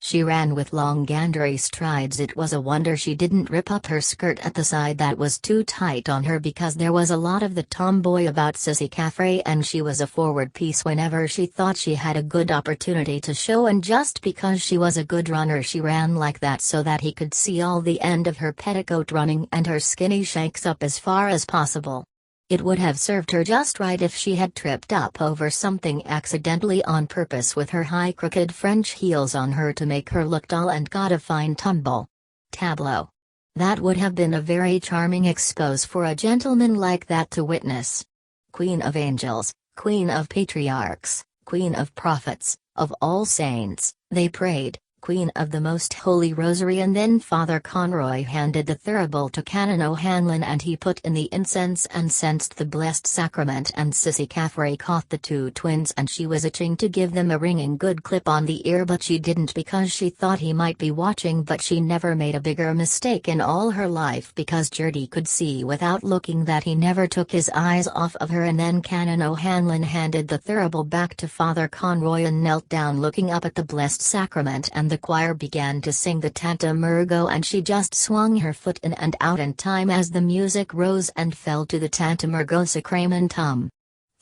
She ran with long gandery strides. It was a wonder she didn't rip up her skirt at the side that was too tight on her, because there was a lot of the tomboy about Sissy Caffrey, and she was a forward piece whenever she thought she had a good opportunity to show, and just because she was a good runner she ran like that so that he could see all the end of her petticoat running and her skinny shanks up as far as possible. It would have served her just right if she had tripped up over something accidentally on purpose with her high crooked French heels on her to make her look dull and got a fine tumble. Tableau. That would have been a very charming expose for a gentleman like that to witness. Queen of angels, queen of patriarchs, queen of prophets, of all saints, they prayed, queen of the most holy rosary. And then Father Conroy handed the thurible to Canon O'Hanlon, and he put in the incense and sensed the blessed sacrament, and Sissy Caffrey caught the two twins, and she was itching to give them a ringing good clip on the ear, but she didn't because she thought he might be watching. But she never made a bigger mistake in all her life, because Gertie could see without looking that he never took his eyes off of her. And then Canon O'Hanlon handed the thurible back to Father Conroy and knelt down looking up at the blessed sacrament, and the choir began to sing the Tantum Ergo, and she just swung her foot in and out in time as the music rose and fell to the Tantum Ergo Sacramentum.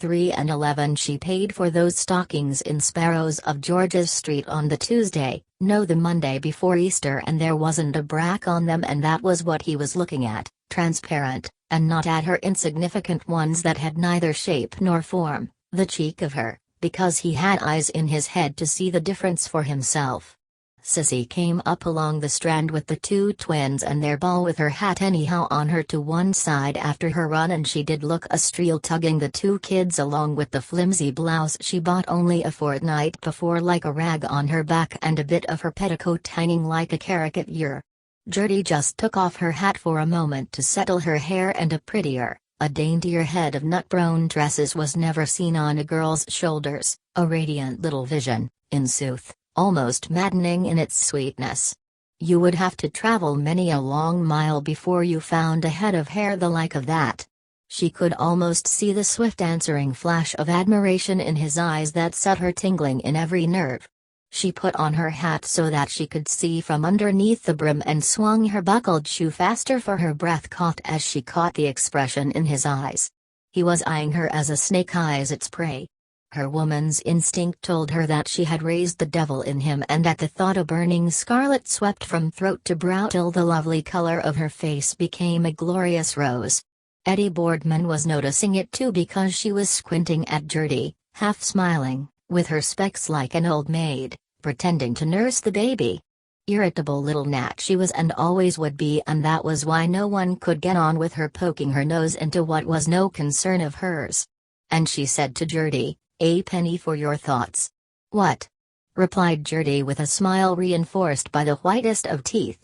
3:11 she paid for those stockings in Sparrows of George's Street on the Tuesday, no the Monday before Easter, and there wasn't a brack on them, and that was what he was looking at, transparent, and not at her insignificant ones that had neither shape nor form, the cheek of her, because he had eyes in his head to see the difference for himself. Sissy came up along the Strand with the two twins and their ball with her hat anyhow on her to one side after her run, and she did look a streel tugging the two kids along with the flimsy blouse she bought only a fortnight before like a rag on her back, and a bit of her petticoat hanging like a caricature. Gertie just took off her hat for a moment to settle her hair, and a prettier, a daintier head of nut-brown dresses was never seen on a girl's shoulders, a radiant little vision, in sooth, almost maddening in its sweetness. You would have to travel many a long mile before you found a head of hair the like of that. She could almost see the swift answering flash of admiration in his eyes that set her tingling in every nerve. She put on her hat so that she could see from underneath the brim, and swung her buckled shoe faster, for her breath caught as she caught the expression in his eyes. He was eyeing her as a snake eyes its prey. Her woman's instinct told her that she had raised the devil in him, and at the thought a burning scarlet swept from throat to brow till the lovely color of her face became a glorious rose. Eddie Boardman was noticing it too, because she was squinting at Gertie, half smiling, with her specs like an old maid, pretending to nurse the baby. Irritable little gnat she was and always would be, and that was why no one could get on with her poking her nose into what was no concern of hers. And she said to Gertie, "A penny for your thoughts." "What?" replied Gertie with a smile reinforced by the whitest of teeth.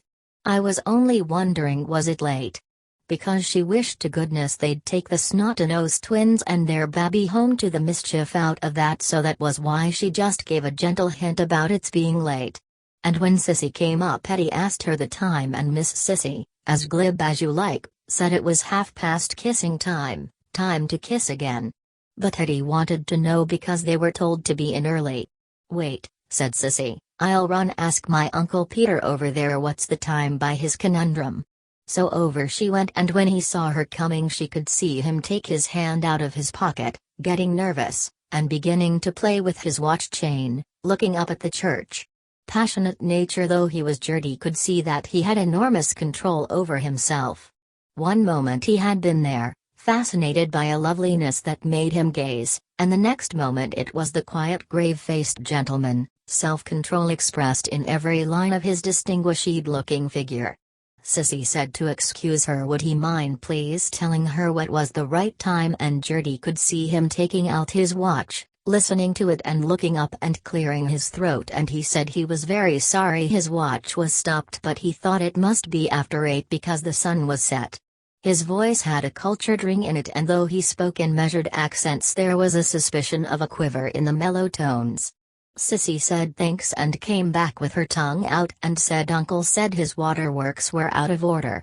"I was only wondering, was it late?" Because she wished to goodness they'd take the snot-nosed twins and their babby home to the mischief out of that, so that was why she just gave a gentle hint about its being late. And when Sissy came up, Eddie asked her the time, and Miss Sissy, as glib as you like, said it was past kissing time, time to kiss again. But Eddie wanted to know because they were told to be in early. "Wait," said Sissy, "I'll run ask my Uncle Peter over there what's the time by his conundrum." So over she went, and when he saw her coming she could see him take his hand out of his pocket, getting nervous, and beginning to play with his watch chain, looking up at the church. Passionate nature though he was, Gertie could see that he had enormous control over himself. One moment he had been there, fascinated by a loveliness that made him gaze, and the next moment it was the quiet grave-faced gentleman, self-control expressed in every line of his distinguished-looking figure. Sissy said to excuse her, would he mind please telling her what was the right time, and Gertie could see him taking out his watch, listening to it and looking up and clearing his throat, and he said he was very sorry his watch was stopped, but he thought it must be after 8 because the sun was set. His voice had a cultured ring in it, and though he spoke in measured accents there was a suspicion of a quiver in the mellow tones. Sissy said thanks and came back with her tongue out and said Uncle said his waterworks were out of order.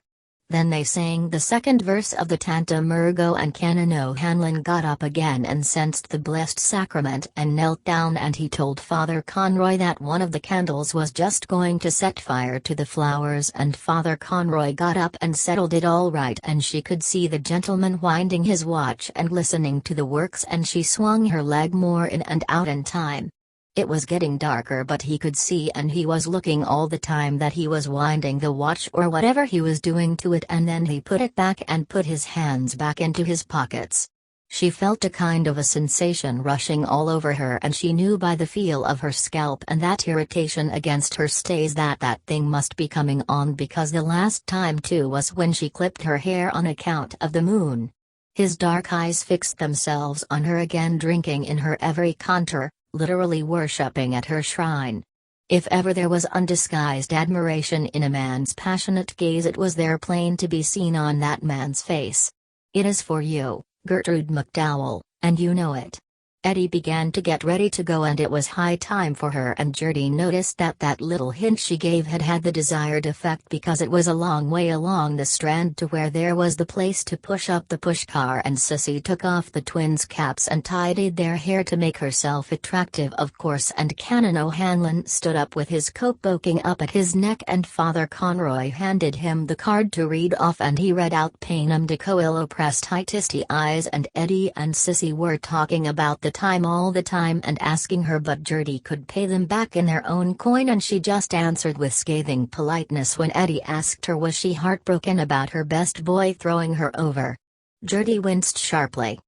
Then they sang the second verse of the Tantum Ergo, and Canon O'Hanlon got up again and sensed the blessed sacrament and knelt down, and he told Father Conroy that one of the candles was just going to set fire to the flowers, and Father Conroy got up and settled it all right, and she could see the gentleman winding his watch and listening to the works, and she swung her leg more in and out in time. It was getting darker, but he could see, and he was looking all the time that he was winding the watch or whatever he was doing to it, and then he put it back and put his hands back into his pockets. She felt a kind of a sensation rushing all over her, and she knew by the feel of her scalp and that irritation against her stays that that thing must be coming on, because the last time too was when she clipped her hair on account of the moon. His dark eyes fixed themselves on her again, drinking in her every contour, literally worshipping at her shrine. If ever there was undisguised admiration in a man's passionate gaze, it was there plain to be seen on that man's face. "It is for you, Gertrude McDowell, and you know it." Eddie began to get ready to go, and it was high time for her, and Gertie noticed that that little hint she gave had had the desired effect, because it was a long way along the Strand to where there was the place to push up the pushcar, and Sissy took off the twins' caps and tidied their hair to make herself attractive, of course, and Canon O'Hanlon stood up with his coat poking up at his neck, and Father Conroy handed him the card to read off, and he read out "Panem de Coelho Prestitisty eyes," and Eddie and Sissy were talking about the time all the time and asking her, but Gertie could pay them back in their own coin, and she just answered with scathing politeness when Eddie asked her was she heartbroken about her best boy throwing her over. Gertie winced sharply.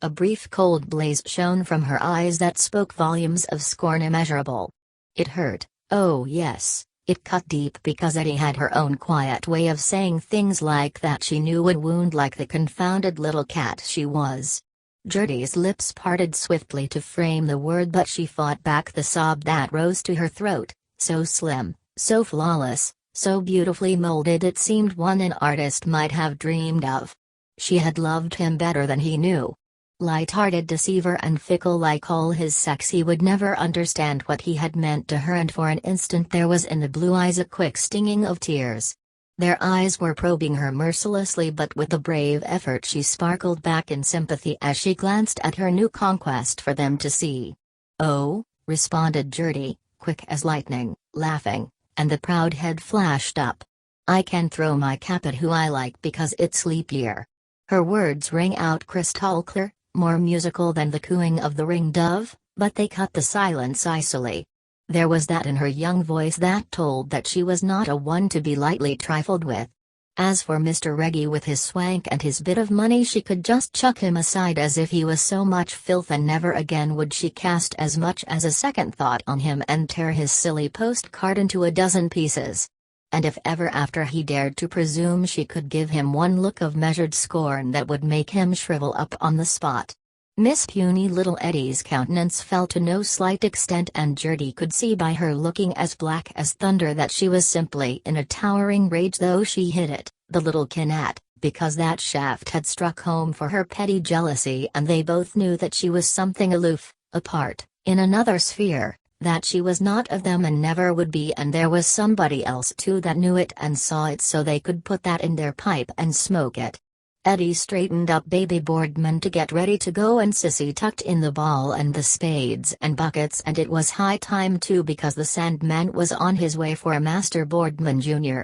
A brief cold blaze shone from her eyes that spoke volumes of scorn immeasurable. It hurt, oh yes, it cut deep, because Eddie had her own quiet way of saying things like that she knew would wound like the confounded little cat she was. Gertie's lips parted swiftly to frame the word, but she fought back the sob that rose to her throat, so slim, so flawless, so beautifully molded it seemed one an artist might have dreamed of. She had loved him better than he knew. Light-hearted deceiver and fickle like all his sex, he would never understand what he had meant to her, and for an instant there was in the blue eyes a quick stinging of tears. Their eyes were probing her mercilessly, but with a brave effort she sparkled back in sympathy as she glanced at her new conquest for them to see. "Oh," responded Gertie, quick as lightning, laughing, and the proud head flashed up. "I can throw my cap at who I like because it's leap year." Her words rang out crystal clear, more musical than the cooing of the ring dove, but they cut the silence icily. There was that in her young voice that told that she was not a one to be lightly trifled with. As for Mr. Reggie with his swank and his bit of money, she could just chuck him aside as if he was so much filth, and never again would she cast as much as a second thought on him and tear his silly postcard into a dozen pieces. And if ever after he dared to presume she could give him one look of measured scorn that would make him shrivel up on the spot. Miss Puny little Eddie's countenance fell to no slight extent, and Gertie could see by her looking as black as thunder that she was simply in a towering rage, though she hid it, the little cat, because that shaft had struck home for her petty jealousy, and they both knew that she was something aloof, apart, in another sphere, that she was not of them and never would be, and there was somebody else too that knew it and saw it, so they could put that in their pipe and smoke it. Eddie straightened up baby Boardman to get ready to go, and Sissy tucked in the ball and the spades and buckets, and it was high time too, because the Sandman was on his way for Master Boardman Jr.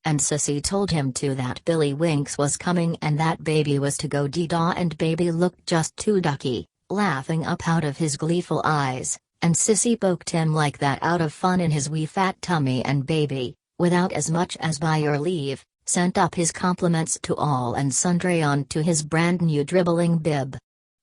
And Sissy told him too that Billy Winks was coming and that baby was to go dee-dah, and baby looked just too ducky, laughing up out of his gleeful eyes, and Sissy poked him like that out of fun in his wee fat tummy, and baby, without as much as "by your leave," sent up his compliments to all and sundry on to his brand new dribbling bib.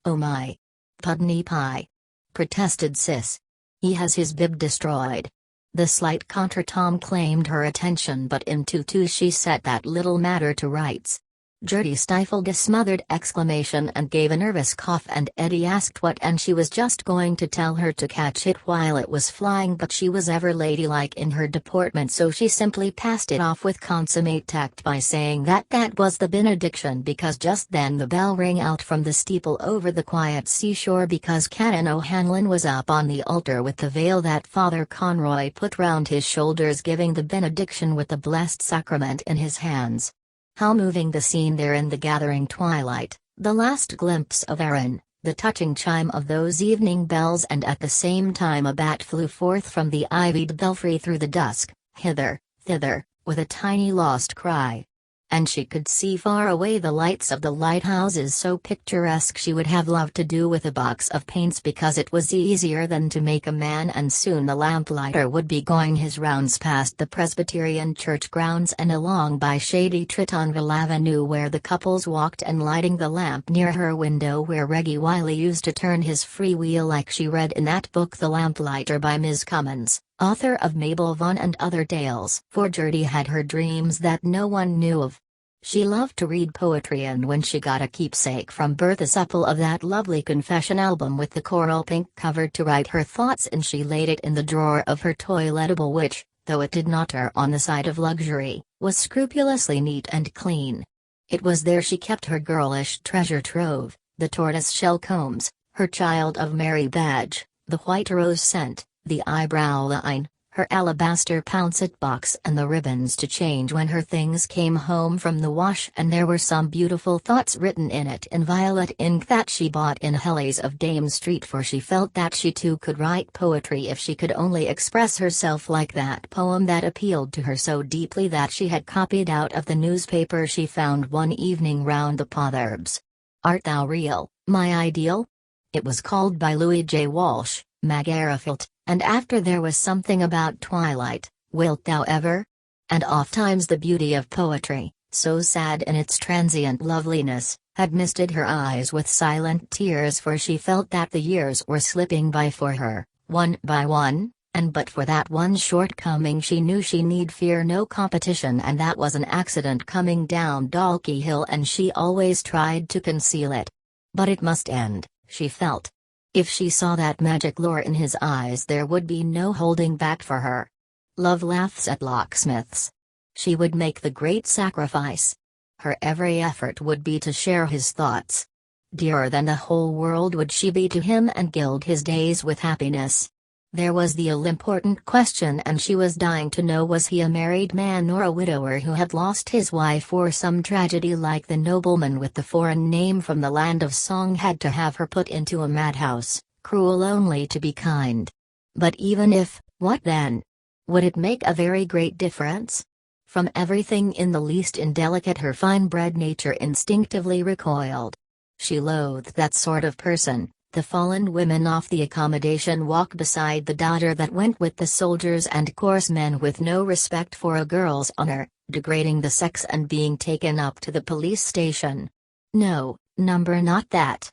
"Oh my pudney pie!" protested Sis. "He has his bib destroyed." The slight contretemps claimed her attention, but in tutu she set that little matter to rights. Gertie stifled a smothered exclamation and gave a nervous cough, and Eddie asked what, and she was just going to tell her to catch it while it was flying, but she was ever ladylike in her deportment, so she simply passed it off with consummate tact by saying that that was the benediction, because just then the bell rang out from the steeple over the quiet seashore, because Canon O'Hanlon was up on the altar with the veil that Father Conroy put round his shoulders, giving the benediction with the blessed sacrament in his hands. How moving the scene there in the gathering twilight, the last glimpse of Erin, the touching chime of those evening bells, and at the same time a bat flew forth from the ivied belfry through the dusk, hither, thither, with a tiny lost cry. And she could see far away the lights of the lighthouses, so picturesque. She would have loved to do with a box of paints because it was easier than to make a man, and soon the lamplighter would be going his rounds past the Presbyterian church grounds and along by shady Tritonville Avenue where the couples walked, and lighting the lamp near her window where Reggie Wiley used to turn his freewheel like she read in that book The Lamplighter by Ms. Cummins, author of Mabel Vaughan and Other Tales. For Gertie had her dreams that no one knew of. She loved to read poetry, and when she got a keepsake from Bertha Supple of that lovely confession album with the coral pink cover to write her thoughts in, she laid it in the drawer of her toiletable, which, though it did not err on the side of luxury, was scrupulously neat and clean. It was there she kept her girlish treasure trove, the tortoise-shell combs, her Child of Mary badge, the white rose scent, the eyebrow line, her alabaster pouncet box, and the ribbons to change when her things came home from the wash. And there were some beautiful thoughts written in it in violet ink that she bought in Helly's of Dame Street, for she felt that she too could write poetry if she could only express herself like that poem that appealed to her so deeply that she had copied out of the newspaper she found one evening round the Proverbs. Art thou real, my ideal? It was called by Louis J. Walsh, Mag Arafelt, and after there was something about twilight, wilt thou ever? And ofttimes the beauty of poetry, so sad in its transient loveliness, had misted her eyes with silent tears, for she felt that the years were slipping by for her, one by one, and but for that one shortcoming she knew she need fear no competition, and that was an accident coming down Dalkey Hill, and she always tried to conceal it. But it must end, she felt. If she saw that magic lure in his eyes, there would be no holding back for her. Love laughs at locksmiths. She would make the great sacrifice. Her every effort would be to share his thoughts. Dearer than the whole world would she be to him, and gild his days with happiness. There was the all-important question, and she was dying to know, was he a married man or a widower who had lost his wife, or some tragedy like the nobleman with the foreign name from the land of song had to have her put into a madhouse, cruel only to be kind. But even if, what then? Would it make a very great difference? From everything in the least indelicate her fine-bred nature instinctively recoiled. She loathed that sort of person, the fallen women off the accommodation walk beside the daughter that went with the soldiers, and coarse men with no respect for a girl's honor, degrading the sex and being taken up to the police station. No, number not that.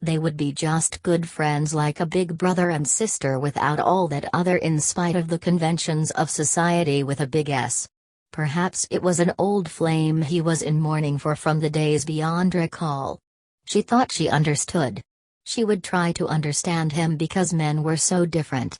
They would be just good friends, like a big brother and sister, without all that other, in spite of the conventions of society with a big S. Perhaps it was an old flame he was in mourning for from the days beyond recall. She thought she understood. She would try to understand him, because men were so different.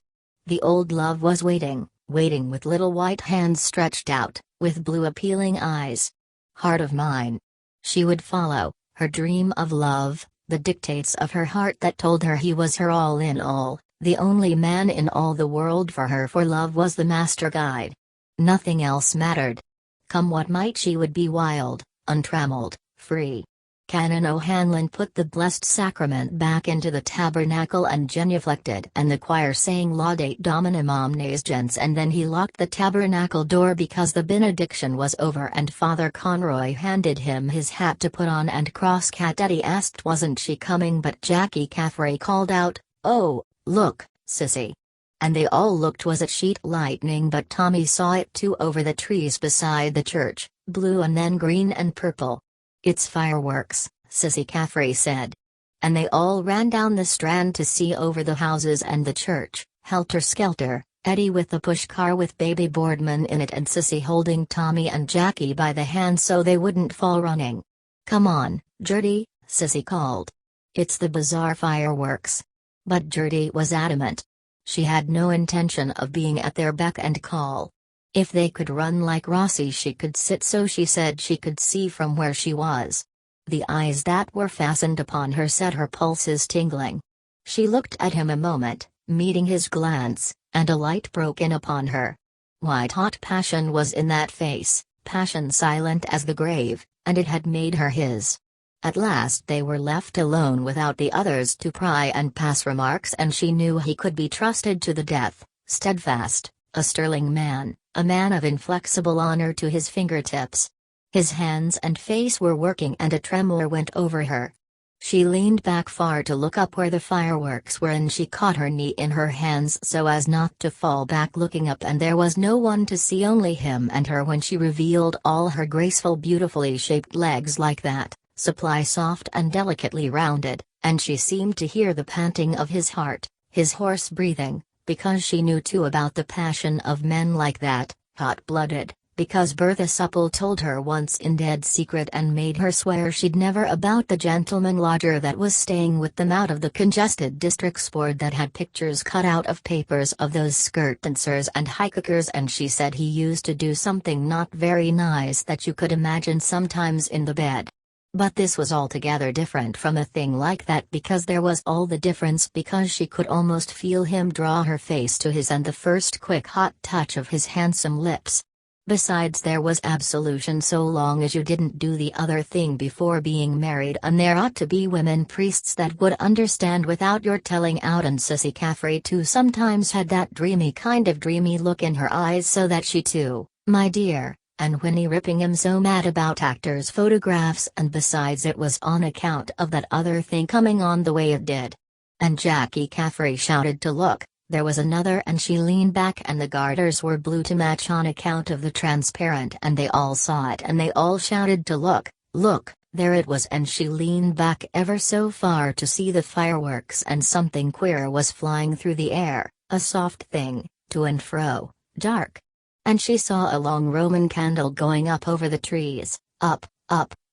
The old love was waiting, waiting with little white hands stretched out, with blue appealing eyes. Heart of mine. She would follow, her dream of love, the dictates of her heart that told her he was her all in all, the only man in all the world for her, for love was the master guide. Nothing else mattered. Come what might, she would be wild, untrammeled, free. Canon O'Hanlon put the Blessed Sacrament back into the tabernacle and genuflected, and the choir sang Laudate Dominum Omnes Gens, and then he locked the tabernacle door because the benediction was over, and Father Conroy handed him his hat to put on, and Crosscat Eddie asked wasn't she coming, but Jackie Caffrey called out, "Oh, look, sissy." And they all looked. Was it sheet lightning? But Tommy saw it too over the trees beside the church, blue and then green and purple. "It's fireworks," Sissy Caffrey said. And they all ran down the Strand to see over the houses and the church, helter-skelter, Eddie with the push-car with baby Boardman in it, and Sissy holding Tommy and Jackie by the hand so they wouldn't fall running. "Come on, Gertie," Sissy called. "It's the bazaar fireworks." But Gertie was adamant. She had no intention of being at their beck and call. If they could run like Rossi, she could sit, so she said she could see from where she was. The eyes that were fastened upon her set her pulses tingling. She looked at him a moment, meeting his glance, and a light broke in upon her. White-hot passion was in that face, passion silent as the grave, and it had made her his. At last they were left alone without the others to pry and pass remarks, and she knew he could be trusted to the death, steadfast, a sterling man, a man of inflexible honor to his fingertips. His hands and face were working and a tremor went over her. She leaned back far to look up where the fireworks were, and she caught her knee in her hands so as not to fall back looking up, and there was no one to see, only him and her, when she revealed all her graceful beautifully shaped legs like that, supply soft and delicately rounded, and she seemed to hear the panting of his heart, his hoarse breathing, because she knew too about the passion of men like that, hot-blooded, because Bertha Supple told her once in dead secret and made her swear she'd never, about the gentleman lodger that was staying with them out of the congested districts board that had pictures cut out of papers of those skirt dancers and highkickers, and she said he used to do something not very nice that you could imagine sometimes in the bed. But this was altogether different from a thing like that, because there was all the difference, because she could almost feel him draw her face to his and the first quick hot touch of his handsome lips. Besides, there was absolution so long as you didn't do the other thing before being married, and there ought to be women priests that would understand without your telling out, and Sissy Caffrey too sometimes had that dreamy look in her eyes, so that she too, my dear, and Winnie ripping him so mad about actors' photographs, and besides it was on account of that other thing coming on the way it did. And Jackie Caffrey shouted to look. There was another, and she leaned back, and the garters were blue to match on account of the transparent, and they all saw it and they all shouted to look, look, there it was, and she leaned back ever so far to see the fireworks, and something queer was flying through the air, a soft thing, to and fro, dark. And she saw a long Roman candle going up over the trees, up,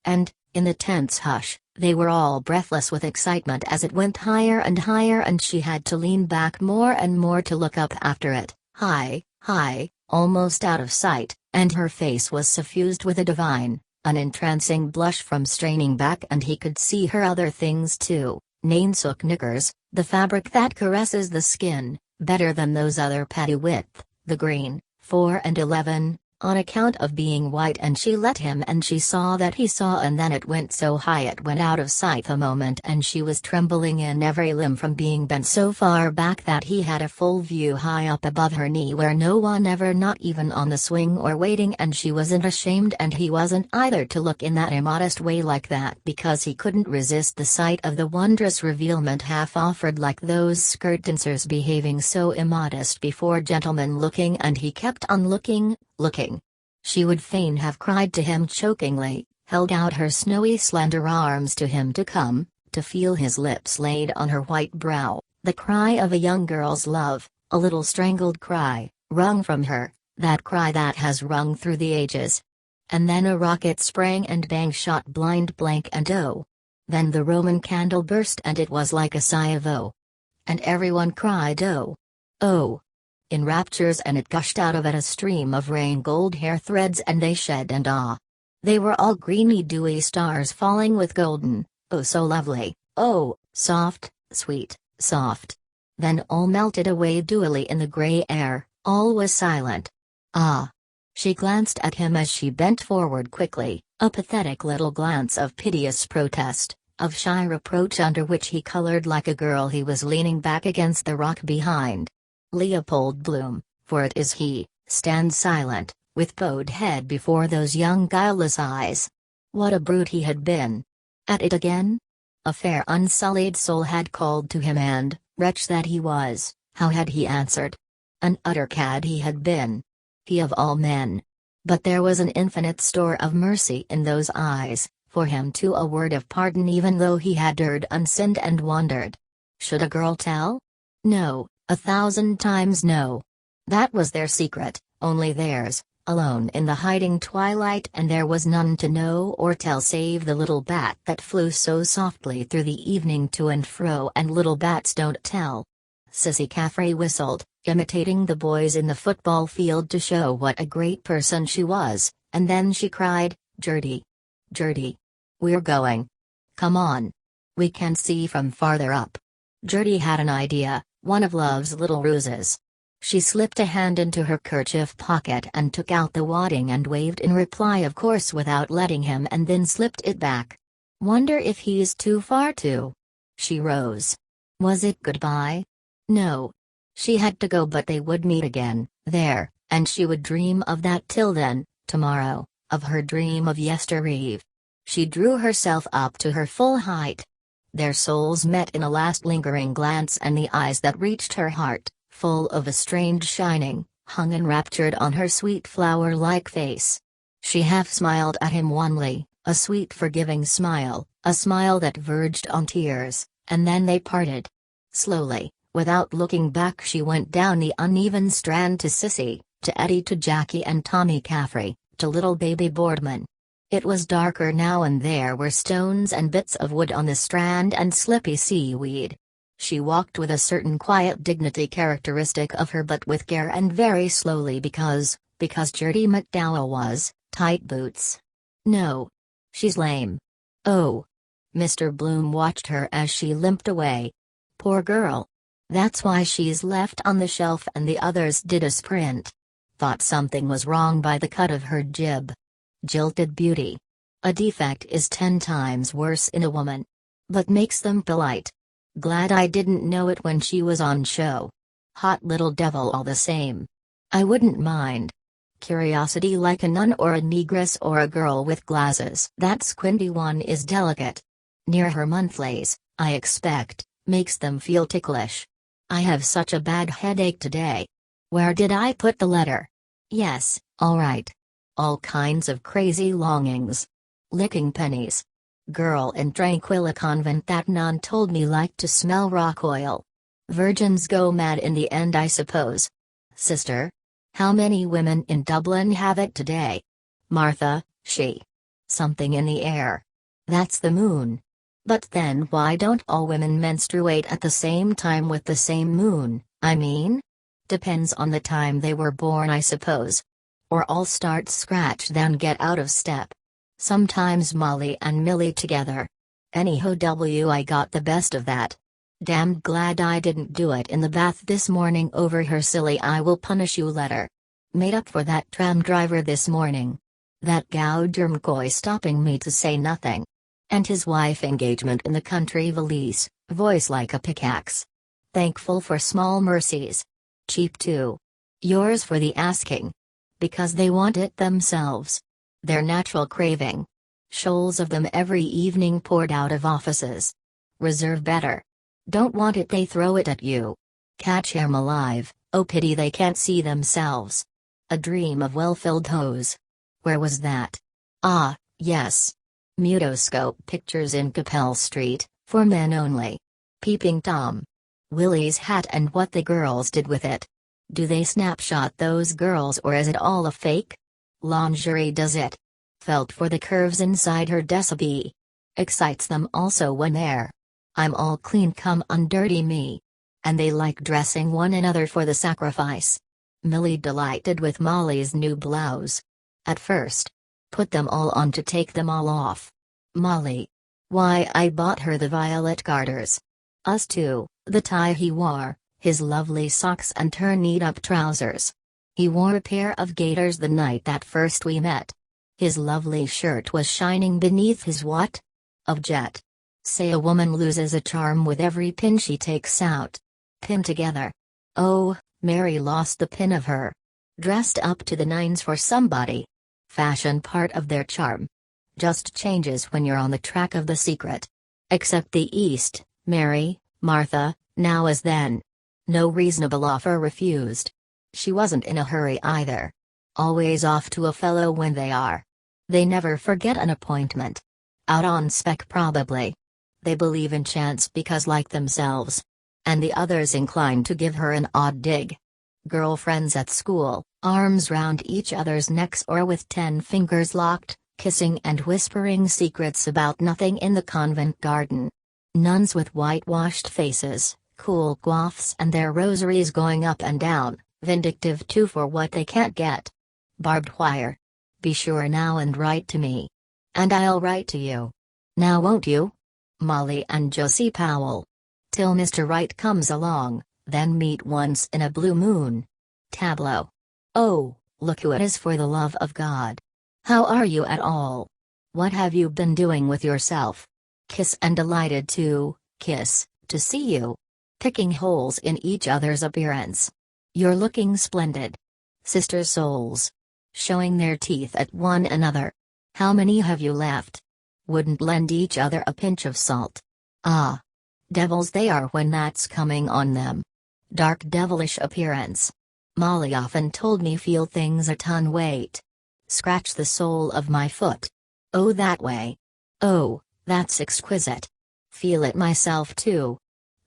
and, in the tense hush, they were all breathless with excitement as it went higher and higher, and she had to lean back more and more to look up after it, high, almost out of sight, and her face was suffused with a divine, an entrancing blush from straining back, and he could see her other things too, nainsook knickers, the fabric that caresses the skin, better than those other patty width, the green, 4 and 11, on account of being white, and she let him, and she saw that he saw, and then it went so high it went out of sight a moment, and she was trembling in every limb from being bent so far back that he had a full view high up above her knee, where no one ever, not even on the swing or waiting, and she wasn't ashamed and he wasn't either to look in that immodest way like that, because he couldn't resist the sight of the wondrous revealment half offered, like those skirt dancers behaving so immodest before gentlemen looking, and he kept on looking. She would fain have cried to him chokingly, held out her snowy slender arms to him to come, to feel his lips laid on her white brow, the cry of a young girl's love, a little strangled cry, wrung from her, that cry that has rung through the ages. And then a rocket sprang and bang shot blind blank, and oh! Then the Roman candle burst, and it was like a sigh of oh! And everyone cried oh! Oh! In raptures, and it gushed out of it a stream of rain gold hair threads, and they shed, and ah! They were all greeny dewy stars falling with golden, oh so lovely, oh, soft, sweet, soft. Then all melted away dewily in the grey air, all was silent. Ah! She glanced at him as she bent forward quickly, a pathetic little glance of piteous protest, of shy reproach, under which he colored like a girl. He was leaning back against the rock behind. Leopold Bloom, for it is he, stands silent, with bowed head before those young guileless eyes. What a brute he had been! At it again? A fair unsullied soul had called to him, and, wretch that he was, how had he answered? An utter cad he had been. He of all men. But there was an infinite store of mercy in those eyes, for him too, a word of pardon, even though he had erred, unsinned, and wandered. Should a girl tell? No. 1,000 times no. That was their secret, only theirs, alone in the hiding twilight, and there was none to know or tell save the little bat that flew so softly through the evening to and fro, and little bats don't tell. Sissy Caffrey whistled, imitating the boys in the football field to show what a great person she was, and then she cried, Gertie. Gertie. We're going. Come on. We can see from farther up. Gertie had an idea. One of Love's little ruses. She slipped a hand into her kerchief pocket and took out the wadding and waved in reply, of course, without letting him, and then slipped it back. Wonder if he's too far to. She rose. Was it goodbye? No. She had to go, but they would meet again, there, and she would dream of that till then, tomorrow, of her dream of yestereve. She drew herself up to her full height. Their souls met in a last lingering glance, and the eyes that reached her heart, full of a strange shining, hung enraptured on her sweet flower-like face. She half smiled at him wanly, a sweet forgiving smile, a smile that verged on tears, and then they parted. Slowly, without looking back, she went down the uneven strand to Sissy, to Eddie, to Jackie and Tommy Caffrey, to little baby Boardman. It was darker now, and there were stones and bits of wood on the strand and slippy seaweed. She walked with a certain quiet dignity characteristic of her, but with care and very slowly, because Gertie McDowell was, tight boots. No. She's lame. Oh. Mr. Bloom watched her as she limped away. Poor girl. That's why she's left on the shelf, and the others did a sprint. Thought something was wrong by the cut of her jib. Jilted beauty. A defect is 10 times worse in a woman. But makes them polite. Glad I didn't know it when she was on show. Hot little devil all the same. I wouldn't mind. Curiosity like a nun or a negress or a girl with glasses. That squinty one is delicate. Near her monthlies, I expect, makes them feel ticklish. I have such a bad headache today. Where did I put the letter? Yes, all right. All kinds of crazy longings. Licking pennies. Girl in Tranquilla Convent, that nun told me liked to smell rock oil. Virgins go mad in the end, I suppose. Sister? How many women in Dublin have it today? Martha, she. Something in the air. That's the moon. But then why don't all women menstruate at the same time with the same moon, I mean? Depends on the time they were born, I suppose. Or all start scratch then get out of step. Sometimes Molly and Millie together. Anyhow, I got the best of that. Damned glad I didn't do it in the bath this morning over her silly "I will punish you" letter. Made up for that tram driver this morning. That gouger McCoy stopping me to say nothing. And his wife engagement in the country valise, voice like a pickaxe. Thankful for small mercies. Cheap too. Yours for the asking. Because they want it themselves. Their natural craving. Shoals of them every evening poured out of offices. Reserve better. Don't want it, they throw it at you. Catch 'em alive, oh pity they can't see themselves. A dream of well-filled hose. Where was that? Ah, yes. Mutoscope pictures in Capel Street, for men only. Peeping Tom. Willie's hat and what the girls did with it. Do they snapshot those girls or is it all a fake? Lingerie does it. Felt for the curves inside her decibel. Excites them also when they're "I'm all clean, come undirty me." And they like dressing one another for the sacrifice. Millie delighted with Molly's new blouse. At first. Put them all on to take them all off. Molly. Why, I bought her the violet garters. Us too, the tie he wore, his lovely socks and her kneed-up trousers. He wore a pair of gaiters the night that first we met. His lovely shirt was shining beneath his what? Of jet. Say a woman loses a charm with every pin she takes out. Pin together. Oh, Mary lost the pin of her. Dressed up to the nines for somebody. Fashion part of their charm. Just changes when you're on the track of the secret. Except the East, Mary, Martha, now as then. No reasonable offer refused. She wasn't in a hurry either. Always off to a fellow when they are. They never forget an appointment. Out on spec probably. They believe in chance because like themselves. And the others inclined to give her an odd dig. Girlfriends at school, arms round each other's necks or with 10 fingers locked, kissing and whispering secrets about nothing in the convent garden. Nuns with whitewashed faces, cool coiffes and their rosaries going up and down, vindictive too for what they can't get. Barbed wire. Be sure now and write to me. And I'll write to you. Now won't you? Molly and Josie Powell. Till Mr. Right comes along, then meet once in a blue moon. Tableau. Oh, look who it is, for the love of God. How are you at all? What have you been doing with yourself? Kiss and delighted to see you. Picking holes in each other's appearance. You're looking splendid. Sister souls. Showing their teeth at one another. How many have you left? Wouldn't lend each other a pinch of salt. Ah. Devils they are when that's coming on them. Dark devilish appearance. Molly often told me feel things a ton weight. Scratch the sole of my foot. Oh, that way. Oh, that's exquisite. Feel it myself too.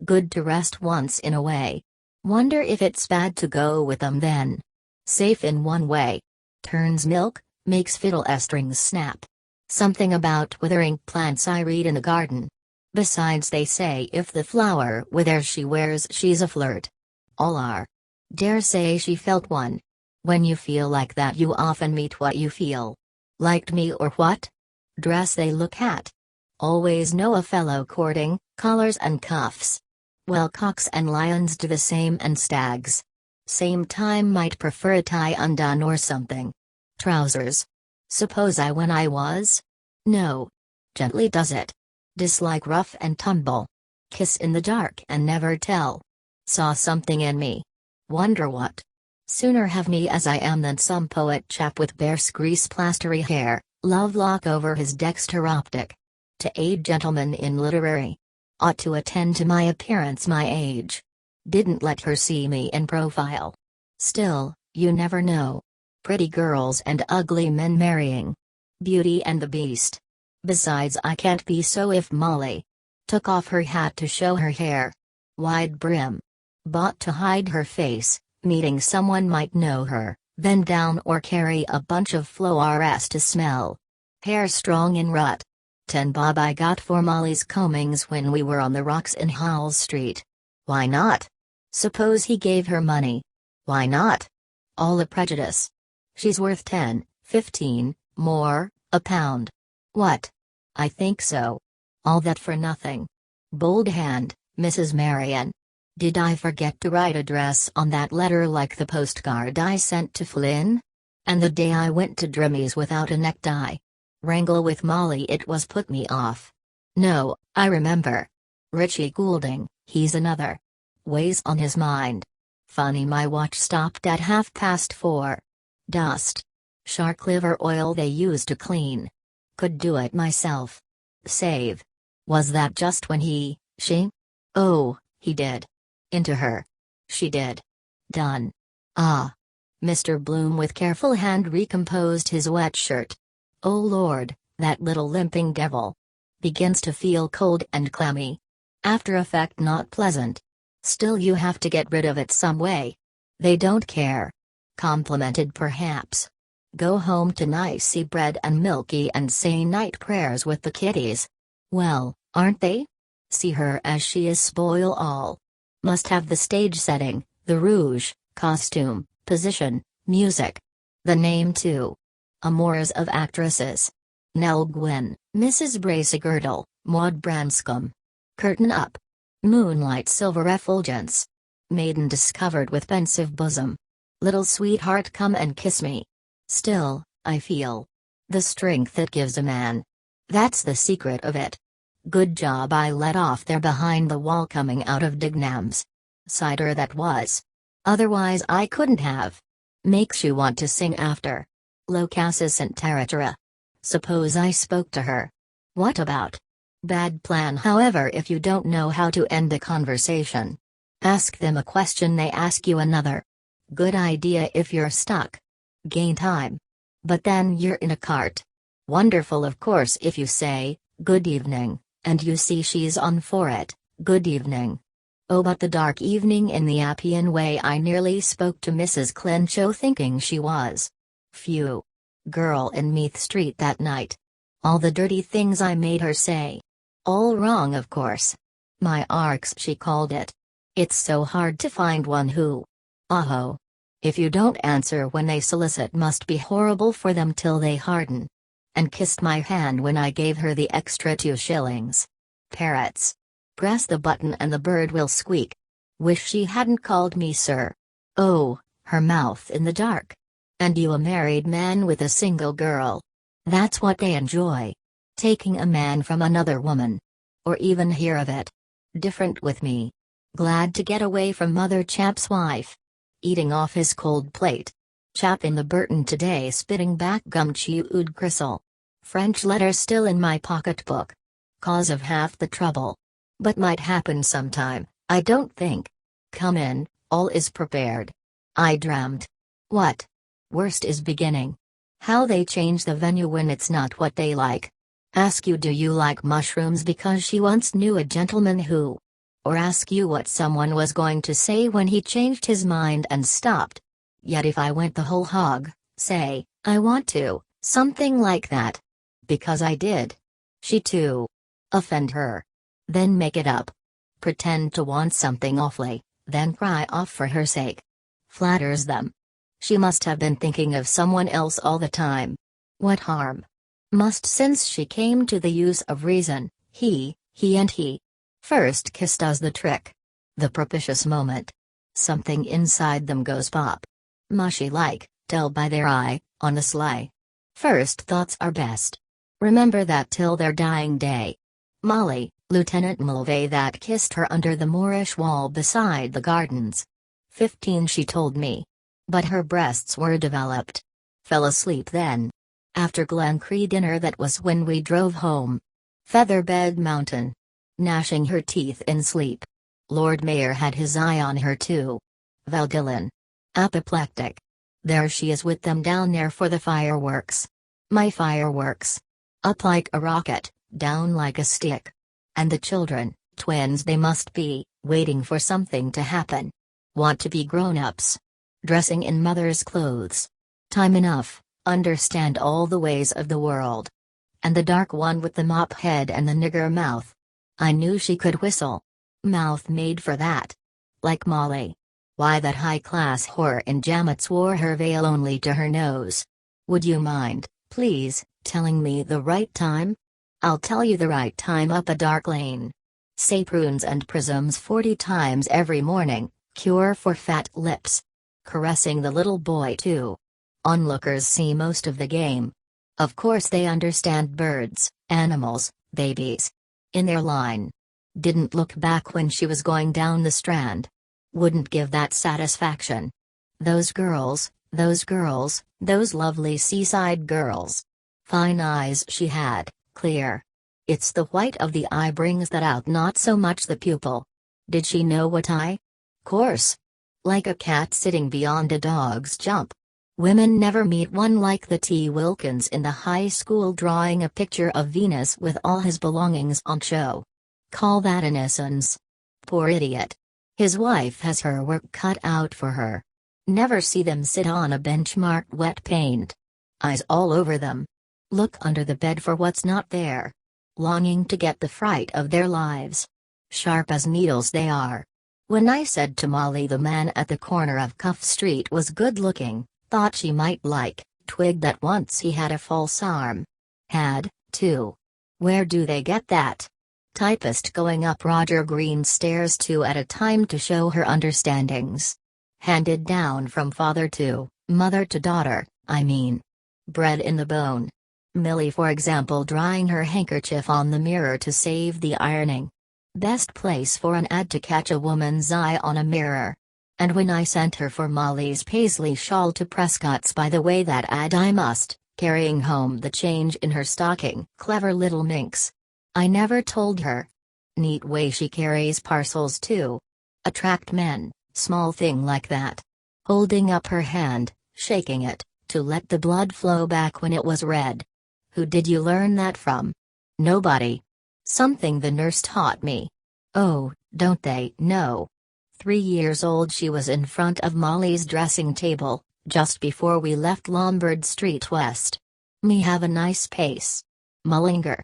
Good to rest once in a way. Wonder if it's bad to go with them then. Safe in one way. Turns milk, makes fiddle strings snap. Something about withering plants I read in the garden. Besides they say if the flower withers she wears she's a flirt. All are. Dare say she felt one. When you feel like that you often meet what you feel. Liked me or what? Dress they look at. Always know a fellow courting, collars and cuffs. Well, cocks and lions do the same, and stags. Same time might prefer a tie undone or something. Trousers. Suppose when I was? No. Gently does it. Dislike rough and tumble. Kiss in the dark and never tell. Saw something in me. Wonder what? Sooner have me as I am than some poet chap with bare grease plastery hair, love lock over his dexter optic. To aid gentlemen in literary. Ought to attend to my appearance my age. Didn't let her see me in profile. Still, you never know. Pretty girls and ugly men marrying. Beauty and the Beast. Besides I can't be so if Molly took off her hat to show her hair. Wide brim. Bought to hide her face, meeting someone might know her, then down or carry a bunch of flowers to smell. Hair strong in rut. 10 bob I got for Molly's combings when we were on the rocks in Howell Street. Why not? Suppose he gave her money. Why not? All a prejudice. She's worth 10, 15, more, a pound. What? I think so. All that for nothing. Bold hand, Mrs. Marion. Did I forget to write address on that letter like the postcard I sent to Flynn? And the day I went to Drimmy's without a necktie. Wrangle with Molly it was put me off. No, I remember. Richie Goulding, he's another. Weighs on his mind. Funny my watch stopped at 4:30. Dust. Shark liver oil they use to clean. Could do it myself. Save. Was that just when she? Oh, he did. Into her. She did. Done. Ah. Mr. Bloom with careful hand recomposed his wet shirt. Oh Lord, that little limping devil. Begins to feel cold and clammy. After effect not pleasant. Still you have to get rid of it some way. They don't care. Complimented perhaps. Go home to nicey bread and milky and say night prayers with the kiddies. Well, aren't they? See her as she is, spoil all. Must have the stage setting, the rouge, costume, position, music. The name too. Amours of actresses. Nell Gwynn, Mrs. Bracegirdle, Maud Branscombe. Curtain up. Moonlight silver effulgence. Maiden discovered with pensive bosom. Little sweetheart come and kiss me. Still, I feel the strength it gives a man. That's the secret of it. Good job I let off there behind the wall coming out of Dignam's. Cider that was. Otherwise I couldn't have. Makes you want to sing after. Locasis and Territera. Suppose I spoke to her. What about? Bad plan however if you don't know how to end a conversation. Ask them a question they ask you another. Good idea if you're stuck. Gain time. But then you're in a cart. Wonderful of course if you say, good evening, and you see she's on for it, good evening. Oh but the dark evening in the Appian Way I nearly spoke to Mrs. Clencho thinking she was. Phew. Girl in Meath Street that night. All the dirty things I made her say. All wrong of course. My arcs she called it. It's so hard to find one who. Oh. If you don't answer when they solicit must be horrible for them till they harden. And kissed my hand when I gave her the extra 2 shillings. Parrots. Press the button and the bird will squeak. Wish she hadn't called me sir. Oh, her mouth in the dark. And you a married man with a single girl. That's what they enjoy. Taking a man from another woman. Or even hear of it. Different with me. Glad to get away from mother chap's wife. Eating off his cold plate. Chap in the Burton today spitting back gum chewed gristle. French letters still in my pocketbook. Cause of half the trouble. But might happen sometime, I don't think. Come in, all is prepared. I dreamt. What? Worst is beginning. How they change the venue when it's not what they like. Ask you do you like mushrooms because she once knew a gentleman who. Or ask you what someone was going to say when he changed his mind and stopped. Yet if I went the whole hog, say, I want to, something like that. Because I did. She too. Offend her. Then make it up. Pretend to want something awfully, then cry off for her sake. Flatters them. She must have been thinking of someone else all the time. What harm? Must since she came to the use of reason, he and he. First kiss does the trick. The propitious moment. Something inside them goes pop. Mushy like, tell by their eye, on the sly. First thoughts are best. Remember that till their dying day. Molly, Lieutenant Mulvey that kissed her under the Moorish wall beside the gardens. 15 she told me. But her breasts were developed. Fell asleep then. After Glencree dinner that was when we drove home. Featherbed Mountain. Gnashing her teeth in sleep. Lord Mayor had his eye on her too. Valgillan. Apoplectic. There she is with them down there for the fireworks. My fireworks. Up like a rocket, down like a stick. And the children, twins they must be, waiting for something to happen. Want to be grown-ups. Dressing in mother's clothes. Time enough, understand all the ways of the world. And the dark one with the mop head and the nigger mouth. I knew she could whistle. Mouth made for that. Like Molly. Why that high-class whore in Jamets wore her veil only to her nose. Would you mind, please, telling me the right time? I'll tell you the right time up a dark lane. Say prunes and prisms 40 times every morning, cure for fat lips. Caressing the little boy too. Onlookers see most of the game. Of course they understand birds, animals, babies. In their line. Didn't look back when she was going down the Strand. Wouldn't give that satisfaction. Those girls, those lovely seaside girls. Fine eyes she had, clear. It's the white of the eye brings that out, not so much the pupil. Did she know what eye? Course. Like a cat sitting beyond a dog's jump. Women never meet one like the T. Wilkins in the high school drawing a picture of Venus with all his belongings on show. Call that innocence. Poor idiot. His wife has her work cut out for her. Never see them sit on a bench marked wet paint. Eyes all over them. Look under the bed for what's not there. Longing to get the fright of their lives. Sharp as needles they are. When I said to Molly the man at the corner of Cuff Street was good looking, thought she might like, twigged that once he had a false arm. Had, too. Where do they get that? Typist going up Roger Green's stairs 2 at a time to show her understandings. Handed down from father to, mother to daughter, I mean. Bred in the bone. Millie for example drying her handkerchief on the mirror to save the ironing. Best place for an ad to catch a woman's eye on a mirror. And when I sent her for Molly's paisley shawl to Prescott's by the way that ad I must, carrying home the change in her stocking. Clever little minx. I never told her. Neat way she carries parcels too. Attract men, small thing like that. Holding up her hand, shaking it, to let the blood flow back when it was red. Who did you learn that from? Nobody. Something the nurse taught me. Oh, don't they know? 3 years old she was in front of Molly's dressing table, just before we left Lombard Street West. Me have a nice pace. Mullinger.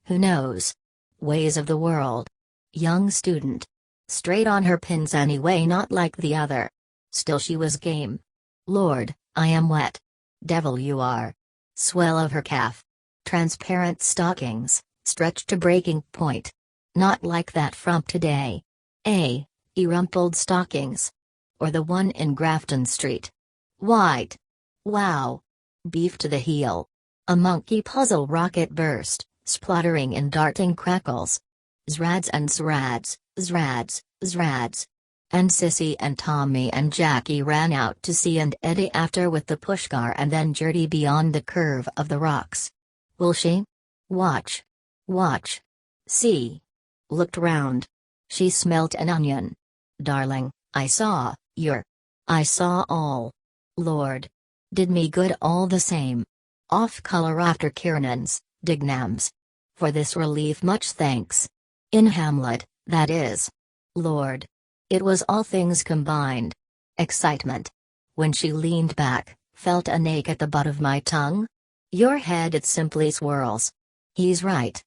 Who knows? Ways of the world. Young student. Straight on her pins anyway, not like the other. Still she was game. Lord, I am wet. Devil you are. Swell of her calf. Transparent stockings, stretched to breaking point. Not like that from today. Rumpled stockings. Or the one in Grafton Street? White. Wow. Beef to the heel. A monkey puzzle rocket burst, spluttering in darting crackles. Zrads and zrads, zrads, zrads. And Sissy and Tommy and Jackie ran out to see and Eddie after with the pushcar and then Gertie beyond the curve of the rocks. Will she? Watch. Watch. See. Looked round. She smelt an onion. Darling, I saw all. Lord. Did me good all the same. Off color after Kiernan's, Dignam's. For this relief much thanks. In Hamlet, that is. Lord. It was all things combined. Excitement. When she leaned back, felt an ache at the butt of my tongue. Your head it simply swirls. He's right.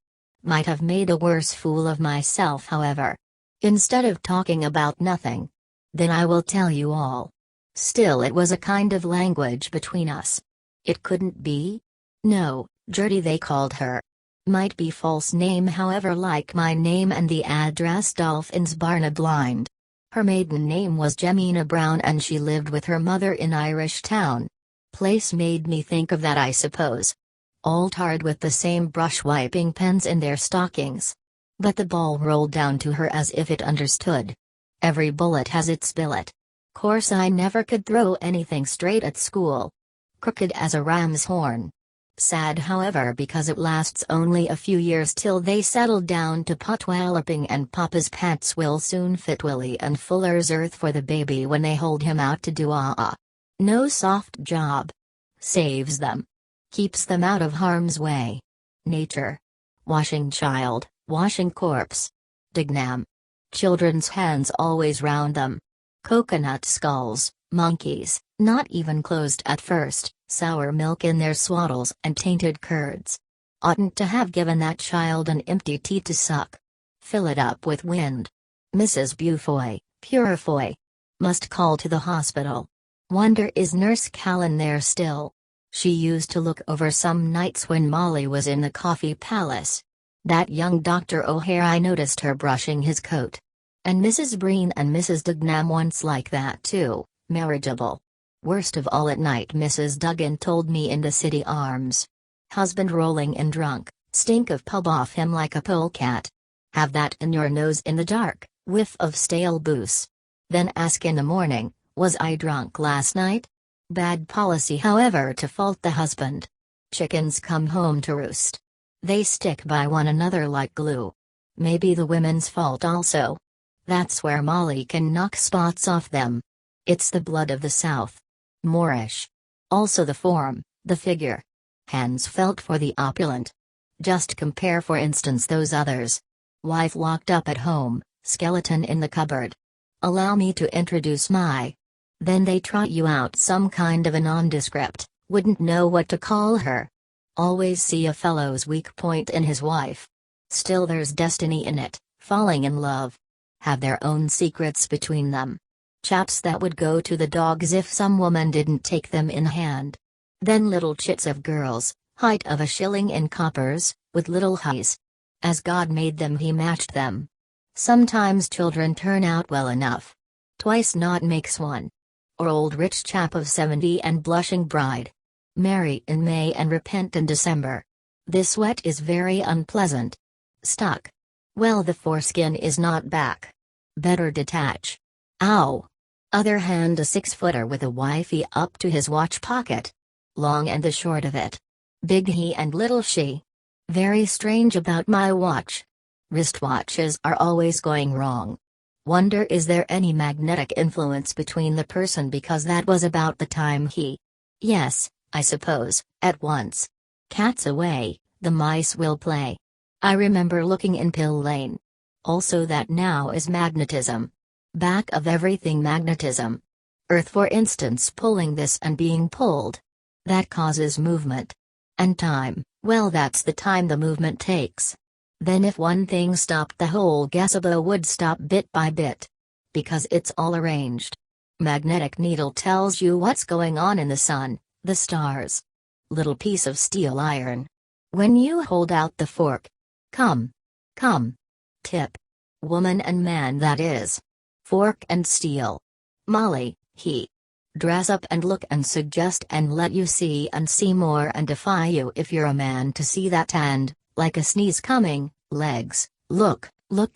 Might have made a worse fool of myself however. Instead of talking about nothing. Then I will tell you all. Still it was a kind of language between us. It couldn't be? No, Gertie they called her. Might be false name however like my name and the address Dolphins Barna Blind. Her maiden name was Jemina Brown and she lived with her mother in Irish Town. Place made me think of that I suppose. All tarred with the same brush wiping pens in their stockings. But the ball rolled down to her as if it understood. Every bullet has its billet. Course I never could throw anything straight at school. Crooked as a ram's horn. Sad however because it lasts only a few years till they settle down to potwalloping and Papa's pants will soon fit Willie and Fuller's earth for the baby when they hold him out to do no soft job. Saves them. Keeps them out of harm's way. Nature. Washing child, washing corpse. Dignam. Children's hands always round them. Coconut skulls, monkeys, not even closed at first, sour milk in their swaddles and tainted curds. Oughtn't to have given that child an empty teat to suck. Fill it up with wind. Mrs. Beaufoy, Purifoy. Must call to the hospital. Wonder is Nurse Callan there still? She used to look over some nights when Molly was in the Coffee Palace. That young Dr. O'Hare I noticed her brushing his coat. And Mrs. Breen and Mrs. Dignam once like that too, marriageable. Worst of all at night Mrs. Duggan told me in the City Arms. Husband rolling in drunk, stink of pub off him like a polecat. Have that in your nose in the dark, whiff of stale booze. Then ask in the morning, was I drunk last night? Bad policy however to fault the husband. Chickens come home to roost. They stick by one another like glue. Maybe the women's fault also. That's where Molly can knock spots off them. It's the blood of the South. Moorish. Also the form, the figure. Hands felt for the opulent. Just compare for instance those others. Wife locked up at home, skeleton in the cupboard. Allow me to introduce my. Then they trot you out some kind of a nondescript, wouldn't know what to call her. Always see a fellow's weak point in his wife. Still there's destiny in it, falling in love. Have their own secrets between them. Chaps that would go to the dogs if some woman didn't take them in hand. Then little chits of girls, height of a shilling in coppers, with little highs. As God made them he matched them. Sometimes children turn out well enough. Twice not makes one. Or old rich chap of 70 and blushing bride. Marry in May and repent in December. This wet is very unpleasant. Stuck. Well the foreskin is not back. Better detach. Ow. Other hand a 6-footer with a wifey up to his watch pocket. Long and the short of it. Big he and little she. Very strange about my watch. Wristwatches are always going wrong. Wonder is there any magnetic influence between the person because that was about the time he. Yes, I suppose, at once. Cat's away, the mice will play. I remember looking in Pill Lane. Also that now is magnetism. Back of everything magnetism. Earth for instance pulling this and being pulled. That causes movement. And time, well that's the time the movement takes. Then if one thing stopped the whole gazebo would stop bit by bit. Because it's all arranged. Magnetic needle tells you what's going on in the sun, the stars. Little piece of steel iron. When you hold out the fork. Come. Come. Tip. Woman and man that is. Fork and steel. Molly, he. Dress up and look and suggest and let you see and see more and defy you if you're a man to see that and, like a sneeze coming, legs, look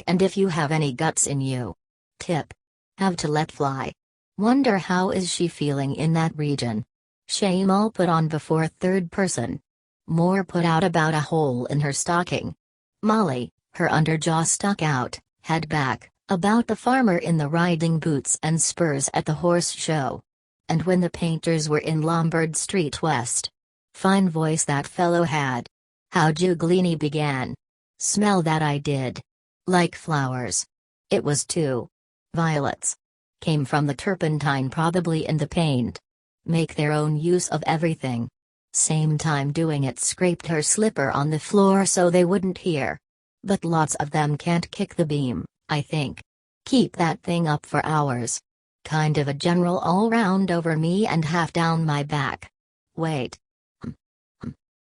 and if you have any guts in you. Tip. Have to let fly. Wonder how is she feeling in that region. Shame all put on before third person. More put out about a hole in her stocking. Molly, her underjaw stuck out, head back, about the farmer in the riding boots and spurs at the horse show. And when the painters were in Lombard Street West. Fine voice that fellow had. How Giuglini began. Smell that I did. Like flowers. It was too. Violets. Came from the turpentine probably in the paint. Make their own use of everything. Same time doing it scraped her slipper on the floor so they wouldn't hear. But lots of them can't kick the beam, I think. Keep that thing up for hours. Kind of a general all-round over me and half down my back. Wait.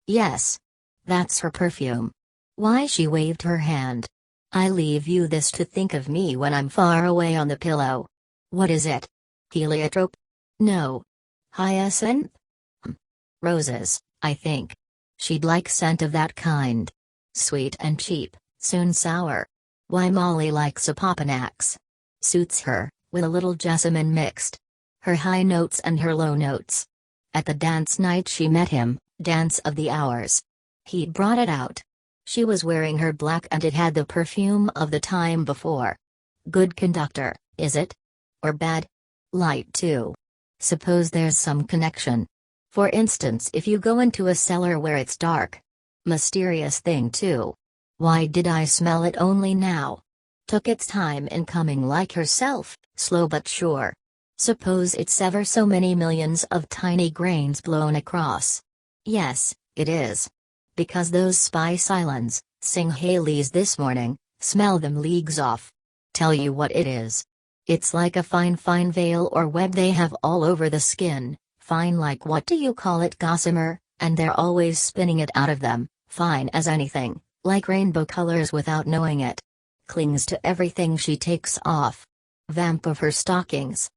Yes. That's her perfume. Why she waved her hand. I leave you this to think of me when I'm far away on the pillow. What is it? Heliotrope? No. Hyacinth? Roses, I think. She'd like scent of that kind. Sweet and cheap, soon sour. Why Molly likes a Popanax. Suits her, with a little jessamine mixed. Her high notes and her low notes. At the dance night she met him, Dance of the Hours. He brought it out. She was wearing her black and it had the perfume of the time before. Good conductor, is it? Or bad? Light too. Suppose there's some connection. For instance, if you go into a cellar where it's dark. Mysterious thing too. Why did I smell it only now? Took its time in coming like herself, slow but sure. Suppose it's ever so many millions of tiny grains blown across. Yes, it is. Because those spice islands, sing Haley's this morning, smell them leagues off. Tell you what it is. It's like a fine veil or web they have all over the skin, fine like what do you call it, gossamer, and they're always spinning it out of them, fine as anything, like rainbow colors without knowing it. Clings to everything she takes off. Vamp of her stockings.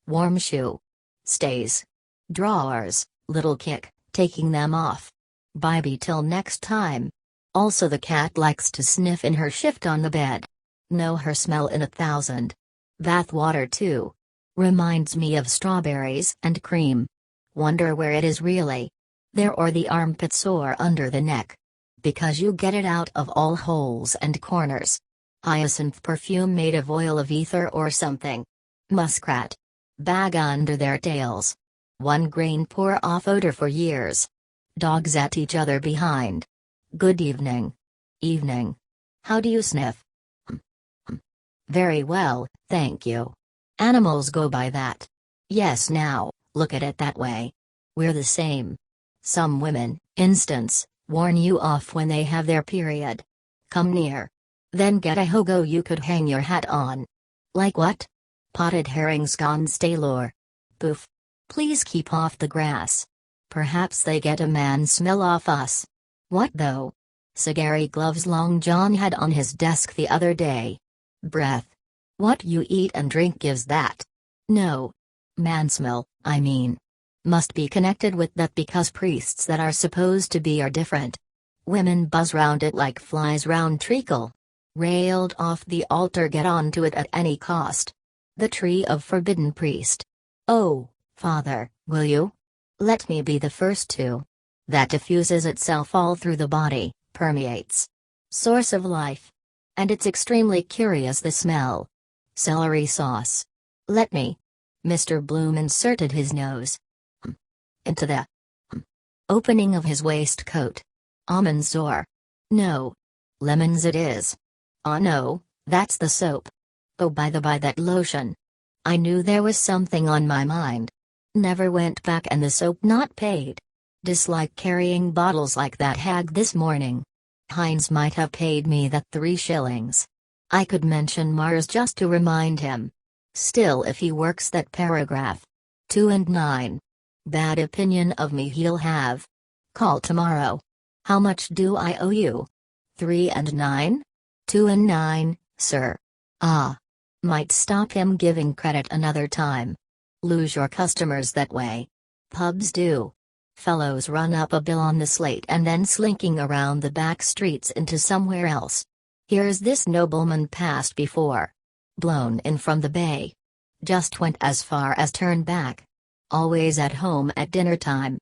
Warm shoe. Stays. Drawers, little kick, taking them off. Bye till next time. Also the cat likes to sniff in her shift on the bed. Know her smell in 1,000. Bath water too. Reminds me of strawberries and cream. Wonder where it is really. There or the armpits or under the neck. Because you get it out of all holes and corners. Hyacinth perfume made of oil of ether or something. Muskrat. Bag under their tails. One grain pour off odor for years. Dogs at each other behind. Good evening. Evening. How do you sniff? Very well, thank you. Animals go by that. Yes, now, look at it that way. We're the same. Some women, instance, warn you off when they have their period. Come near. Then get a hogo you could hang your hat on. Like what? Potted herrings gone stale. Poof. Please keep off the grass. Perhaps they get a man smell off us. What though? Cigarette gloves Long John had on his desk the other day. Breath. What you eat and drink gives that. No. Man smell, I mean. Must be connected with that because priests that are supposed to be are different. Women buzz round it like flies round treacle. Railed off the altar, get onto it at any cost. The tree of forbidden priest. Oh, Father, will you? Let me be the first to. That diffuses itself all through the body, permeates. Source of life. And it's extremely curious the smell. Celery sauce. Let me. Mr. Bloom inserted his nose into the opening of his waistcoat. Almonds or? No. Lemons it is. Oh no, that's the soap. Oh by that lotion. I knew there was something on my mind. Never went back and the soap not paid. Dislike carrying bottles like that hag this morning. Heinz might have paid me that 3 shillings. I could mention Mars just to remind him. Still if he works that paragraph. 2 and 9. Bad opinion of me he'll have. Call tomorrow. How much do I owe you? 3 and 9? 2 and 9, sir. Ah. Might stop him giving credit another time. Lose your customers that way. Pubs do. Fellows run up a bill on the slate and then slinking around the back streets into somewhere else. Here's this nobleman passed before. Blown in from the bay. Just went as far as turn back. Always at home at dinner time.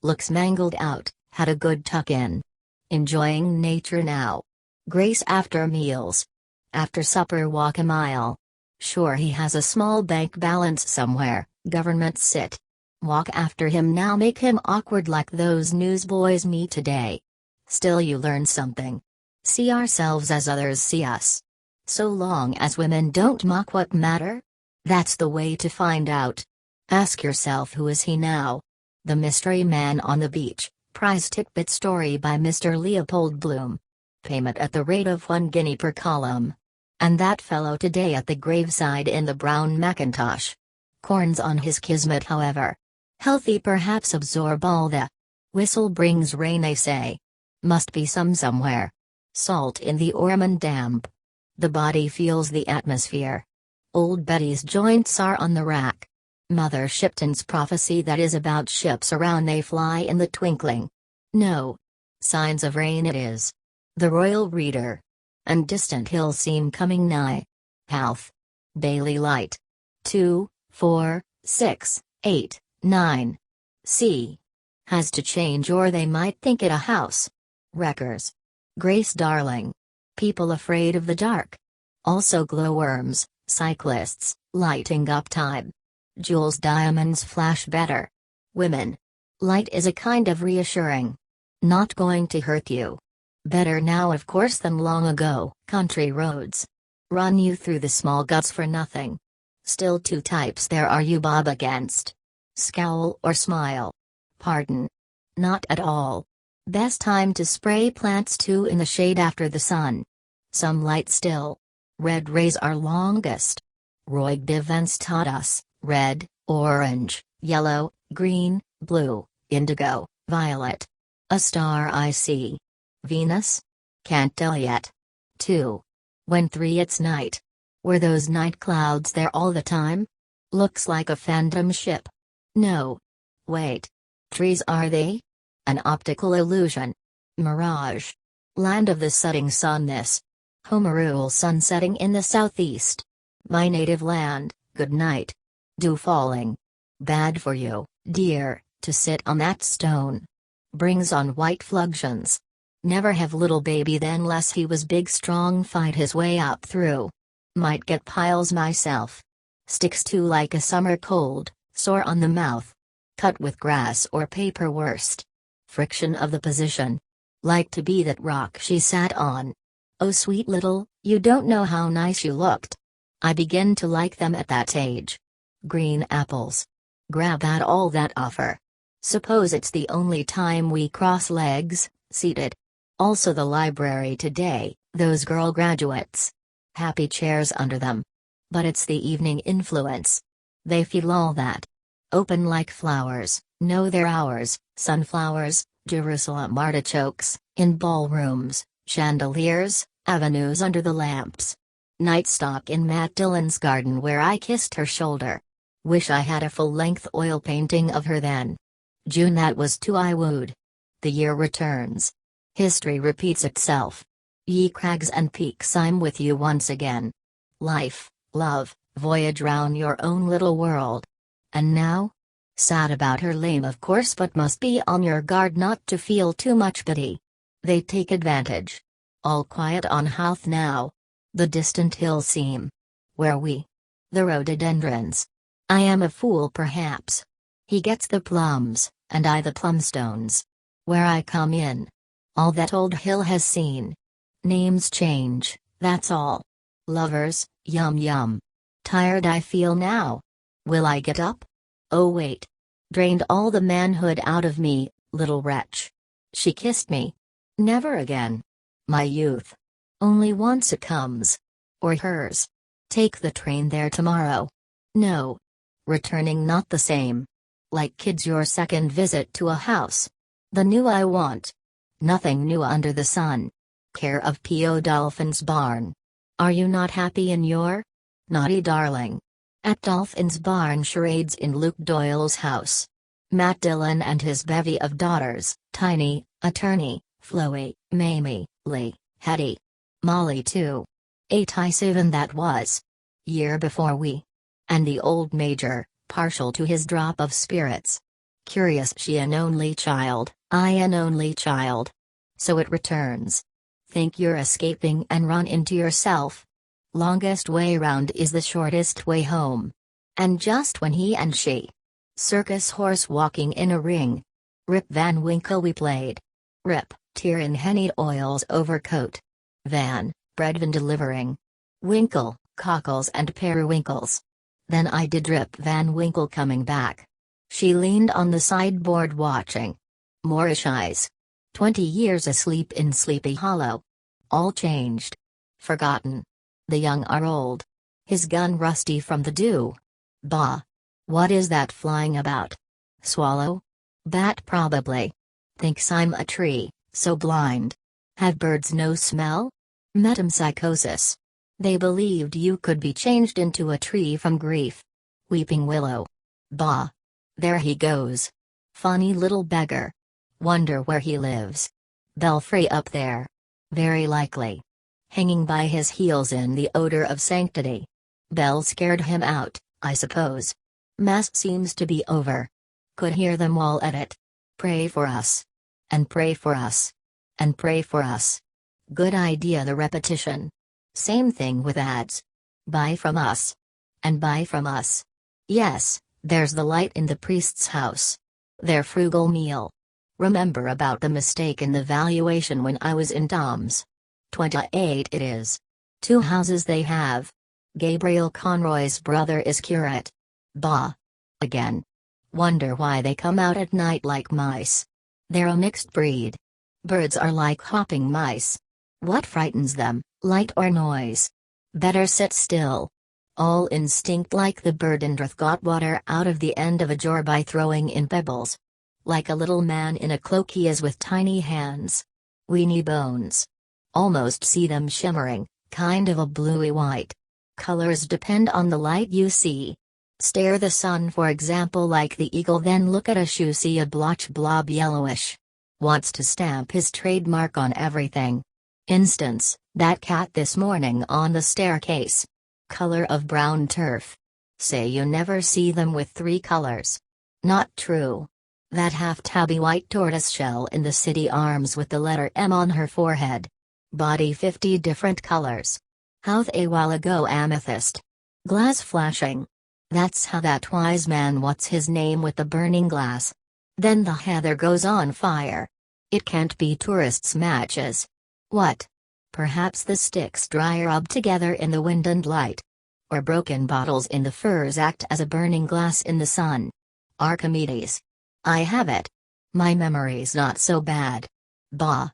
Looks mangled out, had a good tuck-in. Enjoying nature now. Grace after meals. After supper walk a mile. Sure he has a small bank balance somewhere, government sit. Walk after him now make him awkward like those newsboys me today. Still you learn something. See ourselves as others see us. So long as women don't mock what matter? That's the way to find out. Ask yourself who is he now? The Mystery Man on the Beach, prize tidbit story by Mr. Leopold Bloom. Payment at the rate of 1 guinea per column. And that fellow today at the graveside in the brown mackintosh. Corns on his kismet however. Healthy perhaps absorb all the whistle brings rain they say. Must be some somewhere. Salt in the Ormond damp. The body feels the atmosphere. Old Betty's joints are on the rack. Mother Shipton's prophecy that is about ships around they fly in the twinkling. No. Signs of rain it is. The Royal Reader. And distant hills seem coming nigh. Health. Bailey Light. 2, 4, 6, 8, 9. C. Has to change or they might think it a house. Wreckers. Grace Darling. People afraid of the dark. Also glowworms, cyclists, lighting up time. Jules diamonds flash better. Women. Light is a kind of reassuring. Not going to hurt you. Better now of course than long ago. Country roads. Run you through the small guts for nothing. Still two types there are you bob against. Scowl or smile. Pardon. Not at all. Best time to spray plants too in the shade after the sun. Some light still. Red rays are longest. Roy Bivens taught us, red, orange, yellow, green, blue, indigo, violet. A star I see. Venus? Can't tell yet. 2. When 3 it's night. Were those night clouds there all the time? Looks like a phantom ship. No. Wait. Trees are they? An optical illusion. Mirage. Land of the setting sun this. Homerule sun setting in the southeast. My native land, good night. Dew falling. Bad for you, dear, to sit on that stone. Brings on white fluxions. Never have little baby then less he was big strong fight his way up through. Might get piles myself. Sticks too like a summer cold, sore on the mouth. Cut with grass or paper worst. Friction of the position. Like to be that rock she sat on. Oh sweet little, you don't know how nice you looked. I begin to like them at that age. Green apples. Grab at all that offer. Suppose it's the only time we cross legs, seated. Also the library today, those girl graduates. Happy chairs under them. But it's the evening influence. They feel all that. Open like flowers, know their hours, sunflowers, Jerusalem artichokes, in ballrooms, chandeliers, avenues under the lamps. Nightstock in Matt Dillon's garden where I kissed her shoulder. Wish I had a full-length oil painting of her then. June that was too I wooed. The year returns. History repeats itself. Ye crags and peaks I'm with you once again. Life, love, voyage round your own little world. And now? Sad about her lame of course but must be on your guard not to feel too much pity. They take advantage. All quiet on Howth now. The distant hills seem. Where we? The rhododendrons. I am a fool perhaps. He gets the plums, and I the plumstones. Where I come in. All that old hill has seen. Names change, that's all. Lovers, yum yum. Tired I feel now. Will I get up? Oh wait. Drained all the manhood out of me, little wretch. She kissed me. Never again. My youth. Only once it comes. Or hers. Take the train there tomorrow. No. Returning not the same. Like kids your second visit to a house. The new I want. Nothing new under the sun. Care of P.O. Dolphin's barn. Are you not happy in your Naughty darling. At Dolphin's Barn charades in Luke Doyle's house. Matt Dillon and his bevy of daughters, Tiny, Attorney, Chloe, Mamie, Lee, Hetty. Molly too. 87 that was. Year before we. And the old Major, partial to his drop of spirits. Curious she an only child, I an only child. So it returns. Think you're escaping and run into yourself. Longest way round is the shortest way home. And just when he and she. Circus horse walking in a ring. Rip Van Winkle we played. Rip, tear in Henny Oil's overcoat. Van, bread van delivering. Winkle, cockles and periwinkles. Then I did Rip Van Winkle coming back. She leaned on the sideboard watching. Moorish eyes. 20 years asleep in Sleepy Hollow. All changed. Forgotten. The young are old. His gun rusty from the dew. Bah. What is that flying about? Swallow? Bat probably. Thinks I'm a tree, so blind. Have birds no smell? Metempsychosis. They believed you could be changed into a tree from grief. Weeping willow. Bah. There he goes. Funny little beggar. Wonder where he lives. Belfry up there. Very likely. Hanging by his heels in the odor of sanctity. Bell scared him out, I suppose. Mass seems to be over. Could hear them all at it. Pray for us. And pray for us. And pray for us. Good idea the repetition. Same thing with ads. Buy from us. And buy from us. Yes, there's the light in the priest's house. Their frugal meal. Remember about the mistake in the valuation when I was in Dom's. 28 it is. 2 houses they have. Gabriel Conroy's brother is curate. Bah. Again. Wonder why they come out at night like mice. They're a mixed breed. Birds are like hopping mice. What frightens them, light or noise? Better sit still. All instinct like the bird Indrith got water out of the end of a jar by throwing in pebbles. Like a little man in a cloak he is with tiny hands. Weeny bones. Almost see them shimmering, kind of a bluey white. Colors depend on the light you see. Stare the sun for example like the eagle then look at a shoe see a blotch blob yellowish. Wants to stamp his trademark on everything. Instance, that cat this morning on the staircase. Color of brown turf. Say you never see them with 3 colors. Not true. That half-tabby white tortoiseshell in the city arms with the letter M on her forehead. Body 50 different colors. How'th a while ago amethyst. Glass flashing. That's how that wise man what's his name with the burning glass. Then the heather goes on fire. It can't be tourists' matches. What? Perhaps the sticks dry rubbed together in the wind and light. Or broken bottles in the firs act as a burning glass in the sun. Archimedes. I have it. My memory's not so bad. Bah.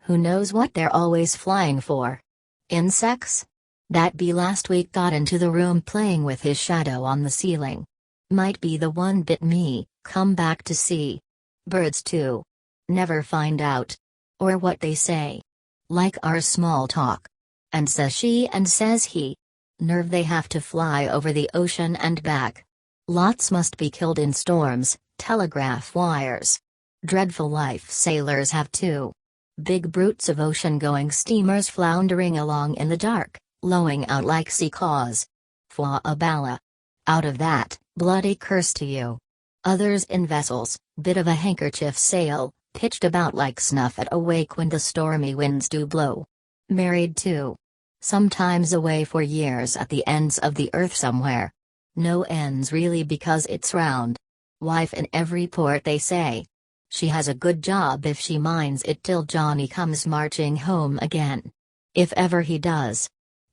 Who knows what they're always flying for? Insects? That bee last week got into the room playing with his shadow on the ceiling. Might be the one bit me, come back to see. Birds too. Never find out. Or what they say. Like our small talk. And says she and says he. Nerve they have to fly over the ocean and back. Lots must be killed in storms, telegraph wires. Dreadful life sailors have too. Big brutes of ocean-going steamers floundering along in the dark, lowing out like sea caws. Fwa-a-bala. Out of that, bloody curse to you. Others in vessels, bit of a handkerchief sail, pitched about like snuff at a wake when the stormy winds do blow. Married too. Sometimes away for years at the ends of the earth somewhere. No ends really because it's round. Wife in every port they say. She has a good job if she minds it till Johnny comes marching home again. If ever he does.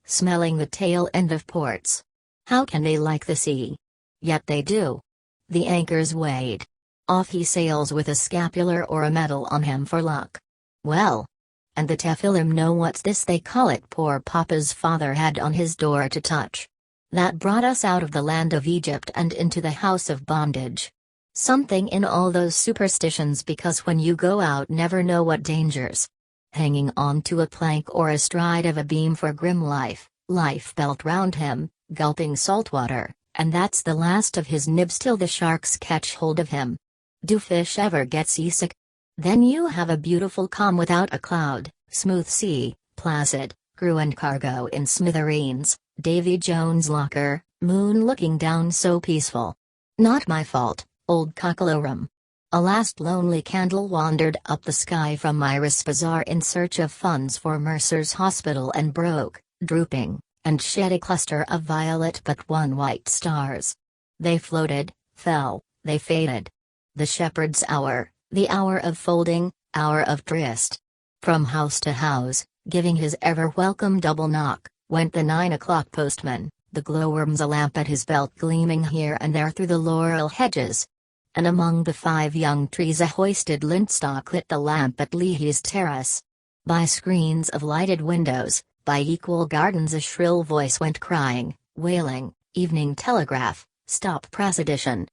Smelling the tail end of ports. How can they like the sea? Yet they do. The anchor's weighed. Off he sails with a scapular or a medal on him for luck. Well. And the Tephilim know what's this they call it poor Papa's father had on his door to touch. That brought us out of the land of Egypt and into the house of bondage. Something in all those superstitions because when you go out never know what dangers. Hanging on to a plank or astride of a beam for grim life, life belt round him, gulping salt water, and that's the last of his nibs till the sharks catch hold of him. Do fish ever get seasick? Then you have a beautiful calm without a cloud, smooth sea, placid, crew and cargo in smithereens, Davy Jones' locker, moon looking down so peaceful. Not my fault, old cockalorum. A last lonely candle wandered up the sky from Iris Bazaar in search of funds for Mercer's hospital and broke, drooping, and shed a cluster of violet but one white stars. They floated, fell, they faded. The shepherd's hour, the hour of folding, hour of tryst. From house to house, giving his ever-welcome double knock, went the 9 o'clock postman, the glowworms a lamp at his belt gleaming here and there through the laurel hedges. And among the 5 young trees a hoisted linstock lit the lamp at Leahy's terrace. By screens of lighted windows, by equal gardens a shrill voice went crying, wailing, Evening Telegraph, stop press edition.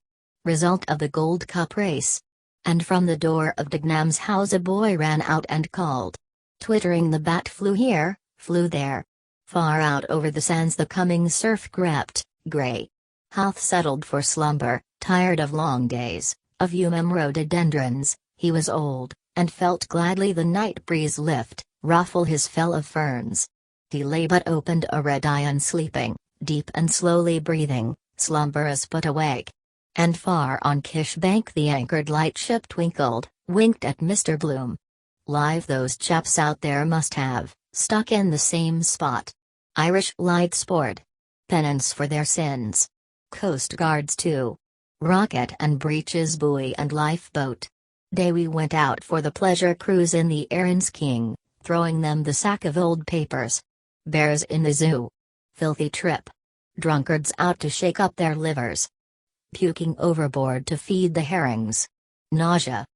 Result of the Gold Cup race. And from the door of Dignam's house a boy ran out and called. Twittering the bat flew here, flew there. Far out over the sands the coming surf crept, grey. Hath settled for slumber, tired of long days, of rhododendrons, he was old, and felt gladly the night breeze lift, ruffle his fell of ferns. He lay but opened a red eye unsleeping, deep and slowly breathing, slumberous but awake. And far on Kish Bank the anchored lightship twinkled, winked at Mr. Bloom. Live those chaps out there must have, stuck in the same spot. Irish light sport. Penance for their sins. Coast Guards too. Rocket and breeches buoy and lifeboat. Day we went out for the pleasure cruise in the Erin's King, throwing them the sack of old papers. Bears in the zoo. Filthy trip. Drunkards out to shake up their livers. Puking overboard to feed the herrings. Nausea.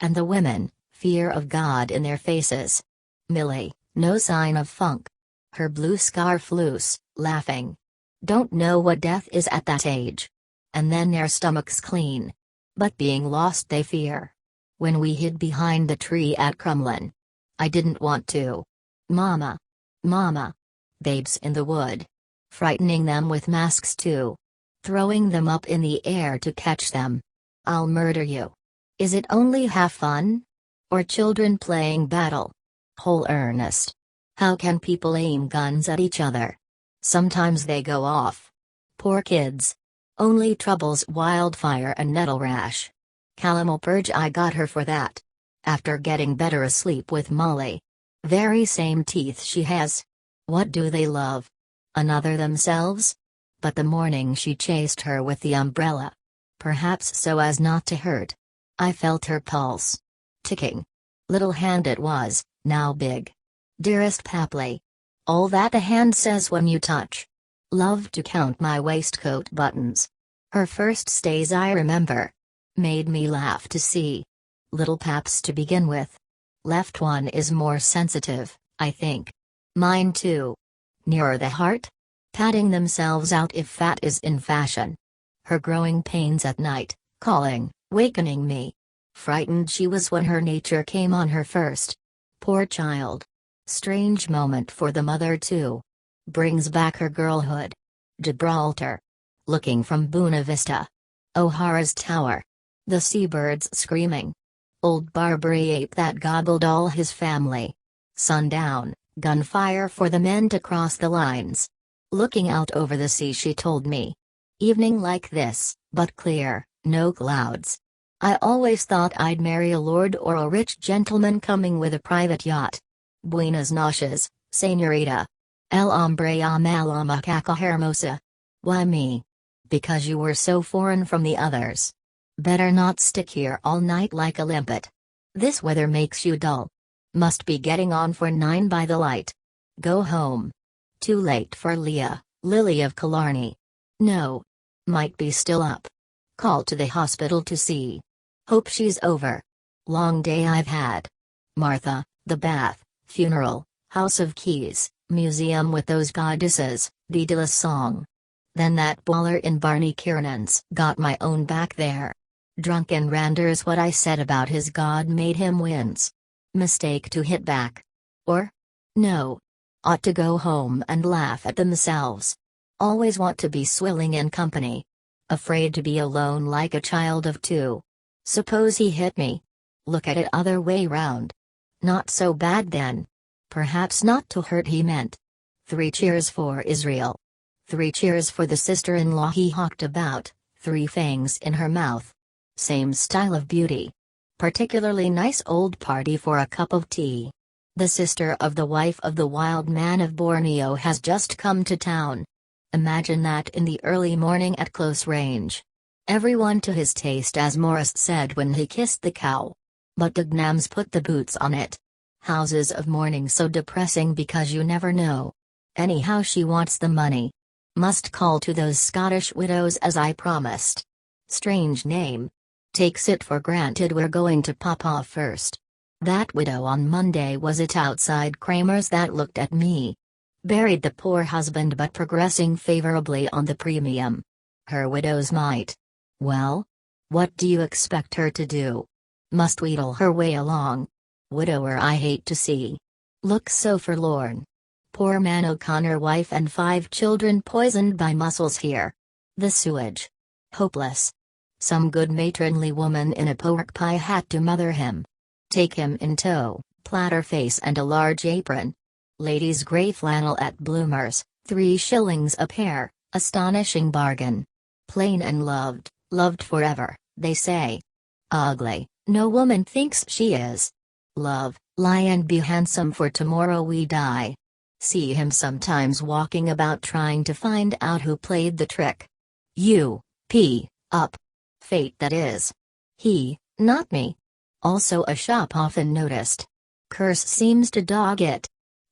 And the women, fear of God in their faces. Millie, no sign of funk. Her blue scarf loose, laughing. Don't know what death is at that age. And then their stomachs clean. But being lost they fear. When we hid behind the tree at Crumlin. I didn't want to. Mama. Mama. Babes in the wood. Frightening them with masks too. Throwing them up in the air to catch them. I'll murder you. Is it only half fun? Or children playing battle? Whole earnest. How can people aim guns at each other? Sometimes they go off. Poor kids. Only troubles wildfire and nettle rash. Calomel purge I got her for that. After getting better asleep with Molly. Very same teeth she has. What do they love? Another themselves? But the morning she chased her with the umbrella. Perhaps so as not to hurt. I felt her pulse. Ticking. Little hand it was, now big. Dearest Papley. All that a hand says when you touch. Loved to count my waistcoat buttons. Her first stays I remember. Made me laugh to see. Little paps to begin with. Left one is more sensitive, I think. Mine too. Nearer the heart? Patting themselves out if fat is in fashion. Her growing pains at night, calling, wakening me. Frightened she was when her nature came on her first. Poor child. Strange moment for the mother too. Brings back her girlhood. Gibraltar. Looking from Buena Vista. O'Hara's Tower. The seabirds screaming. Old Barbary ape that gobbled all his family. Sundown, gunfire for the men to cross the lines. Looking out over the sea she told me. Evening like this, but clear, no clouds. I always thought I'd marry a lord or a rich gentleman coming with a private yacht. Buenas noches, señorita. El hombre ama la macaca hermosa. Why me? Because you were so foreign from the others. Better not stick here all night like a limpet. This weather makes you dull. Must be getting on for 9 by the light. Go home. Too late for Leah, Lily of Killarney. No. Might be still up. Call to the hospital to see. Hope she's over. Long day I've had. Martha, the bath, funeral, house of keys, museum with those goddesses, Daedalus song. Then that baller in Barney Kiernan's. Got my own back there. Drunken Randers what I said about his god made him wince. Mistake to hit back. Or? No. Ought to go home and laugh at themselves. Always want to be swilling in company. Afraid to be alone like a child of 2. Suppose he hit me. Look at it other way round. Not so bad then. Perhaps not to hurt he meant. 3 cheers for Israel. 3 cheers for the sister-in-law he hawked about, 3 fangs in her mouth. Same style of beauty. Particularly nice old party for a cup of tea. The sister of the wife of the wild man of Borneo has just come to town. Imagine that in the early morning at close range. Everyone to his taste, as Morris said when he kissed the cow. But the Gnams put the boots on it. Houses of mourning so depressing because you never know. Anyhow, she wants the money. Must call to those Scottish widows as I promised. Strange name. Takes it for granted we're going to Papa first. That widow on Monday was it outside Kramer's that looked at me. Buried the poor husband but progressing favorably on the premium. Her widow's mite. Well? What do you expect her to do? Must wheedle her way along. Widower I hate to see. Looks so forlorn. Poor man O'Connor, wife and 5 children poisoned by mussels here. The sewage. Hopeless. Some good matronly woman in a pork pie hat to mother him. Take him in tow, platter face and a large apron. Ladies' grey flannel at Bloomers, 3 shillings a pair, astonishing bargain. Plain and loved, loved forever, they say. Ugly, no woman thinks she is. Love, lie and be handsome for tomorrow we die. See him sometimes walking about trying to find out who played the trick. Up. Fate that is. He, not me. Also a shop often noticed. Curse seems to dog it.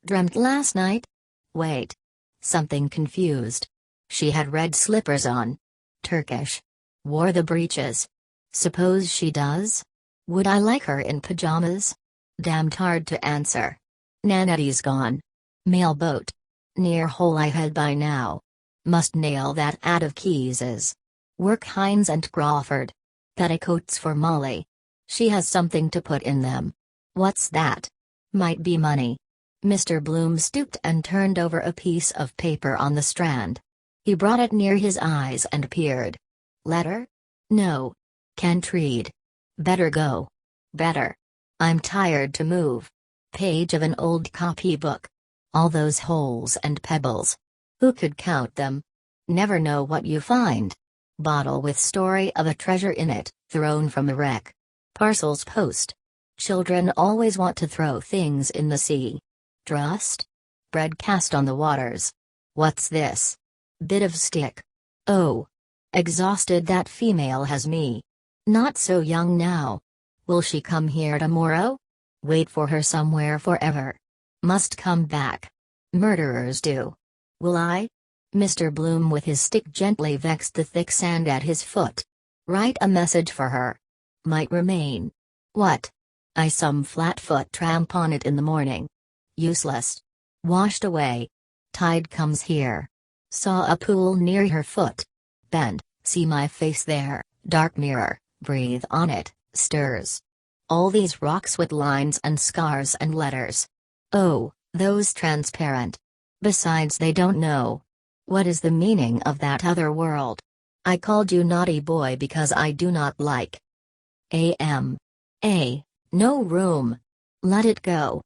Dreamt last night? Wait. Something confused. She had red slippers on. Turkish. Wore the breeches. Suppose she does? Would I like her in pajamas? Damned hard to answer. Nanetti's gone. Mailboat. Near Holyhead by now. Must nail that ad of Keyes's. Work Hines and Crawford. Petticoats for Molly. She has something to put in them. What's that? Might be money. Mr. Bloom stooped and turned over a piece of paper on the strand. He brought it near his eyes and peered. Letter? No. Can't read. Better go. Better. I'm tired to move. Page of an old copybook. All those holes and pebbles. Who could count them? Never know what you find. Bottle with story of a treasure in it, thrown from a wreck. Parcels post. Children always want to throw things in the sea. Trust? Bread cast on the waters. What's this? Bit of stick. Oh. Exhausted that female has me. Not so young now. Will she come here tomorrow? Wait for her somewhere forever. Must come back. Murderers do. Will I? Mr. Bloom with his stick gently vexed the thick sand at his foot. Write a message for her. Might remain. What? I some flat-foot tramp on it in the morning. Useless. Washed away. Tide comes here. Saw a pool near her foot. Bend, see my face there, dark mirror, breathe on it, stirs. All these rocks with lines and scars and letters. Oh, those transparent. Besides they don't know. What is the meaning of that other world? I called you naughty boy because I do not like. No room. Let it go.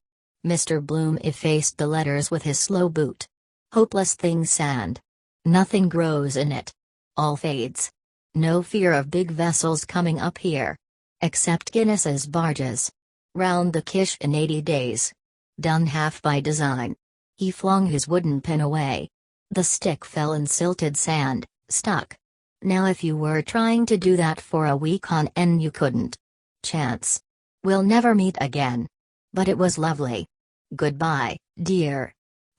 Mr. Bloom effaced the letters with his slow boot. Hopeless thing sand. Nothing grows in it. All fades. No fear of big vessels coming up here. Except Guinness's barges. Round the Kish in 80 days. Done half by design. He flung his wooden pin away. The stick fell in silted sand, stuck. Now if you were trying to do that for a week on end you couldn't. Chance. We'll never meet again. But it was lovely. Goodbye, dear.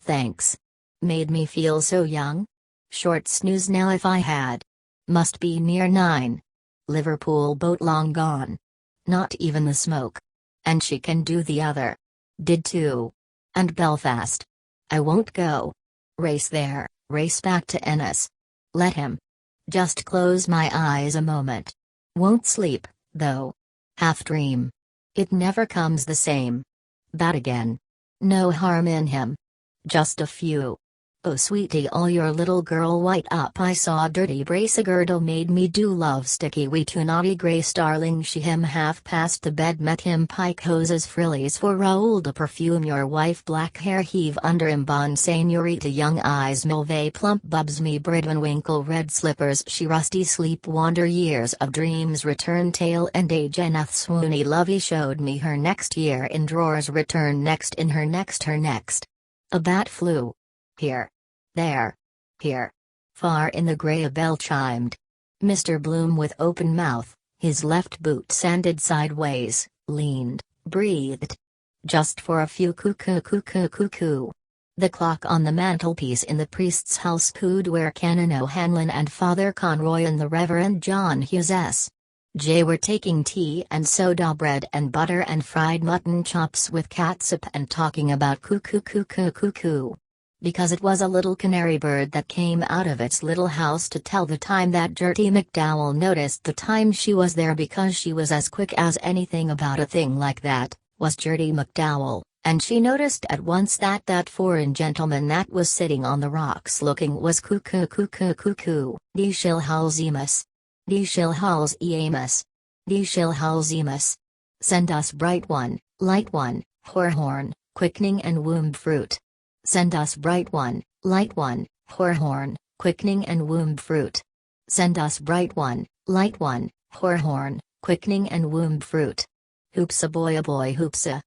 Thanks. Made me feel so young. Short snooze now if I had. Must be near 9. Liverpool boat long gone. Not even the smoke. And she can do the other. Did too. And Belfast. I won't go. Race there, race back to Ennis. Let him. Just close my eyes a moment. Won't sleep, though. Half dream. It never comes the same. That again. No harm in him. Just a few. Oh sweetie, all your little girl white up. I saw dirty brace a girdle made me do love sticky we too naughty grace darling she him half past the bed met him pike hoses frillies for Raoul de perfume your wife black hair heave under him bon senorita young eyes milvey plump bubs me bridwin winkle red slippers she rusty sleep wander years of dreams return tale and age enough swoony lovey showed me her next year in drawers return next in her next a bat flew. Here. There. Here. Far in the grey a bell chimed. Mr. Bloom with open mouth, his left boot sanded sideways, leaned, breathed. Just for a few cuckoo cuckoo cuckoo. The clock on the mantelpiece in the priest's house cooed where Canon O'Hanlon and Father Conroy and the Reverend John Hughes S.J. were taking tea and soda bread and butter and fried mutton chops with catsup and talking about cuckoo cuckoo cuckoo. Because it was a little canary bird that came out of its little house to tell the time that Gertie McDowell noticed the time she was there because she was as quick as anything about a thing like that, was Gertie McDowell, and she noticed at once that that foreign gentleman that was sitting on the rocks looking was cuckoo cuckoo cuckoo, die Schilhalsemus. Die Schilhalsemus. Die Schilhalsemus. Send us bright one, light one, horhorn, quickening and womb fruit. Send us bright one, light one, horhorn, quickening and womb fruit. Send us bright one, light one, horhorn, quickening and womb fruit. Hoopsa boy a boy hoopsa.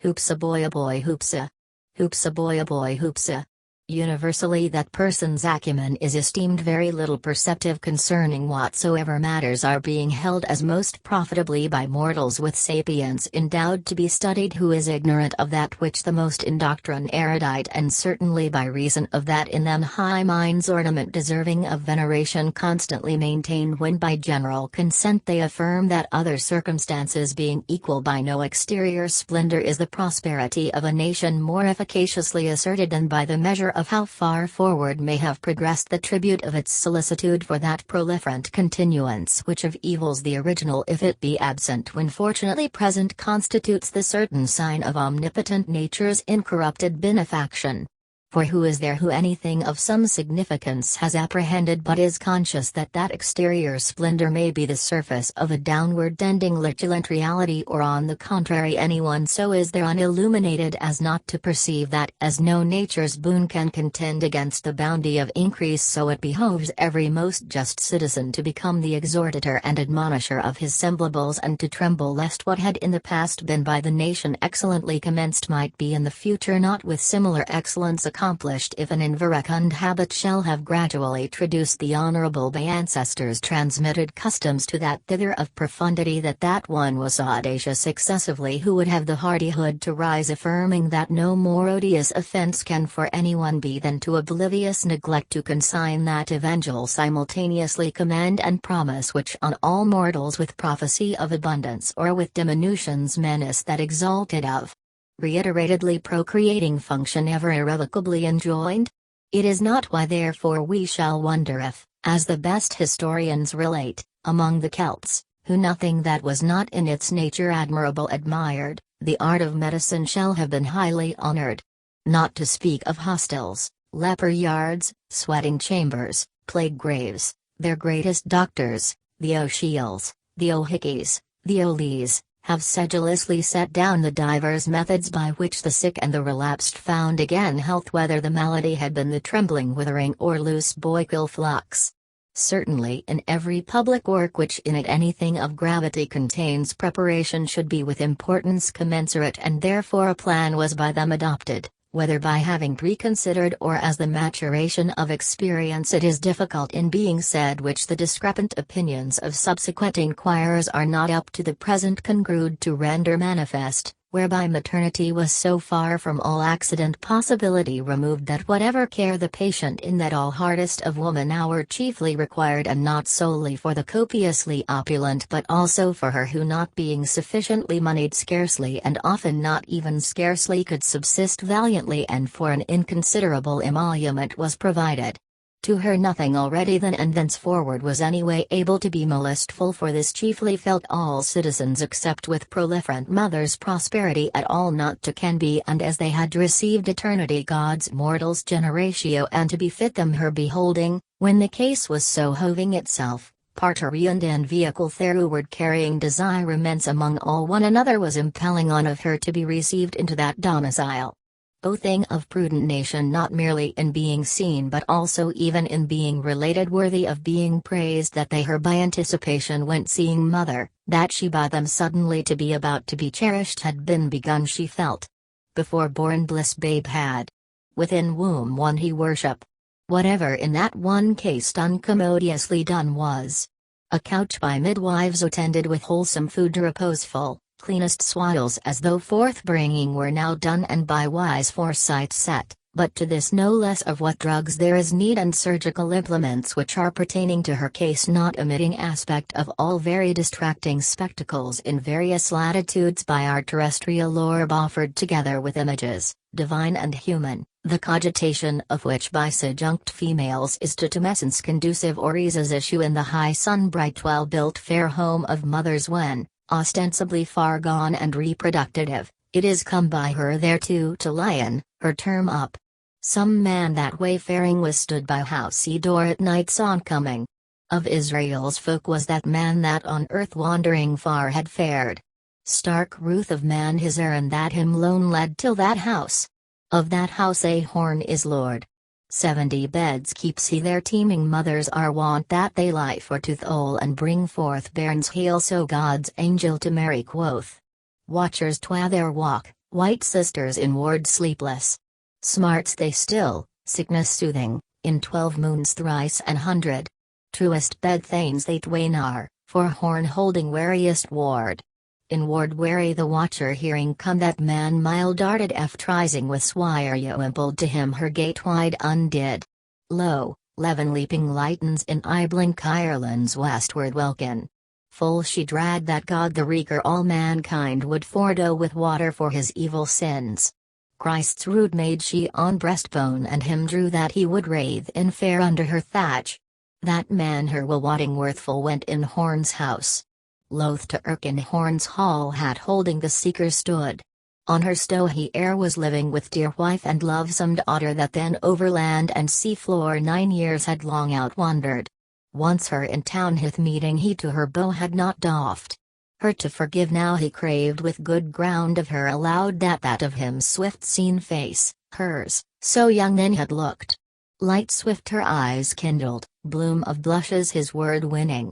Hoopsa boy a boy hoopsa. Hoopsa boy a boy hoopsa. Universally that person's acumen is esteemed very little perceptive concerning whatsoever matters are being held as most profitably by mortals with sapience endowed to be studied who is ignorant of that which the most in doctrine erudite and certainly by reason of that in them high minds ornament deserving of veneration constantly maintain when by general consent they affirm that other circumstances being equal by no exterior splendor is the prosperity of a nation more efficaciously asserted than by the measure of how far forward may have progressed the tribute of its solicitude for that proliferant continuance which of evils the original if it be absent when fortunately present constitutes the certain sign of omnipotent nature's incorrupted benefaction. For who is there who anything of some significance has apprehended but is conscious that that exterior splendor may be the surface of a downward tending litulant reality or on the contrary anyone so is there unilluminated as not to perceive that as no nature's boon can contend against the bounty of increase so it behoves every most just citizen to become the exhortator and admonisher of his semblables and to tremble lest what had in the past been by the nation excellently commenced might be in the future not with similar excellence accomplished if an inverecund habit shall have gradually traduced the honorable by ancestors transmitted customs to that thither of profundity that one was audacious excessively who would have the hardihood to rise affirming that no more odious offense can for anyone be than to oblivious neglect to consign that evangel simultaneously command and promise which on all mortals with prophecy of abundance or with diminutions menace that exalted of reiteratedly procreating function ever irrevocably enjoined? It is not why therefore we shall wonder if, as the best historians relate, among the Celts, who nothing that was not in its nature admirable admired, the art of medicine shall have been highly honored. Not to speak of hostels, leper yards, sweating chambers, plague graves, their greatest doctors, the O'Shiels, the O'Hickeys, the O'Lees, have sedulously set down the divers methods by which the sick and the relapsed found again health whether the malady had been the trembling withering or loose boical flux. Certainly in every public work which in it anything of gravity contains preparation should be with importance commensurate and therefore a plan was by them adopted. Whether by having preconsidered or as the maturation of experience it is difficult in being said which the discrepant opinions of subsequent inquirers are not up to the present congrued to render manifest, whereby maternity was so far from all accident possibility removed that whatever care the patient in that all hardest of woman hour chiefly required and not solely for the copiously opulent but also for her who not being sufficiently moneyed scarcely and often not even scarcely could subsist valiantly and for an inconsiderable emolument was provided. To her nothing already then and thenceforward was anyway able to be molestful, for this chiefly felt all citizens except with proliferant mothers prosperity at all not to can be, and as they had received eternity God's mortals generatio and to befit them her beholding, when the case was so hoving itself, parturient and vehicle thereoward carrying desire immense among all one another was impelling on of her to be received into that domicile. O thing of prudent nation, not merely in being seen but also even in being related, worthy of being praised, that they her by anticipation went seeing mother, that she by them suddenly to be about to be cherished had been begun she felt. Before born bliss babe had within womb one he worship. Whatever in that one case uncommodiously done was a couch by midwives attended with wholesome food reposeful, cleanest swaddles as though forth-bringing were now done and by wise foresight set, but to this no less of what drugs there is need and surgical implements which are pertaining to her case, not omitting aspect of all very distracting spectacles in various latitudes by our terrestrial orb offered together with images, divine and human, the cogitation of which by sejunct females is to tumescence conducive or eases issue in the high sun-bright well-built fair home of mothers when, ostensibly far gone and reproductive, it is come by her thereto to lion, her term up. Some man that wayfaring was stood by housey door at night saw coming. Of Israel's folk was that man that on earth wandering far had fared. Stark ruth of man his errand that him lone led till that house. Of that house a horn is lord. 70 beds keeps he there, teeming mothers are wont that they lie for to thole and bring forth bairns hail, so God's angel to Mary quoth. Watchers twa there walk, white sisters in ward sleepless. Smarts they still, sickness soothing, in 12 moons thrice an hundred. Truest bed thanes they twain are, for horn holding wariest ward. In ward wary the watcher hearing come that man mild-hearted trising with swire impled to him her gate wide undid. Lo, 11 leaping lightens in blink Ireland's westward welkin. Full she dragged that God the wreaker all mankind would fordo with water for his evil sins. Christ's rood made she on breastbone and him drew that he would rathe in fair under her thatch. That man her will wotting worthful went in Horn's house. Loath to irk in Horn's hall hat holding the seeker stood. On her stow he ere was living with dear wife and lovesome daughter that then over land and sea floor 9 years had long outwandered. Once her in town hith meeting he to her bow had not doffed. Her to forgive now he craved with good ground of her allowed that of him swift seen face, hers, so young then had looked. Light swift her eyes kindled, bloom of blushes his word winning.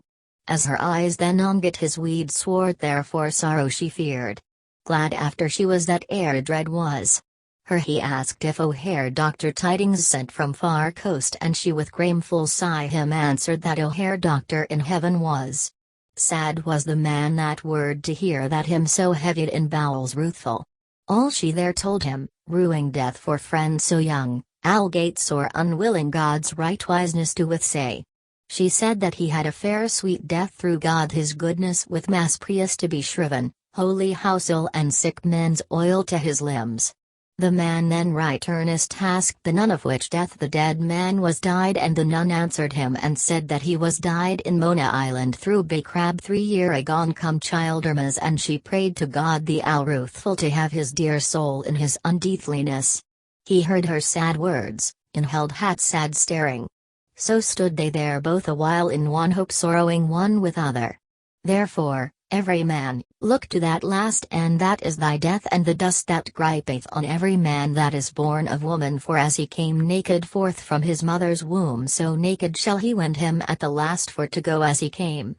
As her eyes then on get his weed swart therefore sorrow she feared. Glad after she was that ere dread was. Her he asked if O'Hare doctor tidings sent from far coast, and she with grameful sigh him answered that O'Hare doctor in heaven was. Sad was the man that word to hear, that him so heavied in bowels ruthful. All she there told him, ruing death for friend so young, algate sore unwilling God's right wiseness to withsay. She said that he had a fair sweet death through God his goodness, with mass priest to be shriven, holy housel and sick men's oil to his limbs. The man then right earnest asked the nun of which death the dead man was died, and the nun answered him and said that he was died in Mona Island through Bay Crab 3 year agone come childermas, and she prayed to God the All-Ruthful to have his dear soul in his undeathliness. He heard her sad words, in held hat sad staring. So stood they there both a while in one hope, sorrowing one with other. Therefore, every man, look to that last, and that is thy death, and the dust that gripeth on every man that is born of woman, for as he came naked forth from his mother's womb, so naked shall he wend him at the last for to go as he came.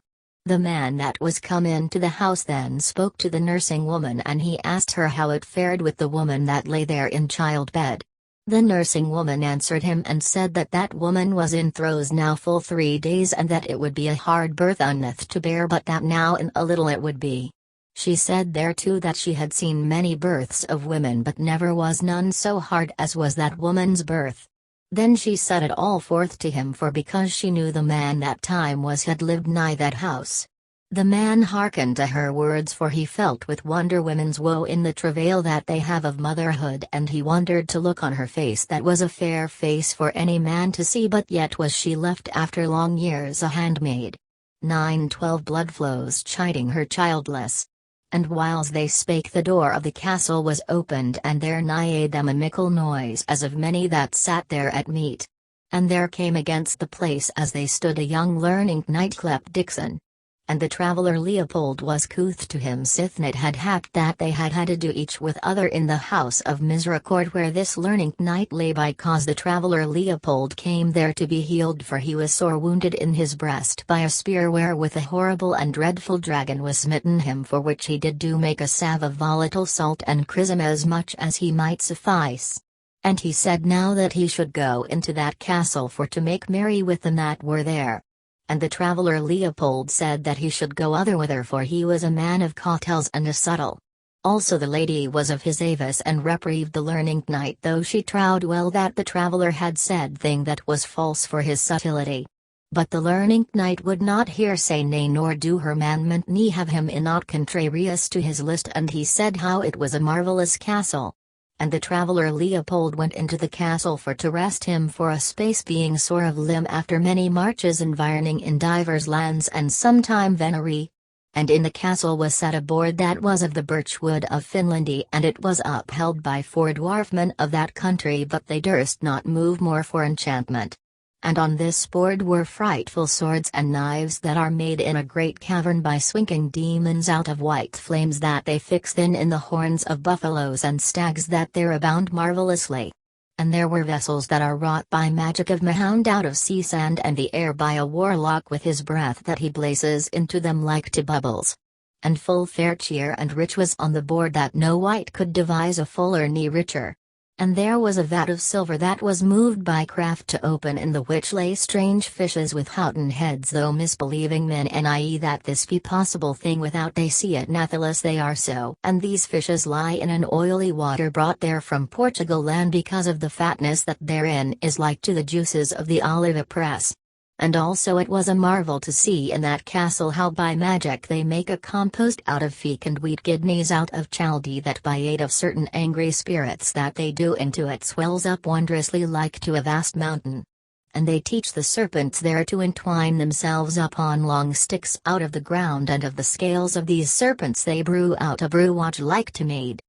The man that was come into the house then spoke to the nursing woman, and he asked her how it fared with the woman that lay there in childbed. The nursing woman answered him and said that that woman was in throes now full 3 days, and that it would be a hard birth unneth to bear, but that now in a little it would be. She said thereto that she had seen many births of women, but never was none so hard as was that woman's birth. Then she set it all forth to him, for because she knew the man that time was had lived nigh that house. The man hearkened to her words, for he felt with wonder women's woe in the travail that they have of motherhood, and he wondered to look on her face that was a fair face for any man to see, but yet was she left after long years a handmaid. 9:12 Blood flows chiding her childless. And whiles they spake the door of the castle was opened, and there nigh them a mickle noise as of many that sat there at meat. And there came against the place as they stood a young learning knight clept Dixon. And the traveller Leopold was couth to him, sith it had happed that they had had ado each with other in the house of Misericord where this learning knight lay, by cause the traveller Leopold came there to be healed, for he was sore wounded in his breast by a spear wherewith a horrible and dreadful dragon was smitten him, for which he did do make a salve of volatile salt and chrism as much as he might suffice. And he said now that he should go into that castle for to make merry with them that were there. And the traveller Leopold said that he should go otherwhither, for he was a man of cautels and a subtle. Also the lady was of his avis, and reprieved the learning knight, though she trowed well that the traveller had said thing that was false for his subtlety. But the learning knight would not hear say nay, nor do her mandment ne have him in aught contrarious to his list, and he said how it was a marvellous castle. And the traveller Leopold went into the castle for to rest him for a space, being sore of limb after many marches environing in divers lands and sometime venery. And in the castle was set a board that was of the birch wood of Finlandy, and it was upheld by 4 dwarfmen of that country, but they durst not move more for enchantment. And on this board were frightful swords and knives that are made in a great cavern by swinking demons out of white flames that they fix in the horns of buffaloes and stags that there abound marvellously. And there were vessels that are wrought by magic of Mahound out of sea sand and the air, by a warlock with his breath that he blazes into them like to bubbles. And full fair cheer and rich was on the board, that no wight could devise a fuller ne richer. And there was a vat of silver that was moved by craft to open, in the which lay strange fishes with houten heads, though misbelieving men nie that this be possible thing without they see it, natheless they are so. And these fishes lie in an oily water brought there from Portugal land, because of the fatness that therein is like to the juices of the olive press. And also it was a marvel to see in that castle how by magic they make a compost out of feek and wheat kidneys out of Chaldee, that by aid of certain angry spirits that they do into it swells up wondrously like to a vast mountain. And they teach the serpents there to entwine themselves upon long sticks out of the ground, and of the scales of these serpents they brew out a brewage like to mead.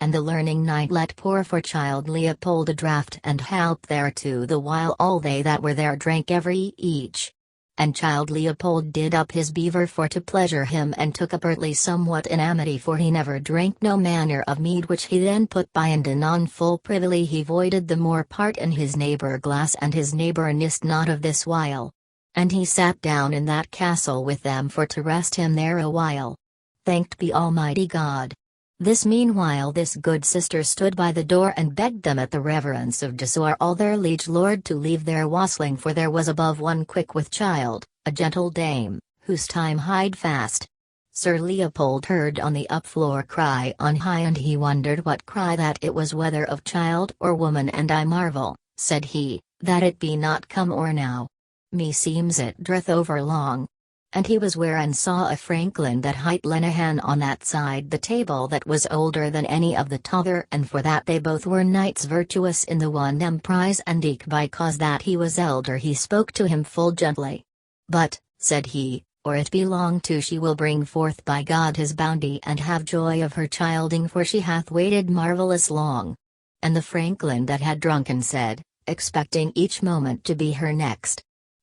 And the learning knight let pour for child Leopold a draught and halp thereto, the while all they that were there drank every each. And child Leopold did up his beaver for to pleasure him, and took apertly somewhat in amity, for he never drank no manner of mead, which he then put by and anon full privily he voided the more part in his neighbour glass, and his neighbour nist not of this while. And he sat down in that castle with them for to rest him there a while. Thanked be Almighty God. This meanwhile this good sister stood by the door and begged them at the reverence of Jesor all their liege lord to leave their wassailing, for there was above one quick with child, a gentle dame, whose time hied fast. Sir Leopold heard on the up floor cry on high, and he wondered what cry that it was, whether of child or woman, and I marvel, said he, that it be not come or now. Meseems it dreth over long. And he was where and saw a franklin that hight Lenehan on that side the table that was older than any of the t'other, and for that they both were knights virtuous in the one emprise, and eke by cause that he was elder he spoke to him full gently. But, said he, or it belong to she will bring forth by God his bounty and have joy of her childing, for she hath waited marvellous long. And the franklin that had drunken said, expecting each moment to be her next.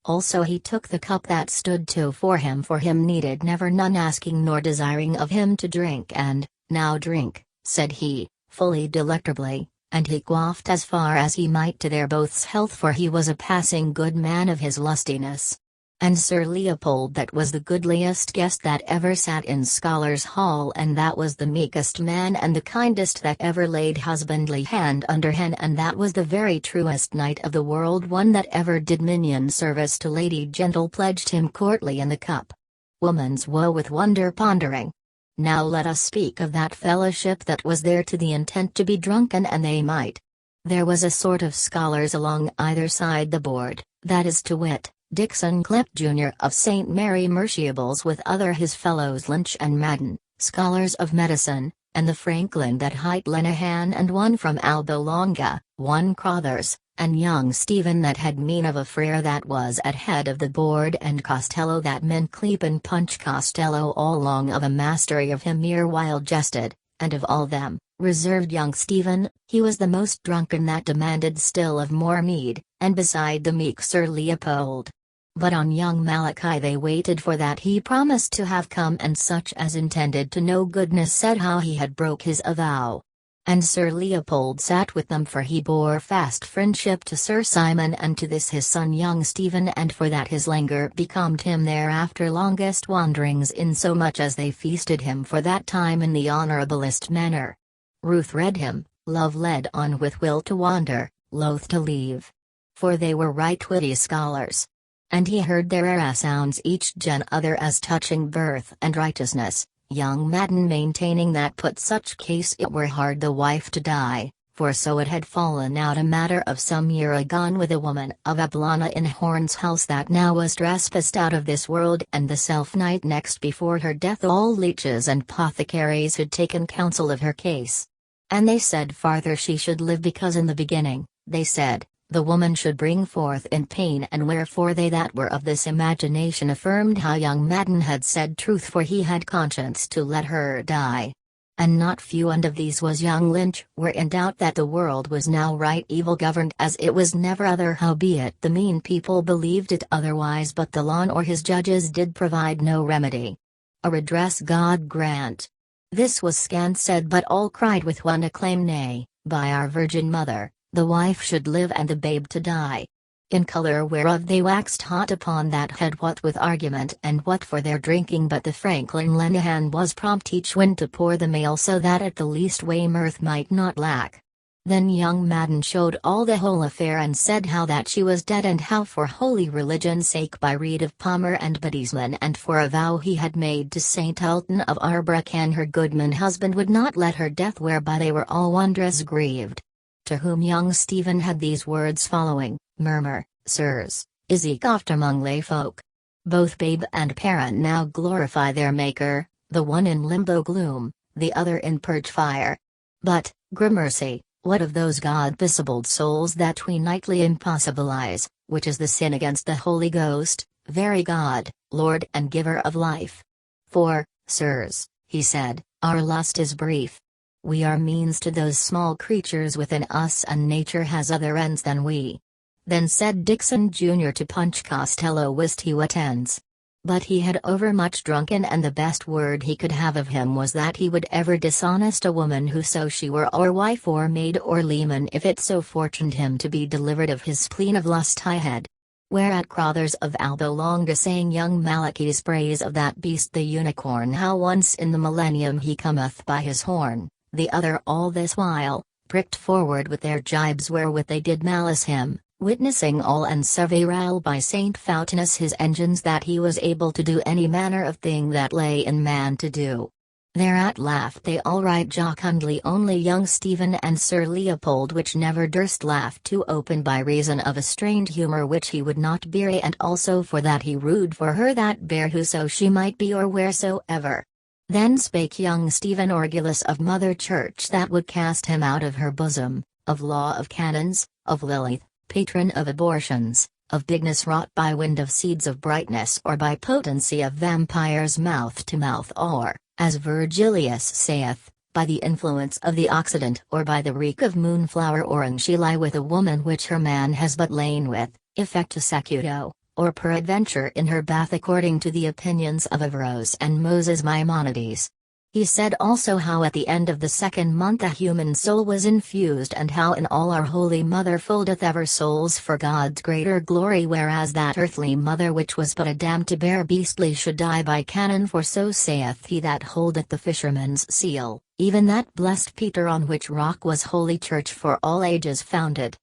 Also he took the cup that stood to for him needed never none asking nor desiring of him to drink, and, now drink, said he, fully delectably, and he quaffed as far as he might to their both's health, for he was a passing good man of his lustiness. And Sir Leopold that was the goodliest guest that ever sat in Scholars' Hall, and that was the meekest man and the kindest that ever laid husbandly hand under hen, and that was the very truest knight of the world, one that ever did minion service to Lady Gentle, pledged him courtly in the cup. Woman's woe with wonder pondering. Now let us speak of that fellowship that was there to the intent to be drunken, and they might. There was a sort of scholars along either side the board, that is to wit, Declan Kiberd Jr. of St. Mary Merciables with other his fellows Lynch and Madden, scholars of medicine, and the Franklin that hight Lenehan and one from Alba Longa, one Crothers, and young Stephen that had mean of a frere that was at head of the board and Costello that men cleep and punch Costello all long of a mastery of him mere while jested, and of all them, reserved young Stephen, he was the most drunken that demanded still of more mead, and beside the meek Sir Leopold. But on young Malachi they waited for that he promised to have come, and such as intended to no goodness said how he had broke his avow. And Sir Leopold sat with them, for he bore fast friendship to Sir Simon and to this his son young Stephen, and for that his languor becomed him thereafter longest wanderings, insomuch as they feasted him for that time in the honourablest manner. Ruth read him, love led on with will to wander, loath to leave. For they were right witty scholars. And he heard their era sounds each gen other as touching birth and righteousness, young Madden maintaining that put such case it were hard the wife to die, for so it had fallen out a matter of some year agone with a woman of Ablana in Horn's house that now was trespassed out of this world, and the self night next before her death all leeches and apothecaries had taken counsel of her case. And they said farther she should live because in the beginning, they said, the woman should bring forth in pain, and wherefore they that were of this imagination affirmed how young Madden had said truth, for he had conscience to let her die. And not few and of these was young Lynch were in doubt that the world was now right evil governed as it was never other, howbeit the mean people believed it otherwise, but the law or his judges did provide no remedy. A redress God grant. This was scant said, but all cried with one acclaim, nay, by our Virgin Mother, the wife should live and the babe to die. In colour whereof they waxed hot upon that head, what with argument and what for their drinking, but the Franklin Lenehan was prompt each wind to pour the mail, so that at the least way mirth might not lack. Then young Madden showed all the whole affair, and said how that she was dead, and how for holy religion's sake by rede of Palmer and Bedesman, and for a vow he had made to St. Ultan of Arbroath, her goodman husband would not let her death, whereby they were all wondrous grieved. To whom young Stephen had these words following, Murmur, sirs, is eke oft among lay folk. Both babe and parent now glorify their Maker, the one in limbo gloom, the other in purge fire. But, gramercy, what of those God-disabled souls that we nightly impossibilize, which is the sin against the Holy Ghost, very God, Lord and Giver of life? For, sirs, he said, our lust is brief. We are means to those small creatures within us, and nature has other ends than we. Then said Declan Jr. to Punch Costello, wist he what ends? But he had overmuch drunken, and the best word he could have of him was that he would ever dishonest a woman, whoso she were, or wife or maid or leman, if it so fortuned him to be delivered of his spleen of lust high head. Whereat Crothers of Alba Longa sang young Malachi's praise of that beast the unicorn, how once in the millennium he cometh by his horn. The other all this while, pricked forward with their jibes wherewith they did malice him, witnessing all and several by St. Foutinus his engines that he was able to do any manner of thing that lay in man to do. Thereat laughed they all right jocundly, only young Stephen and Sir Leopold, which never durst laugh too open by reason of a strained humour which he would not bear, and also for that he rued for her that bare whoso she might be or wheresoever. Then spake young Stephen Orgulous of Mother Church that would cast him out of her bosom, of law of canons, of Lilith, patron of abortions, of bigness wrought by wind, of seeds of brightness, or by potency of vampires mouth to mouth, or, as Virgilius saith, by the influence of the Occident, or by the reek of moonflower orange she lie with a woman which her man has but lain with, effectu secuto, or peradventure in her bath, according to the opinions of Averroes and Moses Maimonides. He said also how at the end of the second month a human soul was infused, and how in all our Holy Mother foldeth ever souls for God's greater glory, whereas that earthly mother which was but a dam to bear beastly should die by canon, for so saith he that holdeth the fisherman's seal, even that blessed Peter on which rock was Holy Church for all ages founded.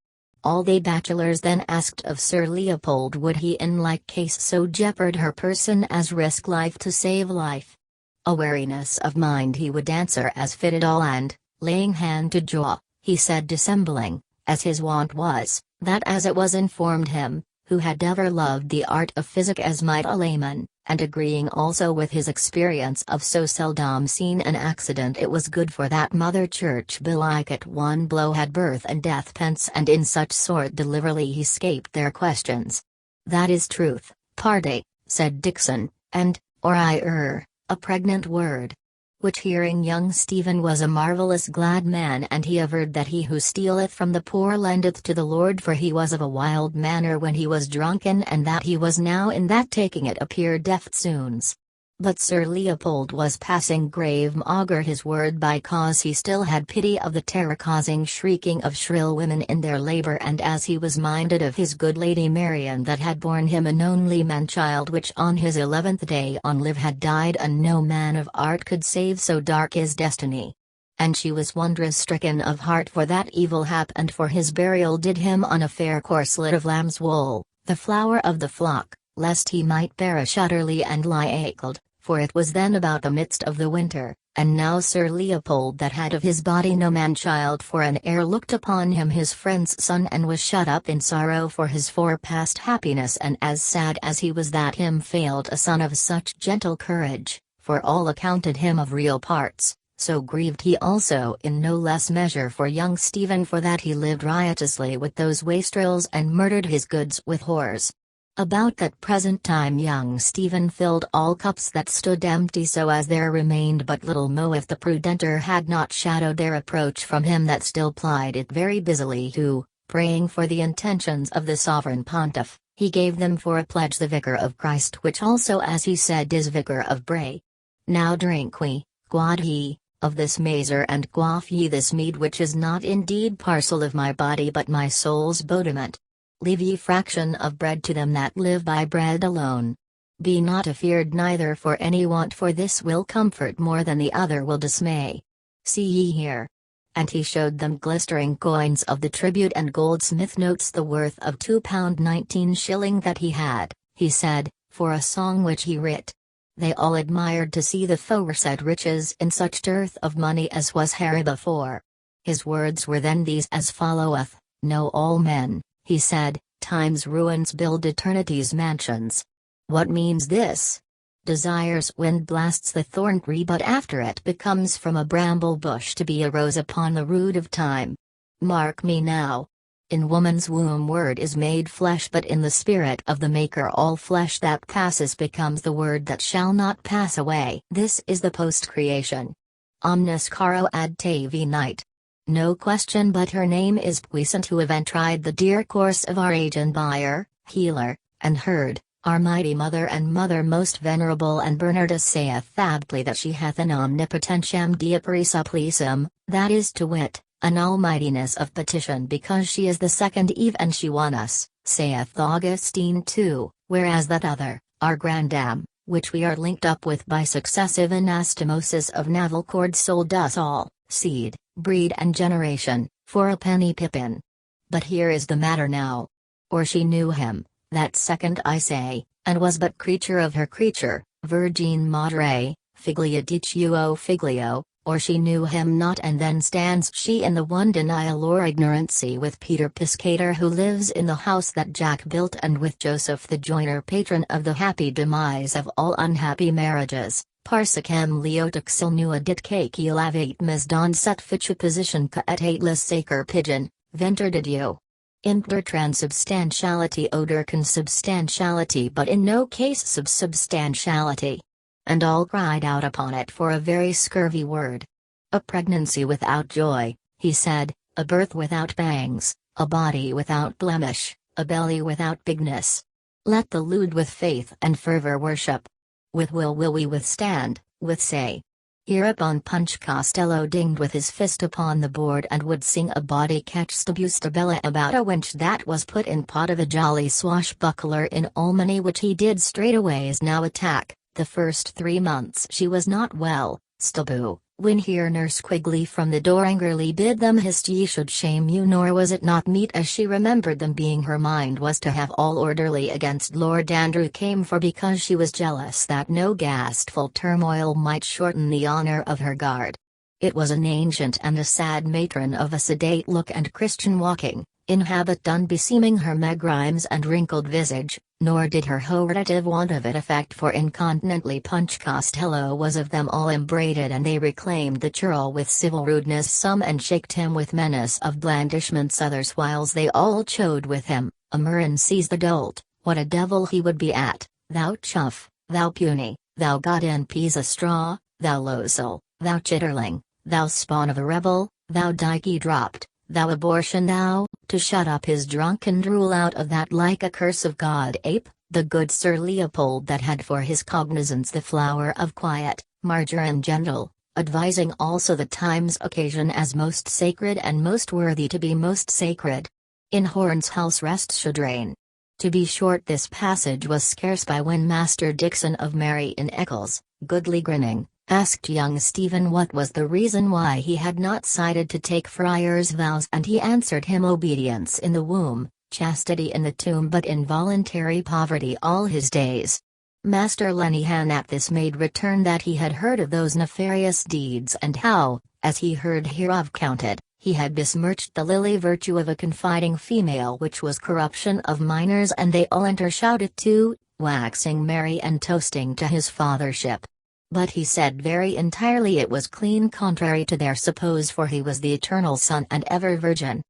All they bachelors then asked of Sir Leopold would he in like case so jeopard her person as risk life to save life. A wariness of mind he would answer as fitted all, and, laying hand to jaw, he said dissembling, as his wont was, that as it was informed him, who had ever loved the art of physic as might a layman, and agreeing also with his experience of so seldom seen an accident it was good for that mother church belike at one blow had birth and death pence and in such sort deliverly he scaped their questions. "That is truth, pardy," said Dixon, "and, or I err, a pregnant word." Which hearing young Stephen was a marvellous glad man, and he averred that he who stealeth from the poor lendeth to the Lord, for he was of a wild manner when he was drunken, and that he was now in that taking it appeared eftsoons. But Sir Leopold was passing grave maugre his word by cause he still had pity of the terror-causing shrieking of shrill women in their labour, and as he was minded of his good Lady Marian that had borne him an only man-child which on his 11th day on live had died, and no man of art could save so dark his destiny. And she was wondrous stricken of heart for that evil hap, and for his burial did him on a fair corslet of lamb's wool, the flower of the flock, lest he might perish utterly and lie acled, for it was then about the midst of the winter, and now Sir Leopold that had of his body no man-child for an heir looked upon him his friend's son, and was shut up in sorrow for his forepast happiness, and as sad as he was that him failed a son of such gentle courage, for all accounted him of real parts, so grieved he also in no less measure for young Stephen, for that he lived riotously with those wastrels and murdered his goods with whores. About that present time young Stephen filled all cups that stood empty, so as there remained but little mo if the prudenter had not shadowed their approach from him that still plied it very busily, who, praying for the intentions of the sovereign pontiff, he gave them for a pledge the vicar of Christ, which also as he said is vicar of Bray. "Now drink we," quod he, "of this mazer, and quaff ye this mead, which is not indeed parcel of my body but my soul's bodiment. Leave ye fraction of bread to them that live by bread alone. Be not afeard neither for any want, for this will comfort more than the other will dismay. See ye here." And he showed them glistering coins of the tribute and goldsmith notes the worth of £2 19 that he had, he said, for a song which he writ. They all admired to see the foresaid riches in such dearth of money as was Harry before. His words were then these as followeth: "Know all men," he said, "time's ruins build eternity's mansions." What means this? Desire's wind blasts the thorn tree, but after it becomes from a bramble bush to be a rose upon the root of time. Mark me now. In woman's womb word is made flesh, but in the spirit of the Maker all flesh that passes becomes the word that shall not pass away. This is the post-creation. Omnis caro ad te venit. No question but her name is puissant, who have tried the dear course of our age, and buyer, healer, and heard, our mighty mother and mother most venerable, and Bernardus saith aptly that she hath an omnipotentiam diaperi supplicem, that is to wit, an almightiness of petition, because she is the second Eve and she won us, saith Augustine too, whereas that other, our grandam, which we are linked up with by successive anastomosis of navel cord, sold us all, seed, breed and generation, for a penny pippin. But here is the matter now. Or she knew him, that second I say, and was but creature of her creature, virgin madre, figlia dituo figlio, or she knew him not, and then stands she in the one denial or ignorancy with Peter Piscator, who lives in the house that Jack built, and with Joseph the joiner, patron of the happy demise of all unhappy marriages. Parsicem leotixil nua dit caki lavate mis don set ficha position ca et ateless sacer pigeon, venter didio. Inter transubstantiality odor consubstantiality, but in no case subsubstantiality. And all cried out upon it for a very scurvy word. A pregnancy without joy, he said, a birth without bangs, a body without blemish, a belly without bigness. Let the lewd with faith and fervor worship. With will we withstand, with say. Hereupon Punch Costello dinged with his fist upon the board, and would sing a body catch stabustabella about a wench that was put in pot of a jolly swashbuckler in Almany, which he did straightways now attack. The first 3 months she was not well, Staboo, when hear Nurse Quigley from the door angrily bid them hist ye should shame you, nor was it not meet as she remembered them, being her mind was to have all orderly against Lord Andrew came, for because she was jealous that no gastful turmoil might shorten the honour of her guard. It was an ancient and a sad matron of a sedate look and Christian walking, in habit done beseeming her megrimes and wrinkled visage, nor did her hortative want of it affect, for incontinently Punch Costello was of them all embraided, and they reclaimed the churl with civil rudeness some, and shaked him with menace of blandishments others, whiles they all chode with him. A Murrin sees the dolt, what a devil he would be at, thou chuff, thou puny, thou god in peas a straw, thou losel, thou chitterling, thou spawn of a rebel, thou dikey dropped, thou abortion, thou, to shut up his drunken drool out of that like a curse of God ape, the good Sir Leopold that had for his cognizance the flower of quiet, marjoram gentle, advising also the time's occasion as most sacred and most worthy to be most sacred. In Horn's house rest should reign. To be short, this passage was scarce by when Master Dixon of Mary in Eccles, goodly grinning, asked young Stephen what was the reason why he had not cited to take friar's vows, and he answered him obedience in the womb, chastity in the tomb, but involuntary poverty all his days. Master Lenihan at this made return that he had heard of those nefarious deeds, and how, as he heard hereof counted, he had besmirched the lily virtue of a confiding female, which was corruption of minors, and they all enter shouted too, waxing merry and toasting to his fathership. But he said very entirely it was clean contrary to their suppose, for he was the eternal Son and ever Virgin.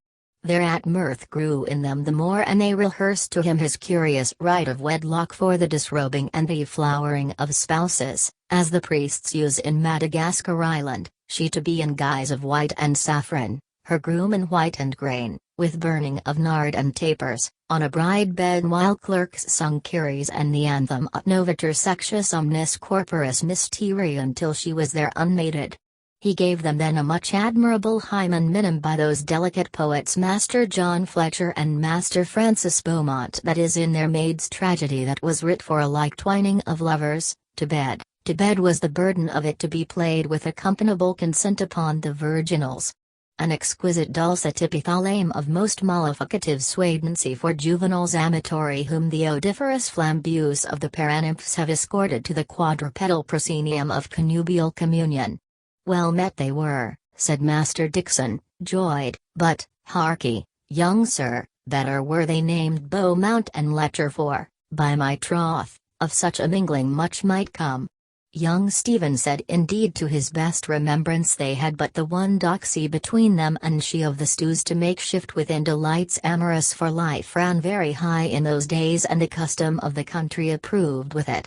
Thereat mirth grew in them the more, and they rehearsed to him his curious rite of wedlock for the disrobing and the flowering of spouses, as the priests use in Madagascar Island, she to be in guise of white and saffron, her groom in white and grain, with burning of nard and tapers, on a bride bed, while clerks sung Kyries and the anthem Ut Novator Sextus Omnis Corporis Mysterium till she was there unmated. He gave them then a much admirable hymen minim by those delicate poets Master John Fletcher and Master Francis Beaumont, that is in their Maid's Tragedy, that was writ for a like twining of lovers, to bed. To bed was the burden of it, to be played with accompaniable consent upon the virginals. An exquisite dulcet epithalame of most mollificative suadency for juveniles amatory, whom the odoriferous flambeaus of the paranymphs have escorted to the quadrupedal proscenium of connubial communion. Well met they were, said Master Dixon, joyed, but, harkee, young sir, better were they named Beaumont and Letcher, for, by my troth, of such a mingling much might come. Young Stephen said indeed to his best remembrance they had but the one doxy between them, and she of the stews to make shift within delights amorous, for life ran very high in those days, and the custom of the country approved with it.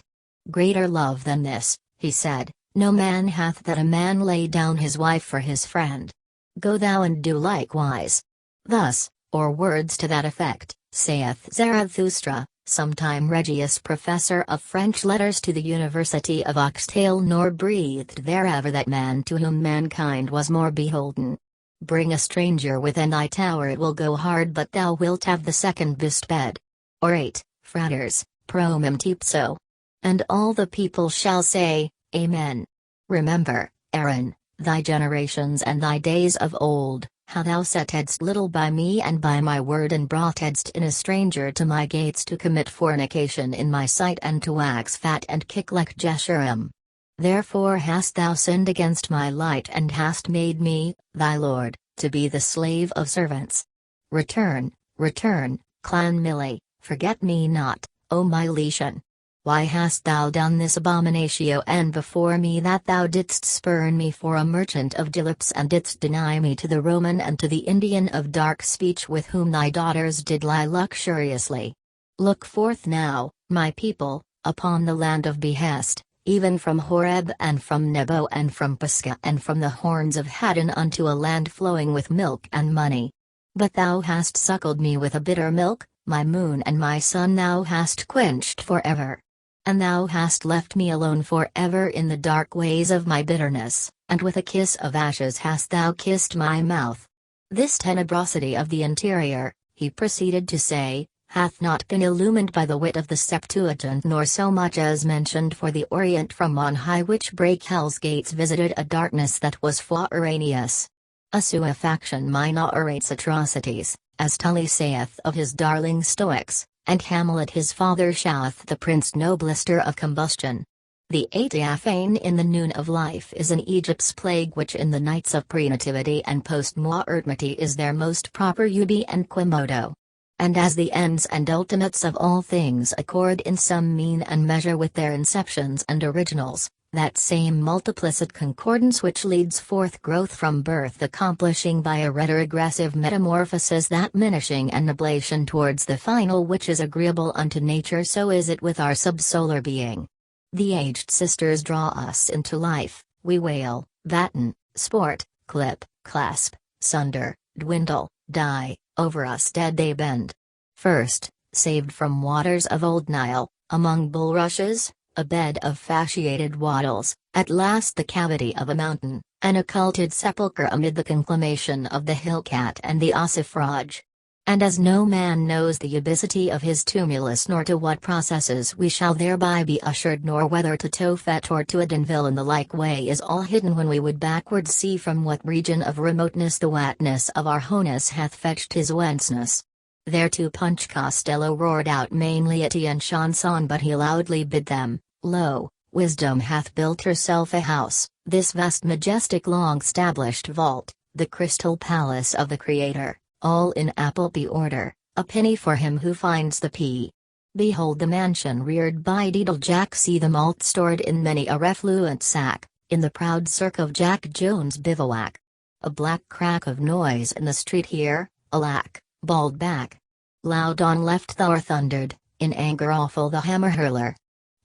Greater love than this, he said, no man hath, that a man lay down his wife for his friend. Go thou and do likewise. Thus, or words to that effect, saith Zarathustra, sometime Regius professor of French letters to the University of Oxtail, nor breathed there ever that man to whom mankind was more beholden. Bring a stranger within thy tower, it will go hard, but thou wilt have the second best bed. Or 8, fratres, promum tipso. And all the people shall say, Amen. Remember, Aaron, thy generations and thy days of old, how thou settedst little by me and by my word, and broughtedst in a stranger to my gates to commit fornication in my sight, and to wax fat and kick like Jeshurun. Therefore hast thou sinned against my light, and hast made me, thy lord, to be the slave of servants. Return, return, Clan Millie, forget me not, O my Letion. Why hast thou done this abominatio, and before me that thou didst spurn me for a merchant of delips, and didst deny me to the Roman and to the Indian of dark speech, with whom thy daughters did lie luxuriously? Look forth now, my people, upon the land of behest, even from Horeb and from Nebo and from Pisgah and from the horns of Haddon unto a land flowing with milk and money. But thou hast suckled me with a bitter milk, my moon and my sun thou hast quenched forever. And thou hast left me alone for ever in the dark ways of my bitterness, and with a kiss of ashes hast thou kissed my mouth. This tenebrosity of the interior, he proceeded to say, hath not been illumined by the wit of the Septuagint, nor so much as mentioned for the Orient from on high, which break hell's gates visited a darkness that was foraneous. A suefaction minorates atrocities, as Tully saith of his darling Stoics, and Hamlet his father showeth the prince noblister of combustion. The Atiaphane in the noon of life is an Egypt's plague which in the nights of pre-nativity and post-mortemity is their most proper ubi and quimodo. And as the ends and ultimates of all things accord in some mean and measure with their inceptions and originals, that same multiplicit concordance which leads forth growth from birth accomplishing by a retrogressive metamorphosis that minishing and ablation towards the final which is agreeable unto nature, so is it with our subsolar being. The aged sisters draw us into life, we wail, batten, sport, clip, clasp, sunder, dwindle, die, over us dead they bend. First, saved from waters of old Nile, among bulrushes, a bed of fasciated wattles, at last the cavity of a mountain, an occulted sepulchre amid the conclamation of the hill-cat and the ossifrage. And as no man knows the ubicity of his tumulus nor to what processes we shall thereby be ushered nor whether to Tophet or to Edenville in the like way is all hidden when we would backward see from what region of remoteness the watness of our Honus hath fetched his whenceness. Thereto Punch Costello roared out mainly and chanson, but he loudly bid them, Lo, wisdom hath built herself a house, this vast majestic long-stablished vault, the crystal palace of the Creator, all in Appleby order, a penny for him who finds the pea. Behold the mansion reared by Deedle Jack, see the malt stored in many a refluent sack, in the proud cirque of Jack Jones' bivouac. A black crack of noise in the street here, alack, bawled back. Loud on left Thor thundered, in anger awful the hammer hurler.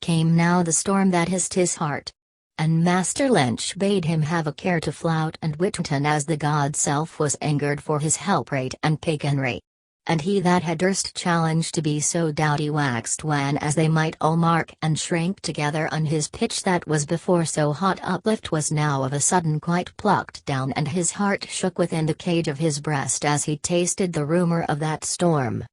Came now the storm that hissed his heart. And Master Lynch bade him have a care to flout and Whittington as the god self was angered for his helprate and paganry. And he that had erst challenged to be so doughty waxed wan as they might all mark and shrink together on his pitch that was before so hot uplift was now of a sudden quite plucked down, and his heart shook within the cage of his breast as he tasted the rumor of that storm.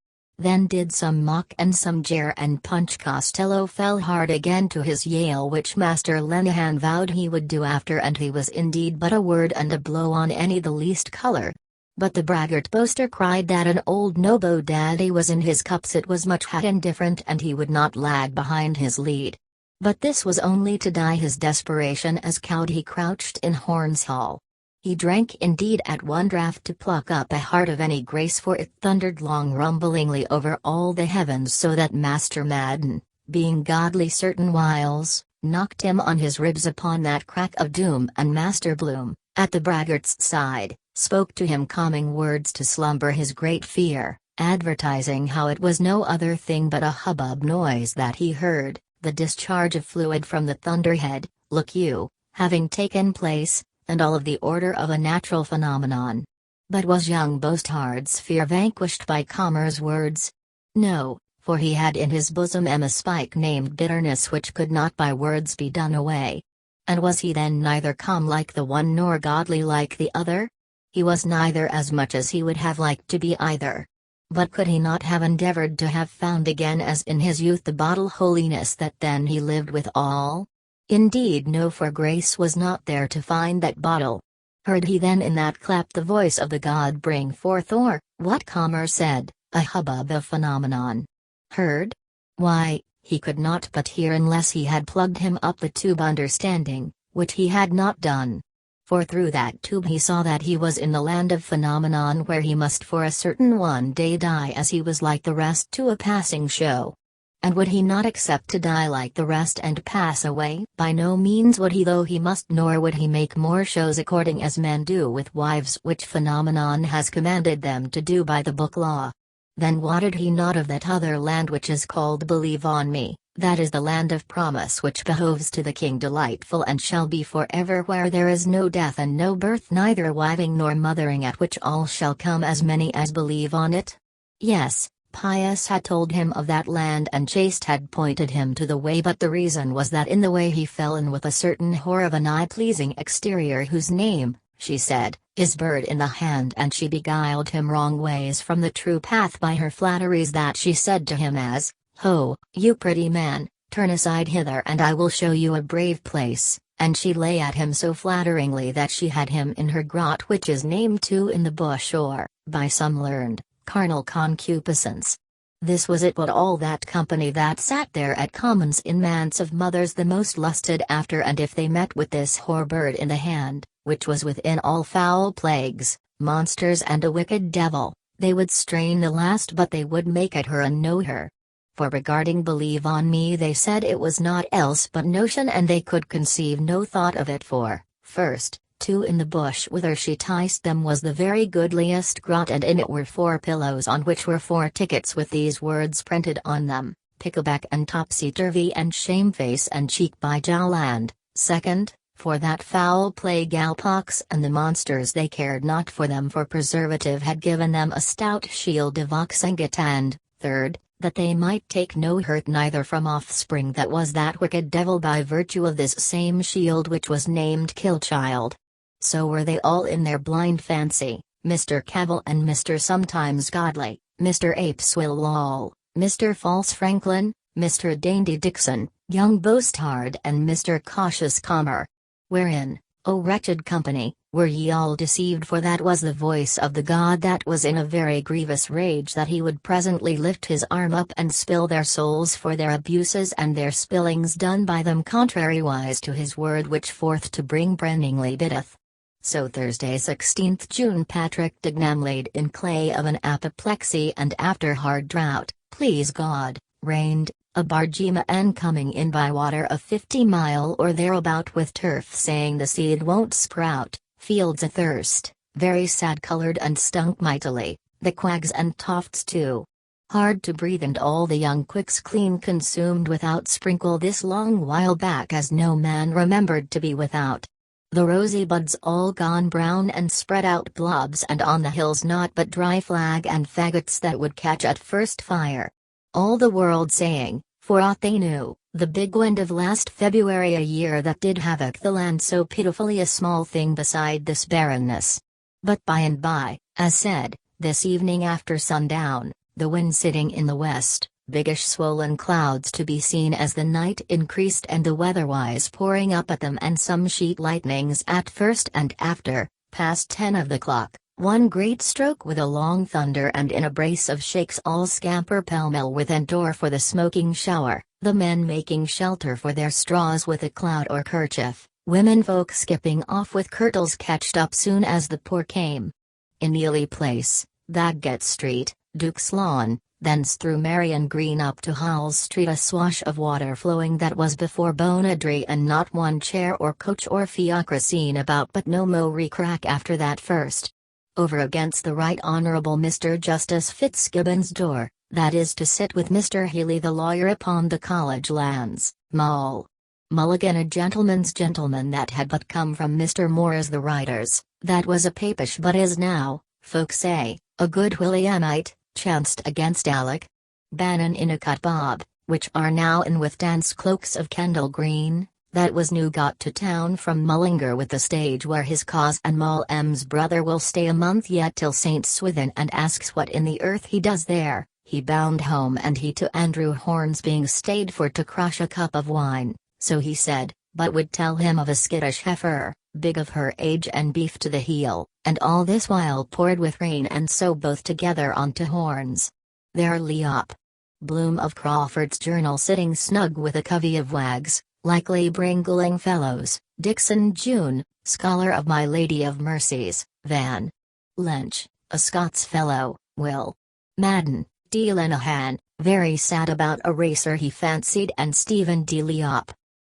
Then did some mock and some jeer, and Punch Costello fell hard again to his Yale, which Master Lenihan vowed he would do after, and he was indeed but a word and a blow on any the least colour. But the braggart boaster cried that an old Nobo daddy was in his cups, it was much indifferent, and he would not lag behind his lead. But this was only to dye his desperation as cowed he crouched in Horns Hall. He drank indeed at one draught to pluck up a heart of any grace, for it thundered long rumblingly over all the heavens, so that Master Madden, being godly certain whiles, knocked him on his ribs upon that crack of doom, and Master Bloom, at the braggart's side, spoke to him calming words to slumber his great fear, advertising how it was no other thing but a hubbub noise that he heard, the discharge of fluid from the thunderhead, look you, having taken place, and all of the order of a natural phenomenon. But was young Boasthard's fear vanquished by calmer's words? No, for he had in his bosom a spike named bitterness which could not by words be done away. And was he then neither calm like the one nor godly like the other? He was neither as much as he would have liked to be either. But could he not have endeavored to have found again as in his youth the bottle holiness that then he lived with all? Indeed no, for grace was not there to find that bottle. Heard he then in that clap the voice of the god bring forth, or, what Comer said, a hubbub of phenomenon? Heard? Why, he could not but hear unless he had plugged him up the tube understanding, which he had not done. For through that tube he saw that he was in the land of phenomenon, where he must for a certain one day die as he was like the rest to a passing show. And would he not accept to die like the rest and pass away? By no means would he, though he must, nor would he make more shows according as men do with wives, which phenomenon has commanded them to do by the book law. Then wotted he not of that other land which is called Believe on Me, that is the land of promise which behoves to the King delightful and shall be for ever, where there is no death and no birth, neither wiving nor mothering, at which all shall come as many as believe on it? Yes, Pius had told him of that land, and Chaste had pointed him to the way, but the reason was that in the way he fell in with a certain whore of an eye-pleasing exterior, whose name, she said, is Bird in the Hand, and she beguiled him wrong ways from the true path by her flatteries, that she said to him as, Ho, you pretty man, turn aside hither and I will show you a brave place, and she lay at him so flatteringly that she had him in her grot, which is named too in the bush, or, by some learned, carnal concupiscence. This was it what all that company that sat there at commons in manse of mothers the most lusted after, and if they met with this whore bird in the hand, which was within all foul plagues, monsters and a wicked devil, they would strain the last but they would make at her and know her. For regarding believe on me they said it was naught else but notion, and they could conceive no thought of it, for, first, too in the bush whither she ticed them was the very goodliest grot, and in it were 4 pillows on which were 4 tickets with these words printed on them, Pickleback and Topsy-Turvy and Shameface and Cheek by Jowl, and, second, for that foul plague Alpox and the monsters they cared not for them, for preservative had given them a stout shield of oxengate, and, third, that they might take no hurt neither from offspring that was that wicked devil by virtue of this same shield which was named Killchild. So were they all in their blind fancy, Mr. Cavil and Mr. Sometimes Godly, Mr. Apeswill Lol, Mr. False Franklin, Mr. Dainty Dixon, young Boastard and Mr. Cautious Comer. Wherein, O wretched company, were ye all deceived, for that was the voice of the god that was in a very grievous rage that he would presently lift his arm up and spill their souls for their abuses and their spillings done by them contrariwise to his word which forth to bring brenningly biddeth. So Thursday 16th June Patrick Dignam laid in clay of an apoplexy, and after hard drought, please God, rained, a bargema and coming in by water of 50 mile or thereabout with turf, saying the seed won't sprout, fields athirst, very sad colored and stunk mightily, the quags and tofts too. Hard to breathe, and all the young quicks clean consumed without sprinkle this long while back, as no man remembered to be without. The rosy buds all gone brown and spread out blobs, and on the hills naught but dry flag and faggots that would catch at first fire. All the world saying, for aught they knew, the big wind of last February, a year that did havoc the land so pitifully, a small thing beside this barrenness. But by and by, as said, this evening after sundown, the wind sitting in the west, biggish swollen clouds to be seen as the night increased, and the weatherwise pouring up at them, and some sheet lightnings at first and after, past 10 of the clock, one great stroke with a long thunder, and in a brace of shakes all scamper pell-mell within door for the smoking shower, the men making shelter for their straws with a cloud or kerchief, women folk skipping off with kirtles catched up soon as the pour came. In Ely Place, Bagget Street, Duke's Lawn, thence through Marion Green up to Howell Street, a swash of water flowing that was before Bonadry, and not one chair or coach or fiacre seen about, but no mo re-crack after that first. Over against the Right Honourable Mr. Justice Fitzgibbon's door, that is to sit with Mr. Healy the lawyer upon the college lands, Mulligan, a gentleman's gentleman that had but come from Mr. Moore's the writer's, that was a papish but is now, folk say, a good Williamite, chanced against Alec Bannon in a cut bob, which are now in with dance cloaks of Kendall Green, that was new got to town from Mullingar with the stage where his cause, and Moll M's brother will stay a month yet till St. Swithin, and asks what in the earth he does there. He bound home, and he to Andrew Horns being stayed for to crush a cup of wine, so he said, but would tell him of a skittish heifer, big of her age and beef to the heel, and all this while poured with rain, and so both together onto Horns. There lay up Bloom of Crawford's Journal sitting snug with a covey of wags, likely bringling fellows, Dixon June, scholar of My Lady of Mercies, Van Lynch, a Scots fellow, Will Madden, D. Lenehan, very sad about a racer he fancied, and Stephen D. Leop.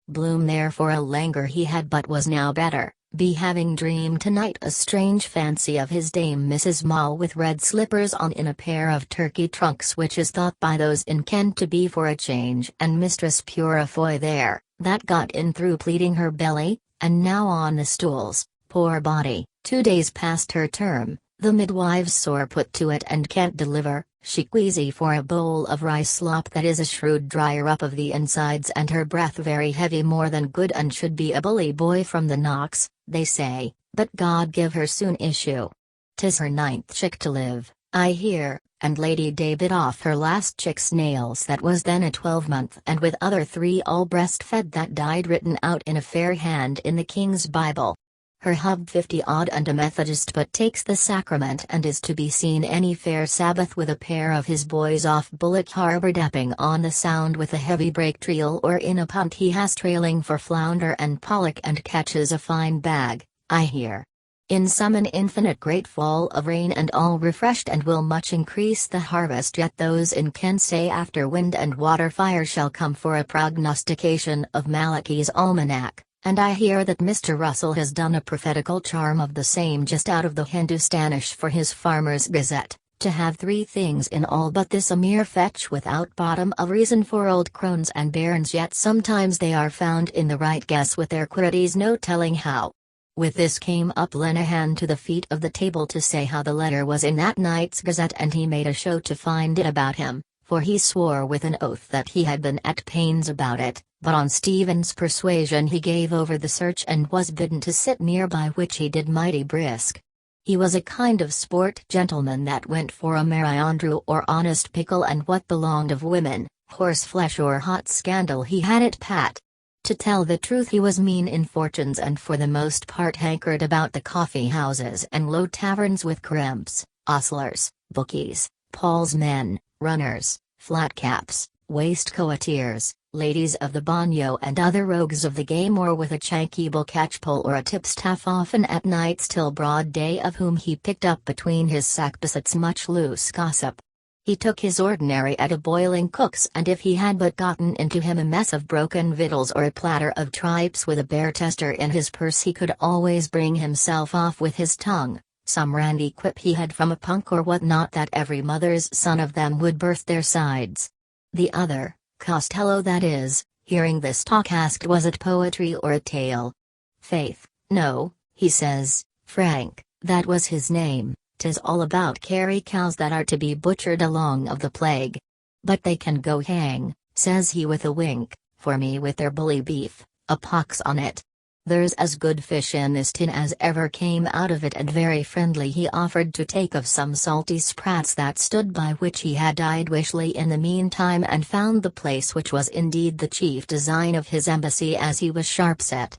Bloom therefore a languor he had, but was now better, be having dreamed tonight a strange fancy of his dame Mrs. Moll with red slippers on in a pair of turkey trunks, which is thought by those in Kent to be for a change, and Mistress Purifoy there, that got in through pleading her belly, and now on the stools, poor body, 2 days past her term, the midwives sore put to it and can't deliver, she queasy for a bowl of rice slop that is a shrewd dryer up of the insides, and her breath very heavy, more than good, and should be a bully boy from the knocks, they say, but God give her soon issue. 'Tis her 9th chick to live, I hear, and Lady Day bit off her last chick's nails that was then a 12-month, and with other 3 all breastfed that died, written out in a fair hand in the King's Bible. her hub 50-odd and a Methodist, but takes the sacrament and is to be seen any fair Sabbath with a pair of his boys off Bullock Harbour dapping on the Sound with a heavy brake reel, or in a punt he has trailing for flounder and pollock, and catches a fine bag, I hear. In some an infinite great fall of rain, and all refreshed, and will much increase the harvest. Yet those in Kent say after wind and water fire shall come, for a prognostication of Malachi's almanac. And I hear that Mr. Russell has done a prophetical charm of the same just out of the Hindustanish for his Farmer's Gazette, to have 3 things in all, but this a mere fetch without bottom of reason for old crones and bairns, yet sometimes they are found in the right guess with their quiddities, no telling how. With this came up Lenehan to the feet of the table to say how the letter was in that night's Gazette, and he made a show to find it about him, for he swore with an oath that he had been at pains about it, but on Stephen's persuasion he gave over the search and was bidden to sit nearby, which he did mighty brisk. He was a kind of sport gentleman that went for a merry andrew or honest pickle, and what belonged of women, horseflesh or hot scandal he had it pat. To tell the truth, he was mean in fortunes, and for the most part hankered about the coffee houses and low taverns with crimps, ostlers, bookies, Paul's men, runners, flatcaps, waistcoateers, ladies of the bagnio, and other rogues of the game, or with a chankeable catchpole or a tipstaff, often at nights till broad day, of whom he picked up between his sackbesets much loose gossip. He took his ordinary at a boiling cook's, and if he had but gotten into him a mess of broken victuals or a platter of tripes with a bear tester in his purse, he could always bring himself off with his tongue, some randy quip he had from a punk or what not, that every mother's son of them would burst their sides. The other, Costello that is, hearing this talk, asked was it poetry or a tale. Faith, no, he says, Frank, that was his name. 'Tis all about carry cows that are to be butchered along of the plague. But they can go hang, says he with a wink, for me with their bully beef, a pox on it. There's as good fish in this tin as ever came out of it, and very friendly he offered to take of some salty sprats that stood by, which he had eyed wishly in the meantime, and found the place, which was indeed the chief design of his embassy, as he was sharp set.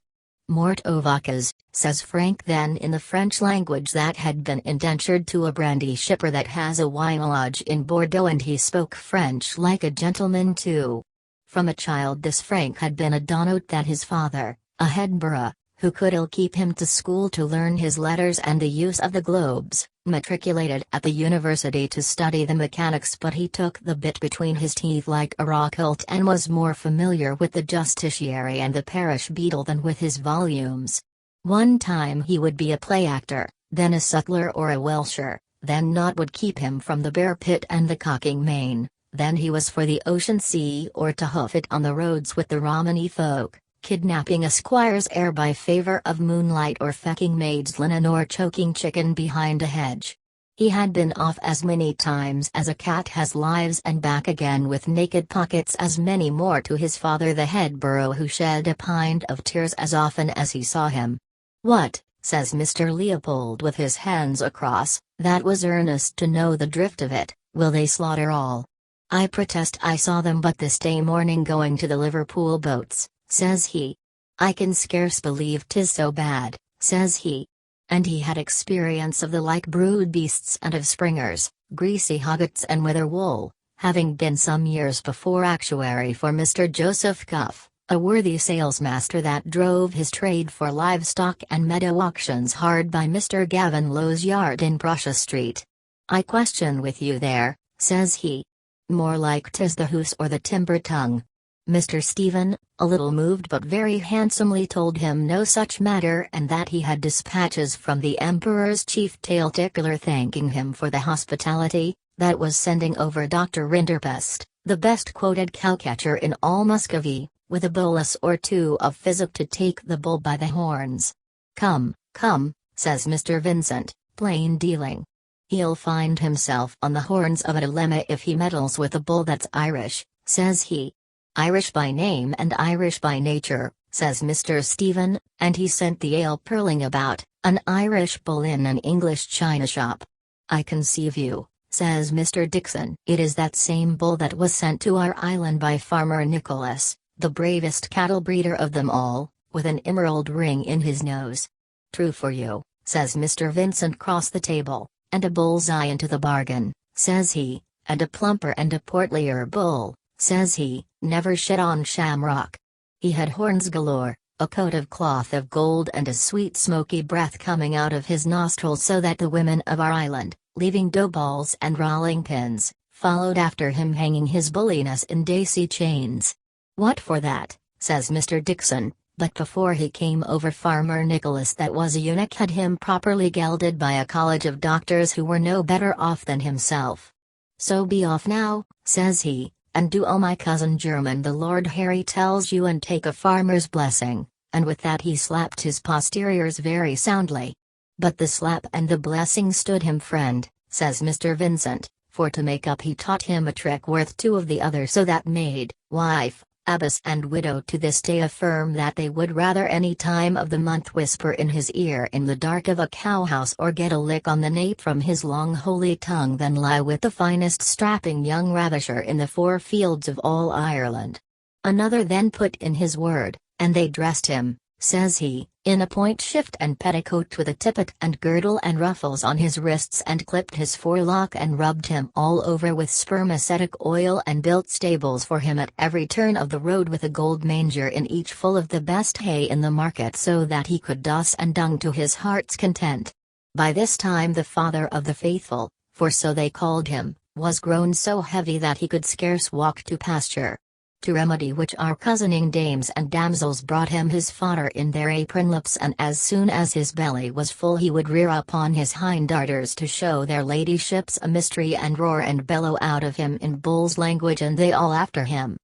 Mort aux vaches, says Frank then in the French language that had been indentured to a brandy shipper that has a wine lodge in Bordeaux, and he spoke French like a gentleman too. From a child this Frank had been a donnout that his father, a Hedborough, who could ill keep him to school to learn his letters and the use of the globes, matriculated at the university to study the mechanics, but he took the bit between his teeth like a raw colt, and was more familiar with the justiciary and the parish beadle than with his volumes. One time he would be a play actor, then a sutler or a welsher, then naught would keep him from the bear pit and the cocking main, then he was for the ocean sea, or to hoof it on the roads with the Romany folk, kidnapping a squire's heir by favor of moonlight, or fecking maid's linen, or choking chicken behind a hedge. He had been off as many times as a cat has lives, and back again with naked pockets as many more, to his father the Hedborough, who shed a pint of tears as often as he saw him. What, says Mr. Leopold with his hands across, that was earnest to know the drift of it, will they slaughter all? I protest I saw them but this day morning going to the Liverpool boats, says he. I can scarce believe 'tis so bad, says he. And he had experience of the like brood beasts and of springers, greasy hoggets and wither wool, having been some years before actuary for Mr. Joseph Cuff, a worthy salesmaster that drove his trade for livestock and meadow auctions hard by Mr. Gavin Lowe's yard in Prussia Street. I question with you there, says he. More like 'tis the hoose or the timber tongue. Mr. Stephen, a little moved but very handsomely, told him no such matter, and that he had dispatches from the Emperor's chief tail tickler thanking him for the hospitality, that was sending over Dr. Rinderpest, the best quoted cowcatcher in all Muscovy, with a bolus or two of physic to take the bull by the horns. Come, come, says Mr. Vincent, plain dealing. He'll find himself on the horns of a dilemma if he meddles with a bull that's Irish, says he. Irish by name and Irish by nature, says Mr. Stephen, and he sent the ale purling about, an Irish bull in an English china shop. I conceive you, says Mr. Dixon. It is that same bull that was sent to our island by Farmer Nicholas, the bravest cattle breeder of them all, with an emerald ring in his nose. True for you, says Mr. Vincent cross the table, and a bullseye into the bargain, says he, and a plumper and a portlier bull, says he, never shit on Shamrock. He had horns galore, a coat of cloth of gold and a sweet smoky breath coming out of his nostrils so that the women of our island, leaving dough balls and rolling pins, followed after him hanging his bulliness in daisy chains. What for that, says Mr. Dixon, but before he came over Farmer Nicholas that was a eunuch had him properly gelded by a college of doctors who were no better off than himself. So be off now, says he, and do all my cousin German the Lord Harry tells you and take a farmer's blessing, and with that he slapped his posteriors very soundly. But the slap and the blessing stood him friend, says Mr. Vincent, for to make up he taught him a trick worth two of the other so that maid, wife, abbess and widow to this day affirm that they would rather any time of the month whisper in his ear in the dark of a cowhouse or get a lick on the nape from his long holy tongue than lie with the finest strapping young ravisher in the four fields of all Ireland. Another then put in his word, and they dressed him, says he, in a point shift and petticoat with a tippet and girdle and ruffles on his wrists and clipped his forelock and rubbed him all over with spermaceti oil and built stables for him at every turn of the road with a gold manger in each full of the best hay in the market so that he could doss and dung to his heart's content. By this time the father of the faithful, for so they called him, was grown so heavy that he could scarce walk to pasture. To remedy which our cousining dames and damsels brought him his fodder in their apron lips, and as soon as his belly was full he would rear upon his hind darters to show their ladyships a mystery and roar and bellow out of him in bull's language, and they all after him.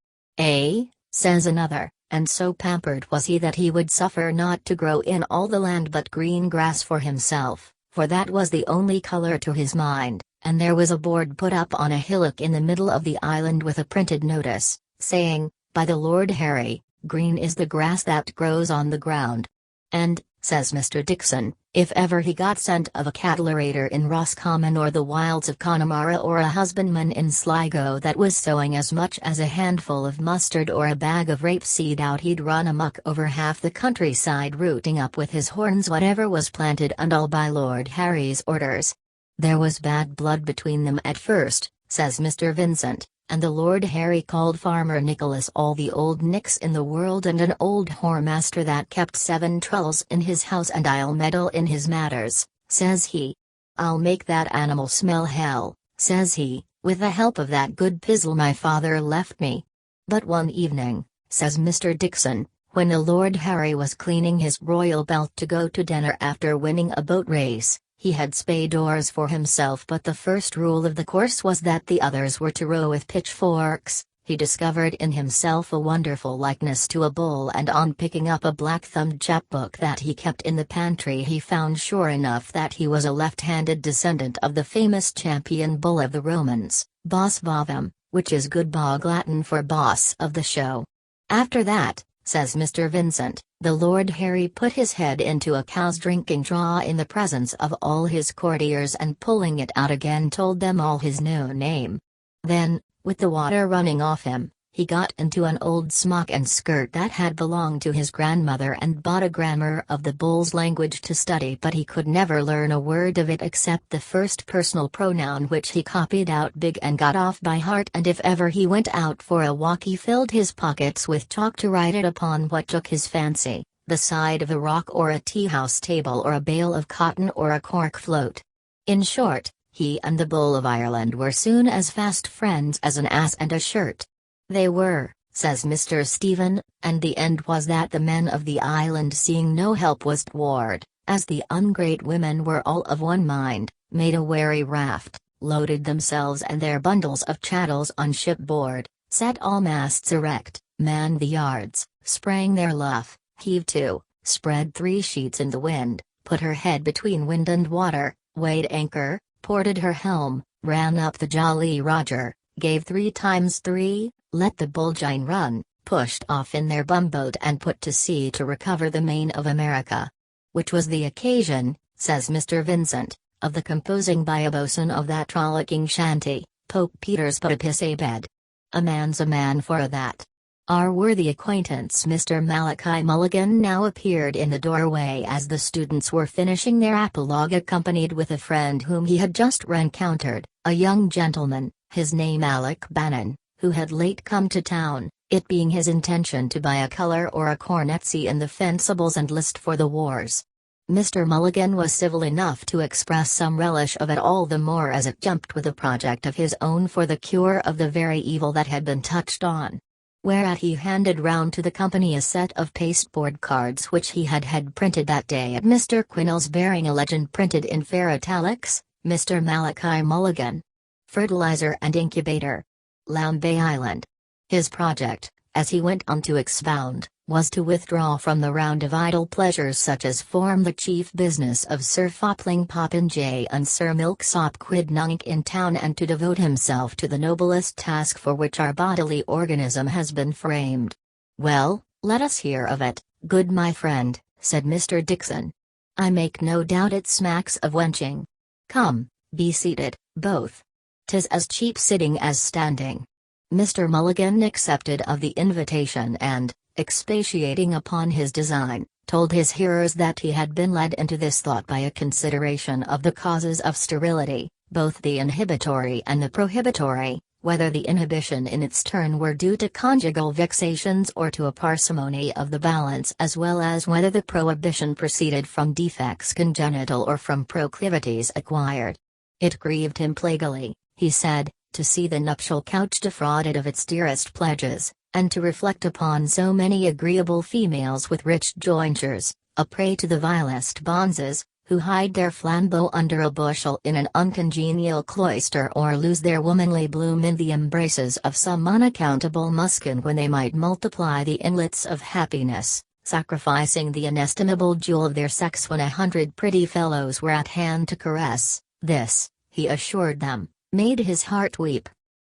Says another, and so pampered was he that he would suffer not to grow in all the land but green grass for himself, for that was the only color to his mind, and there was a board put up on a hillock in the middle of the island with a printed notice, saying, by the Lord Harry, green is the grass that grows on the ground. And, says Mr. Dixon, if ever he got scent of a cattlerator in Roscommon or the wilds of Connemara or a husbandman in Sligo that was sowing as much as a handful of mustard or a bag of rapeseed out, he'd run amuck over half the countryside rooting up with his horns whatever was planted, and all by Lord Harry's orders. There was bad blood between them at first, says Mr. Vincent, and the Lord Harry called Farmer Nicholas all the old nicks in the world and an old whoremaster that kept 7 trulls in his house, and I'll meddle in his matters, says he. I'll make that animal smell hell, says he, with the help of that good pizzle my father left me. But one evening, says Mr. Dixon, when the Lord Harry was cleaning his royal belt to go to dinner after winning a boat race, he had spade oars for himself, but the first rule of the course was that the others were to row with pitchforks. He discovered in himself a wonderful likeness to a bull, and on picking up a black-thumbed chapbook that he kept in the pantry he found sure enough that he was a left-handed descendant of the famous champion bull of the Romans, Bos Bovem, which is good bog Latin for boss of the show. After that, says Mr. Vincent, the Lord Harry put his head into a cow's drinking trough in the presence of all his courtiers, and pulling it out again told them all his new name. Then, with the water running off him, he got into an old smock and skirt that had belonged to his grandmother and bought a grammar of the bull's language to study, but he could never learn a word of it except the first personal pronoun, which he copied out big and got off by heart, and if ever he went out for a walk he filled his pockets with chalk to write it upon what took his fancy, the side of a rock or a tea-house table or a bale of cotton or a cork float. In short, he and the Bull of Ireland were soon as fast friends as an ass and a shirt. They were, says Mr. Stephen, and the end was that the men of the island, seeing no help was toward, as the ungreat women were all of one mind, made a wary raft, loaded themselves and their bundles of chattels on shipboard, set all masts erect, manned the yards, sprang their luff, heaved to, spread 3 sheets in the wind, put her head between wind and water, weighed anchor, ported her helm, ran up the Jolly Roger, gave 3 times 3, let the Bulgine run, pushed off in their bumboat and put to sea to recover the main of America. Which was the occasion, says Mr. Vincent, of the composing by a boatswain of that rollicking shanty, Pope Peter's Pipis bed. A man's a man for a that. Our worthy acquaintance Mr. Malachi Mulligan now appeared in the doorway as the students were finishing their apologue, accompanied with a friend whom he had just rencountered, a young gentleman, his name Alec Bannon, who had late come to town, it being his intention to buy a colour or a cornetcy in the fencibles and list for the wars. Mr. Mulligan was civil enough to express some relish of it, all the more as it jumped with a project of his own for the cure of the very evil that had been touched on. Whereat he handed round to the company a set of pasteboard cards which he had printed that day at Mr. Quinnell's, bearing a legend printed in fair italics, Mr. Malachi Mulligan. Fertilizer and Incubator. Lambay Island. His project, as he went on to expound, was to withdraw from the round of idle pleasures such as form the chief business of Sir Fopling Popinjay and Sir Milksop Quidnunc in town, and to devote himself to the noblest task for which our bodily organism has been framed. "Well, let us hear of it, good my friend," said Mr. Dixon. "I make no doubt it smacks of wenching. Come, be seated, both. 'Tis as cheap sitting as standing." Mr. Mulligan accepted of the invitation and, expatiating upon his design, told his hearers that he had been led into this thought by a consideration of the causes of sterility, both the inhibitory and the prohibitory, whether the inhibition in its turn were due to conjugal vexations or to a parsimony of the balance, as well as whether the prohibition proceeded from defects congenital or from proclivities acquired. It grieved him plaguily, he said, to see the nuptial couch defrauded of its dearest pledges, and to reflect upon so many agreeable females with rich jointures, a prey to the vilest bonzes, who hide their flambeau under a bushel in an uncongenial cloister, or lose their womanly bloom in the embraces of some unaccountable muskin, when they might multiply the inlets of happiness, sacrificing the inestimable jewel of their sex when 100 pretty fellows were at hand to caress. This, he assured them, made his heart weep.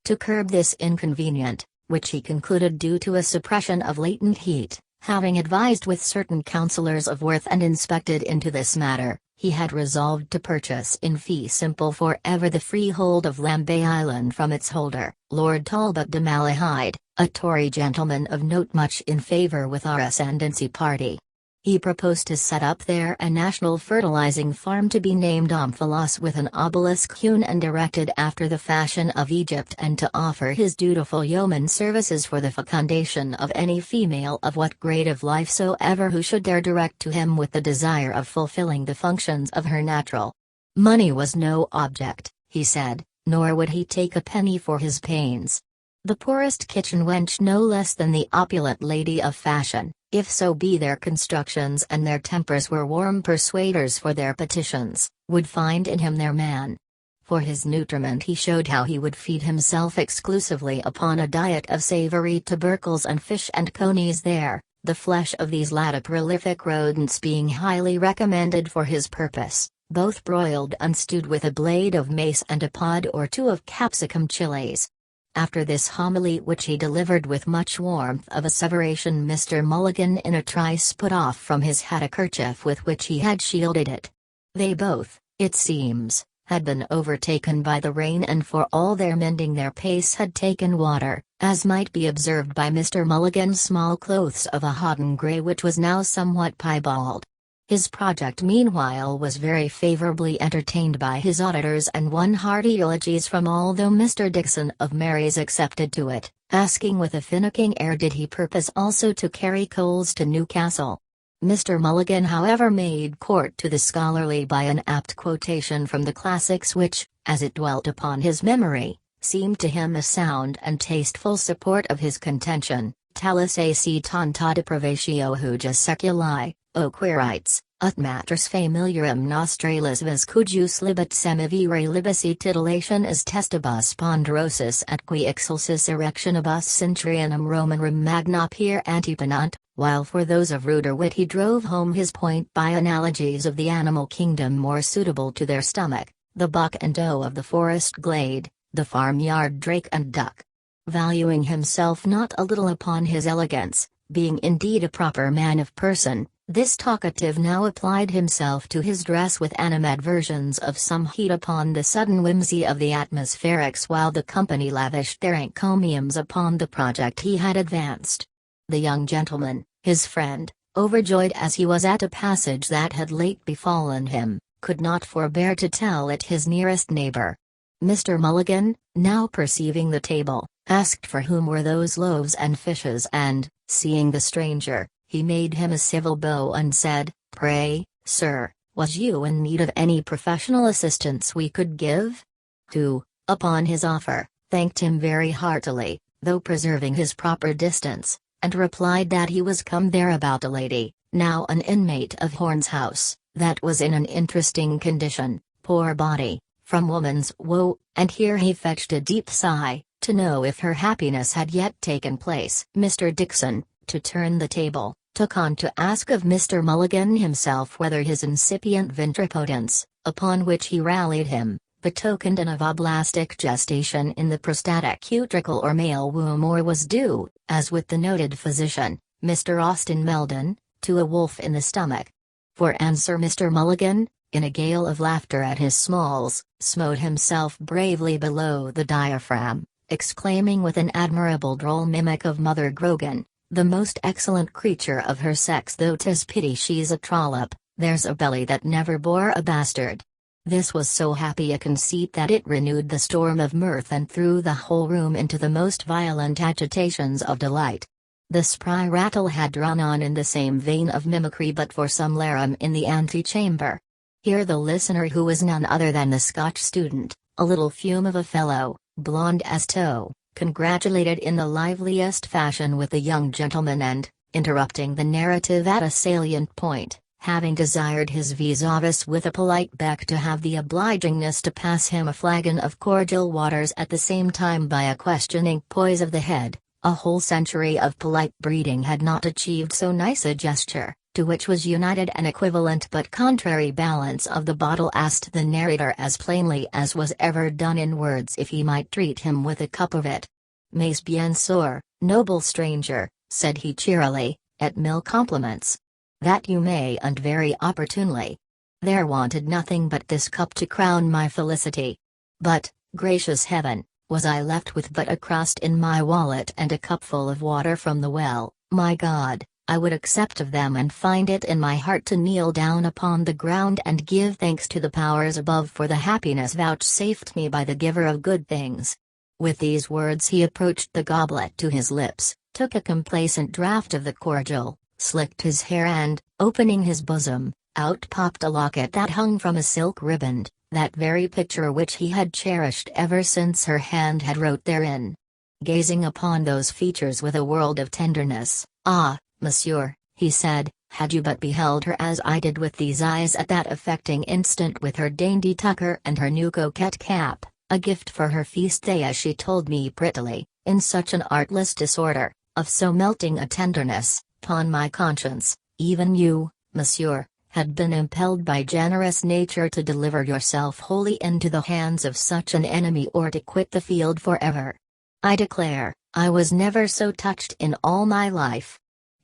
To curb this inconvenient, which he concluded due to a suppression of latent heat, having advised with certain counsellors of worth and inspected into this matter, he had resolved to purchase in fee simple for ever the freehold of Lambay Island from its holder, Lord Talbot de Malahide, a Tory gentleman of note much in favour with our ascendancy party. He proposed to set up there a national fertilizing farm to be named Omphalos, with an obelisk hewn and erected after the fashion of Egypt, and to offer his dutiful yeoman services for the fecundation of any female of what grade of life soever who should dare direct to him with the desire of fulfilling the functions of her natural. Money was no object, he said, nor would he take a penny for his pains. The poorest kitchen wench, no less than the opulent lady of fashion, if so be their constructions and their tempers were warm persuaders for their petitions, would find in him their man. For his nutriment he showed how he would feed himself exclusively upon a diet of savoury tubercles and fish and conies there, the flesh of these latter prolific rodents being highly recommended for his purpose, both broiled and stewed with a blade of mace and a pod or two of capsicum chilies. After this homily, which he delivered with much warmth of asseveration, Mr. Mulligan in a trice put off from his hat a kerchief with which he had shielded it. They both, it seems, had been overtaken by the rain, and for all their mending their pace had taken water, as might be observed by Mr. Mulligan's small clothes of a hodden grey, which was now somewhat piebald. His project meanwhile was very favourably entertained by his auditors, and won hearty eulogies from all, though Mr. Dixon of Mary's accepted to it, asking with a finicking air did he purpose also to carry coals to Newcastle. Mr. Mulligan however made court to the scholarly by an apt quotation from the classics which, as it dwelt upon his memory, seemed to him a sound and tasteful support of his contention. Talus ac tanta depravatio huja seculi, o quirites, ut matris familiarum nostralis vis cujus libet semivere libici titillation is testibus ponderosis et qui excelsis erectionibus centurianum Romanum magna per anteponant, while for those of ruder wit he drove home his point by analogies of the animal kingdom more suitable to their stomach, the buck and doe of the forest glade, the farmyard drake and duck. Valuing himself not a little upon his elegance, being indeed a proper man of person, This talkative now applied himself to his dress with animadversions of some heat upon the sudden whimsy of the atmospherics while the company lavished their encomiums upon the project he had advanced. The young gentleman, his friend, overjoyed as he was at a passage that had late befallen him, could not forbear to tell it his nearest neighbor. Mr. Mulligan, now perceiving the table, asked for whom were those loaves and fishes and, seeing the stranger, he made him a civil bow and said, "Pray, sir, was you in need of any professional assistance we could give?" Who, upon his offer, thanked him very heartily, though preserving his proper distance, and replied that he was come there about a lady, now an inmate of Horn's house, that was in an interesting condition, poor body, from woman's woe, and here he fetched a deep sigh, to know if her happiness had yet taken place. Mr. Dixon, to turn the table, took on to ask of Mr. Mulligan himself whether his incipient ventripotence, upon which he rallied him, betokened an ovoblastic gestation in the prostatic utricle or male womb or was due, as with the noted physician, Mr. Austin Meldon, to a wolf in the stomach. For answer Mr. Mulligan, in a gale of laughter at his smalls, smote himself bravely below the diaphragm, exclaiming with an admirable droll mimic of Mother Grogan, "The most excellent creature of her sex, though 'tis pity she's a trollop, there's a belly that never bore a bastard." This was so happy a conceit that it renewed the storm of mirth and threw the whole room into the most violent agitations of delight. The spry rattle had run on in the same vein of mimicry but for some larum in the antechamber. Here the listener, who was none other than the Scotch student, a little fume of a fellow, blonde as tow, congratulated in the liveliest fashion with the young gentleman and, interrupting the narrative at a salient point, having desired his vis-a-vis with a polite beck to have the obligingness to pass him a flagon of cordial waters at the same time by a questioning poise of the head, a whole century of polite breeding had not achieved so nice a gesture, to which was united an equivalent but contrary balance of the bottle, asked the narrator as plainly as was ever done in words if he might treat him with a cup of it. "Mais bien sûr, noble stranger," said he cheerily, "et mille compliments. That you may, and very opportunely. There wanted nothing but this cup to crown my felicity. But, gracious heaven, was I left with but a crust in my wallet and a cupful of water from the well, my God, I would accept of them and find it in my heart to kneel down upon the ground and give thanks to the powers above for the happiness vouchsafed me by the giver of good things." With these words he approached the goblet to his lips, took a complacent draught of the cordial, slicked his hair and, opening his bosom, out popped a locket that hung from a silk riband, that very picture which he had cherished ever since her hand had wrote therein. Gazing upon those features with a world of tenderness, "Ah, monsieur," he said, "had you but beheld her as I did with these eyes at that affecting instant with her dainty tucker and her new coquette cap, a gift for her feast day as she told me prettily, in such an artless disorder, of so melting a tenderness, 'pon my conscience, even you, monsieur, had been impelled by generous nature to deliver yourself wholly into the hands of such an enemy or to quit the field forever. I declare, I was never so touched in all my life.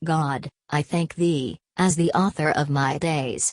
God, I thank thee, as the author of my days.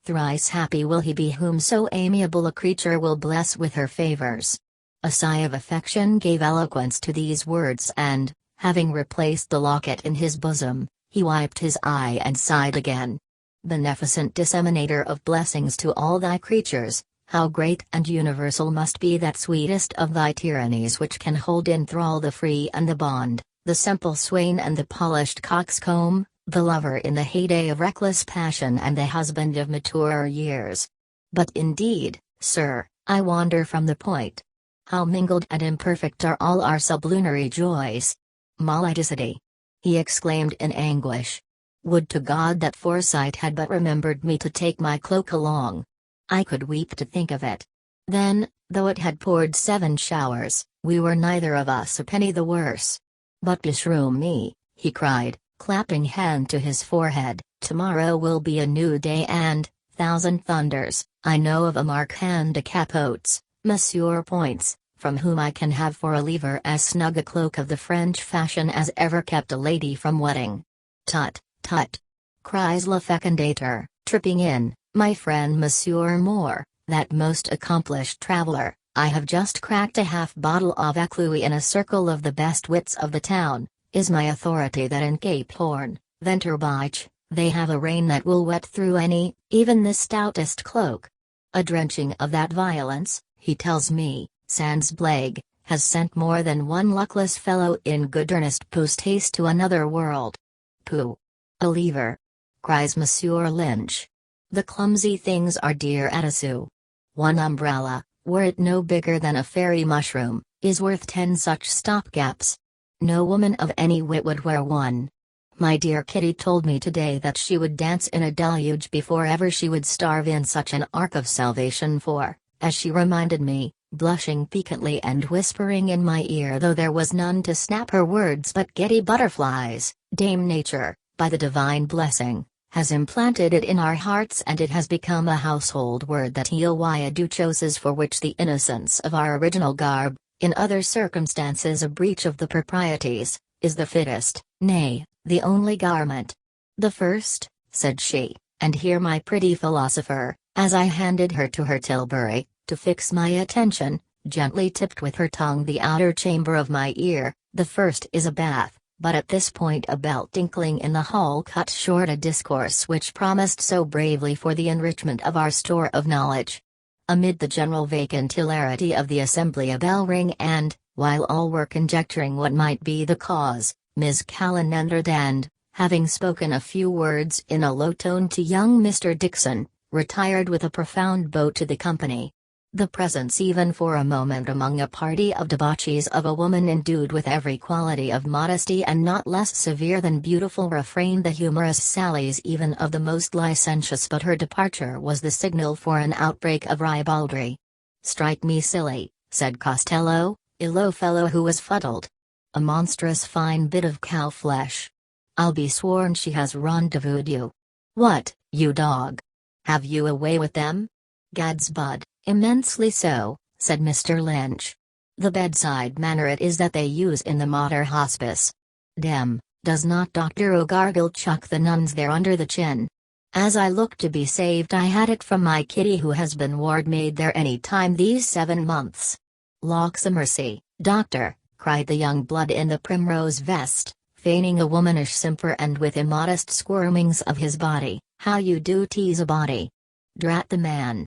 Thrice happy will he be whom so amiable a creature will bless with her favors." A sigh of affection gave eloquence to these words and, having replaced the locket in his bosom, he wiped his eye and sighed again. "Beneficent disseminator of blessings to all thy creatures, how great and universal must be that sweetest of thy tyrannies which can hold in thrall the free and the bond, the simple swain and the polished coxcomb, the lover in the heyday of reckless passion and the husband of maturer years. But indeed, sir, I wander from the point. How mingled and imperfect are all our sublunary joys! Maledicity!" he exclaimed in anguish. "Would to God that foresight had but remembered me to take my cloak along. I could weep to think of it. Then, though it had poured 7 showers, we were neither of us a penny the worse. But beshrew me," he cried, clapping hand to his forehead, "tomorrow will be a new day and, thousand thunders, I know of a marquand de capotes, Monsieur Points, from whom I can have for a lever as snug a cloak of the French fashion as ever kept a lady from wetting." "Tut, tut! cries Le Fecundator, tripping in, "My friend Monsieur Moore, that most accomplished traveler, I have just cracked a half bottle of Eclui in a circle of the best wits of the town, is my authority that in Cape Horn, Venterbach, they have a rain that will wet through any, even the stoutest cloak. A drenching of that violence, he tells me, sans blague, has sent more than one luckless fellow in good earnest post haste to another world." "Pooh! A lever!" cries Monsieur Lynch. "The clumsy things are dear at a sou. One umbrella, were it no bigger than a fairy mushroom, is worth 10 such stopgaps. No woman of any wit would wear one. My dear Kitty told me today that she would dance in a deluge before ever she would starve in such an ark of salvation for, as she reminded me, blushing piquantly and whispering in my ear though there was none to snap her words but giddy butterflies, Dame Nature, by the divine blessing, has implanted it in our hearts and it has become a household word that Eoia do chooses for which the innocence of our original garb, in other circumstances a breach of the proprieties, is the fittest, nay, the only garment. The first," said she, "and hear my pretty philosopher, as I handed her to her tilbury, to fix my attention, gently tipped with her tongue the outer chamber of my ear, the first is a bath, but at this point a bell tinkling in the hall cut short a discourse which promised so bravely for the enrichment of our store of knowledge. Amid the general vacant hilarity of the assembly a bell rang and, while all were conjecturing what might be the cause, Miss Callan entered and, having spoken a few words in a low tone to young Mr. Dixon, retired with a profound bow to the company. The presence even for a moment among a party of debauchees of a woman endued with every quality of modesty and not less severe than beautiful refrained the humorous sallies even of the most licentious, but her departure was the signal for an outbreak of ribaldry. "Strike me silly," said Costello, a low fellow who was fuddled. "A monstrous fine bit of cow flesh. I'll be sworn she has rendezvoused you." "What, you dog? Have you a way with them?" "Gad's bud, immensely so," said Mr. Lynch. "The bedside manner it is that they use in the Mater Hospice. Dem, does not Dr. O'Gargle chuck the nuns there under the chin? As I look to be saved I had it from my Kitty who has been ward maid there any time these 7 months. Lawks a mercy, doctor," cried the young blood in the primrose vest, feigning a womanish simper and with immodest squirmings of his body, "how you do tease a body. Drat the man.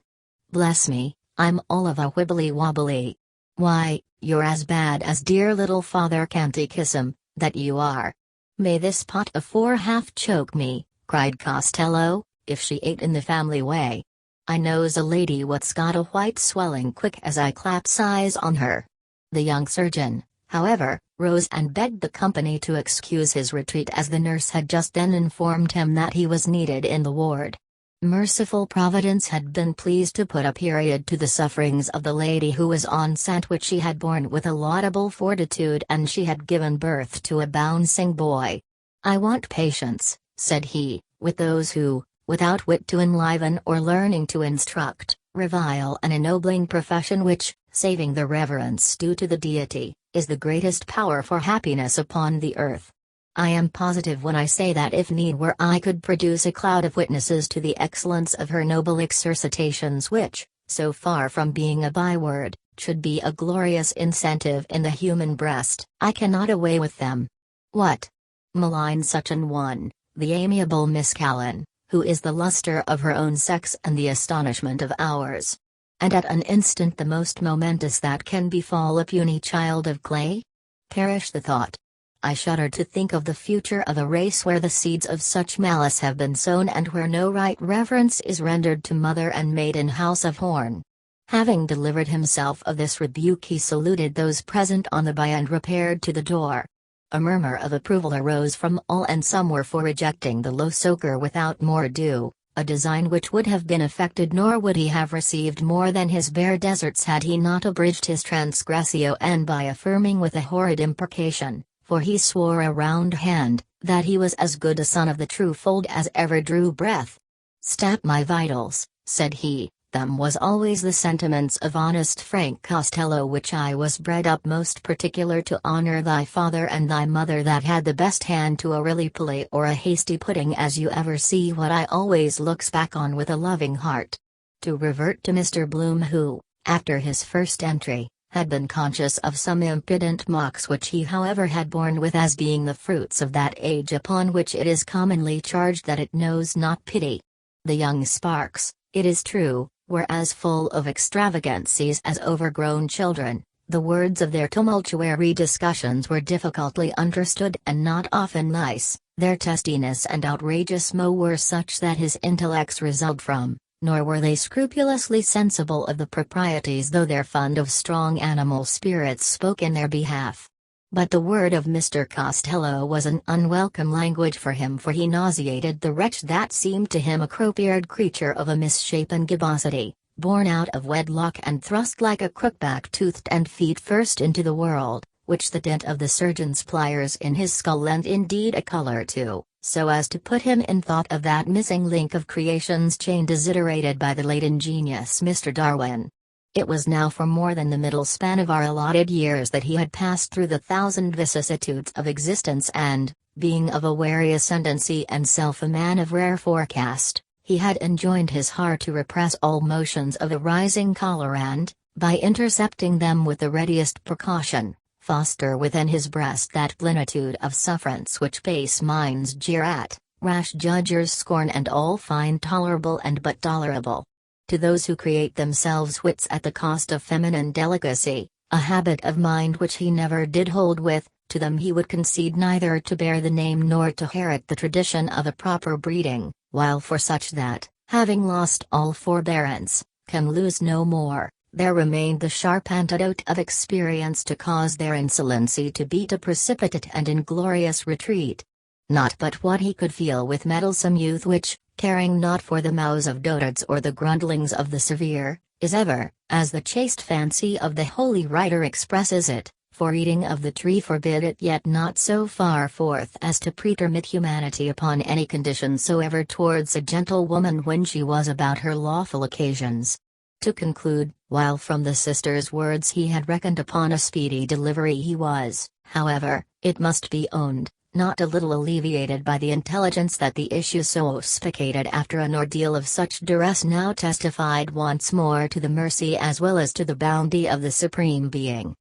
Bless me, I'm all of a wibbly wobbly. Why, you're as bad as dear little Father Catechism, that you are." "May this pot of 4 half choke me," cried Costello, "if she ate in the family way. I knows a lady what's got a white swelling quick as I claps eyes on her." The young surgeon, however, rose and begged the company to excuse his retreat as the nurse had just then informed him that he was needed in the ward. Merciful Providence had been pleased to put a period to the sufferings of the lady who was enceinte, which she had borne with a laudable fortitude, and she had given birth to a bouncing boy. "I want patience," said he, "with those who, without wit to enliven or learning to instruct, revile an ennobling profession which, saving the reverence due to the deity, is the greatest power for happiness upon the earth. I am positive when I say that if need were I could produce a cloud of witnesses to the excellence of her noble exercitations which, so far from being a byword, should be a glorious incentive in the human breast. I cannot away with them." "What? Malign such an one, the amiable Miss Callan, who is the lustre of her own sex and the astonishment of ours. And at an instant the most momentous that can befall a puny child of clay? Perish the thought. I shudder to think of the future of a race where the seeds of such malice have been sown and where no right reverence is rendered to mother and maid in house of Horn." Having delivered himself of this rebuke he saluted those present on the by and repaired to the door. A murmur of approval arose from all and some were for rejecting the low soaker without more ado, a design which would have been effected nor would he have received more than his bare deserts had he not abridged his transgressio and by affirming with a horrid imprecation, for he swore a round hand, that he was as good a son of the true fold as ever drew breath. "Stap my vitals," said he, them was always the sentiments of honest Frank Costello, which I was bred up most particular to honor thy father and thy mother, that had the best hand to a really pulley or a hasty pudding as you ever see, what I always looks back on with a loving heart. To revert to Mr. Bloom, who, after his first entry, had been conscious of some impudent mocks which he however had borne with as being the fruits of that age upon which it is commonly charged that it knows not pity. The young sparks, it is true, were as full of extravagancies as overgrown children. The words of their tumultuary discussions were difficultly understood and not often nice. Their testiness and outrageous mow were such that his intellects result from, nor were they scrupulously sensible of the proprieties, though their fund of strong animal spirits spoke in their behalf. But the word of Mr. Costello was an unwelcome language for him, for he nauseated the wretch that seemed to him a crop-eared creature of a misshapen gibbosity, born out of wedlock and thrust like a crookback-toothed and feet first into the world, which the dint of the surgeon's pliers in his skull lent indeed a colour to, so as to put him in thought of that missing link of creation's chain desiderated by the late ingenious Mr. Darwin. It was now for more than the middle span of our allotted years that he had passed through the thousand vicissitudes of existence, and, being of a wary ascendancy and self a man of rare forecast, he had enjoined his heart to repress all motions of a rising choler and, by intercepting them with the readiest precaution, foster within his breast that plenitude of sufferance which base minds jeer at, rash judgers scorn, and all find tolerable and but tolerable. To those who create themselves wits at the cost of feminine delicacy, a habit of mind which he never did hold with, to them he would concede neither to bear the name nor to inherit the tradition of a proper breeding, while for such that, having lost all forbearance, can lose no more, there remained the sharp antidote of experience to cause their insolency to beat a precipitate and inglorious retreat. Not but what he could feel with meddlesome youth which, caring not for the mouths of dotards or the grundlings of the severe, is ever, as the chaste fancy of the holy writer expresses it, for eating of the tree forbid it, yet not so far forth as to pretermit humanity upon any condition soever towards a gentlewoman when she was about her lawful occasions. To conclude, while from the sister's words he had reckoned upon a speedy delivery, he was, however, it must be owned, not a little alleviated by the intelligence that the issue so auspicated after an ordeal of such duress now testified once more to the mercy as well as to the bounty of the Supreme Being.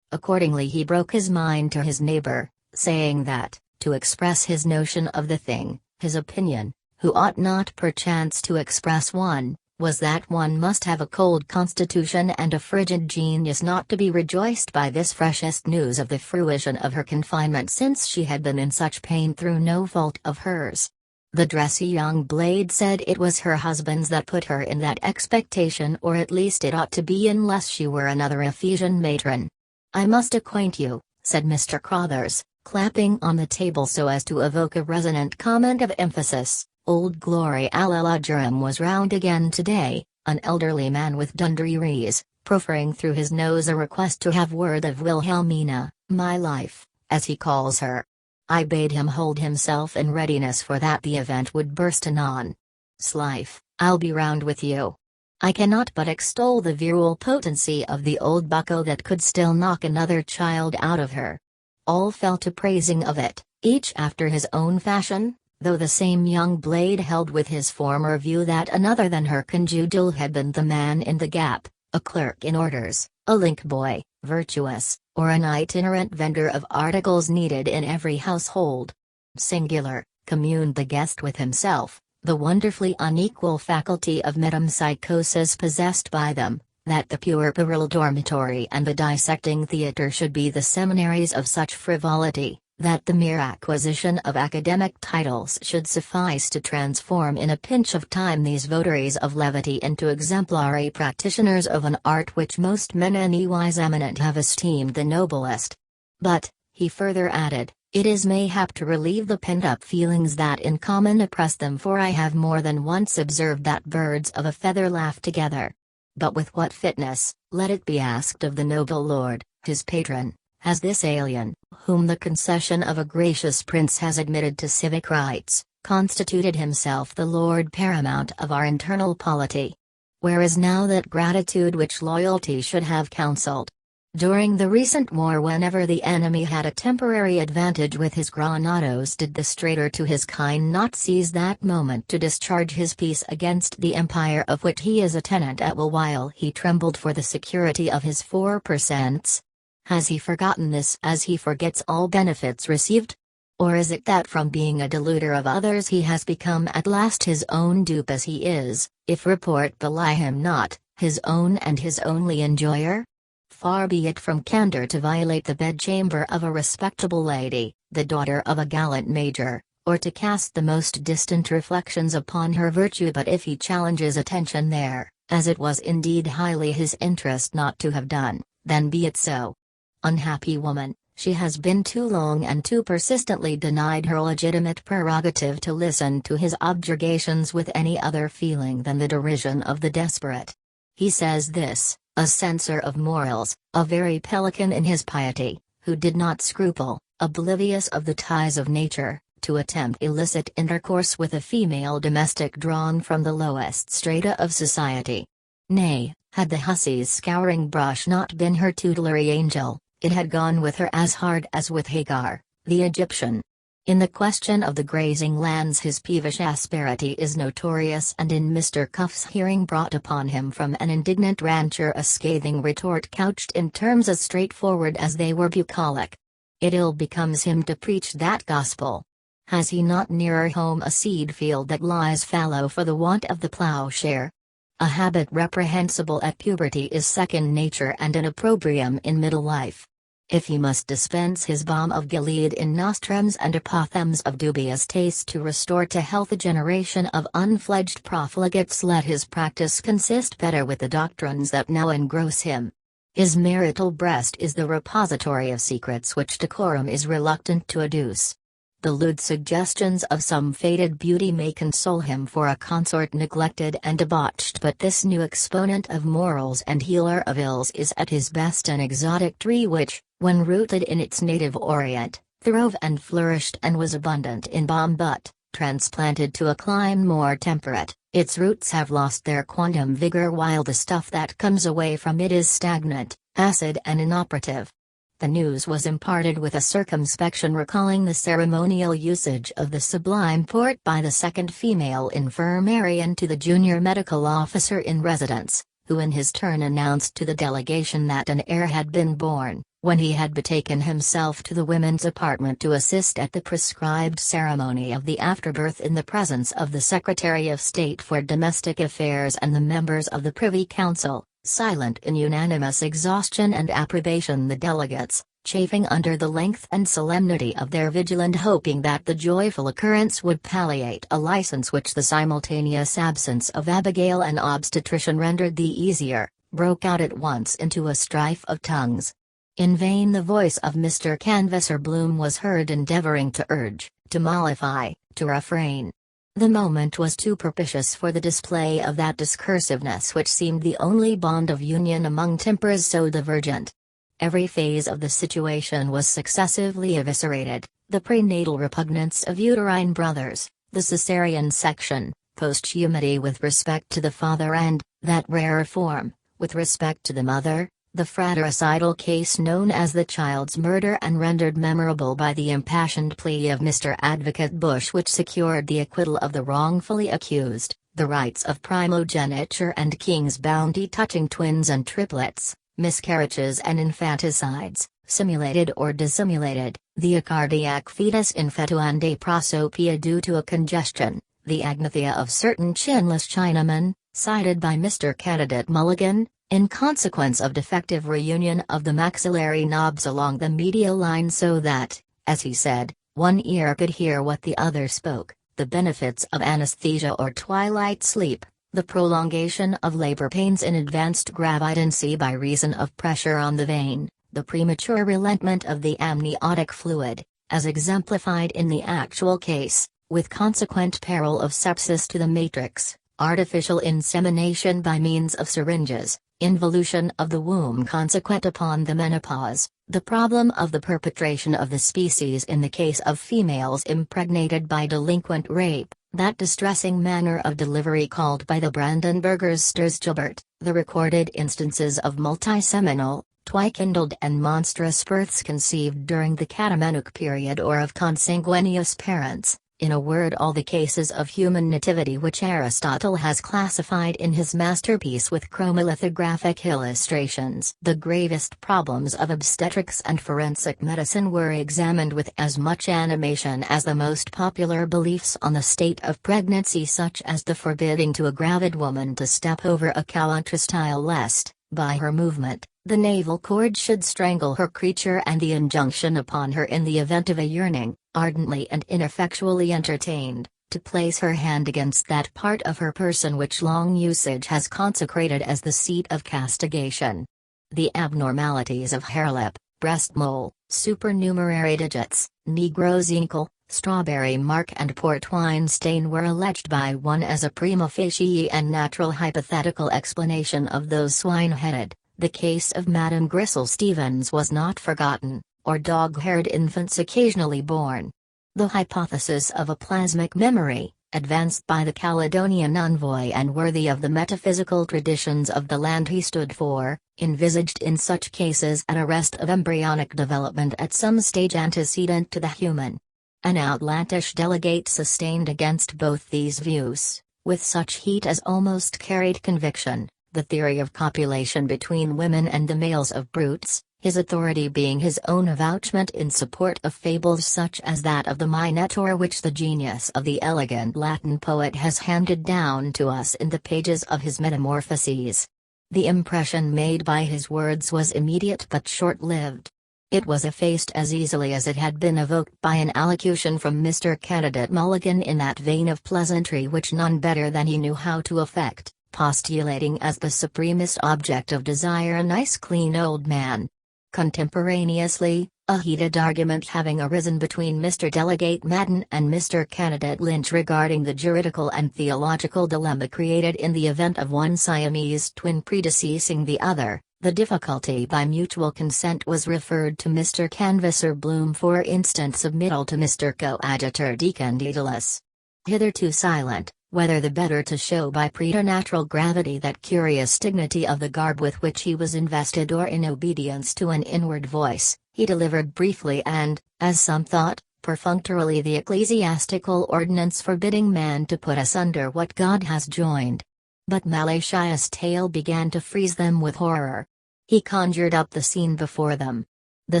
Accordingly he broke his mind to his neighbor, saying that, to express his notion of the thing, his opinion, who ought not perchance to express one, was that one must have a cold constitution and a frigid genius not to be rejoiced by this freshest news of the fruition of her confinement, since she had been in such pain through no fault of hers. The dressy young blade said it was her husband's that put her in that expectation, or at least it ought to be, unless she were another Ephesian matron. I must acquaint you, said Mr. Crothers, clapping on the table so as to evoke a resonant comment of emphasis. Old Glory Alleluia was round again today, an elderly man with dungarees, proffering through his nose a request to have word of Wilhelmina, my life, as he calls her. I bade him hold himself in readiness, for that the event would burst anon. Slife, I'll be round with you. I cannot but extol the virile potency of the old bucko that could still knock another child out of her. All fell to praising of it, each after his own fashion, though the same young blade held with his former view that another than her conjugal had been the man in the gap, a clerk in orders, a link boy, virtuous, or an itinerant vendor of articles needed in every household. Singular, communed the guest with himself, the wonderfully unequal faculty of metempsychosis possessed by them, that the puerperal dormitory and the dissecting theatre should be the seminaries of such frivolity, that the mere acquisition of academic titles should suffice to transform in a pinch of time these votaries of levity into exemplary practitioners of an art which most men anywise eminent have esteemed the noblest. But, he further added, it is mayhap to relieve the pent-up feelings that in common oppress them, for I have more than once observed that birds of a feather laugh together. But with what fitness, let it be asked of the noble lord, his patron, has this alien, whom the concession of a gracious prince has admitted to civic rights, constituted himself the lord paramount of our internal polity? Where is now that gratitude which loyalty should have counseled? During the recent war, whenever the enemy had a temporary advantage with his granados, did this traitor to his kind not seize that moment to discharge his piece against the empire of which he is a tenant at will, while he trembled for the security of his 4%? Has he forgotten this as he forgets all benefits received? Or is it that from being a deluder of others he has become at last his own dupe, as he is, if report belie him not, his own and his only enjoyer? Far be it from candor to violate the bedchamber of a respectable lady, the daughter of a gallant major, or to cast the most distant reflections upon her virtue, but if he challenges attention there, as it was indeed highly his interest not to have done, then be it so. Unhappy woman, she has been too long and too persistently denied her legitimate prerogative to listen to his objurgations with any other feeling than the derision of the desperate. He says this, a censor of morals, a very pelican in his piety, who did not scruple, oblivious of the ties of nature, to attempt illicit intercourse with a female domestic drawn from the lowest strata of society. Nay, had the hussy's scouring brush not been her tutelary angel, it had gone with her as hard as with Hagar, the Egyptian. In the question of the grazing lands his peevish asperity is notorious, and in Mr. Cuff's hearing brought upon him from an indignant rancher a scathing retort couched in terms as straightforward as they were bucolic. It ill becomes him to preach that gospel. Has he not nearer home a seed field that lies fallow for the want of the ploughshare? A habit reprehensible at puberty is second nature and an opprobrium in middle life. If he must dispense his balm of Gilead in nostrums and apothegms of dubious taste to restore to health a generation of unfledged profligates, let his practice consist better with the doctrines that now engross him. His marital breast is the repository of secrets which decorum is reluctant to adduce. The lewd suggestions of some faded beauty may console him for a consort neglected and debauched, but this new exponent of morals and healer of ills is at his best an exotic tree which, when rooted in its native Orient, throve and flourished and was abundant in balm, but, transplanted to a clime more temperate, its roots have lost their quantum vigor, while the stuff that comes away from it is stagnant, acid and inoperative. The news was imparted with a circumspection recalling the ceremonial usage of the Sublime Port by the second female infirmarian to the junior medical officer in residence, who in his turn announced to the delegation that an heir had been born, when he had betaken himself to the women's apartment to assist at the prescribed ceremony of the afterbirth in the presence of the Secretary of State for Domestic Affairs and the members of the Privy Council. Silent in unanimous exhaustion and approbation, the delegates, chafing under the length and solemnity of their vigil and hoping that the joyful occurrence would palliate a license which the simultaneous absence of Abigail and obstetrician rendered the easier, broke out at once into a strife of tongues. In vain the voice of Mr. Canvasser Bloom was heard endeavoring to urge, to mollify, to refrain. The moment was too propitious for the display of that discursiveness which seemed the only bond of union among tempers so divergent. Every phase of the situation was successively eviscerated, the prenatal repugnance of uterine brothers, the Caesarean section, posthumity with respect to the father and, that rarer form, with respect to the mother, the fratricidal case known as the child's murder and rendered memorable by the impassioned plea of Mr. Advocate Bush which secured the acquittal of the wrongfully accused, the rights of primogeniture and king's bounty touching twins and triplets, miscarriages and infanticides, simulated or dissimulated, the acardiac fetus in fetuande prosopia due to a congestion, the agnathia of certain chinless Chinamen, cited by Mr. Candidate Mulligan, in consequence of defective reunion of the maxillary knobs along the medial line so that, as he said, one ear could hear what the other spoke, the benefits of anesthesia or twilight sleep, the prolongation of labor pains in advanced gravidancy by reason of pressure on the vein, the premature relentment of the amniotic fluid, as exemplified in the actual case, with consequent peril of sepsis to the matrix, artificial insemination by means of syringes, involution of the womb consequent upon the menopause, the problem of the perpetration of the species in the case of females impregnated by delinquent rape, that distressing manner of delivery called by the Brandenburgers Sturzgeburt, the recorded instances of multiseminal, twi-kindled and monstrous births conceived during the Catamenuc period or of consanguineous parents, in a word all the cases of human nativity which Aristotle has classified in his masterpiece with chromolithographic illustrations. The gravest problems of obstetrics and forensic medicine were examined with as much animation as the most popular beliefs on the state of pregnancy, such as the forbidding to a gravid woman to step over a calanthrostyle lest, by her movement, the navel cord should strangle her creature, and the injunction upon her in the event of a yearning, ardently and ineffectually entertained, to place her hand against that part of her person which long usage has consecrated as the seat of castigation. The abnormalities of harelip, breast mole, supernumerary digits, negrozincle, strawberry mark and port wine stain were alleged by one as a prima facie and natural hypothetical explanation of those swine-headed. The case of Madame Grisel Stevens was not forgotten, or dog-haired infants occasionally born. The hypothesis of a plasmic memory, advanced by the Caledonian envoy and worthy of the metaphysical traditions of the land he stood for, envisaged in such cases an arrest of embryonic development at some stage antecedent to the human. An outlandish delegate sustained against both these views, with such heat as almost carried conviction, the theory of copulation between women and the males of brutes, his authority being his own avouchment in support of fables such as that of the Minotaur which the genius of the elegant Latin poet has handed down to us in the pages of his Metamorphoses. The impression made by his words was immediate but short-lived. It was effaced as easily as it had been evoked by an allocution from Mr. Candidate Mulligan in that vein of pleasantry which none better than he knew how to affect, postulating as the supremest object of desire a nice clean old man. Contemporaneously, a heated argument having arisen between Mr. Delegate Madden and Mr. Candidate Lynch regarding the juridical and theological dilemma created in the event of one Siamese twin predeceasing the other, the difficulty by mutual consent was referred to Mr. Canvasser Bloom for instant submittal to Mr. Coadjutor Deacon Daedalus. Hitherto silent, whether the better to show by preternatural gravity that curious dignity of the garb with which he was invested or in obedience to an inward voice, he delivered briefly and, as some thought, perfunctorily the ecclesiastical ordinance forbidding man to put asunder what God has joined. But Malachias' tale began to freeze them with horror. He conjured up the scene before them. The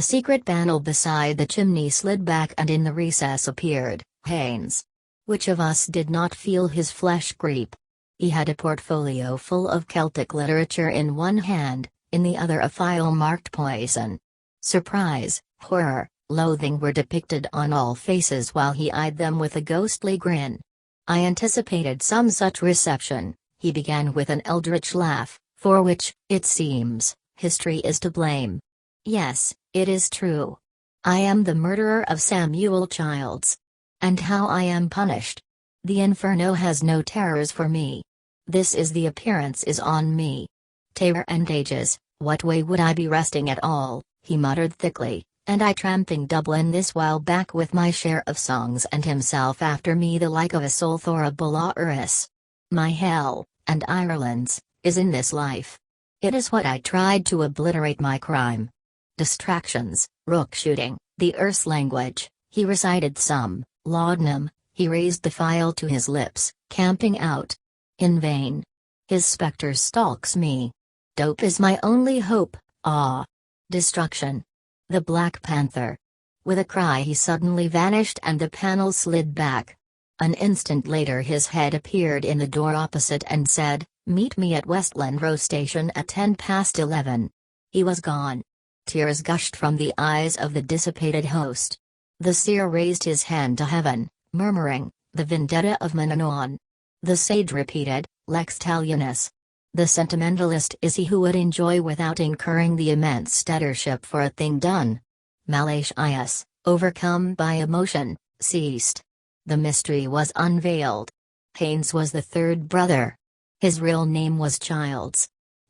secret panel beside the chimney slid back and in the recess appeared Haynes. Which of us did not feel his flesh creep? He had a portfolio full of Celtic literature in one hand, in the other a phial marked poison. Surprise, horror, loathing were depicted on all faces while he eyed them with a ghostly grin. I anticipated some such reception, he began with an eldritch laugh, for which, it seems, history is to blame. Yes, it is true. I am the murderer of Samuel Childs. And how I am punished. The inferno has no terrors for me. This is the appearance is on me. Terror and ages, what way would I be resting at all, he muttered thickly, and I tramping Dublin this while back with my share of songs and himself after me the like of a Solthora Bulaurus. My hell, and Ireland's, is in this life. It is what I tried to obliterate my crime. Distractions, rook shooting, the Erse language, he recited some. Laudanum, he raised the phial to his lips, camping out. In vain. His spectre stalks me. Dope is my only hope, ah. Destruction. The Black Panther. With a cry he suddenly vanished and the panel slid back. An instant later his head appeared in the door opposite and said, "Meet me at Westland Row Station at 11:10." He was gone. Tears gushed from the eyes of the dissipated host. The seer raised his hand to heaven, murmuring, "The vendetta of Mananon." The sage repeated, "Lex talionis." The sentimentalist is he who would enjoy without incurring the immense debtorship for a thing done. Malachias, overcome by emotion, ceased. The mystery was unveiled. Haynes was the third brother. His real name was Childs.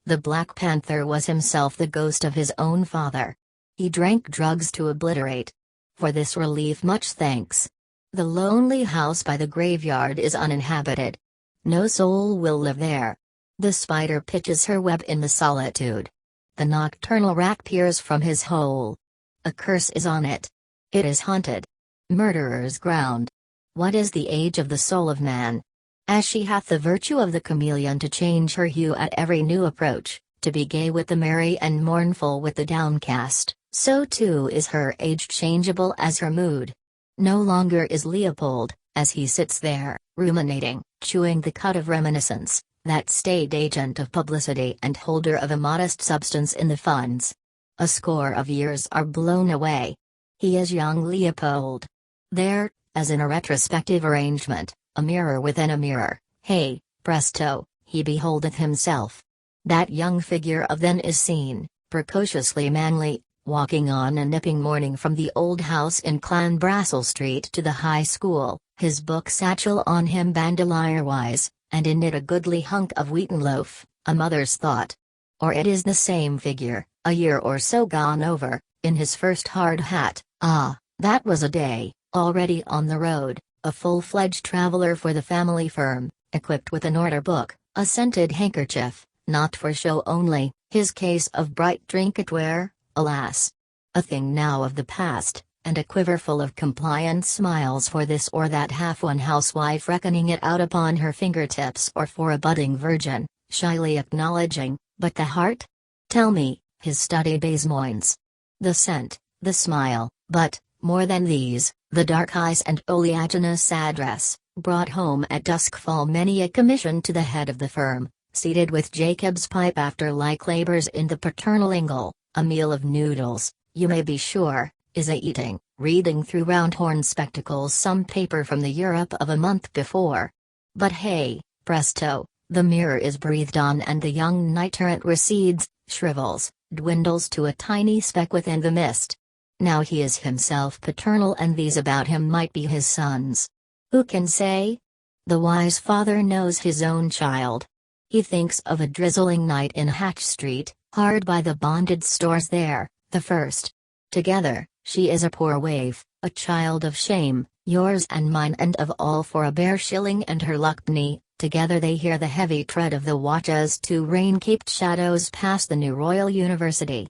The Black Panther was himself the ghost of his own father. He drank drugs to obliterate. For this relief much thanks. The lonely house by the graveyard is uninhabited. No soul will live there. The spider pitches her web in the solitude. The nocturnal rat peers from his hole. A curse is on it. It is haunted. Murderer's ground. What is the age of the soul of man? As she hath the virtue of the chameleon to change her hue at every new approach, to be gay with the merry and mournful with the downcast, so too is her age changeable as her mood. No longer is Leopold, as he sits there, ruminating, chewing the cud of reminiscence, that staid agent of publicity and holder of a modest substance in the funds. A score of years are blown away. He is young Leopold. There, as in a retrospective arrangement, a mirror within a mirror, hey, presto, he beholdeth himself. That young figure of then is seen, precociously manly, walking on a nipping morning from the old house in Clanbrassil Street to the high school, his book satchel on him bandolier-wise, and in it a goodly hunk of wheaten loaf, a mother's thought. Or it is the same figure, a year or so gone over, in his first hard hat, that was a day, already on the road, a full-fledged traveler for the family firm, equipped with an order book, a scented handkerchief, not for show only, his case of bright trinketware, alas! A thing now of the past, and a quiver full of compliant smiles for this or that half-won housewife reckoning it out upon her fingertips or for a budding virgin, shyly acknowledging, but the heart? Tell me, his study besoins. The scent, the smile, but, more than these, the dark eyes and oleaginous address, brought home at duskfall many a commission to the head of the firm, seated with Jacob's pipe after like labors in the paternal ingle, a meal of noodles, you may be sure, is a-eating, reading through round-horn spectacles some paper from the Europe of a month before. But hey, presto, the mirror is breathed on and the young knight-errant recedes, shrivels, dwindles to a tiny speck within the mist. Now he is himself paternal and these about him might be his sons. Who can say? The wise father knows his own child. He thinks of a drizzling night in Hatch Street, hard by the bonded stores there, the first. Together, she is a poor waif, a child of shame, yours and mine and of all for a bare shilling and her luckney. Together they hear the heavy tread of the watch as two rain-capped shadows pass the new Royal University.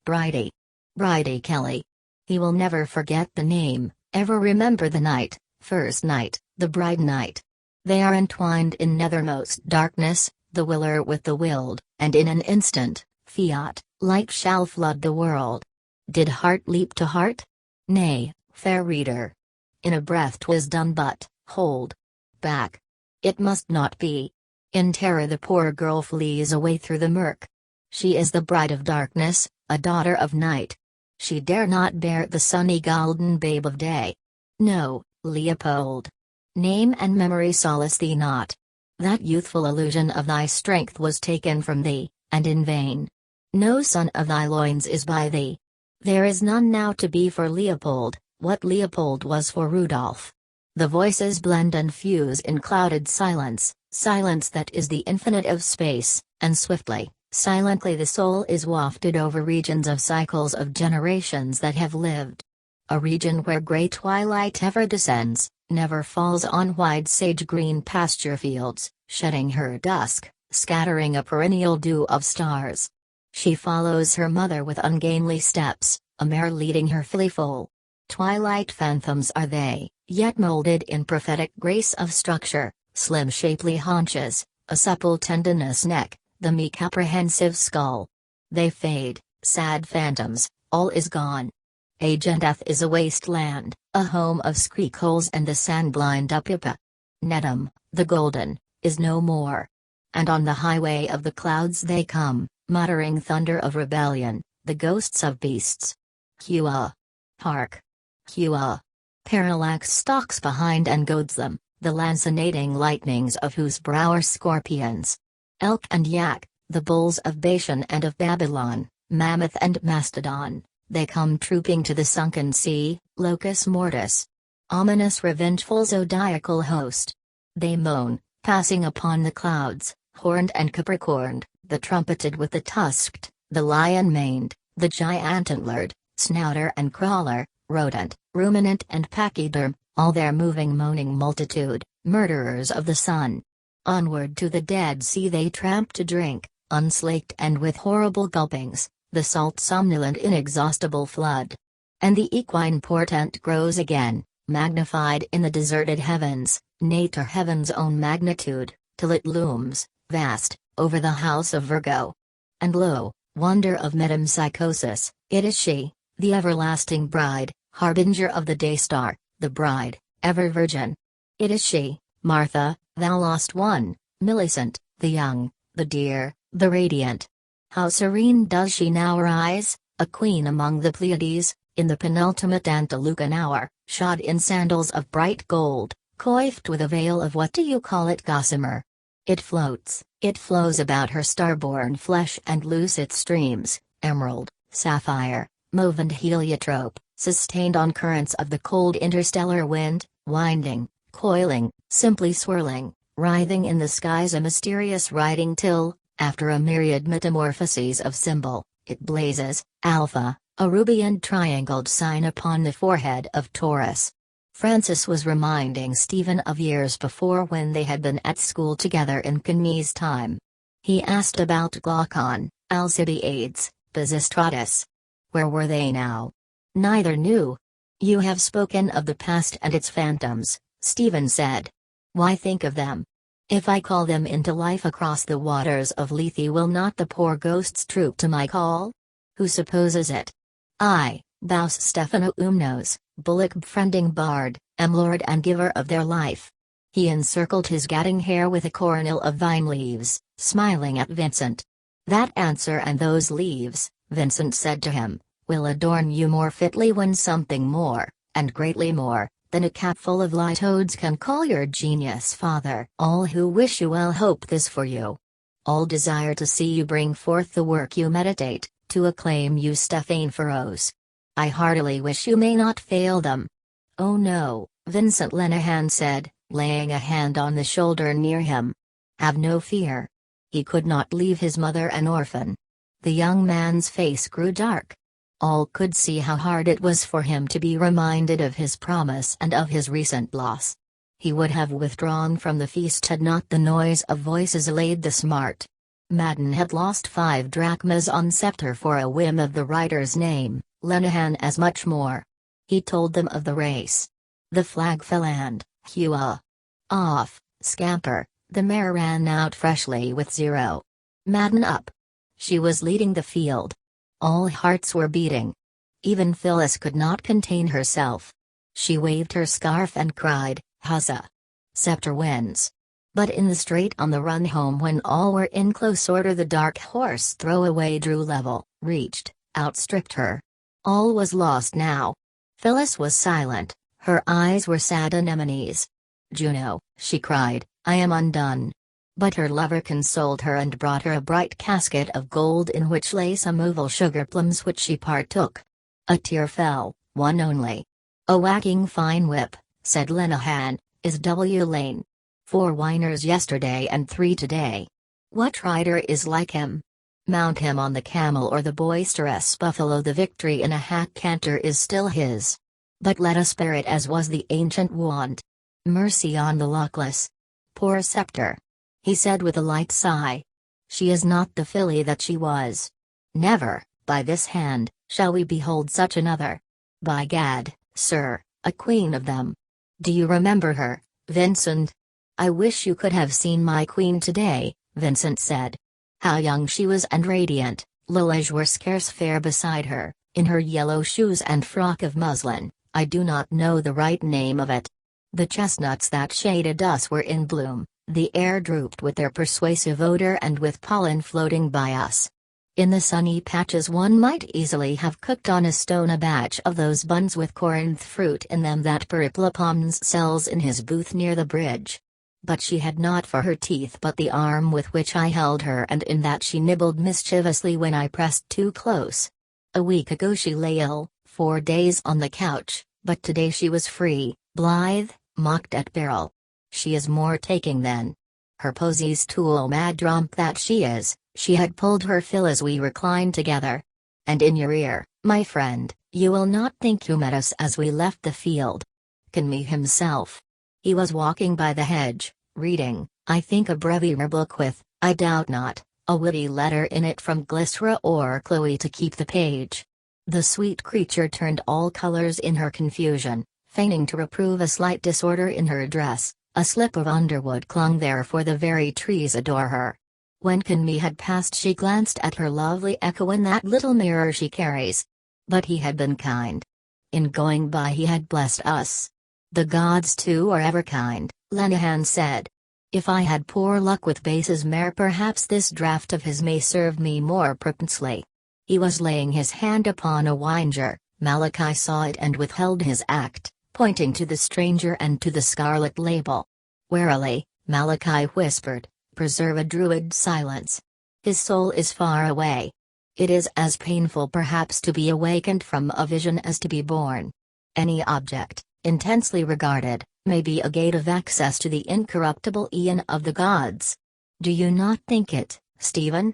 Bridie. Bridie Kelly. He will never forget the name, ever remember the night, first night, the bride night. They are entwined in nethermost darkness, the willer with the willed, and in an instant, fiat, light shall flood the world. Did heart leap to heart? Nay, fair reader. In a breath 'twas done but, hold. Back. It must not be. In terror the poor girl flees away through the murk. She is the bride of darkness, a daughter of night. She dare not bear the sunny golden babe of day. No, Leopold. Name and memory solace thee not. That youthful illusion of thy strength was taken from thee, and in vain. No son of thy loins is by thee. There is none now to be for Leopold, what Leopold was for Rudolph. The voices blend and fuse in clouded silence, silence that is the infinite of space, and swiftly, silently the soul is wafted over regions of cycles of generations that have lived. A region where grey twilight ever descends, never falls on wide sage-green pasture fields, shedding her dusk, scattering a perennial dew of stars. She follows her mother with ungainly steps, a mare leading her filly foal. Twilight phantoms are they, yet molded in prophetic grace of structure, slim shapely haunches, a supple tendinous neck, the meek apprehensive skull. They fade, sad phantoms, all is gone. Age and death is a waste land, a home of screek-holes and the sand-blind upipa. Nedum, the golden, is no more. And on the highway of the clouds they come, muttering thunder of rebellion, the ghosts of beasts. Hua. Hark. Hua. Parallax stalks behind and goads them, the lancinating lightnings of whose brow are scorpions. Elk and yak, the bulls of Bashan and of Babylon, mammoth and mastodon, they come trooping to the sunken sea, locus mortis. Ominous revengeful zodiacal host. They moan, passing upon the clouds, horned and capricorned, the trumpeted with the tusked, the lion-maned, the giant-antlered, snouter and crawler, rodent, ruminant and pachyderm, all their moving moaning multitude, murderers of the sun. Onward to the Dead Sea they tramp to drink, unslaked and with horrible gulpings, the salt somnolent inexhaustible flood. And the equine portent grows again, magnified in the deserted heavens, nay to heaven's own magnitude, till it looms, vast, over the house of Virgo. And lo, wonder of metempsychosis, it is she, the everlasting bride, harbinger of the day star, the bride, ever virgin. It is she, Martha, thou lost one, Millicent, the young, the dear, the radiant. How serene does she now rise, a queen among the Pleiades, in the penultimate antelucan hour, shod in sandals of bright gold, coiffed with a veil of what do you call it, gossamer? It floats, it flows about her star-born flesh and loose its streams, emerald, sapphire, mauve and heliotrope, sustained on currents of the cold interstellar wind, winding, coiling, simply swirling, writhing in the skies a mysterious riding till, after a myriad metamorphoses of symbol, it blazes, Alpha, a ruby and triangled sign upon the forehead of Taurus. Francis was reminding Stephen of years before when they had been at school together in Kami's time. He asked about Glaucon, Alcibiades, Pisistratus. Where were they now? Neither knew. You have spoken of the past and its phantoms, Stephen said. Why think of them? If I call them into life across the waters of Lethe, will not the poor ghosts troop to my call? Who supposes it? I, Baus Stefano Umnos, bullock befriending bard, am lord and giver of their life. He encircled his gadding hair with a coronal of vine leaves, smiling at Vincent. That answer and those leaves, Vincent said to him, will adorn you more fitly when something more, and greatly more, than a capful of light toads can call your genius father. All who wish you well hope this for you. All desire to see you bring forth the work you meditate, to acclaim you Stephaneforos. I heartily wish you may not fail them. Oh no, Vincent Lenehan said, laying a hand on the shoulder near him. Have no fear. He could not leave his mother an orphan. The young man's face grew dark. All could see how hard it was for him to be reminded of his promise and of his recent loss. He would have withdrawn from the feast had not the noise of voices allayed the smart. Madden had lost 5 drachmas on Scepter for a whim of the writer's name, Lenehan as much more. He told them of the race. The flag fell and, hua! Off, scamper, the mare ran out freshly with 0. Madden up. She was leading the field. All hearts were beating. Even Phyllis could not contain herself. She waved her scarf and cried, Hussa! Scepter wins. But in the straight on the run home when all were in close order the dark horse throwaway drew level, reached, outstripped her. All was lost now. Phyllis was silent, her eyes were sad anemones. Juno, she cried, I am undone. But her lover consoled her and brought her a bright casket of gold in which lay some oval sugar plums which she partook. A tear fell, one only. A whacking fine whip, said Lenehan, is W. Lane. 4 whiners yesterday and 3 today. What rider is like him? Mount him on the camel or the boisterous buffalo, the victory in a hack canter is still his. But let us bear it as was the ancient wont. Mercy on the luckless. Poor Scepter. He said with a light sigh. She is not the filly that she was. Never, by this hand, shall we behold such another. By gad, sir, a queen of them. Do you remember her, Vincent? I wish you could have seen my queen today, Vincent said. How young she was and radiant, Lilage were scarce fair beside her, in her yellow shoes and frock of muslin, I do not know the right name of it. The chestnuts that shaded us were in bloom, the air drooped with their persuasive odor and with pollen floating by us. In the sunny patches one might easily have cooked on a stone a batch of those buns with Corinth fruit in them that Periplopons sells in his booth near the bridge. But she had not for her teeth but the arm with which I held her, and in that she nibbled mischievously when I pressed too close. A week ago she lay ill, 4 days on the couch, but today she was free, blithe, mocked at Beryl. She is more taking than her posie's tool mad romp that she is, She had pulled her fill as we reclined together. "And in your ear, my friend, you will not think you met us as we left the field." Kinme himself. He was walking by the hedge, reading, I think, a breviary book with, I doubt not, a witty letter in it from Glycera or Chloe to keep the page. The sweet creature turned all colors in her confusion, feigning to reprove a slight disorder in her dress. A slip of underwood clung there, for the very trees adore her. When Kinme had passed, she glanced at her lovely echo in that little mirror she carries. But he had been kind. In going by he had blessed us. "The gods too are ever kind," Lenihan said. "If I had poor luck with Base's mare, perhaps this draught of his may serve me more propensely." He was laying his hand upon a wine-jar. Malachi saw it and withheld his act, pointing to the stranger and to the scarlet label. Warily, Malachi whispered, "Preserve a druid's silence. His soul is far away. It is as painful perhaps to be awakened from a vision as to be born. Any object, intensely regarded, may be a gate of access to the incorruptible Aeon of the gods. Do you not think it, Stephen?"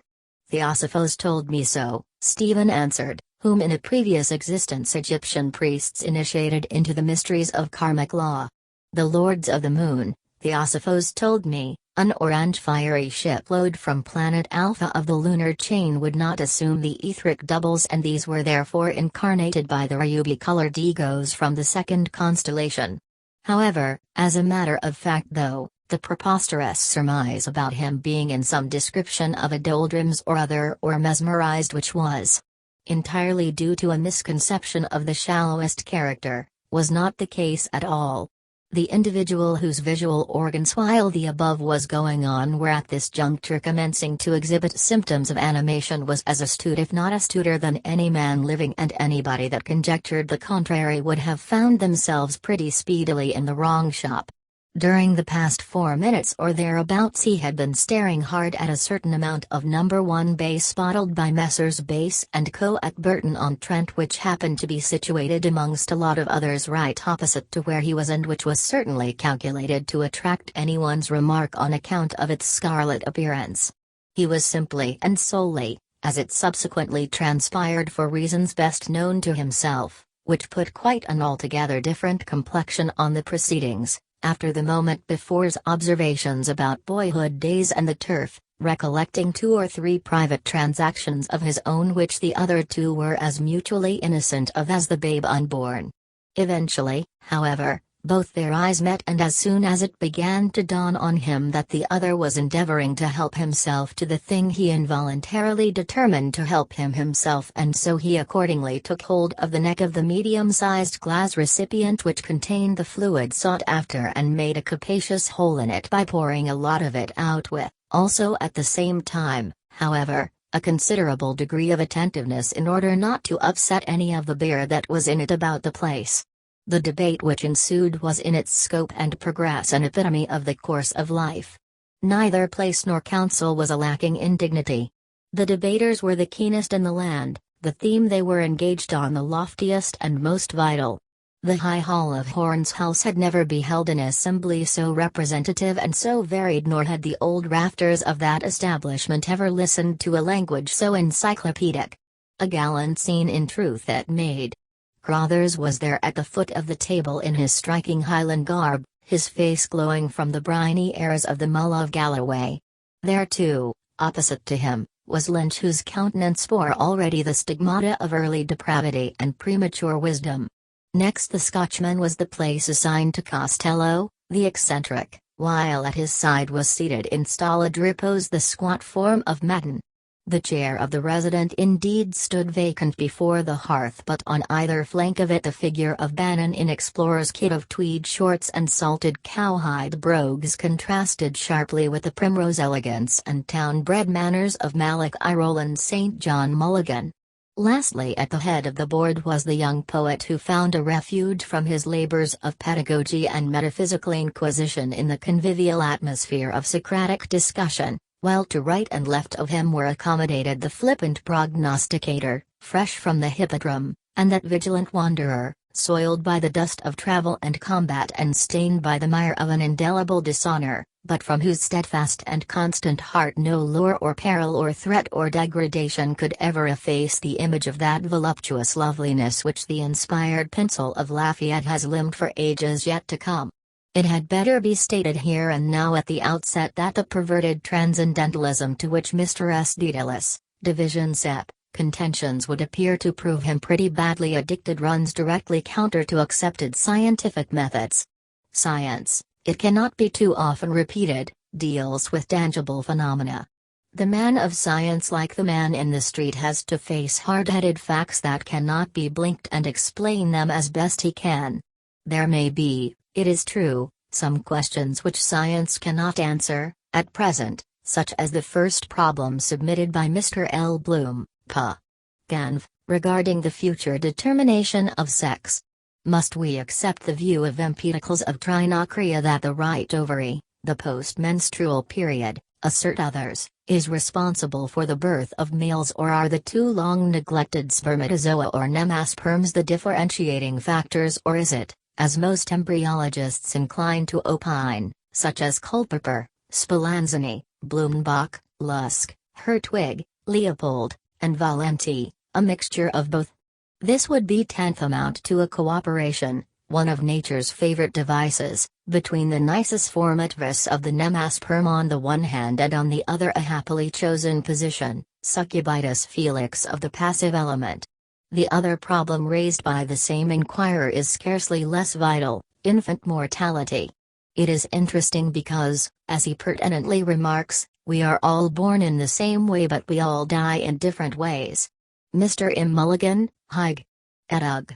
"Theosophos told me so," Stephen answered, whom in a previous existence Egyptian priests initiated into the mysteries of karmic law. "The lords of the moon," Theosophos told me, "an orange fiery shipload from planet Alpha of the lunar chain would not assume the etheric doubles, and these were therefore incarnated by the ruby-colored egos from the second constellation." However, as a matter of fact though, the preposterous surmise about him being in some description of a doldrums or other or mesmerized, which was entirely due to a misconception of the shallowest character, was not the case at all. The individual whose visual organs while the above was going on were at this juncture commencing to exhibit symptoms of animation was as astute if not astuter than any man living, and anybody that conjectured the contrary would have found themselves pretty speedily in the wrong shop. During the past 4 minutes or thereabouts he had been staring hard at a certain amount of number 1 base bottled by Messrs. Base & Co. at Burton-on-Trent, which happened to be situated amongst a lot of others right opposite to where he was, and which was certainly calculated to attract anyone's remark on account of its scarlet appearance. He was simply and solely, as it subsequently transpired for reasons best known to himself, which put quite an altogether different complexion on the proceedings, after the moment before's observations about boyhood days and the turf, recollecting 2 or 3 private transactions of his own which the other 2 were as mutually innocent of as the babe unborn. Eventually, however, both their eyes met, and as soon as it began to dawn on him that the other was endeavoring to help himself to the thing, he involuntarily determined to help him himself, and so he accordingly took hold of the neck of the medium-sized glass recipient which contained the fluid sought after and made a capacious hole in it by pouring a lot of it out with, also at the same time, however, a considerable degree of attentiveness in order not to upset any of the beer that was in it about the place. The debate which ensued was in its scope and progress an epitome of the course of life. Neither place nor council was lacking in dignity. The debaters were the keenest in the land, the theme they were engaged on the loftiest and most vital. The High Hall of Horn's House had never beheld an assembly so representative and so varied, nor had the old rafters of that establishment ever listened to a language so encyclopedic. A gallant scene in truth it made. Crothers was there at the foot of the table in his striking Highland garb, his face glowing from the briny airs of the Mull of Galloway. There too, opposite to him, was Lynch, whose countenance bore already the stigmata of early depravity and premature wisdom. Next the Scotchman was the place assigned to Costello, the eccentric, while at his side was seated in stolid repose the squat form of Madden. The chair of the resident indeed stood vacant before the hearth, but on either flank of it the figure of Bannon in explorer's kit of tweed shorts and salted cowhide brogues contrasted sharply with the primrose elegance and town-bred manners of Malach I. Roland St. John Mulligan. Lastly at the head of the board was the young poet who found a refuge from his labors of pedagogy and metaphysical inquisition in the convivial atmosphere of Socratic discussion, while to right and left of him were accommodated the flippant prognosticator, fresh from the hippodrome, and that vigilant wanderer, soiled by the dust of travel and combat and stained by the mire of an indelible dishonor, but from whose steadfast and constant heart no lure or peril or threat or degradation could ever efface the image of that voluptuous loveliness which the inspired pencil of Lafayette has limned for ages yet to come. It had better be stated here and now at the outset that the perverted transcendentalism to which Mr. S. Daedalus, Division Sep. Contentions would appear to prove him pretty badly addicted runs directly counter to accepted scientific methods. Science, it cannot be too often repeated, deals with tangible phenomena. The man of science, like the man in the street, has to face hard-headed facts that cannot be blinked and explain them as best he can. There may be, it is true, some questions which science cannot answer, at present, such as the first problem submitted by Mr. L. Bloom, Pa. Ganv, regarding the future determination of sex. Must we accept the view of empedocles of trinocrea that the right ovary, the post-menstrual period, assert others, is responsible for the birth of males, or are the two long-neglected spermatozoa or nemasperms the differentiating factors, or is it, as most embryologists incline to opine, such as Culpeper, Spallanzani, Blumenbach, Lusk, Hertwig, Leopold, and Valenti, a mixture of both? This would be tantamount to a cooperation, one of nature's favorite devices, between the nisus formativus of the nemasperm on the one hand and on the other a happily chosen position, succubitus felix of the passive element. The other problem raised by the same inquirer is scarcely less vital: infant mortality. It is interesting because, as he pertinently remarks, we are all born in the same way but we all die in different ways. Mr. M. Mulligan, Haig. Et ug.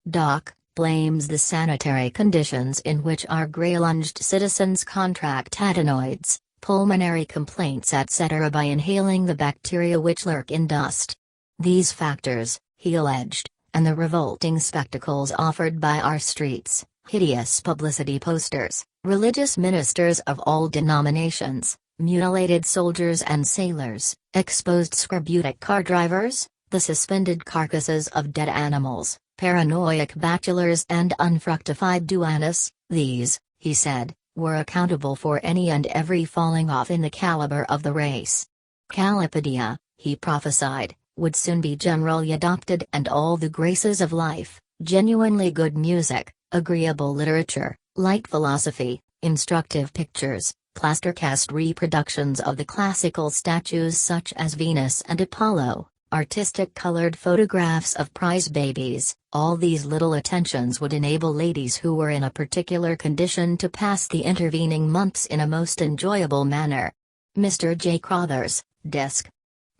Doc. blames the sanitary conditions in which our grey-lunged citizens contract adenoids, pulmonary complaints etc. by inhaling the bacteria which lurk in dust. These factors, he alleged, and the revolting spectacles offered by our streets, hideous publicity posters, religious ministers of all denominations, mutilated soldiers and sailors, exposed scorbutic car drivers, the suspended carcasses of dead animals, paranoiac bachelors and unfructified duanists, these, he said, were accountable for any and every falling off in the caliber of the race. Calipedia, he prophesied, would soon be generally adopted, and all the graces of life, genuinely good music, agreeable literature, light philosophy, instructive pictures, plaster-cast reproductions of the classical statues such as Venus and Apollo, artistic colored photographs of prize babies, all these little attentions would enable ladies who were in a particular condition to pass the intervening months in a most enjoyable manner. Mr. J. Crothers, Disc.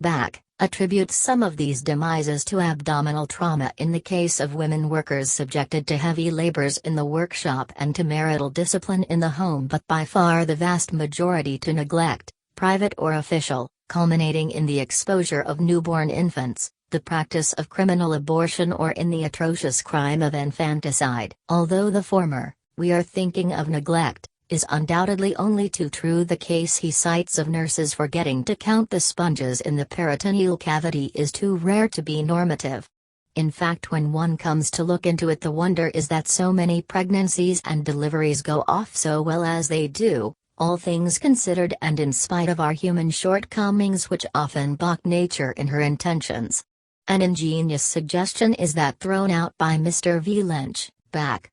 Back, attributes some of these demises to abdominal trauma in the case of women workers subjected to heavy labors in the workshop and to marital discipline in the home, but by far the vast majority to neglect, private or official, culminating in the exposure of newborn infants, the practice of criminal abortion, or in the atrocious crime of infanticide. Although the former, we are thinking of neglect, is undoubtedly only too true, the case he cites of nurses forgetting to count the sponges in the peritoneal cavity is too rare to be normative. In fact, when one comes to look into it, the wonder is that so many pregnancies and deliveries go off so well as they do, all things considered, and in spite of our human shortcomings which often balk nature in her intentions. An ingenious suggestion is that thrown out by Mr. V. Lynch, Back.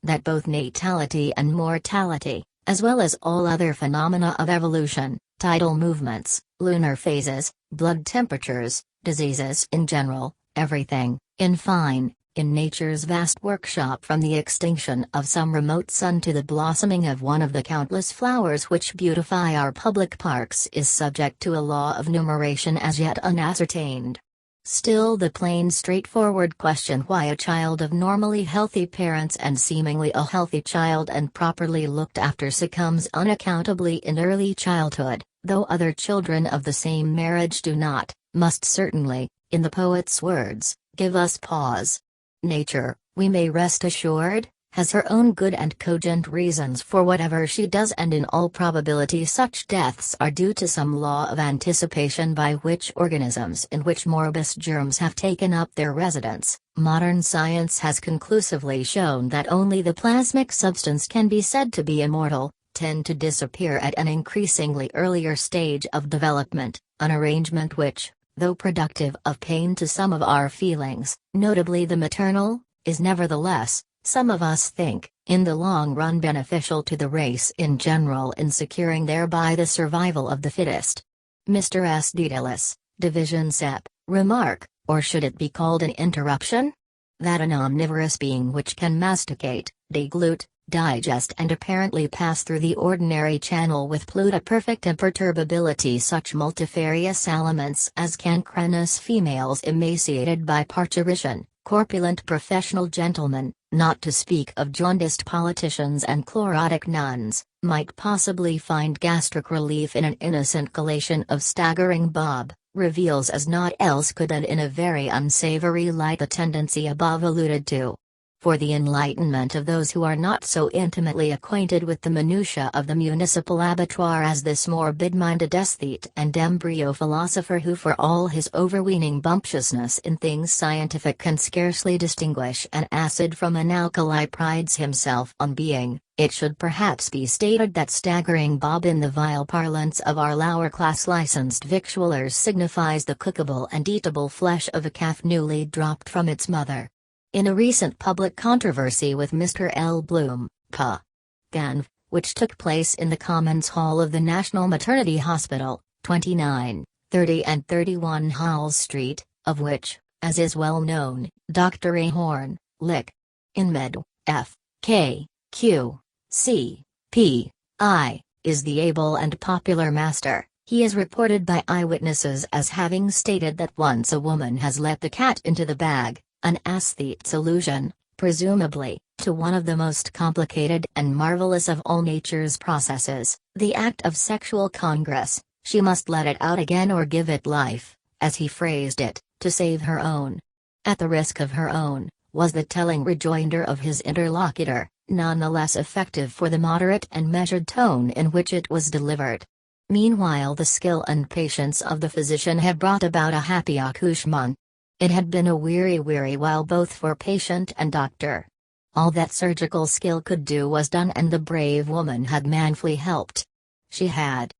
That both natality and mortality, as well as all other phenomena of evolution, tidal movements, lunar phases, blood temperatures, diseases in general, everything, in fine, in nature's vast workshop, from the extinction of some remote sun to the blossoming of one of the countless flowers which beautify our public parks, is subject to a law of numeration as yet unascertained. Still, the plain straightforward question why a child of normally healthy parents and seemingly a healthy child and properly looked after succumbs unaccountably in early childhood, though other children of the same marriage do not, must certainly, in the poet's words, give us pause. Nature, we may rest assured, has her own good and cogent reasons for whatever she does, and in all probability such deaths are due to some law of anticipation by which organisms in which morbus germs have taken up their residence. Modern science has conclusively shown that only the plasmic substance can be said to be immortal, tend to disappear at an increasingly earlier stage of development, an arrangement which, though productive of pain to some of our feelings, notably the maternal, is nevertheless, some of us think, in the long run beneficial to the race in general in securing thereby the survival of the fittest. Mr. S. Daedalus, Division Sep, remark, or should it be called an interruption? That an omnivorous being which can masticate, deglute, digest and apparently pass through the ordinary channel with pluperfect imperturbability such multifarious aliments as cancrenous females emaciated by parturition, corpulent professional gentlemen, not to speak of jaundiced politicians and chlorotic nuns, might possibly find gastric relief in an innocent collation of staggering bob, reveals as naught else could and in a very unsavory light the tendency above alluded to. For the enlightenment of those who are not so intimately acquainted with the minutiae of the municipal abattoir as this morbid-minded aesthete and embryo-philosopher who for all his overweening bumptiousness in things scientific can scarcely distinguish an acid from an alkali prides himself on being, it should perhaps be stated that staggering bob in the vile parlance of our lower-class licensed victuallers signifies the cookable and eatable flesh of a calf newly dropped from its mother. In a recent public controversy with Mr. L. Bloom, Pa. Ganv, which took place in the Commons Hall of the National Maternity Hospital, 29, 30 and 31 Howells Street, of which, as is well known, Dr. A. Horn, Lic. In Med. F. K. Q. C. P. I. is the able and popular master. He is reported by eyewitnesses as having stated that once a woman has let the cat into the bag, an aesthete's allusion, presumably, to one of the most complicated and marvelous of all nature's processes, the act of sexual congress. She must let it out again or give it life, as he phrased it, to save her own. At the risk of her own, was the telling rejoinder of his interlocutor, none the less effective for the moderate and measured tone in which it was delivered. Meanwhile the skill and patience of the physician had brought about a happy accouchement. It had been a weary while both for patient and doctor. All that surgical skill could do was done and the brave woman had manfully helped. She had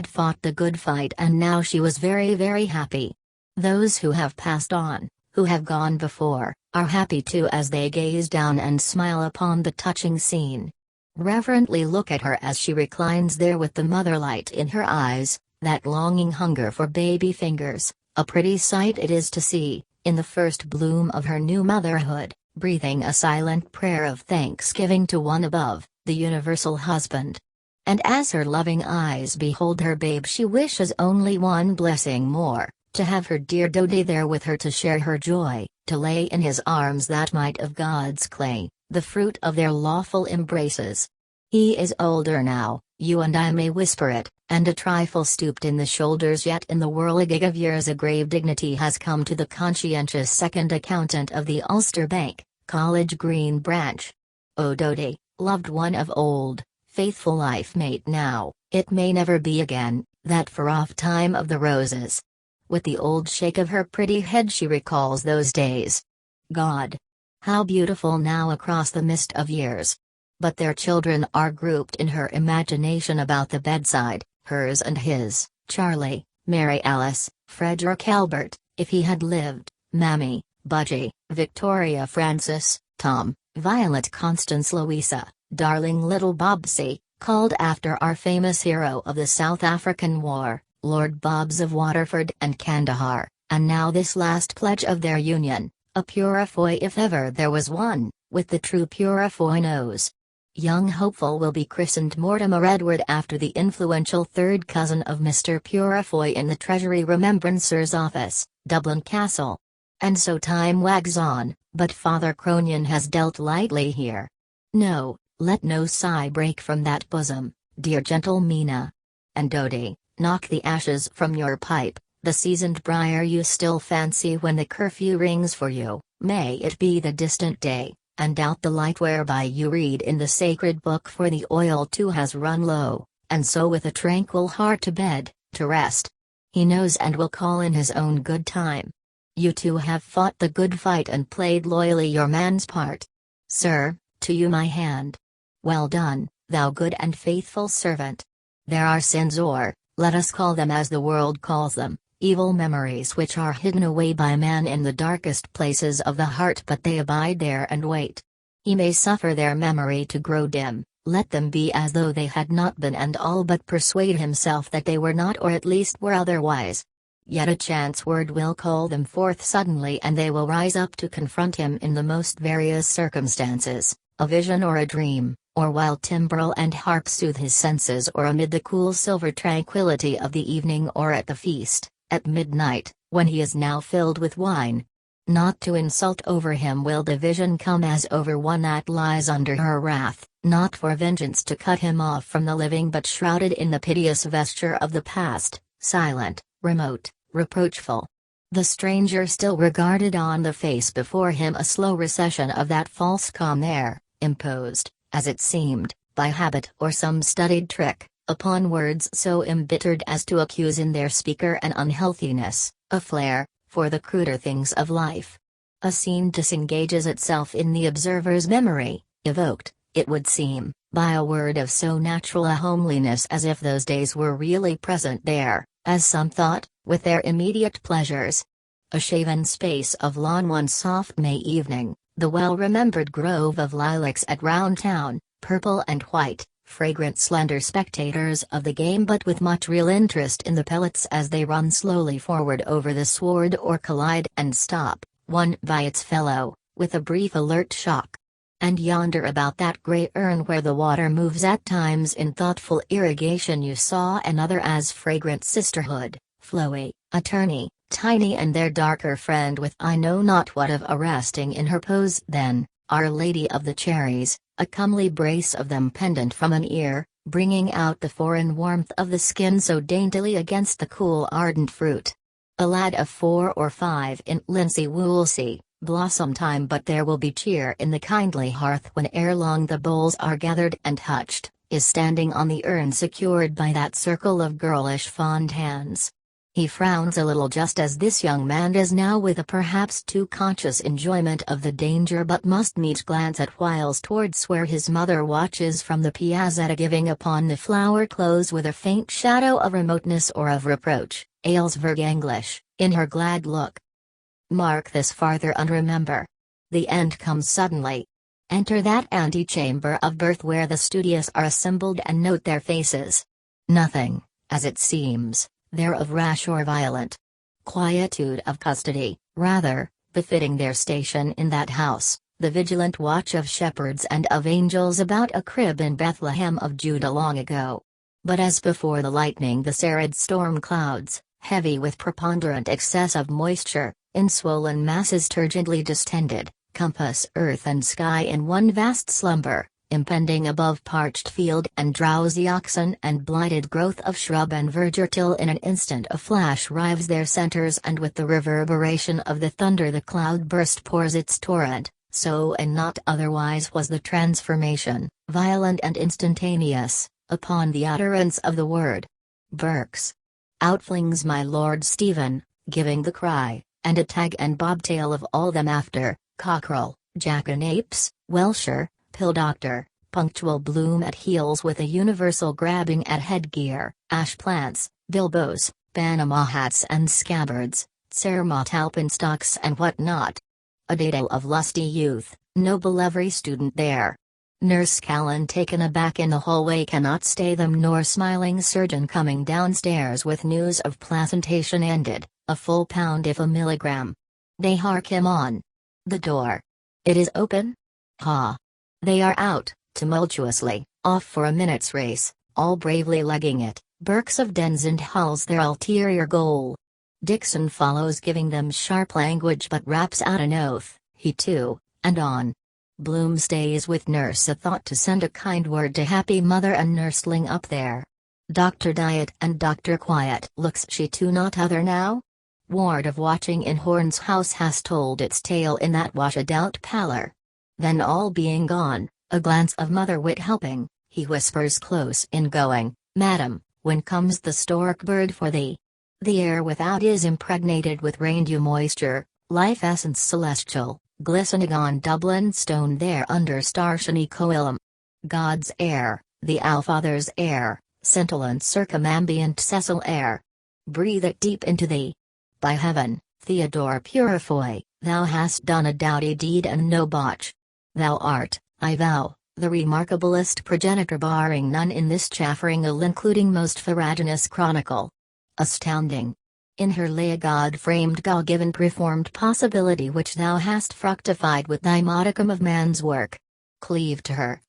fought the good fight and now she was very happy. Those who have passed on, who have gone before, are happy too as they gaze down and smile upon the touching scene. Reverently look at her as she reclines there with the mother light in her eyes, that longing hunger for baby fingers. A pretty sight it is to see, in the first bloom of her new motherhood, breathing a silent prayer of thanksgiving to one above, the universal husband. And as her loving eyes behold her babe she wishes only one blessing more, to have her dear Dodie there with her to share her joy, to lay in his arms that mite of God's clay, the fruit of their lawful embraces. He is older now, you and I may whisper it, and a trifle stooped in the shoulders yet in the whirligig of years a grave dignity has come to the conscientious second accountant of the Ulster Bank, College Green branch. O Dodie, loved one of old, faithful life mate now, it may never be again, that far off time of the roses. With the old shake of her pretty head she recalls those days. God! How beautiful now across the mist of years! But their children are grouped in her imagination about the bedside, hers and his, Charlie, Mary Alice, Frederick Albert, if he had lived, Mammy, Budgie, Victoria Francis, Tom, Violet Constance Louisa, darling little Bobsy, called after our famous hero of the South African War, Lord Bobbs of Waterford and Kandahar, and now this last pledge of their union, a Purifoy if ever there was one, with the true Purifoy nose. Young hopeful will be christened Mortimer Edward after the influential third cousin of Mr. Purifoy in the Treasury Remembrancer's office, Dublin Castle. And so time wags on, but Father Cronion has dealt lightly here. No, let no sigh break from that bosom, dear gentle Mina. And Dodie, knock the ashes from your pipe, the seasoned briar you still fancy when the curfew rings for you, may it be the distant day, and out the light whereby you read in the sacred book for the oil too has run low, and so with a tranquil heart to bed, to rest. He knows and will call in his own good time. You two have fought the good fight and played loyally your man's part. Sir, to you my hand. Well done, thou good and faithful servant. There are sins, or, let us call them as the world calls them, evil memories which are hidden away by man in the darkest places of the heart, but they abide there and wait. He may suffer their memory to grow dim, let them be as though they had not been, and all but persuade himself that they were not, or at least were otherwise. Yet a chance word will call them forth suddenly, and they will rise up to confront him in the most various circumstances, a vision or a dream, or while timbrel and harp soothe his senses, or amid the cool silver tranquility of the evening, or at the feast, at midnight, when he is now filled with wine. Not to insult over him will the vision come as over one that lies under her wrath, not for vengeance to cut him off from the living, but shrouded in the piteous vesture of the past, silent, remote, reproachful. The stranger still regarded on the face before him a slow recession of that false calm there, imposed, as it seemed, by habit or some studied trick, upon words so embittered as to accuse in their speaker an unhealthiness, a flair, for the cruder things of life. A scene disengages itself in the observer's memory, evoked, it would seem, by a word of so natural a homeliness, as if those days were really present there, as some thought, with their immediate pleasures. A shaven space of lawn one soft May evening, the well-remembered grove of lilacs at Round Town, purple and white, fragrant slender spectators of the game, but with much real interest in the pellets as they run slowly forward over the sward or collide and stop, one by its fellow, with a brief alert shock. And yonder about that grey urn where the water moves at times in thoughtful irrigation you saw another as fragrant sisterhood, Floey, attorney, Tiny, and their darker friend with I know not what of a resting in her pose then, Our Lady of the Cherries, a comely brace of them pendant from an ear, bringing out the foreign warmth of the skin so daintily against the cool ardent fruit. A lad of 4 or 5 in linsey woolsey, blossom time, but there will be cheer in the kindly hearth when ere long the bowls are gathered and hutched, is standing on the urn secured by that circle of girlish fond hands. He frowns a little just as this young man does now, with a perhaps too conscious enjoyment of the danger, but must needs glance at whiles towards where his mother watches from the piazzetta, giving upon the flower clothes with a faint shadow of remoteness or of reproach, Aylesbury English, in her glad look. Mark this farther and remember. The end comes suddenly. Enter that antechamber of birth where the studious are assembled, and note their faces. Nothing, as it seems, there of rash or violent. Quietude of custody, rather, befitting their station in that house, the vigilant watch of shepherds and of angels about a crib in Bethlehem of Judah long ago. But as before the lightning, the serried storm clouds, heavy with preponderant excess of moisture, in swollen masses turgidly distended, compass earth and sky in one vast slumber, impending above parched field and drowsy oxen and blighted growth of shrub and verdure, till in an instant a flash rives their centers, and with the reverberation of the thunder the cloud burst pours its torrent, so and not otherwise was the transformation, violent and instantaneous, upon the utterance of the word. Berks. Out flings my Lord Stephen, giving the cry, and a tag and bobtail of all them after, cockerel, jackanapes, welsher, pill doctor, punctual Bloom at heels with a universal grabbing at headgear, ash plants, bilbos, Panama hats and scabbards, Zermatt alpenstocks and what not. A daedal of lusty youth, noble every student there. Nurse Callan taken aback in the hallway cannot stay them, nor smiling surgeon coming downstairs with news of placentation ended, a full pound if a milligram. They hark him on. The door. It is open? Ha! They are out, tumultuously, off for a minute's race, all bravely legging it, Berks of Dens and Hulls their ulterior goal. Dixon follows, giving them sharp language, but raps out an oath, he too, and on. Bloom stays with nurse, a thought to send a kind word to happy mother and nursling up there. Dr. Diet and Dr. Quiet looks she to not other now? Ward of watching in Horn's house has told its tale in that washed out pallor. Then all being gone, a glance of mother wit helping, he whispers close in going, Madam, when comes the stork bird for thee? The air without is impregnated with rain-dew moisture, life essence celestial, glistening on Dublin stone there under starshiny coelum. God's air, The Allfather's air, scintillant circumambient Cecil air. Breathe it deep into thee. By heaven, Theodore Purefoy, thou hast done a doughty deed and no botch. Thou art, I vow, the remarkablest progenitor barring none in this chaffering all-including most farraginous chronicle. Astounding. In her lay a God-framed God-given preformed possibility which thou hast fructified with thy modicum of man's work. Cleave to her.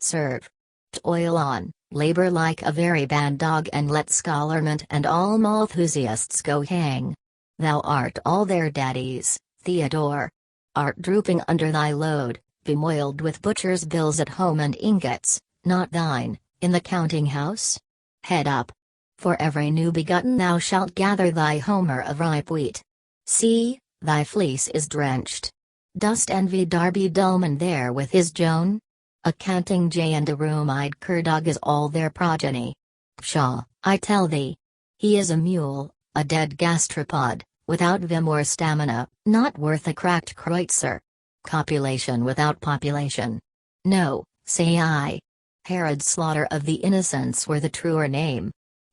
Serve. Toil on, labor like a very bad dog and let scholarment and all Malthusiasts go hang. Thou art all their daddies, Theodore. Art drooping under thy load, bemoiled with butcher's bills at home and ingots, not thine, in the counting-house? Head up. For every new begotten thou shalt gather thy homer of ripe wheat. See, thy fleece is drenched. Dost envy Darby Dullman there with his Joan? A canting jay and a rheum-eyed cur-dog is all their progeny. Pshaw, I tell thee. He is a mule, a dead gastropod, without vim or stamina, not worth a cracked kreutzer. Copulation without population. No, say I. Herod's slaughter of the innocents were the truer name.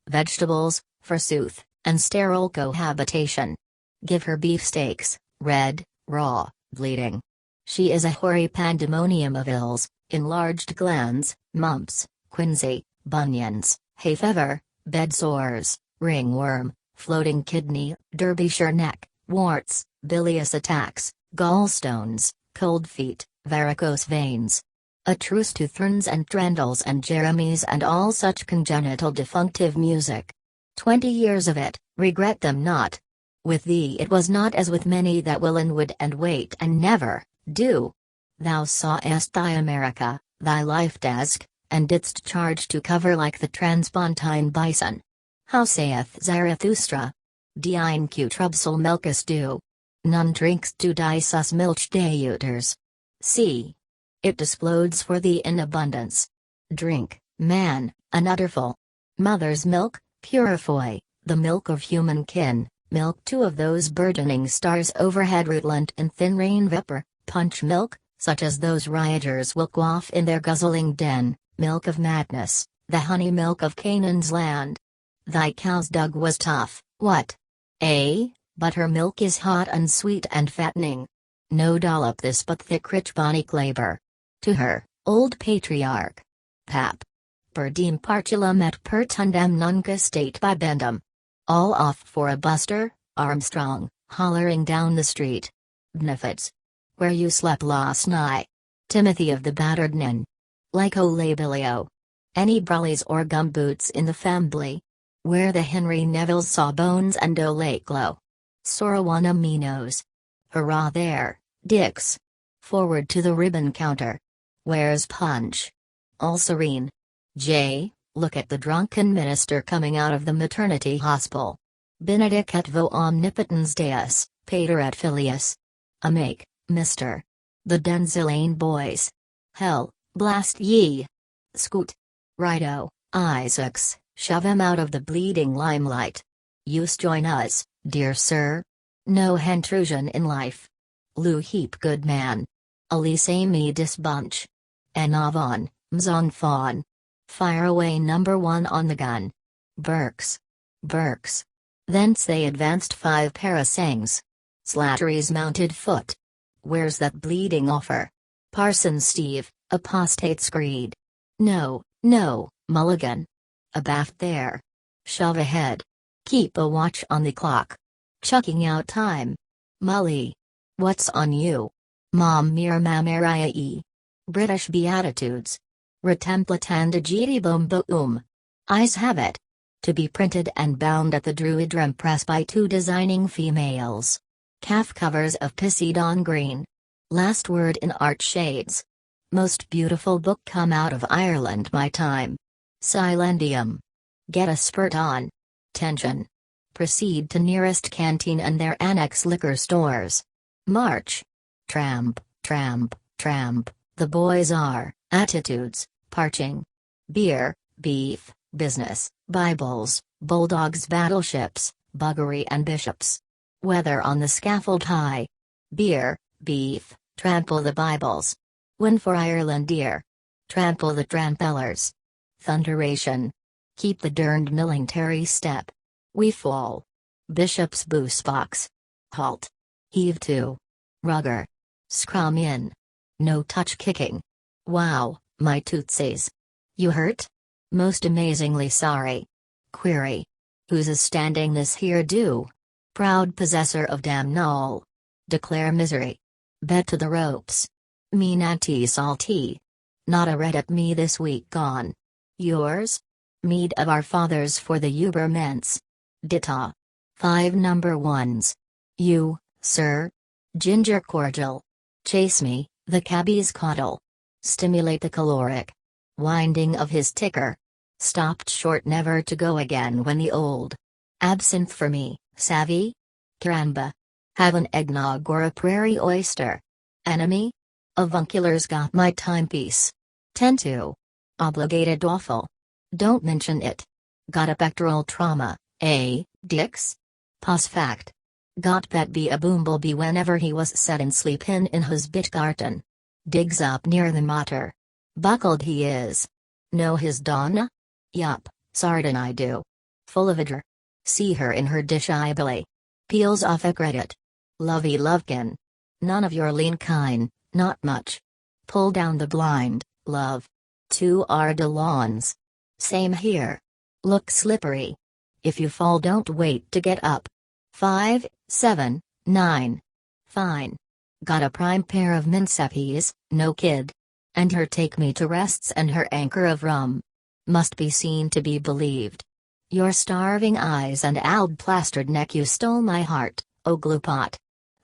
Vegetables, forsooth, and sterile cohabitation. Give her beefsteaks, red, raw, bleeding. She is a hoary pandemonium of ills, enlarged glands, mumps, quinsy, bunions, hay fever, bed sores, ringworm, floating kidney, Derbyshire neck, warts, bilious attacks, gallstones, cold feet, varicose veins. A truce to Thurns and Trendles and Jeremies and all such congenital defunctive music. 20 years of it, regret them not. With thee it was not as with many that will and would and wait and never do. Thou sawest thy America, thy life task, and didst charge to cover like the transpontine bison. How saith Zarathustra? Dieinque trubsel milkus do. None drinks to disus milch deuters. See. It displodes for thee in abundance. Drink, man, an udderful. Mother's milk, Purefoy, the milk of human kin, milk too of those burgeoning stars overhead rutlant in thin rain vapor, punch milk, such as those rioters will quaff in their guzzling den, milk of madness, the honey milk of Canaan's land. Thy cow's dug was tough, what? Eh, but her milk is hot and sweet and fattening. No dollop this but thick rich bonny clabber. To her, old patriarch. Pap. Per diem partulum et per tundem nunca state bibendum. All off for a buster, Armstrong, hollering down the street. Bnifits. Where you slept last night. Timothy of the battered nin. Lyco labilio. Any brullies or gumboots in the fambly? Where the Henry Nevilles saw bones and Olaclo. Sorowana minos. Hurrah there, Dix. Forward to the ribbon counter. Where's Punch? All serene. Jay, look at the drunken minister coming out of the maternity hospital. Benedicat vo omnipotens Deus, pater et filius. A make, mister. The Denzilane boys. Hell, blast ye. Scoot. Righto, Isaacs, shove him out of the bleeding limelight. Use join us, dear sir. No hentrusion in life. Lou heap good man. Elise me dis bunch. En avant, mzong fawn. Fire away number 1 on the gun. Burks. Burks. Thence they advanced 5 parasangs. Slattery's mounted foot. Where's that bleeding offer? Parson Steve, apostate screed. No, no, Mulligan. Abaft there. Shove ahead. Keep a watch on the clock. Chucking out time. Mully. What's on you? Mom mir mamariae. British Beatitudes. Retemplatandagiti boom boom. Eyes have it. To be printed and bound at the Druidrum Press by 2 designing females. Calf covers of Poseidon green. Last word in art shades. Most beautiful book come out of Ireland my time. Silendium. Get a spurt on. Tension. Proceed to nearest canteen and their annex liquor stores. March. Tramp, tramp, tramp, the boys are, attitudes, parching. Beer, beef, business, Bibles, bulldogs battleships, buggery and bishops. Weather on the scaffold high. Beer, beef, trample the Bibles. Win for Ireland dear. Trample the trampellers. Thunderation. Keep the derned military step. We fall. Bishop's boost box. Halt. Heave to. Rugger. Scrum in. No touch kicking. Wow, my tootsies. You hurt? Most amazingly sorry. Query. Who's a standing this here do? Proud possessor of damn null. Declare misery. Bet to the ropes. Mean anti-salty. Not a red at me this week gone. Yours? Mead of our fathers for the Ubermensch. Dita. 5 number 1s. You, sir? Ginger cordial. Chase me, the cabbie's coddle. Stimulate the caloric. Winding of his ticker. Stopped short never to go again when the old. Absinthe for me, savvy? Caramba. Have an eggnog or a prairie oyster. Enemy? Avuncular's got my timepiece. 10-2. Obligated awful. Don't mention it. Got a pectoral trauma, eh, Dix? Pos fact. Got bet be a bumblebee whenever he was set in sleep in his Bitgarten. Digs up near the mater. Buckled he is. Know his donna? Yup, sardin I do. Full of idr. See her in her dish ibly. Peels off a credit. Lovey lovekin. None of your lean kind, not much. Pull down the blind, love. 2 are de lawns. Same here. Look slippery. If you fall don't wait to get up. 5, 7, 9. Fine. Got a prime pair of minseppies, no kid. And her take me to rests and her anchor of rum. Must be seen to be believed. Your starving eyes and alb-plastered neck you stole my heart, oh gloopot.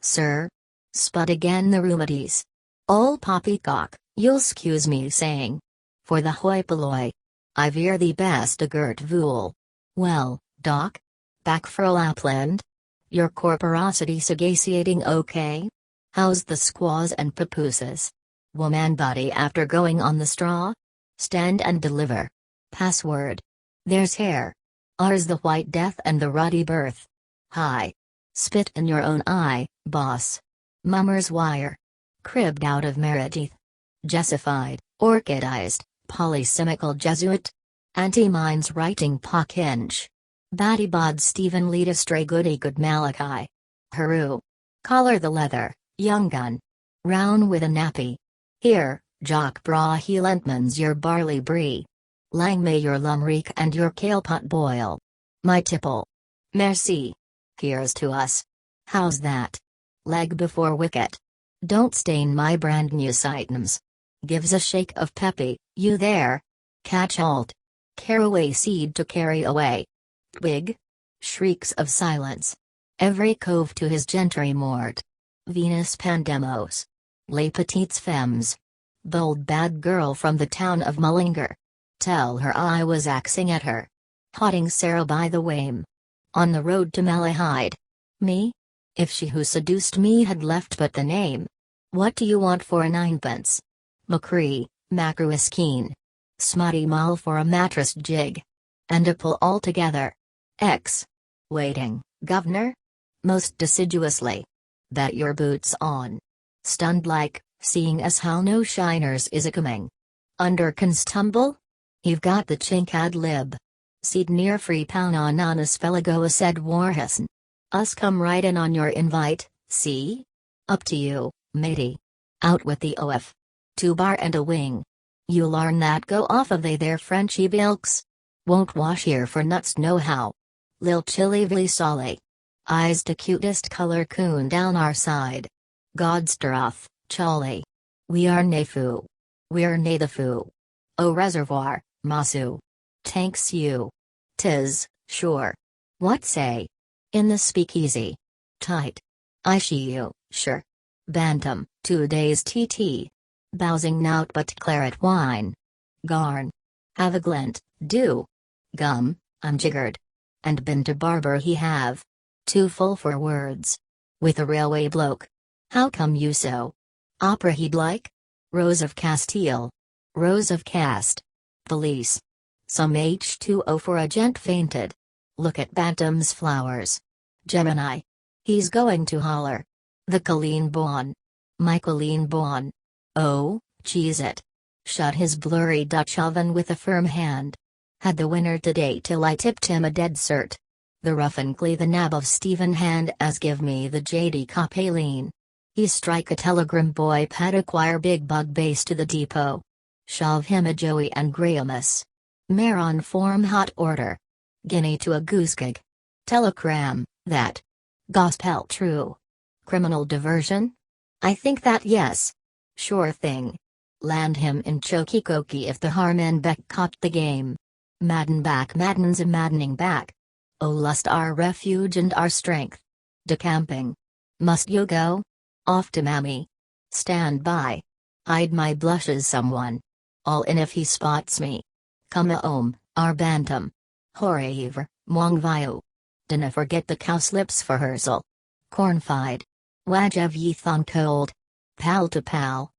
Sir? Spud again the rheumatiz. Ol poppycock, you'll excuse me saying. For the hoi polloi. I veer thee best a girt vool. Well, doc? Back for Lapland? Your corporosity sagaciating okay? How's the squaws and papooses? Woman body after going on the straw? Stand and deliver. Password. There's hair. Ours the white death and the ruddy birth. Hi. Spit in your own eye, boss. Mummer's wire. Cribbed out of Meredith. Jessified, orchidized, polysemical Jesuit. Anti-mines writing pock inch. Batty bod Stephen lead a stray goody good Malachi. Haru. Collar the leather, young gun. Round with a nappy. Here, Jock bra he lentmans your barley brie. Lang may your lumreek and your kale pot boil. My tipple. Merci. Here's to us. How's that? Leg before wicket. Don't stain my brand new items. Gives a shake of peppy, you there? Catch alt. Caraway seed to carry away. Twig? Shrieks of silence. Every cove to his gentry mort. Venus Pandemos. Les petites femmes. Bold bad girl from the town of Mullinger. Tell her I was axing at her. Hotting Sarah by the Wame. On the road to Malahide. Me? If she who seduced me had left but the name. What do you want for a ninepence? Macree, Macruiskeen. Smutty mull for a mattress jig. And a pull altogether. X. Waiting, governor? Most deciduously. Bet your boots on. Stunned like, seeing as how no shiners is a coming. Under constumble? You've got the chink ad lib. Seed near free pound on honest felagoa said Warhison. Us come right in on your invite, see? Up to you, matey. Out with the OF. 2 bar and a wing. You larn that go off of they there Frenchy bilks? Won't wash here for nuts no how. Lil chilly vli solly. Eyes to cutest color coon down our side. Godstrath, Cholly. We are Nefu. We're na the foo. O reservoir, Masu. Tanks you. 'Tis, sure. What say? In the speakeasy. Tight. I see you, sure. Bantam, 2 days TT. Bowsing nout but claret wine. Garn. Have a glint, do. Gum, I'm jiggered. And been to barber he have. Too full for words. With a railway bloke. How come you so? Opera he'd like? Rose of Castile. Rose of Cast. Police. Some H2O for a gent fainted. Look at Bantam's flowers. Gemini. He's going to holler. The Colleen Bawn. My Colleen Bawn. Oh, cheese it. Shut his blurry Dutch oven with a firm hand. Had the winner today till I tipped him a dead cert. The rough and glee the nab of Stephen hand as give me the JD Copaline. He strike a telegram boy pad acquire big bug base to the depot. Shove him a Joey and Grahamus. Mare on form hot order. Guinea to a goose gig. Telegram, that. Gospel true. Criminal diversion? I think that yes. Sure thing. Land him in Chokikoki if the Harman Beck caught the game. Madden back Madden's a maddening back. O lust our refuge and our strength. Decamping. Must you go? Off to mammy. Stand by. Hide my blushes someone. All in if he spots me. Come home, our bantam. Horaver, Mong Vayu. Dinna forget the cowslips for hersel. Cornfied. Wajev ye thon cold. Pal to pal.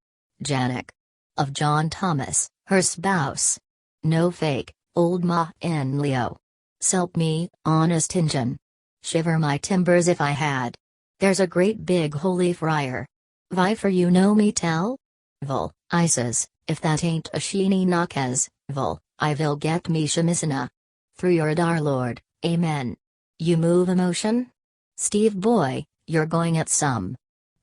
Janek. Of John Thomas, her spouse. No fake, old ma in Leo. Selp me, honest Injun. Shiver my timbers if I had. There's a great big holy friar. Vi for you know me tell? Vol, I says, if that ain't a sheeny knockes, Vol, I will get me shamisana. Through your dar lord, amen. You move emotion? Steve boy, you're going at some.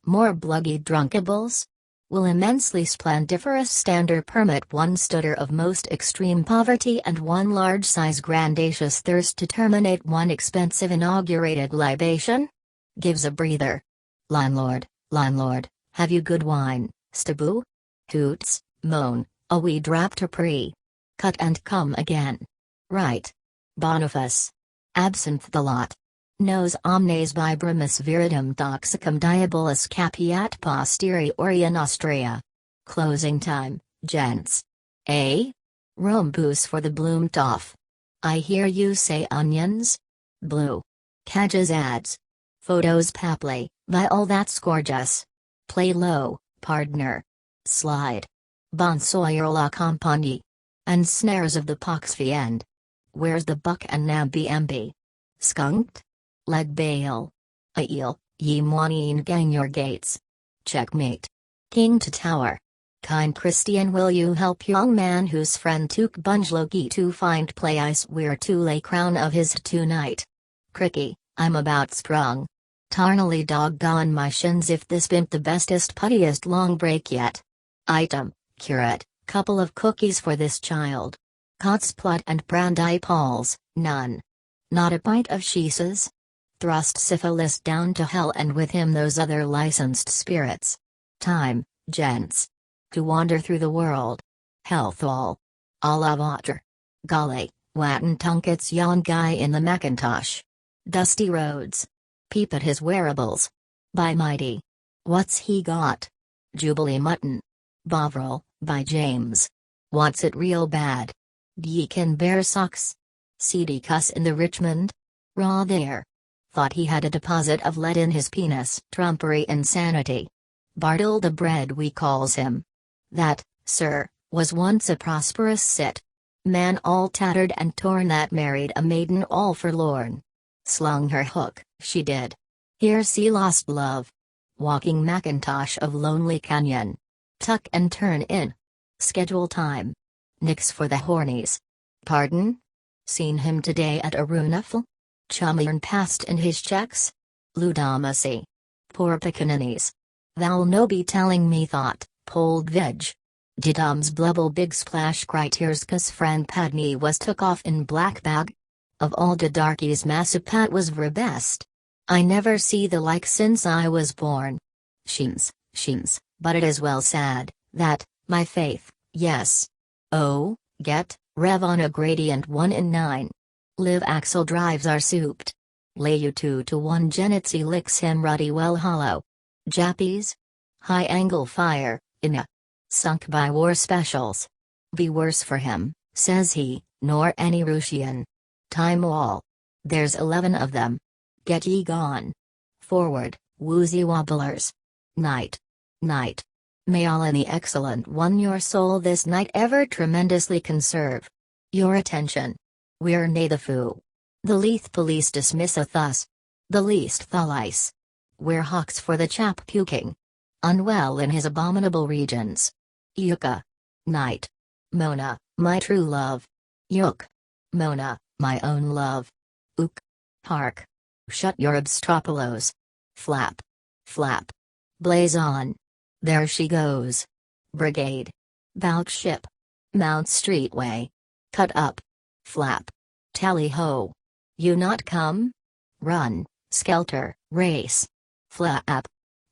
More bluggy drunkables? Will immensely splendiferous stander permit one stutter of most extreme poverty and one large-size grandacious thirst to terminate one expensive inaugurated libation? Gives a breather. Landlord, have you good wine, staboo? Hoots, moan, a wee drap to pre. Cut and come again. Right. Boniface. Absinthe the lot. Nos omnes vibrimus viridum toxicum diabolus capiat posteriori in Austria. Closing time, gents. Eh? Rombus for the Blumentopf. I hear you say onions? Blue. Cadges ads. Photos papley, by all that's gorgeous. Play low, pardner. Slide. Bonsoir la compagnie. And snares of the poxfiend. Where's the buck and namby-amby? Skunked? Leg bail. A eel, ye moanine gang your gates. Checkmate. King to tower. Kind Christian, will you help young man whose friend took bungelogi to find play ice we're to lay crown of his tonight? Cricky, I'm about sprung. Tarnally doggone my shins if this bimp the bestest puttiest long break yet. Item, curate, couple of cookies for this child. Cotsplot and brandy palls, none. Not a pint of sheeses? Thrust syphilis down to hell and with him those other licensed spirits. Time, gents. To wander through the world. Health all. A la water. Golly, Watten tunkets yon guy in the Macintosh. Dusty roads. Peep at his wearables. By mighty. What's he got? Jubilee mutton. Bovril, by James. Wants it real bad. Deacon bear socks. Seedy cuss in the Richmond? Raw there. Thought he had a deposit of lead in his penis. Trumpery insanity. Bartle the bread we calls him. That, sir, was once a prosperous cit. Man all tattered and torn that married a maiden all forlorn. Slung her hook, she did. Here see lost love. Walking Macintosh of Lonely Canyon. Tuck and turn in. Schedule time. Nix for the hornies. Pardon? Seen him today at a runafel? Chummern passed in his checks? Ludamacy. Poor pickaninnies. Thou'll no be telling me thought, pold veg. Didums blubble big splash criteers cause friend Padney was took off in black bag? Of all the darkies Massapat was vre best. I never see the like since I was born. Sheens, but it is well sad, that, my faith, yes. Oh, get, rev on a gradient 1 in 9. Live axle drives are souped. Lay you 2 to 1 Genitzi licks him ruddy well hollow. Jappies? High angle fire, inna. Sunk by war specials. Be worse for him, says he, nor any Russian. Time all. There's 11 of them. Get ye gone. Forward, woozy wobblers. Night. May all in the excellent one your soul this night ever tremendously conserve. Your attention. We're nae the foo. The Leith police dismisseth us. The least thalice. We're hawks for the chap puking. Unwell in his abominable regions. Yucca. Night. Mona, my true love. Yook. Mona, my own love. Ook. Hark. Shut your obstropolos. Flap. Flap. Blaze on. There she goes. Brigade. Bout ship. Mount Streetway. Cut up. Flap. Tally-ho. You not come? Run, skelter, race. Flap.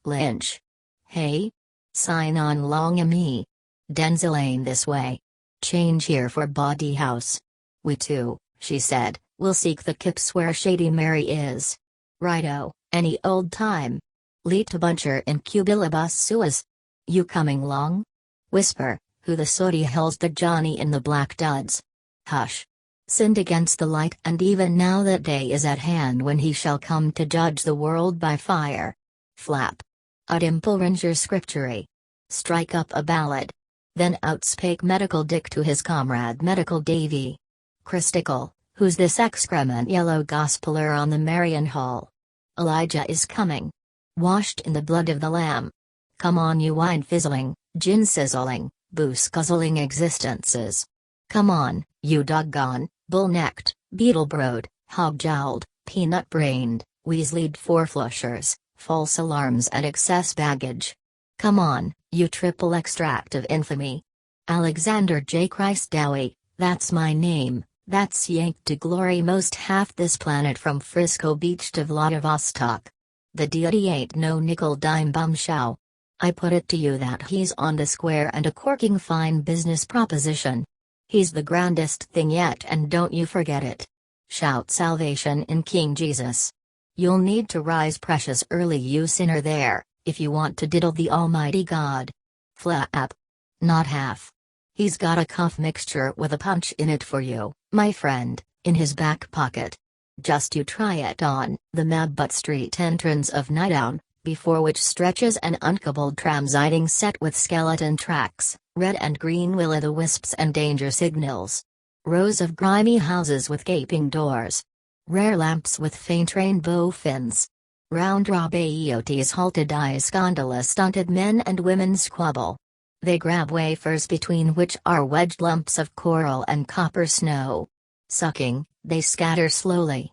Lynch. Hey? Sign on long-a-me. Denzilane this way. Change here for Bawdy House. We too, she said, will seek the kips where Shady Mary is. Righto, any old time. Leet to buncher in Cubilibus Suis. You coming long? Whisper, who the sooty hills the Johnny in the black duds. Hush. Sinned against the light, and even now that day is at hand when he shall come to judge the world by fire. Flap. A dimple Ranger scriptury. Strike up a ballad. Then outspake Medical Dick to his comrade Medical Davy. Christical, who's this excrement yellow gospeler on the Marion Hall? Elijah is coming. Washed in the blood of the Lamb. Come on, you wine fizzling, gin sizzling, booze guzzling existences. Come on, you doggone, bull-necked, beetle-browed, hog-jowled, peanut-brained, weasleyed four-flushers, false alarms and excess baggage. Come on, you triple extract of infamy. Alexander J. Christ Dowie, that's my name, that's yanked to glory most half this planet from Frisco Beach to Vladivostok. The deity ain't no nickel-dime bum-show. I put it to you that he's on the square and a corking fine business proposition. He's the grandest thing yet, and don't you forget it. Shout salvation in King Jesus. You'll need to rise precious early, you sinner there, if you want to diddle the Almighty God. Flap. Not half. He's got a cough mixture with a punch in it for you, my friend, in his back pocket. Just you try it on the Mabbutt Street entrance of Nightdown, before which stretches an uncoupled tram siding set with skeleton tracks, red and green will-o'-the-wisps and danger signals. Rows of grimy houses with gaping doors. Rare lamps with faint rainbow fins. Round Rabaiotes halted eyes, gondola-stunted men and women squabble. They grab wafers between which are wedged lumps of coral and copper snow. Sucking, they scatter slowly.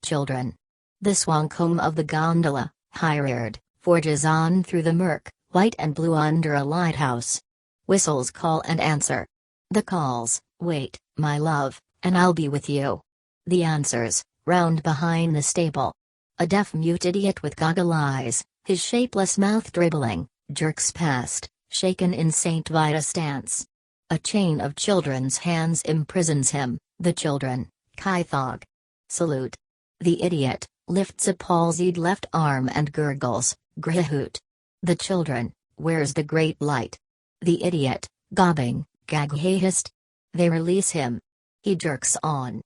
Children. The swancombe of the gondola, high-reared, forges on through the murk, white and blue under a lighthouse. Whistles call and answer. The calls, wait, my love, and I'll be with you. The answers, round behind the stable. A deaf-mute idiot with goggle eyes, his shapeless mouth dribbling, jerks past, shaken in St. Vita stance. A chain of children's hands imprisons him, the children, Kythog. Salute. The idiot lifts a palsied left arm and gurgles, Grihoot. The children, where's the great light? The idiot, gobbing, gaghahist. They release him. He jerks on.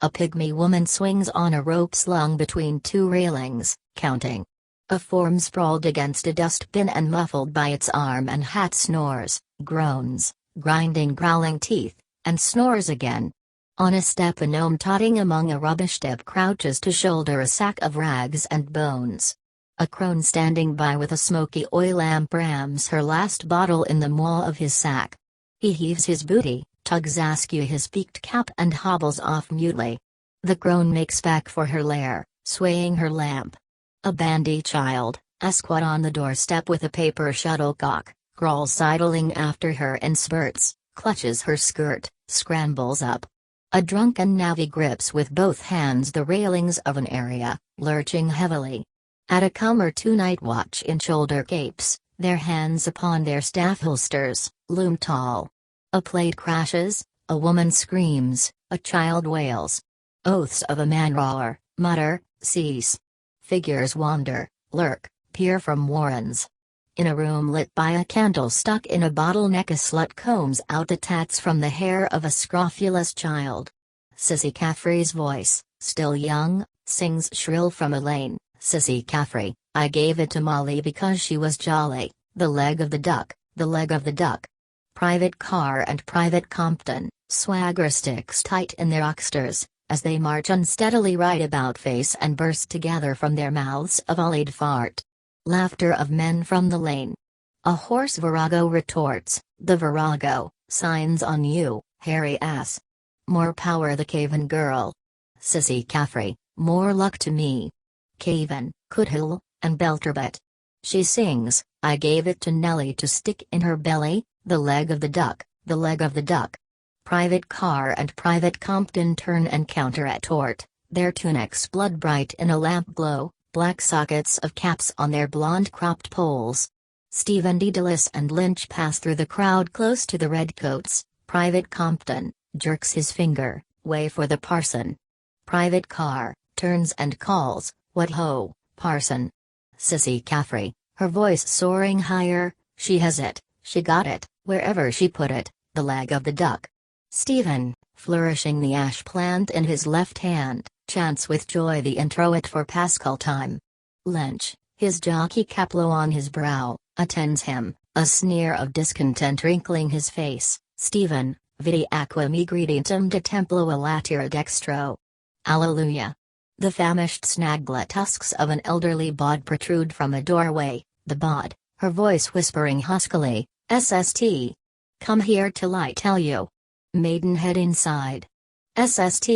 A pygmy woman swings on a rope slung between two railings, counting. A form sprawled against a dustbin and muffled by its arm and hat snores, groans, grinding growling teeth, and snores again. On a step a gnome totting among a rubbish tip crouches to shoulder a sack of rags and bones. A crone standing by with a smoky oil lamp rams her last bottle in the maw of his sack. He heaves his booty, tugs askew his peaked cap and hobbles off mutely. The crone makes back for her lair, swaying her lamp. A bandy child, asquat on the doorstep with a paper shuttlecock, crawls sidling after her in spurts, clutches her skirt, scrambles up. A drunken navvy grips with both hands the railings of an area, lurching heavily. At a come or two night watch in shoulder capes, their hands upon their staff holsters, loom tall. A plate crashes, a woman screams, a child wails. Oaths of a man roar, mutter, cease. Figures wander, lurk, peer from warrens. In a room lit by a candle stuck in a bottleneck, a slut combs out the tats from the hair of a scrofulous child. Sissy Caffrey's voice, still young, sings shrill from a lane. Sissy Caffrey, I gave it to Molly because she was jolly, the leg of the duck, the leg of the duck. Private Carr and Private Compton, swagger sticks tight in their oxters, as they march unsteadily right about face and burst together from their mouths a volleyed fart. Laughter of men from the lane. A hoarse virago retorts, the virago, Signs on you, hairy ass. More power the Cavan girl. Sissy Caffrey, more luck to me. Cavan, Coothil, and Belturbet. She sings, I gave it to Nellie to stick in her belly, the leg of the duck, the leg of the duck. Private Carr and Private Compton turn and counter-retort, their tunics blood bright in a lamp glow, black sockets of caps on their blonde cropped poles. Stephen Dedalus and Lynch pass through the crowd close to the redcoats. Private Compton jerks his finger, way for the parson. Private Carr turns and calls, what ho, parson. Sissy Caffrey, her voice soaring higher, she has it, she got it, wherever she put it, the leg of the duck. Stephen, flourishing the ash plant in his left hand, chants with joy the introit for Paschal time. Lynch, his jockey cap low on his brow, attends him, a sneer of discontent wrinkling his face. Stephen, vidi aqua me gredientum de templo latera dextro. Alleluia. The famished snaglet tusks of an elderly bod protrude from a doorway, the bod, her voice whispering huskily, SST. Come here till I tell you. Maidenhead inside. SST.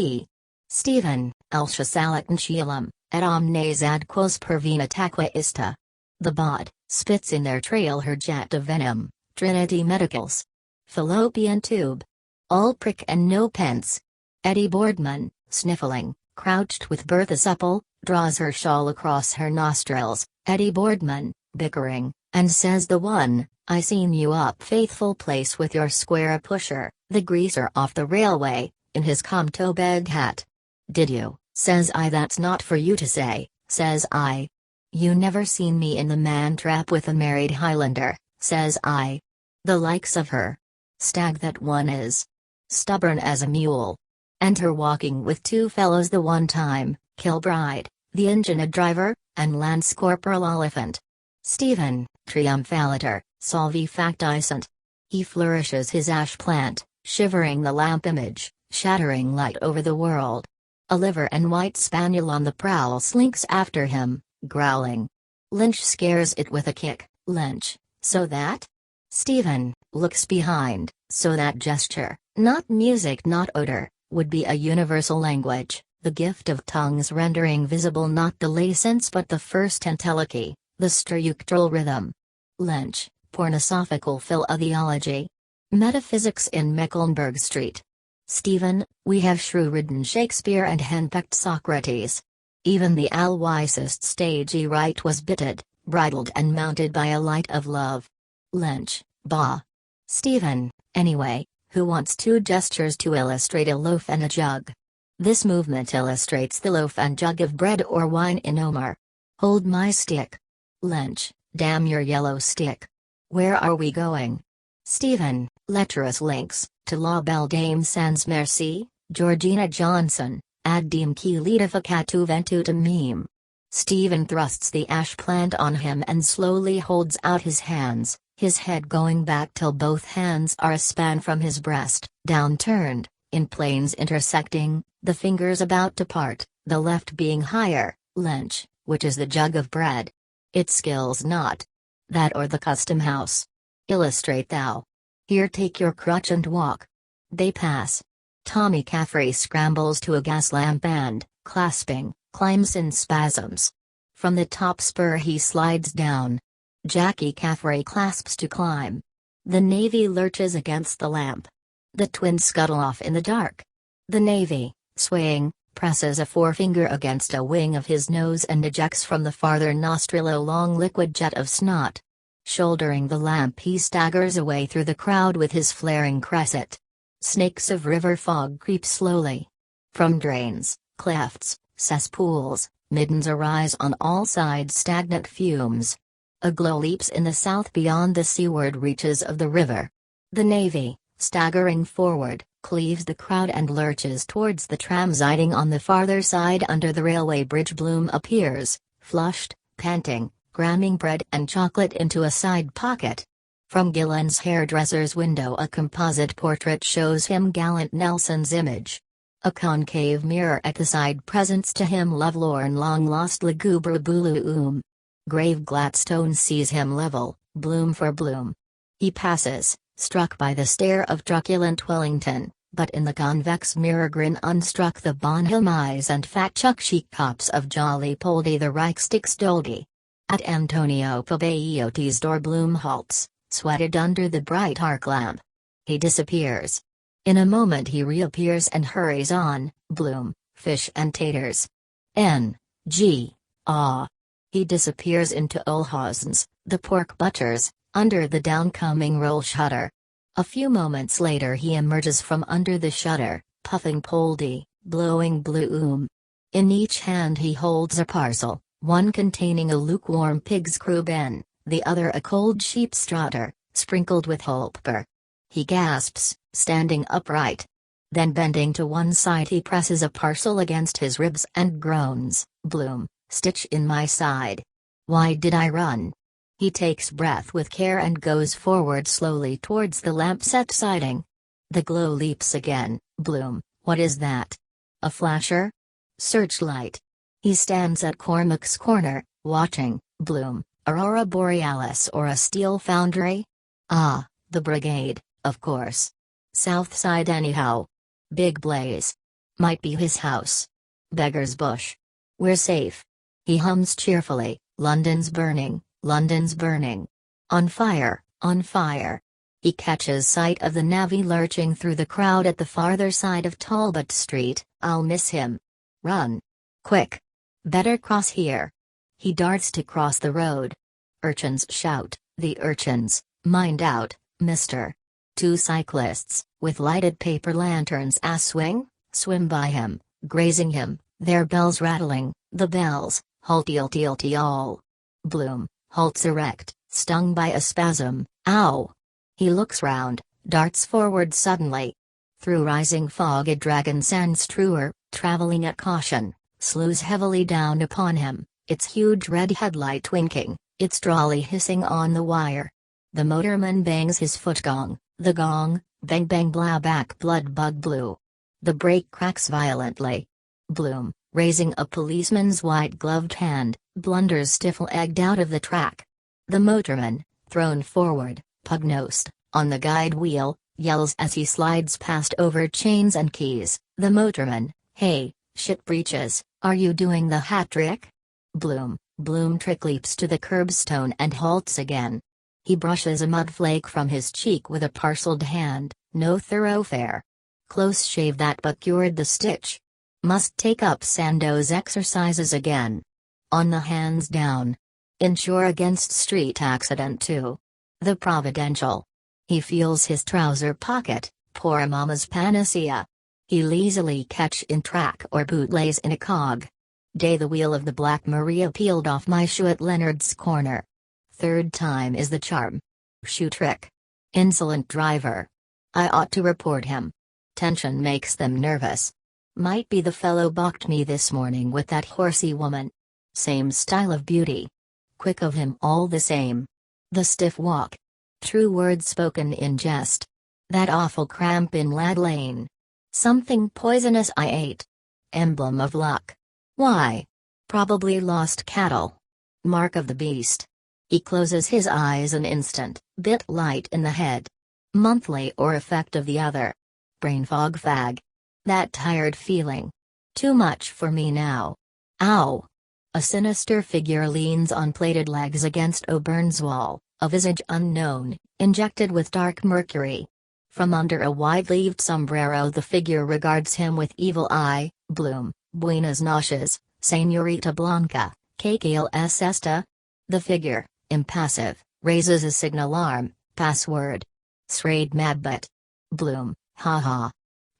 Stephen, Elsha Salatnchilam, et omnes ad quos pervina aqua ista. The bod, spits in their trail her jet of venom, Trinity Medicals. Fallopian tube. All prick and no pence. Eddie Boardman, sniffling, crouched with Bertha supple, draws her shawl across her nostrils. Eddie Boardman, bickering, and says the one, I seen you up Faithful Place with your square pusher, the greaser off the railway, in his Comto bag hat. Did you, says I. That's not for you to say, says I. You never seen me in the man trap with a married Highlander, says I. The likes of her. Stag that one is. Stubborn as a mule. Enter walking with two fellows the one time, Kilbride, the engine driver, and Lance Corporal Oliphant. Stephen, triumphalator, solvi factisant. He flourishes his ash plant, shivering the lamp image, shattering light over the world. A liver and white spaniel on the prowl slinks after him, growling. Lynch scares it with a kick. Lynch, so that? Stephen, looks behind, so that gesture, not music not odor, would be a universal language, the gift of tongues rendering visible not the lay sense but the first entelechy, the structural rhythm. Lynch, pornosophical philotheology. Metaphysics in Mecklenburg Street. Stephen, we have shrew-ridden Shakespeare and henpecked Socrates. Even the wisest stagey rite was bitted, bridled and mounted by a light of love. Lynch, bah. Stephen, anyway, who wants two gestures to illustrate a loaf and a jug? This movement illustrates the loaf and jug of bread or wine in Omar. Hold my stick. Lynch, damn your yellow stick. Where are we going? Stephen, lecherous links, to La Belle Dame Sans Merci, Georgina Johnson, ad diem qui lidificatu ventutum meme. Stephen thrusts the ash plant on him and slowly holds out his hands, his head going back till both hands are a span from his breast, downturned, in planes intersecting, the fingers about to part, the left being higher. Lynch, which is the jug of bread? It skills not. That or the custom house. Illustrate thou. Here, take your crutch and walk. They pass. Tommy Caffrey scrambles to a gas lamp and, clasping, climbs in spasms. From the top spur he slides down. Jackie Caffrey clasps to climb. The navy lurches against the lamp. The twins scuttle off in the dark. The navy, swaying, presses a forefinger against a wing of his nose and ejects from the farther nostril a long liquid jet of snot. Shouldering the lamp he staggers away through the crowd with his flaring cresset. Snakes of river fog creep slowly. From drains, clefts, cesspools, middens arise on all sides stagnant fumes. A glow leaps in the south beyond the seaward reaches of the river. The navy, staggering forward, cleaves the crowd and lurches towards the tram siding on the farther side under the railway bridge. Bloom appears, flushed, panting, cramming bread and chocolate into a side pocket. From Gillen's hairdresser's window a composite portrait shows him gallant Nelson's image. A concave mirror at the side presents to him lovelorn long-lost lugubre Bulu. Grave Gladstone sees him level, bloom for bloom. He passes, struck by the stare of truculent Wellington, but in the convex mirror grin unstruck the Bonham eyes and fat Chuck-cheek cops of Jolly Poldy the Reichstagsdoldy. At Antonio Pabayotti's door Bloom halts, sweated under the bright arc lamp. He disappears. In a moment he reappears and hurries on, Bloom, fish and taters. N.G. Ah. He disappears into Olhausen's, the pork butcher's, under the downcoming roll shutter. A few moments later he emerges from under the shutter, puffing Poldy, blowing blue. In each hand he holds a parcel, one containing a lukewarm pig's crouben, the other a cold sheep's trotter, sprinkled with Holper. He gasps, standing upright. Then bending to one side he presses a parcel against his ribs and groans, Bloom, stitch in my side. Why did I run? He takes breath with care and goes forward slowly towards the lampset siding. The glow leaps again, Bloom, what is that? A flasher? Searchlight. He stands at Cormac's corner, watching, Bloom, Aurora Borealis or a steel foundry? Ah, the brigade, of course. South side anyhow. Big blaze. Might be his house. Beggar's bush. We're safe. He hums cheerfully, London's burning, London's burning. On fire, on fire. He catches sight of the navvy lurching through the crowd at the farther side of Talbot Street. I'll miss him. Run. Quick. Better cross here. He darts to cross the road. Urchins shout, the urchins, mind out, mister. Two cyclists, with lighted paper lanterns swim by him, grazing him, their bells rattling, the bells, halt-eelty all. Bloom halts erect, stung by a spasm, ow! He looks round, darts forward suddenly. Through rising fog a dragon sandstruer, traveling at caution, slews heavily down upon him, its huge red headlight winking, its trolley hissing on the wire. The motorman bangs his foot gong, the gong, bang bang blah back blood bug blue. The brake cracks violently. Bloom, raising a policeman's white-gloved hand, blunders stiff-legged out of the track. The motorman, thrown forward, pug-nosed, on the guide wheel, yells as he slides past over chains and keys. The motorman, hey, shit breeches, are you doing the hat trick? Bloom trick leaps to the curbstone and halts again. He brushes a mudflake from his cheek with a parcelled hand, no thoroughfare. Close shave that but cured the stitch. Must take up Sandoz exercises again. On the hands down. Insure against street accident too. The providential. He feels his trouser pocket, poor mama's panacea. He'll easily catch in track or bootlays in a cog. Day the wheel of the Black Maria peeled off my shoe at Leonard's corner. Third time is the charm. Shoe trick. Insolent driver. I ought to report him. Tension makes them nervous. Might be the fellow balked me this morning with that horsey woman. Same style of beauty. Quick of him all the same. The stiff walk. True words spoken in jest. That awful cramp in Lad Lane. Something poisonous I ate. Emblem of luck. Why? Probably lost cattle. Mark of the beast. He closes his eyes an instant, bit light in the head. Monthly or effect of the other. Brain fog fag. That tired feeling. Too much for me now. Ow! A sinister figure leans on plated legs against O'Byrne's wall, a visage unknown, injected with dark mercury. From under a wide-leaved sombrero the figure regards him with evil eye. Bloom, buenas noches, Señorita Blanca, ¿qué es esta? The figure, impassive, raises a signal arm, password. Srade madbut. Bloom, haha.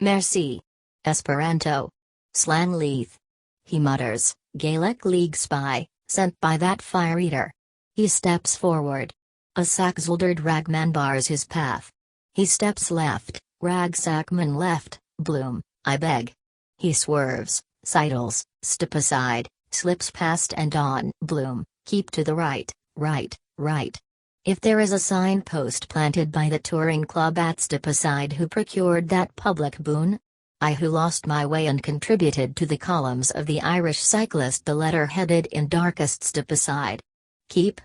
Merci. Esperanto. Slang Leith. He mutters, Gaelic League spy, sent by that fire-eater. He steps forward. A sack-zoldered ragman bars his path. He steps left, ragsackman left, Bloom, I beg. He swerves, sidles, step aside, slips past and on. Bloom, keep to the right, right. If there is a signpost planted by the touring club at step aside who procured that public boon? I who lost my way and contributed to the columns of the Irish Cyclist the letter headed in darkest step aside. Keep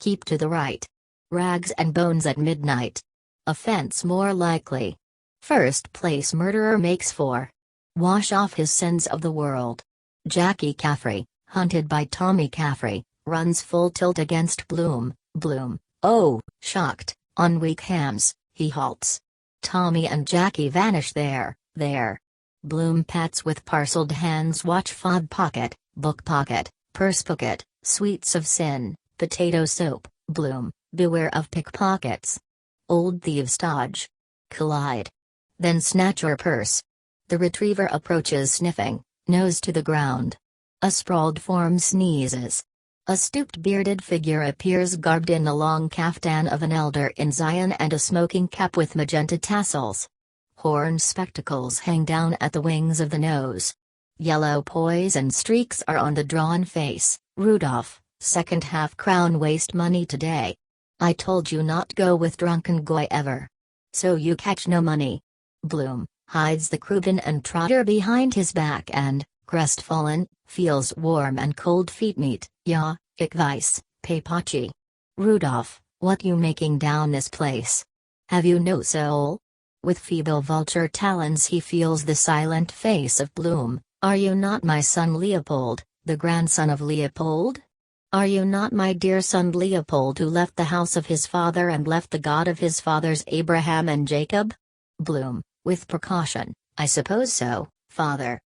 to the right. Rags and bones at midnight. Offense more likely. First place murderer makes 4. Wash off his sins of the world. Jackie Caffrey, hunted by Tommy Caffrey, runs full tilt against Bloom. Bloom, oh, shocked, on weak hams, he halts. Tommy and Jackie vanish there. Bloom pats with parceled hands watch fob pocket, book pocket, purse pocket, sweets of sin, potato soap. Bloom, beware of pickpockets. Old thieves dodge. Collide. Then snatch your purse. The retriever approaches sniffing, nose to the ground. A sprawled form sneezes. A stooped bearded figure appears garbed in the long caftan of an elder in Zion and a smoking cap with magenta tassels. Horn spectacles hang down at the wings of the nose. Yellow poison streaks are on the drawn face. Rudolph, second half crown waste money today. I told you not go with drunken goy ever. So you catch no money. Bloom hides the Krubin and Trotter behind his back and, crestfallen, feels warm and cold feet meet. Ja, ich weiß, Papachi. Rudolph, what you making down this place? Have you no soul? With feeble vulture talons he feels the silent face of Bloom. Are you not my son Leopold, the grandson of Leopold? Are you not my dear son Leopold who left the house of his father and left the God of his fathers Abraham and Jacob? Bloom, with precaution, I suppose so, father.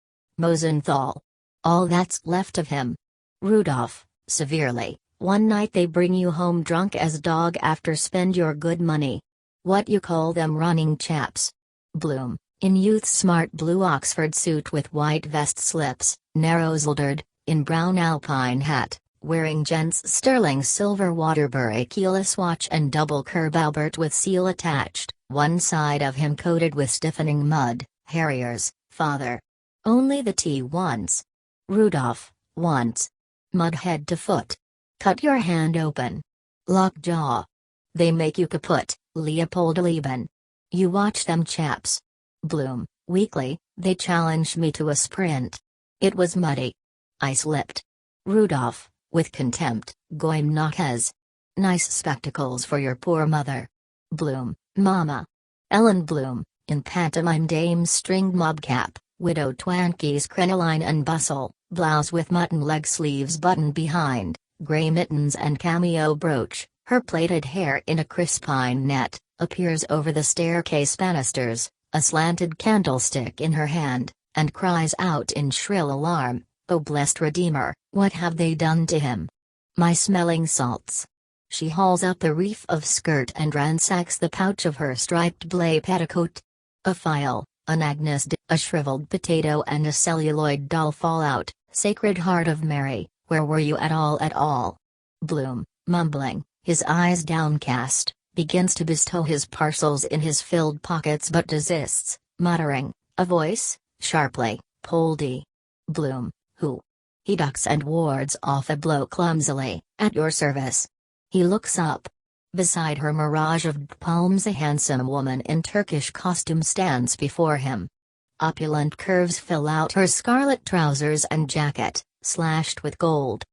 Mosenthal. All that's left of him. Rudolph, severely, one night they bring you home drunk as dog after spend your good money. What you call them running chaps? Bloom, in youth's smart blue Oxford suit with white vest slips, narrow shouldered, in brown alpine hat, wearing gents' sterling silver Waterbury keyless watch and double curb Albert with seal attached, one side of him coated with stiffening mud. Harriers, father. Only the T1s. Rudolph, once. Mud head to foot. Cut your hand open. Lock jaw. They make you kaput, Leopold Lieben. You watch them chaps. Bloom, weakly, they challenged me to a sprint. It was muddy. I slipped. Rudolph, with contempt, Goim Nakes. Nice spectacles for your poor mother. Bloom, Mama. Ellen Bloom, in pantomime dame's stringed mobcap, widow Twankey's crinoline and bustle, blouse with mutton leg sleeves buttoned behind, grey mittens and cameo brooch, her plaited hair in a crispine net, appears over the staircase banisters, a slanted candlestick in her hand, and cries out in shrill alarm, "O blessed Redeemer, what have they done to him? My smelling salts." She hauls up a reef of skirt and ransacks the pouch of her striped blay petticoat. A file, an Agnes, a shriveled potato and a celluloid doll fall out. Sacred Heart of Mary, where were you at all? Bloom, mumbling, his eyes downcast, begins to bestow his parcels in his filled pockets but desists, muttering, a voice, sharply, Poldy. Bloom, who? He ducks and wards off a blow clumsily, at your service. He looks up. Beside her mirage of palms a handsome woman in Turkish costume stands before him. Opulent curves fill out her scarlet trousers and jacket, slashed with gold.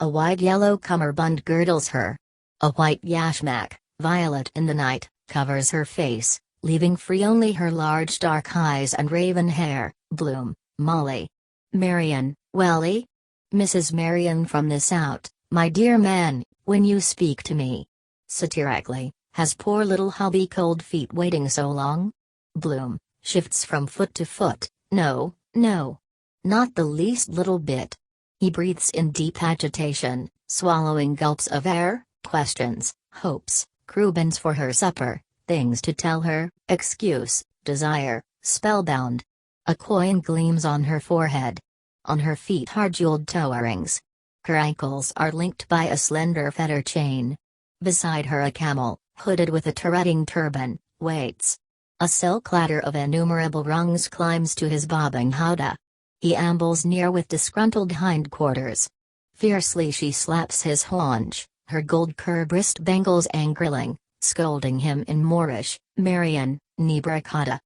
A wide yellow cummerbund girdles her. A white yashmak, violet in the night, covers her face, leaving free only her large dark eyes and raven hair. Bloom, Molly. Marion, Welly? Mrs. Marion from this out, my dear man, when you speak to me. Satirically, has poor little hubby cold feet waiting so long? Bloom, shifts from foot to foot, no, not the least little bit. He breathes in deep agitation, swallowing gulps of air, questions, hopes, Krubins for her supper, things to tell her, excuse, desire, spellbound. A coin gleams on her forehead. On her feet are jeweled toe rings. Her ankles are linked by a slender fetter chain. Beside her a camel, hooded with a turreting turban, waits. A silk ladder of innumerable rungs climbs to his bobbing howdah. He ambles near with disgruntled hindquarters. Fiercely she slaps his haunch, her gold curb wrist bangles angrilling, scolding him in Moorish, Marian, Nebrakada.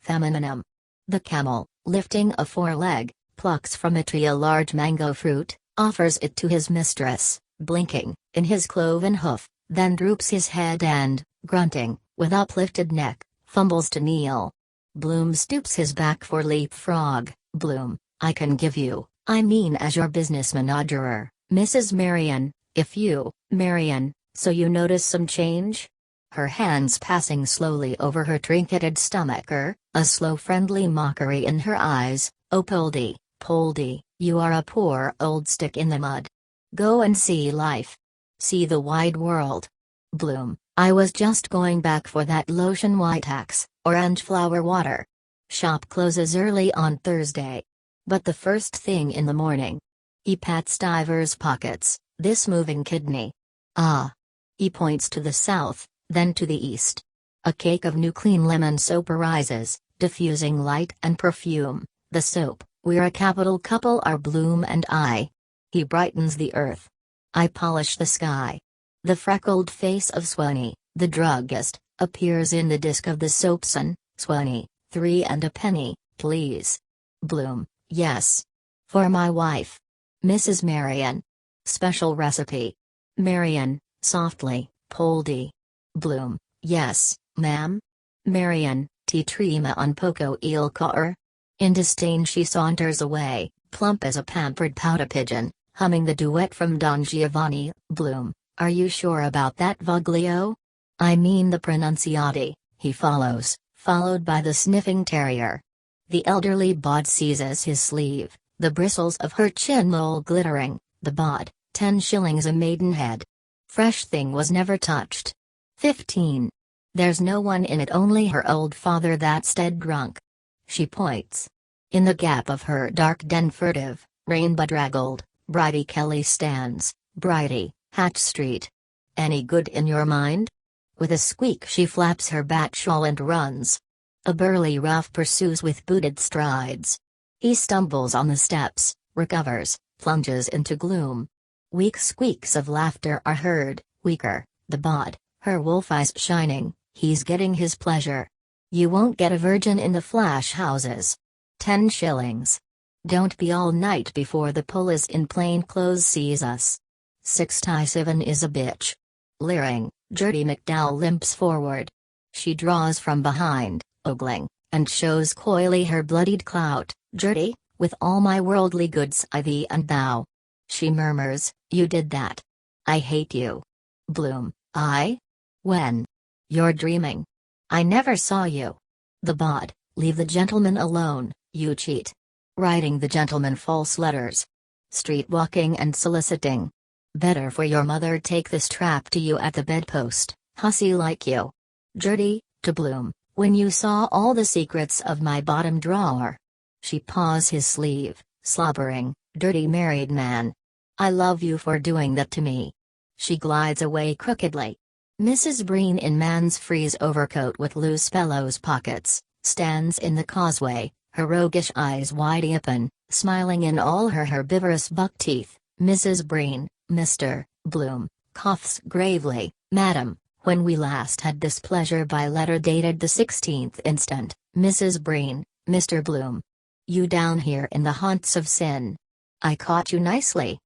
Femininum. The camel, lifting a foreleg, plucks from a tree a large mango fruit, offers it to his mistress, blinking, in his cloven hoof, then droops his head and, grunting, With uplifted neck, fumbles to kneel. Bloom stoops his back for leapfrog. Bloom, I can give you, I mean as your business manager, Mrs. Marion, if you, Marion, so you notice some change? Her hands passing slowly over her trinketed stomacher, a slow friendly mockery in her eyes. Oh Poldy, you are a poor old stick in the mud. Go and see life. See the wide world. Bloom, I was just going back for that lotion Whiteaxe, orange flower water. Shop closes early on Thursday. But the first thing in the morning. He pats Diver's pockets, this moving kidney. Ah. He points to the south, then to the east. A cake of new clean lemon soap arises, diffusing light and perfume. The soap, we're a capital couple are Bloom and I. He brightens the earth. I polish the sky. The freckled face of Swanee, the druggist, appears in the disk of the soapsun. Swanee, 3 and a penny, please. Bloom, yes. For my wife. Mrs. Marion. Special recipe. Marion, softly, Poldy. Bloom, yes, ma'am. Marion, tea trima on poco il car. In disdain she saunters away, plump as a pampered pouter pigeon, humming the duet from Don Giovanni. Bloom, are you sure about that Voglio? I mean the pronunciati. He follows, followed by the sniffing terrier. The elderly bod seizes his sleeve, the bristles of her chin mole glittering. The bod, 10 shillings a maidenhead. Fresh thing was never touched. 15. There's no one in it, only her old father that's dead drunk. She points. In the gap of her dark den furtive, rain-bedraggled, Bridie Kelly stands. Bridie, Hatch Street. Any good in your mind? With a squeak she flaps her bat shawl and runs. A burly rough pursues with booted strides. He stumbles on the steps, recovers, plunges into gloom. Weak squeaks of laughter are heard, weaker, the bod, her wolf eyes shining, he's getting his pleasure. You won't get a virgin in the flash houses. 10 shillings. Don't be all night before the police in plain clothes sees us. 6/7 is a bitch. Leering, Gertie McDowell limps forward. She draws from behind, ogling, and shows coyly her bloodied clout. Gertie, with all my worldly goods I thee and thou. She murmurs, you did that. I hate you. Bloom, I? When? You're dreaming. I never saw you. The bod, leave the gentleman alone, you cheat. Writing the gentleman false letters. Street walking and soliciting. Better for your mother take this trap to you at the bedpost, hussy like you. Gertie, to Bloom, when you saw all the secrets of my bottom drawer. She paws his sleeve, slobbering, dirty married man. I love you for doing that to me. She glides away crookedly. Mrs. Breen in man's frieze overcoat with loose bellows pockets, stands in the causeway, her roguish eyes wide open, smiling in all her herbivorous buck teeth. Mrs. Breen, Mr. Bloom, coughs gravely, Madam, when we last had this pleasure by letter dated the 16th instant, Mrs. Breen, Mr. Bloom. You down here in the haunts of sin. I caught you nicely.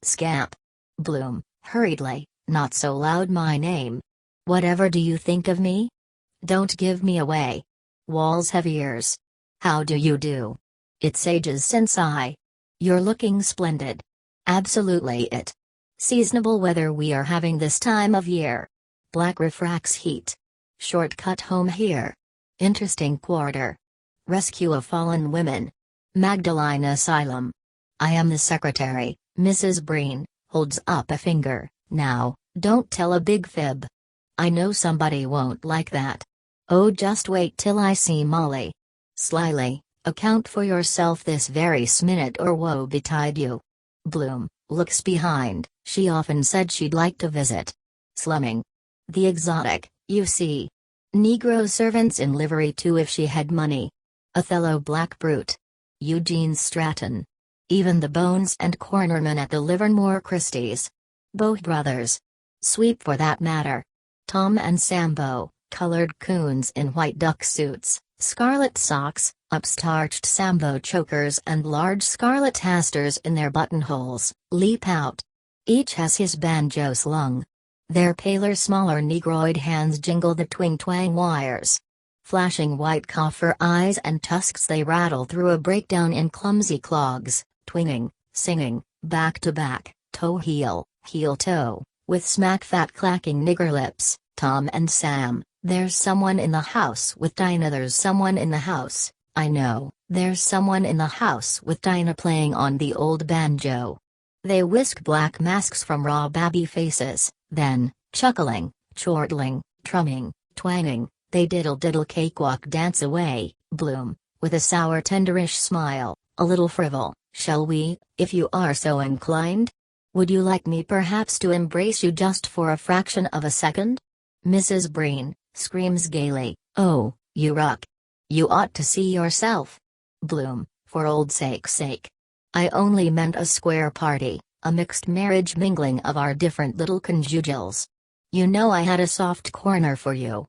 Scamp. Bloom, hurriedly, not so loud my name. Whatever do you think of me? Don't give me away. Walls have ears. How do you do? It's ages since I. You're looking splendid. Absolutely it. Seasonable weather we are having this time of year. Black refracts heat. Shortcut home here. Interesting quarter. Rescue of fallen women. Magdalene Asylum. I am the secretary, Mrs. Breen, holds up a finger. Now, don't tell a big fib. I know somebody won't like that. Oh, just wait till I see Molly. Slyly, account for yourself this very minute or woe betide you. Bloom looks behind. She often said she'd like to visit. Slumming. The exotic, you see. Negro servants in livery too if she had money. Othello black brute. Eugene Stratton. Even the Bones and cornerman at the Livermore Christie's. Both brothers. Sweep for that matter. Tom and Sambo, colored coons in white duck suits, scarlet socks, upstarched Sambo chokers and large scarlet hasters in their buttonholes, leap out. Each has his banjo slung. Their paler smaller negroid hands jingle the twing-twang wires. Flashing white copper eyes and tusks, they rattle through a breakdown in clumsy clogs, twinging, singing, back to back, toe heel, heel toe, with smack fat clacking nigger lips. Tom and Sam, there's someone in the house with Dinah. There's someone in the house, I know, there's someone in the house with Dinah playing on the old banjo. They whisk black masks from raw babby faces, then, chuckling, chortling, trumming, twanging, they diddle cakewalk dance away. Bloom, with a sour tenderish smile, a little frivol, shall we, if you are so inclined? Would you like me perhaps to embrace you just for a fraction of a second? Mrs. Breen screams gaily, oh, you ruck. You ought to see yourself. Bloom, for old sake's sake. I only meant a square party, a mixed marriage mingling of our different little conjugals. You know I had a soft corner for you.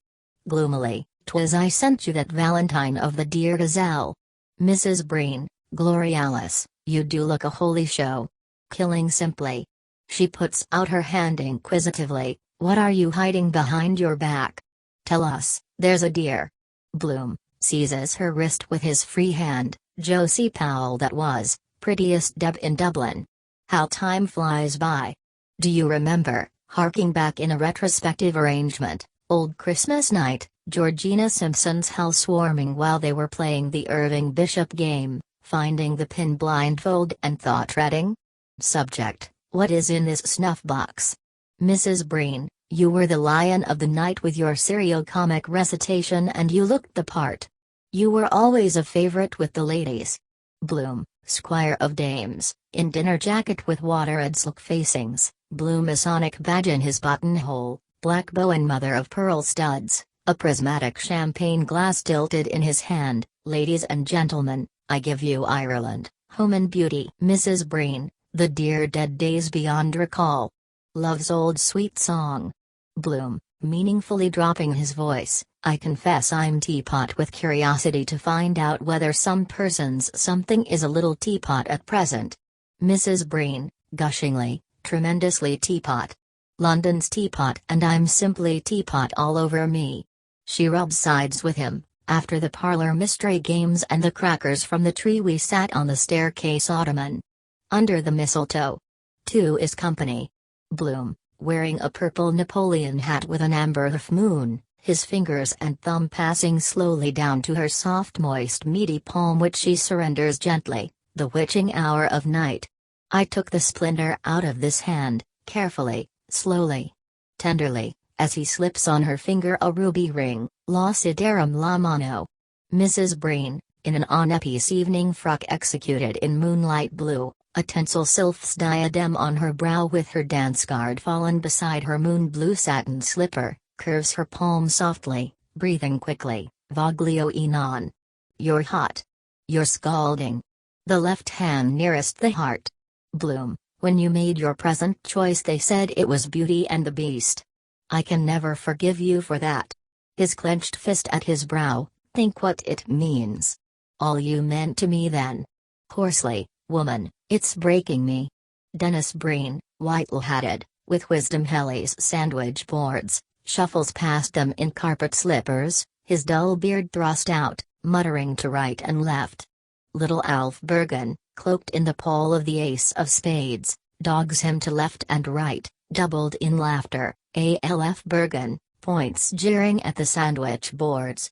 Gloomily, 'twas I sent you that valentine of the dear gazelle. Mrs. Breen, Glory Alice, you do look a holy show. Killing simply. She puts out her hand inquisitively, what are you hiding behind your back? Tell us, there's a dear. Bloom seizes her wrist with his free hand. Josie Powell that was, prettiest Deb in Dublin. How time flies by. Do you remember, harking back in a retrospective arrangement, old Christmas night, Georgina Simpson's house swarming while they were playing the Irving Bishop game, finding the pin blindfold and thought-reading? Subject, what is in this snuff box? Mrs. Breen, you were the lion of the night with your serio-comic recitation and you looked the part. You were always a favorite with the ladies. Bloom, Squire of Dames, in dinner jacket with water-red silk facings, blue Masonic badge in his buttonhole, black bow and mother of pearl studs, a prismatic champagne glass tilted in his hand. Ladies and gentlemen, I give you Ireland, home and beauty. Mrs. Breen, the dear dead days beyond recall. Love's old sweet song. Bloom, meaningfully dropping his voice, I confess I'm teapot with curiosity to find out whether some person's something is a little teapot at present. Mrs. Breen, gushingly, tremendously teapot. London's teapot and I'm simply teapot all over me. She rubs sides with him. After the parlor mystery games and the crackers from the tree we sat on the staircase ottoman. Under the mistletoe. Two is company. Bloom, wearing a purple Napoleon hat with an amber half moon, his fingers and thumb passing slowly down to her soft moist meaty palm which she surrenders gently, the witching hour of night. I took the splinter out of this hand, carefully, slowly, tenderly, as he slips on her finger a ruby ring, Lacidarum la mano. Mrs. Breen, in an on-epice evening frock executed in moonlight blue, a tinsel sylph's diadem on her brow with her dance guard fallen beside her moon blue satin slipper, curves her palm softly, breathing quickly, voglio e non. You're hot. You're scalding. The left hand nearest the heart. Bloom, when you made your present choice they said it was Beauty and the Beast. I can never forgive you for that. His clenched fist at his brow, think what it means. All you meant to me then. Hoarsely, woman, it's breaking me. Dennis Breen, white-hatted, with Wisdom Helly's sandwich boards, shuffles past them in carpet slippers, his dull beard thrust out, muttering to right and left. Little Alf Bergen, cloaked in the pall of the ace of spades, dogs him to left and right, doubled in laughter. Alf Bergen, points jeering at the sandwich boards,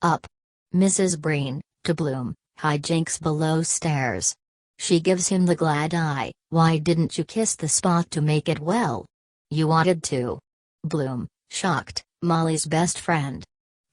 up. Mrs. Breen, to Bloom, hijinks below stairs. She gives him the glad eye, why didn't you kiss the spot to make it well? You wanted to. Bloom, shocked, Molly's best friend.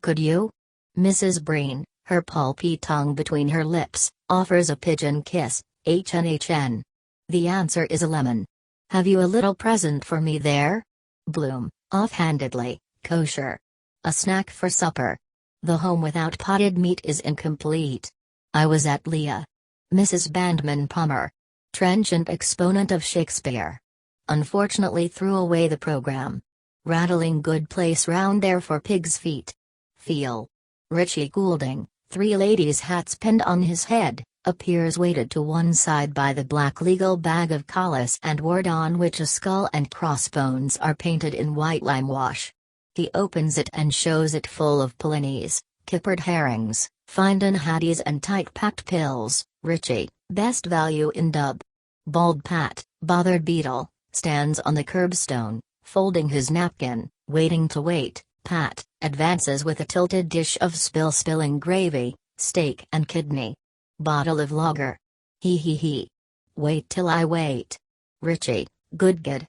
Could you? Mrs. Breen, her pulpy tongue between her lips, offers a pigeon kiss, HNHN. The answer is a lemon. Have you a little present for me there? Bloom, offhandedly, kosher. A snack for supper. The home without potted meat is incomplete. I was at Leah. Mrs. Bandman Palmer. Trenchant exponent of Shakespeare. Unfortunately threw away the program. Rattling good place round there for pig's feet. Feel. Richie Goulding, 3 ladies' hats pinned on his head, appears weighted to one side by the black legal bag of collis and ward on which a skull and crossbones are painted in white lime wash. He opens it and shows it full of Polynese, kippered herrings, Findon haddies and tight-packed pills. Richie, best value in Dub. Bald Pat, bothered beetle, stands on the curbstone, folding his napkin, waiting to wait. Pat advances with a tilted dish of spilling gravy, steak and kidney. Bottle of lager. He. Wait till I wait. Richie, good.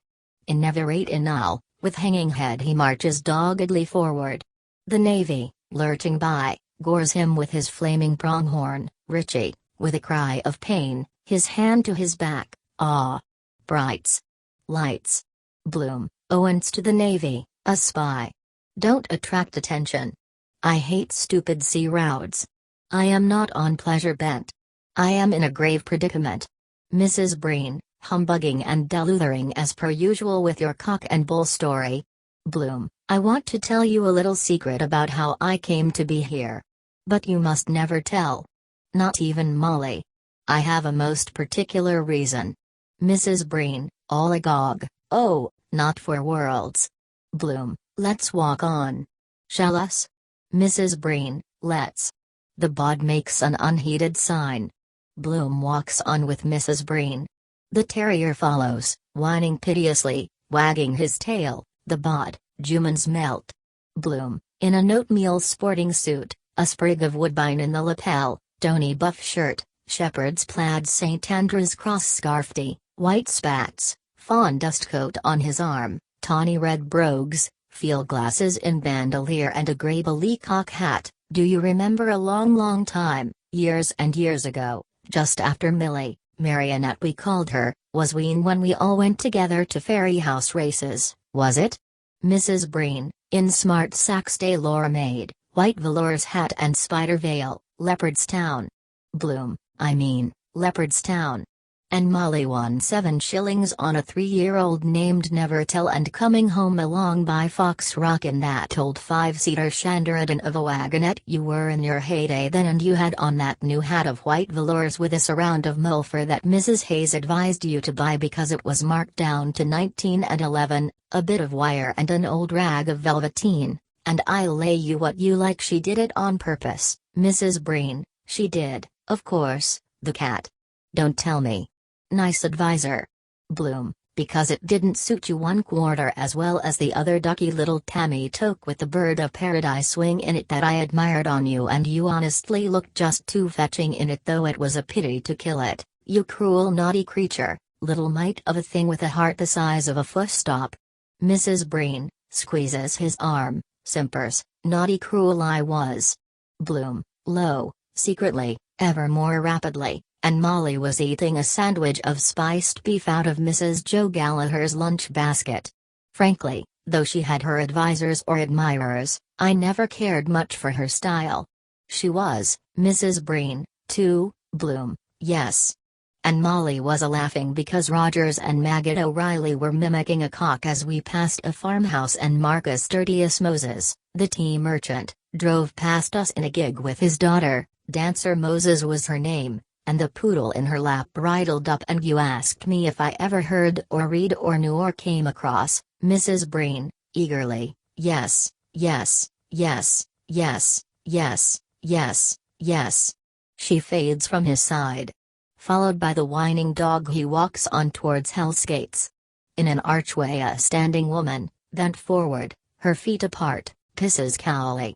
Inneverate inal, with hanging head he marches doggedly forward. The navy, lurching by, gores him with his flaming pronghorn. Richie, with a cry of pain, his hand to his back, ah. Brights. Lights. Bloom, owens to the navy, a spy. Don't attract attention. I hate stupid sea routes. I am not on pleasure bent. I am in a grave predicament. Mrs. Breen, humbugging and deludering as per usual with your cock and bull story. Bloom, I want to tell you a little secret about how I came to be here. But you must never tell. Not even Molly. I have a most particular reason. Mrs. Breen, all agog, oh, not for worlds. Bloom, let's walk on. Shall us? Mrs. Breen, let's. The bod makes an unheeded sign. Bloom walks on with Mrs. Breen. The terrier follows, whining piteously, wagging his tail. The bod, Juman's melt. Bloom, in an oatmeal sporting suit, a sprig of woodbine in the lapel, Tony buff shirt, shepherd's plaid St. Andrew's cross scarfty, white spats, fawn dustcoat on his arm, tawny red brogues, field glasses in bandolier and a grey billycock hat. Do you remember a long time, years and years ago, just after Millie, Marionette we called her, was wean when we all went together to Ferry House races, was it? Mrs. Breen, in smart Saxe de Laura maid, white velours hat and spider veil, Leopardstown. Bloom, I mean, Leopardstown. And Molly won 7 shillings on a 3-year-old named Nevertell and coming home along by Fox Rock in that old 5-seater Shanderadan of a wagonette. You were in your heyday then and you had on that new hat of white velours with a surround of mulfur that Mrs. Hayes advised you to buy because it was marked down to 1911, a bit of wire and an old rag of velveteen, and I'll lay you what you like she did it on purpose, Mrs. Breen, she did, of course, the cat. Don't tell me. Nice advisor. Bloom, because it didn't suit you 1/4 as well as the other ducky little Tammy toque with the bird of paradise swing in it that I admired on you, and you honestly looked just too fetching in it, though it was a pity to kill it, you cruel naughty creature, little mite of a thing with a heart the size of a full-stop. Mrs. Breen, squeezes his arm, simpers, naughty cruel I was. Bloom, low, secretly, ever more rapidly. And Molly was eating a sandwich of spiced beef out of Mrs. Joe Gallagher's lunch basket. Frankly, though she had her advisors or admirers, I never cared much for her style. She was, Mrs. Breen, too, Bloom, yes. And Molly was a-laughing because Rogers and Maggot O'Reilly were mimicking a cock as we passed a farmhouse and Marcus Tertius Moses, the tea merchant, drove past us in a gig with his daughter, Dancer Moses was her name, and the poodle in her lap bridled up, and you asked me if I ever heard or read or knew or came across, Mrs. Breen, eagerly, yes, yes, yes, yes, yes, yes, yes. She fades from his side. Followed by the whining dog he walks on towards Hell's Gates. In an archway a standing woman, bent forward, her feet apart, pisses Cowley.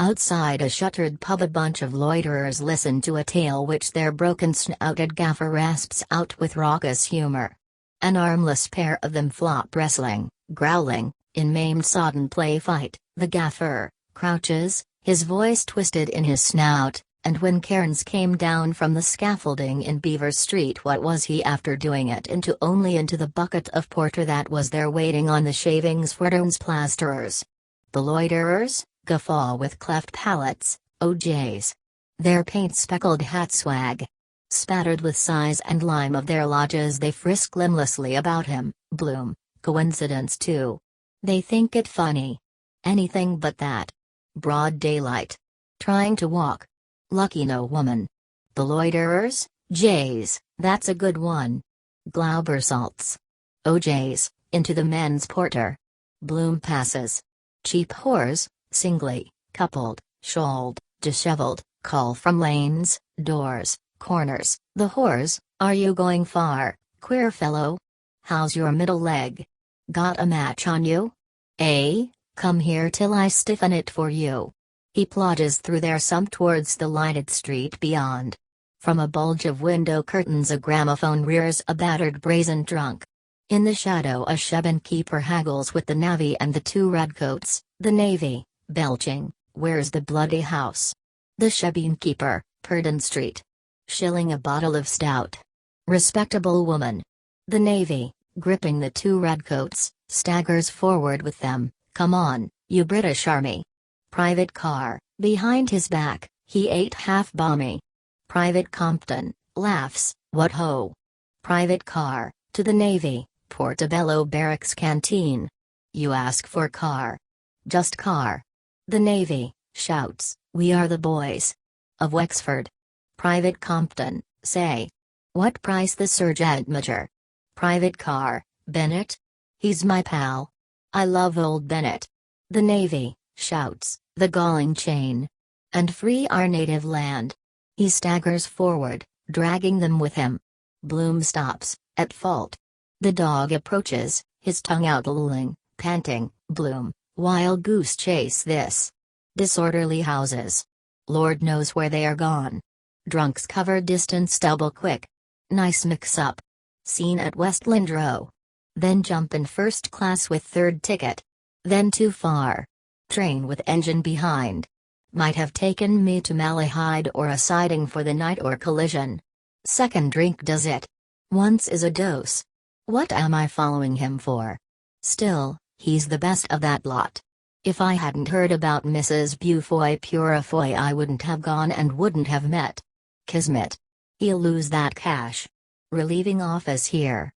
Outside a shuttered pub a bunch of loiterers listen to a tale which their broken-snouted gaffer rasps out with raucous humor. An armless pair of them flop wrestling, growling, in maimed sodden play fight. The gaffer crouches, his voice twisted in his snout, and when Cairns came down from the scaffolding in Beaver Street, what was he after doing it only into the bucket of porter that was there waiting on the shavings for Doan's plasterers? The loiterers guffaw with cleft palates, OJs. Their paint-speckled hat swag. Spattered with size and lime of their lodges they frisk limblessly about him. Bloom, coincidence too. They think it funny. Anything but that. Broad daylight. Trying to walk. Lucky no woman. The loiterers, Jays, that's a good one. Glauber salts. Oh Jays, into the men's porter. Bloom passes. Cheap whores, singly, coupled, shawled, disheveled, call from lanes, doors, corners. The whores, are you going far, queer fellow? How's your middle leg? Got a match on you? Eh? Come here till I stiffen it for you. He plodges through their sump towards the lighted street beyond. From a bulge of window curtains a gramophone rears a battered brazen trunk. In the shadow a shebeen keeper haggles with the navvy and the two redcoats. The navvy, belching, where's the bloody house? The shebeen keeper, Purdon Street. Shilling a bottle of stout. Respectable woman. The navvy, gripping the two redcoats, staggers forward with them. Come on, you British Army. Private car, behind his back, he ate half balmy. Private Compton, laughs, what ho? Private car, to the navvy, Portobello Barracks Canteen. You ask for car. Just car. The navvy, shouts, we are the boys. Of Wexford. Private Compton, say. What price the sergeant major? Private car, Bennett? He's my pal. I love old Bennett. The navvy, shouts, the galling chain. And free our native land. He staggers forward, dragging them with him. Bloom stops, at fault. The dog approaches, his tongue out lolling, panting. Bloom, wild goose chase this. Disorderly houses. Lord knows where they are gone. Drunks cover distance double quick. Nice mix-up. Scene at Westland Row. Then jump in first class with third ticket. Then too far. Train with engine behind. Might have taken me to Malahide or a siding for the night or collision. Second drink does it. Once is a dose. What am I following him for? Still, he's the best of that lot. If I hadn't heard about Mrs. Beaufoy Purifoy I wouldn't have gone and wouldn't have met. Kismet. He'll lose that cash. Relieving office here.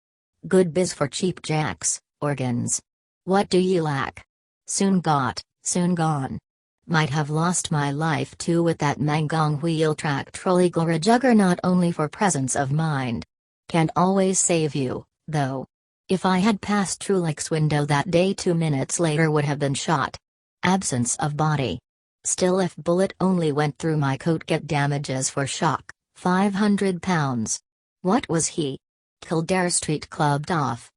Good biz for cheap jacks, organs. What do you lack? Soon got, soon gone. Might have lost my life too with that Mangong wheel track trolley Glora juggernaut only for presence of mind. Can't always save you, though. If I had passed Trulick's window that day 2 minutes later would have been shot. Absence of body. Still if bullet only went through my coat get damages for shock, £500. What was he? Kildare Street clubbed off.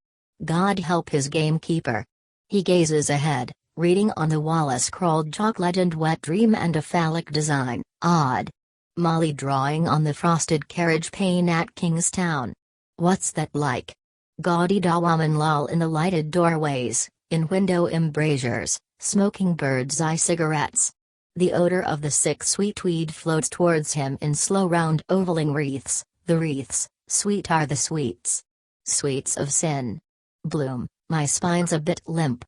God help his gamekeeper. He gazes ahead, reading on the wall a scrawled chalk legend wet dream and a phallic design, odd. Molly drawing on the frosted carriage pane at Kingstown. What's that like? Gaudy da woman loll in the lighted doorways, in window embrasures, smoking bird's eye cigarettes. The odor of the sick sweet weed floats towards him in slow round ovaling wreaths, the wreaths, sweet are the sweets. Sweets of sin. Bloom, my spine's a bit limp.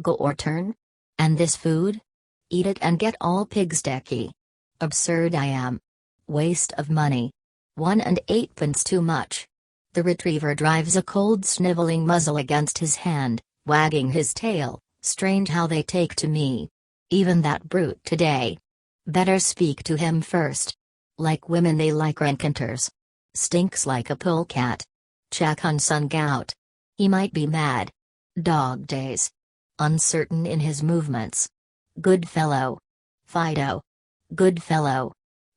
Go or turn? And this food? Eat it and get all pigstecky. Absurd I am. Waste of money. 1 and 8pence too much. The retriever drives a cold sniveling muzzle against his hand, wagging his tail. Strange how they take to me. Even that brute today. Better speak to him first. Like women they like rencanters. Stinks like a polecat. Check on sun gout. He might be mad. Dog days. Uncertain in his movements. Good fellow. Fido. Good fellow.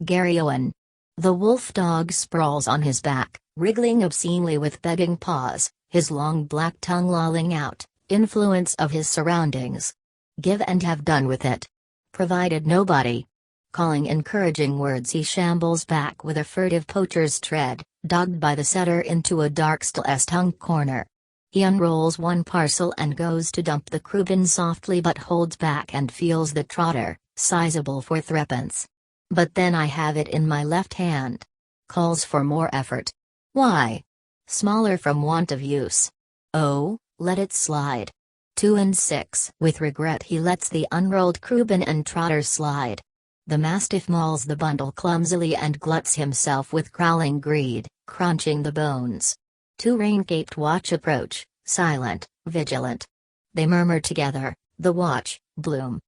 Gary Owen. The wolf dog sprawls on his back, wriggling obscenely with begging paws, his long black tongue lolling out, influence of his surroundings. Give and have done with it. Provided nobody. Calling encouraging words he shambles back with a furtive poacher's tread, dogged by the setter into a dark still-tongue corner. He unrolls one parcel and goes to dump the crubin softly but holds back and feels the trotter, sizable for 3pence. But then I have it in my left hand. Calls for more effort. Why? Smaller from want of use. Oh, let it slide. 2 and 6. With regret he lets the unrolled crubin and trotter slide. The mastiff mauls the bundle clumsily and gluts himself with growling greed, crunching the bones. 2 rain-caped watch approach, silent, vigilant. They murmur together, the watch, Bloom.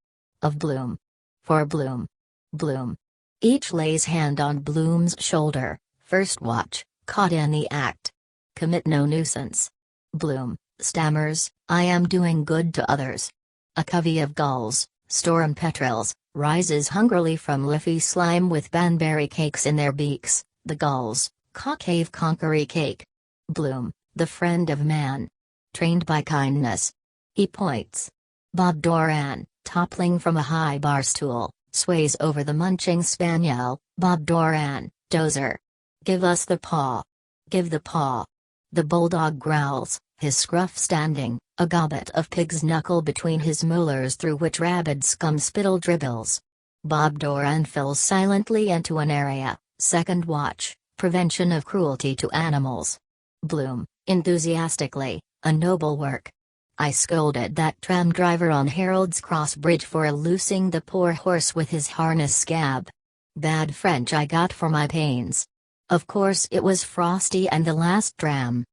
Of Bloom. For Bloom. Bloom. Each lays hand on Bloom's shoulder. First watch, caught in the act. Commit no nuisance. Bloom stammers, I am doing good to others. A covey of gulls, storm petrels, rises hungrily from leafy slime with banberry cakes in their beaks. The gulls, concave conquery cake. Bloom, the friend of man. Trained by kindness. He points. Bob Doran, toppling from a high bar stool, sways over the munching spaniel. Bob Doran, dozer. Give us the paw. Give the paw. The bulldog growls, his scruff standing, a gobbet of pig's knuckle between his molars through which rabid scum spittle dribbles. Bob Doran fills silently into an area. Second watch, prevention of cruelty to animals. Bloom, enthusiastically, a noble work. I scolded that tram driver on Harold's Cross Bridge for loosing the poor horse with his harness scab. Bad French I got for my pains. Of course it was frosty and the last tram.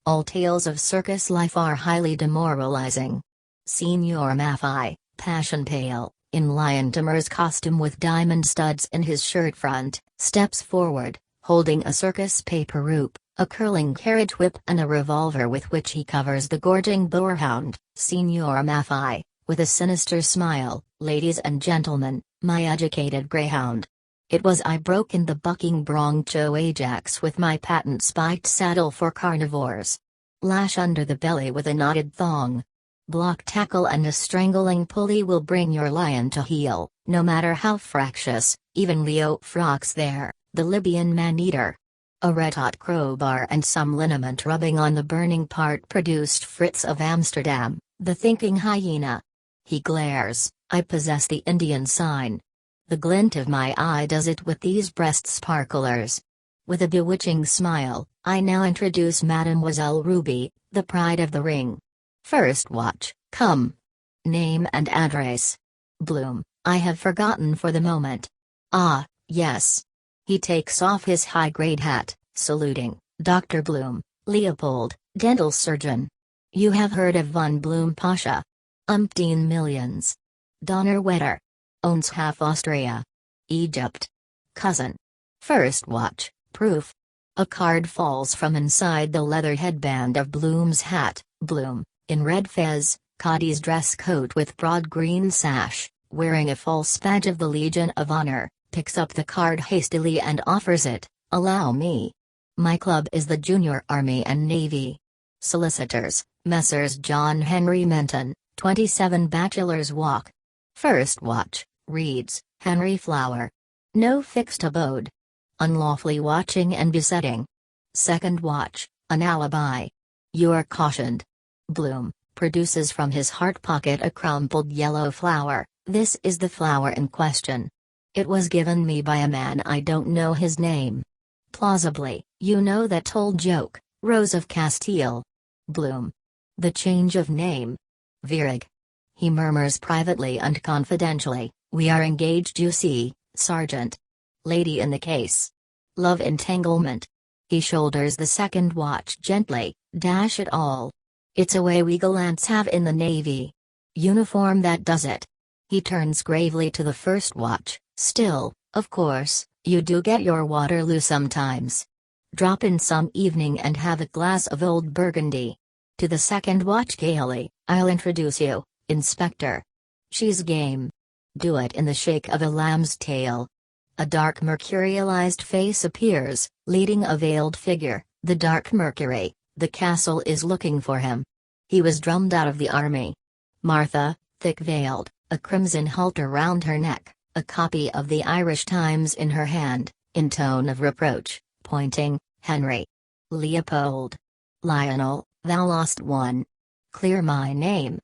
All tales of circus life are highly demoralizing. Signor Maffei, passion pale, in Lion Tamer's costume with diamond studs in his shirt front, steps forward, holding a circus paper rope, a curling carriage whip and a revolver with which he covers the gorging boarhound. Signor Maffei, with a sinister smile, ladies and gentlemen, my educated greyhound. It was I broke in the bucking broncho Ajax with my patent spiked saddle for carnivores. Lash under the belly with a knotted thong. Block tackle and a strangling pulley will bring your lion to heel, no matter how fractious. Even Leo Frox there, the Libyan man-eater. A red-hot crowbar and some liniment rubbing on the burning part produced Fritz of Amsterdam, the thinking hyena. He glares, I possess the Indian sign. The glint of my eye does it with these breast sparklers. With a bewitching smile, I now introduce Mademoiselle Ruby, the pride of the ring. First watch, come. Name and address. Bloom, I have forgotten for the moment. Ah, yes. He takes off his high-grade hat, saluting, Dr. Bloom, Leopold, dental surgeon. You have heard of von Bloom Pasha. Umpteen millions. Donnerwetter. Owns half Austria. Egypt. Cousin. First watch, proof. A card falls from inside the leather headband of Bloom's hat. Bloom, in red fez, Cadi's dress coat with broad green sash, wearing a false badge of the Legion of Honor, picks up the card hastily and offers it. Allow me. My club is the Junior Army and Navy. Solicitors, Messrs. John Henry Menton, 27 Bachelor's Walk. First watch, reads, Henry Flower. No fixed abode. Unlawfully watching and besetting. Second watch, an alibi. You are cautioned. Bloom, produces from his heart pocket a crumpled yellow flower. This is the flower in question. It was given me by a man I don't know his name. Plausibly, you know that old joke, Rose of Castile. Bloom. The change of name. Virig. He murmurs privately and confidentially, we are engaged you see, Sergeant. Lady in the case. Love entanglement. He shoulders the second watch gently, dash it all. It's a way we gallants have in the Navy. Uniform that does it. He turns gravely to the first watch, still, of course, you do get your Waterloo sometimes. Drop in some evening and have a glass of old Burgundy. To the second watch gaily, I'll introduce you, Inspector. She's game. Do it in the shake of a lamb's tail. A dark mercurialized face appears, leading a veiled figure, the Dark Mercury. The castle is looking for him. He was drummed out of the army. Martha, thick-veiled, a crimson halter round her neck, a copy of the Irish Times in her hand, in tone of reproach, pointing, Henry. Leopold. Lionel, thou lost one. Clear my name.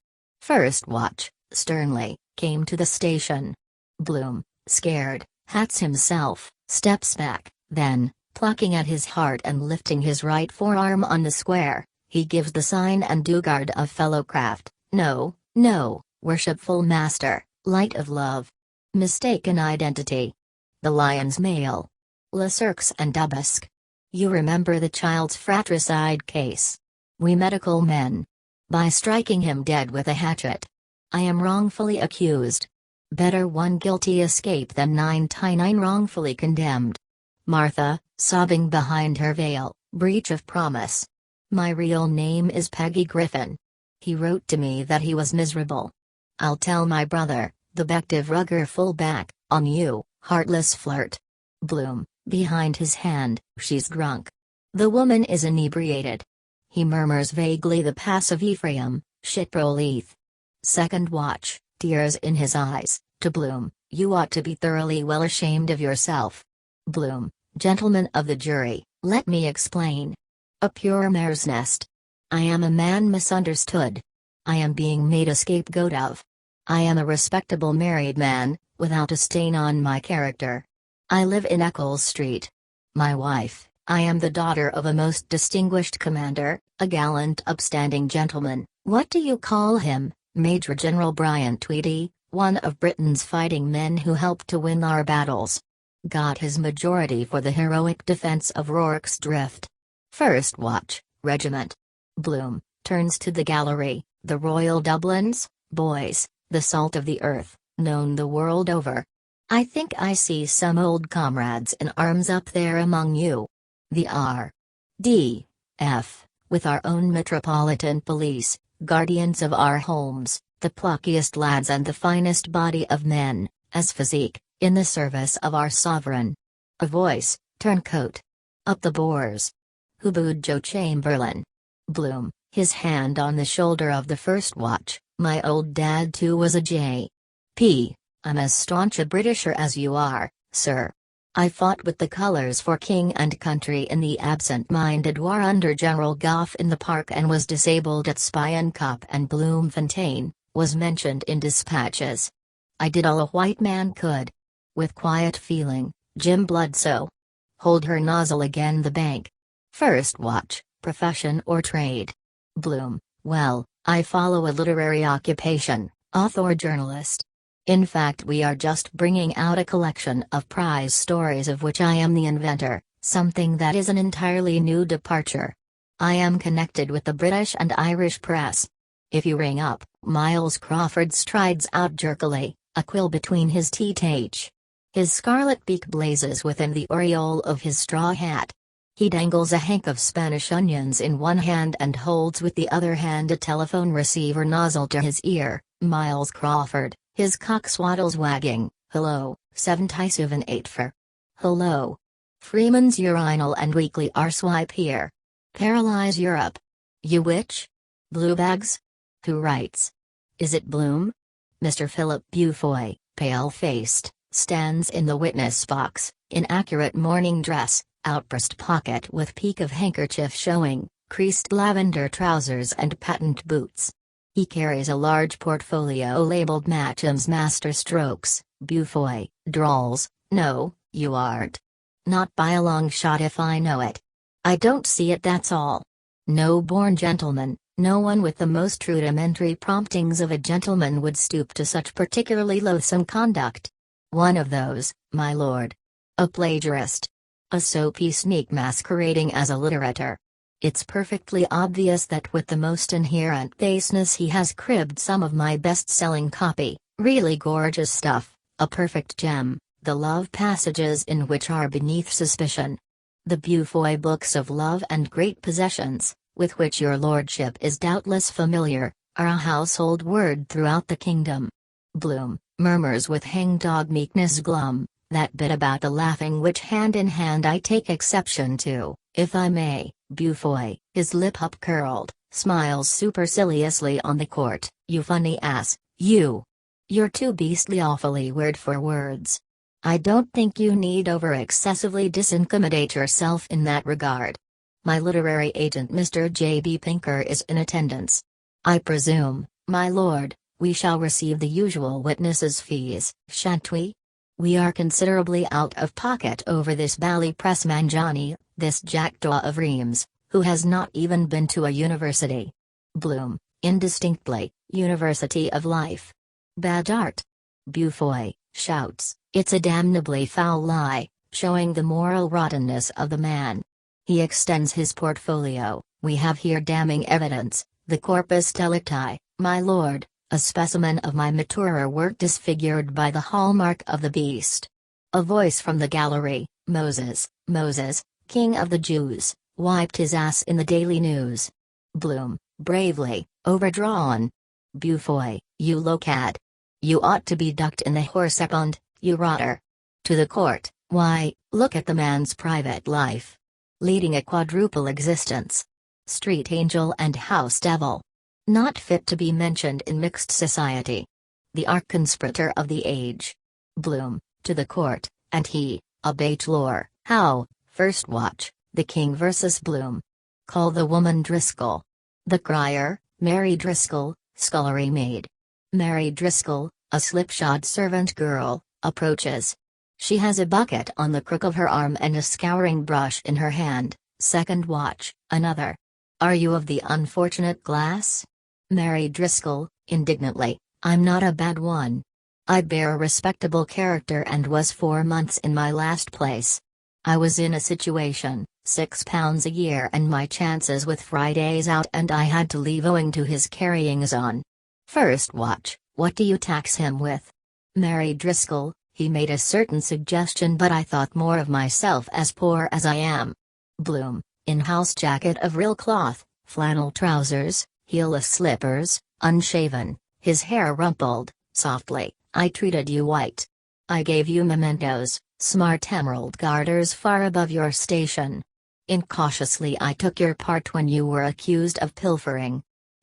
First watch, sternly, came to the station. Bloom, scared, hats himself, steps back, then, plucking at his heart and lifting his right forearm on the square, he gives the sign and dugard of fellowcraft. No, no, worshipful master, light of love. Mistaken identity. The lion's male. Le Cirque and Dubusque. You remember the child's fratricide case. We medical men. By striking him dead with a hatchet. I am wrongfully accused. Better one guilty escape than 99 wrongfully condemned. Martha, sobbing behind her veil, breach of promise. My real name is Peggy Griffin. He wrote to me that he was miserable. I'll tell my brother, the Bective Rugger fullback, on you, heartless flirt. Bloom, behind his hand, she's drunk. The woman is inebriated. He murmurs vaguely the passive Ephraim, Shiproleth. Second watch, tears in his eyes, to Bloom, you ought to be thoroughly well ashamed of yourself. Bloom, gentlemen of the jury, let me explain. A pure mare's nest. I am a man misunderstood. I am being made a scapegoat of. I am a respectable married man, without a stain on my character. I live in Eccles Street. My wife, I am the daughter of a most distinguished commander, a gallant upstanding gentleman. What do you call him? Major General Brian Tweedy, one of Britain's fighting men who helped to win our battles. Got his majority for the heroic defense of Rorke's Drift. First watch, regiment. Bloom, turns to the gallery, the Royal Dublins, boys, the salt of the earth, known the world over. I think I see some old comrades in arms up there among you. The R.D.F., with our own Metropolitan Police, guardians of our homes, the pluckiest lads and the finest body of men, as physique, in the service of our sovereign. A voice, turncoat. Up the Boers. Who booed Joe Chamberlain? Bloom, his hand on the shoulder of the first watch, my old dad too was a J.P. I'm as staunch a Britisher as you are, sir. I fought with the colours for king and country in the absent-minded war under General Gough in the Park and was disabled at Spion Kop and Bloemfontein, was mentioned in dispatches. I did all a white man could. With quiet feeling, Jim Bludso. Hold her nozzle again the bank. First watch, profession or trade. Bloom, well, I follow a literary occupation, author-journalist. In fact, we are just bringing out a collection of prize stories of which I am the inventor, something that is an entirely new departure. I am connected with the British and Irish press. If you ring up, Miles Crawford strides out jerkily, a quill between his teeth. His scarlet beak blazes within the aureole of his straw hat. He dangles a hank of Spanish onions in one hand and holds with the other hand a telephone receiver nozzle to his ear. Miles Crawford, his cockswaddles wagging. Hello, 7-7-8 for. Hello. Freeman's urinal and weekly arswipe here. Paralyze Europe. You which? Blue bags? Who writes? Is it Bloom? Mr. Philip Beaufoy, pale-faced, stands in the witness box, in accurate morning dress, outburst pocket with peak of handkerchief showing, creased lavender trousers and patent boots. He carries a large portfolio labeled Matcham's Master Strokes. Beaufoy drawls, no, you aren't. Not by a long shot if I know it. I don't see it, that's all. No born gentleman, no one with the most rudimentary promptings of a gentleman would stoop to such particularly loathsome conduct. One of those, my lord. A plagiarist. A soapy sneak masquerading as a literator. It's perfectly obvious that with the most inherent baseness he has cribbed some of my best-selling copy, really gorgeous stuff, a perfect gem, the love passages in which are beneath suspicion. The Beaufoy books of love and great possessions, with which your lordship is doubtless familiar, are a household word throughout the kingdom. Bloom murmurs with hangdog meekness glum, that bit about the laughing which hand in hand I take exception to, if I may. Beaufoy, his lip up-curled, smiles superciliously on the court. You funny ass, you. You're too beastly awfully weird for words. I don't think you need over-excessively disincommodate yourself in that regard. My literary agent Mr. J.B. Pinker is in attendance. I presume, my lord, we shall receive the usual witnesses' fees, shan't we? We are considerably out of pocket over this bally pressman Johnny, this jackdaw of Reims, who has not even been to a university. Bloom, indistinctly, University of Life. Bad art. Beaufoy shouts, it's a damnably foul lie, showing the moral rottenness of the man. He extends his portfolio. We have here damning evidence, the corpus delicti, my lord, A specimen of my maturer work disfigured by the hallmark of the beast. A voice from the gallery, Moses, Moses, King of the Jews, wiped his ass in the Daily News. Bloom, bravely, overdrawn. Bufoy, you locad. You ought to be ducked in the horsepond, you rotter. To the court, why, look at the man's private life. Leading a quadruple existence. Street angel and house devil. Not fit to be mentioned in mixed society. The arch-conspirator of the age. Bloom, to the court, and he, a bachelor, how, first watch, the king versus Bloom. Call the woman Driscoll. The crier, Mary Driscoll, scullery maid. Mary Driscoll, a slipshod servant girl, approaches. She has a bucket on the crook of her arm and a scouring brush in her hand. Second watch, another. Are you of the unfortunate glass? Mary Driscoll, indignantly, I'm not a bad one. I bear a respectable character and was 4 months in my last place. I was in a situation, £6 a year and my chances with Fridays out and I had to leave owing to his carryings on. First watch, what do you tax him with? Mary Driscoll, he made a certain suggestion but I thought more of myself as poor as I am. Bloom, in-house jacket of real cloth, flannel trousers, heelless slippers, unshaven, his hair rumpled, softly, I treated you white. I gave you mementos, smart emerald garters far above your station. Incautiously I took your part when you were accused of pilfering.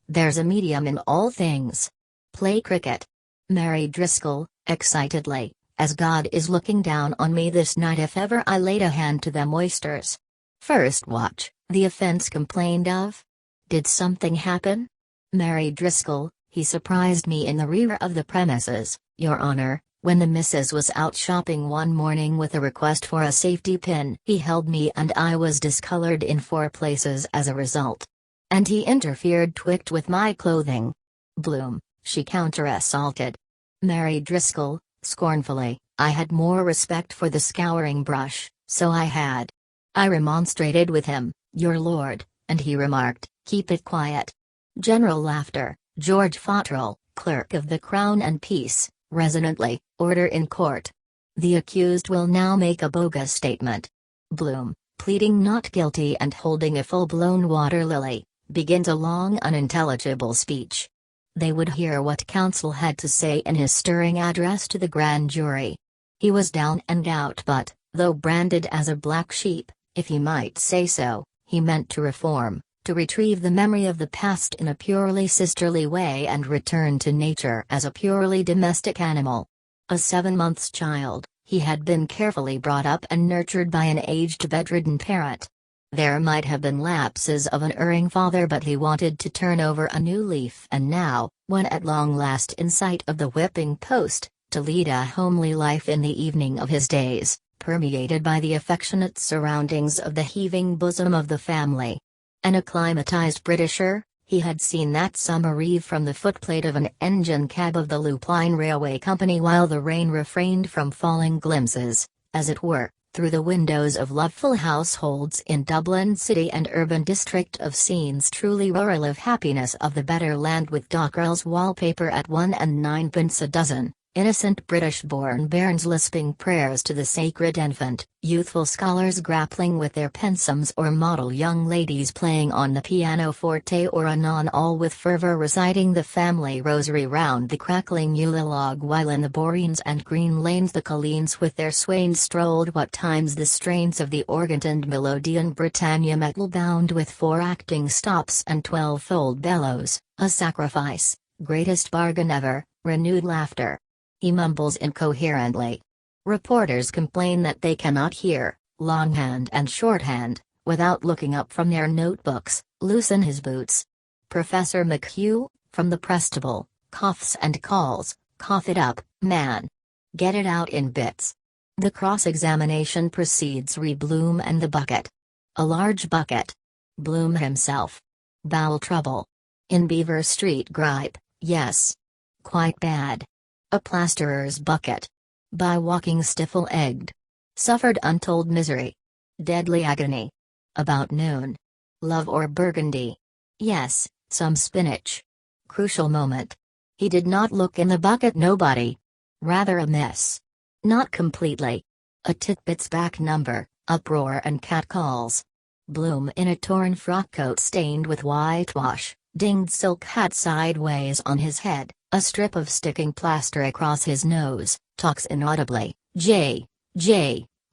There's a medium in all things. Play cricket. Mary Driscoll, excitedly, as God is looking down on me this night if ever I laid a hand to them oysters. First watch, the offense complained of? Did something happen? Mary Driscoll, he surprised me in the rear of the premises, Your Honor, when the missus was out shopping one morning with a request for a safety pin. He held me and I was discolored in 4 places as a result. And he interfered twict with my clothing. Bloom, she counter-assaulted. Mary Driscoll, scornfully, I had more respect for the scouring brush, so I had. I remonstrated with him, Your Lord, and he remarked, keep it quiet. General laughter. George Fottrell, Clerk of the Crown and Peace, resonantly, order in court. The accused will now make a bogus statement. Bloom, pleading not guilty and holding a full-blown water lily, begins a long unintelligible speech. They would hear what counsel had to say in his stirring address to the grand jury. He was down and out but, though branded as a black sheep, if he might say so, he meant to reform, to retrieve the memory of the past in a purely sisterly way and return to nature as a purely domestic animal. A 7-month child, he had been carefully brought up and nurtured by an aged bedridden parent. There might have been lapses of an erring father but he wanted to turn over a new leaf and now, when at long last in sight of the whipping post, to lead a homely life in the evening of his days, permeated by the affectionate surroundings of the heaving bosom of the family. An acclimatized Britisher, he had seen that summer eve from the footplate of an engine cab of the Lupine Railway Company while the rain refrained from falling glimpses, as it were, through the windows of loveful households in Dublin city and urban district of scenes truly rural of happiness of the better land with Dockrell's wallpaper at 1 and 9p a dozen. Innocent British-born bairns lisping prayers to the sacred infant, youthful scholars grappling with their pensums or model young ladies playing on the pianoforte or anon all with fervour reciting the family rosary round the crackling Eula log while in the Boreens and Green Lanes the Colleens with their swains strolled what times the strains of the organ and melodeon Britannia metal bound with 4 acting stops and 12-fold bellows, a sacrifice, greatest bargain ever, renewed laughter. He mumbles incoherently. Reporters complain that they cannot hear, longhand and shorthand, without looking up from their notebooks, loosen his boots. Professor McHugh, from the Prestable, coughs and calls, cough it up, man. Get it out in bits. The cross-examination proceeds re Bloom and the bucket. A large bucket. Bloom himself. Bowel trouble. In Beaver Street gripe, yes. Quite bad. A plasterer's bucket. By walking stifle-egged. Suffered untold misery. Deadly agony. About noon. Love or burgundy. Yes, some spinach. Crucial moment. He did not look in the bucket, nobody. Rather a mess. Not completely. A titbits back number, uproar and catcalls. Bloom in a torn frock coat stained with whitewash, dinged silk hat sideways on his head, a strip of sticking plaster across his nose, talks inaudibly. J.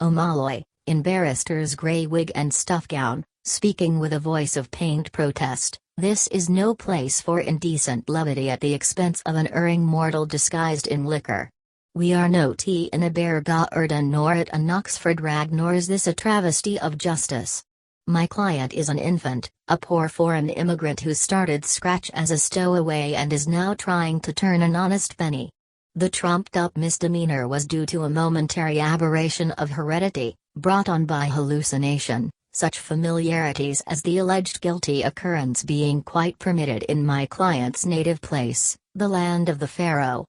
O'Malley, in barrister's grey wig and stuff gown, speaking with a voice of pained protest. This is no place for indecent levity at the expense of an erring mortal disguised in liquor. We are no tea in a bear garden nor at an Oxford rag, nor is this a travesty of justice. My client is an infant, a poor foreign immigrant who started scratch as a stowaway and is now trying to turn an honest penny. The trumped-up misdemeanor was due to a momentary aberration of heredity, brought on by hallucination, such familiarities as the alleged guilty occurrence being quite permitted in my client's native place, the land of the pharaoh.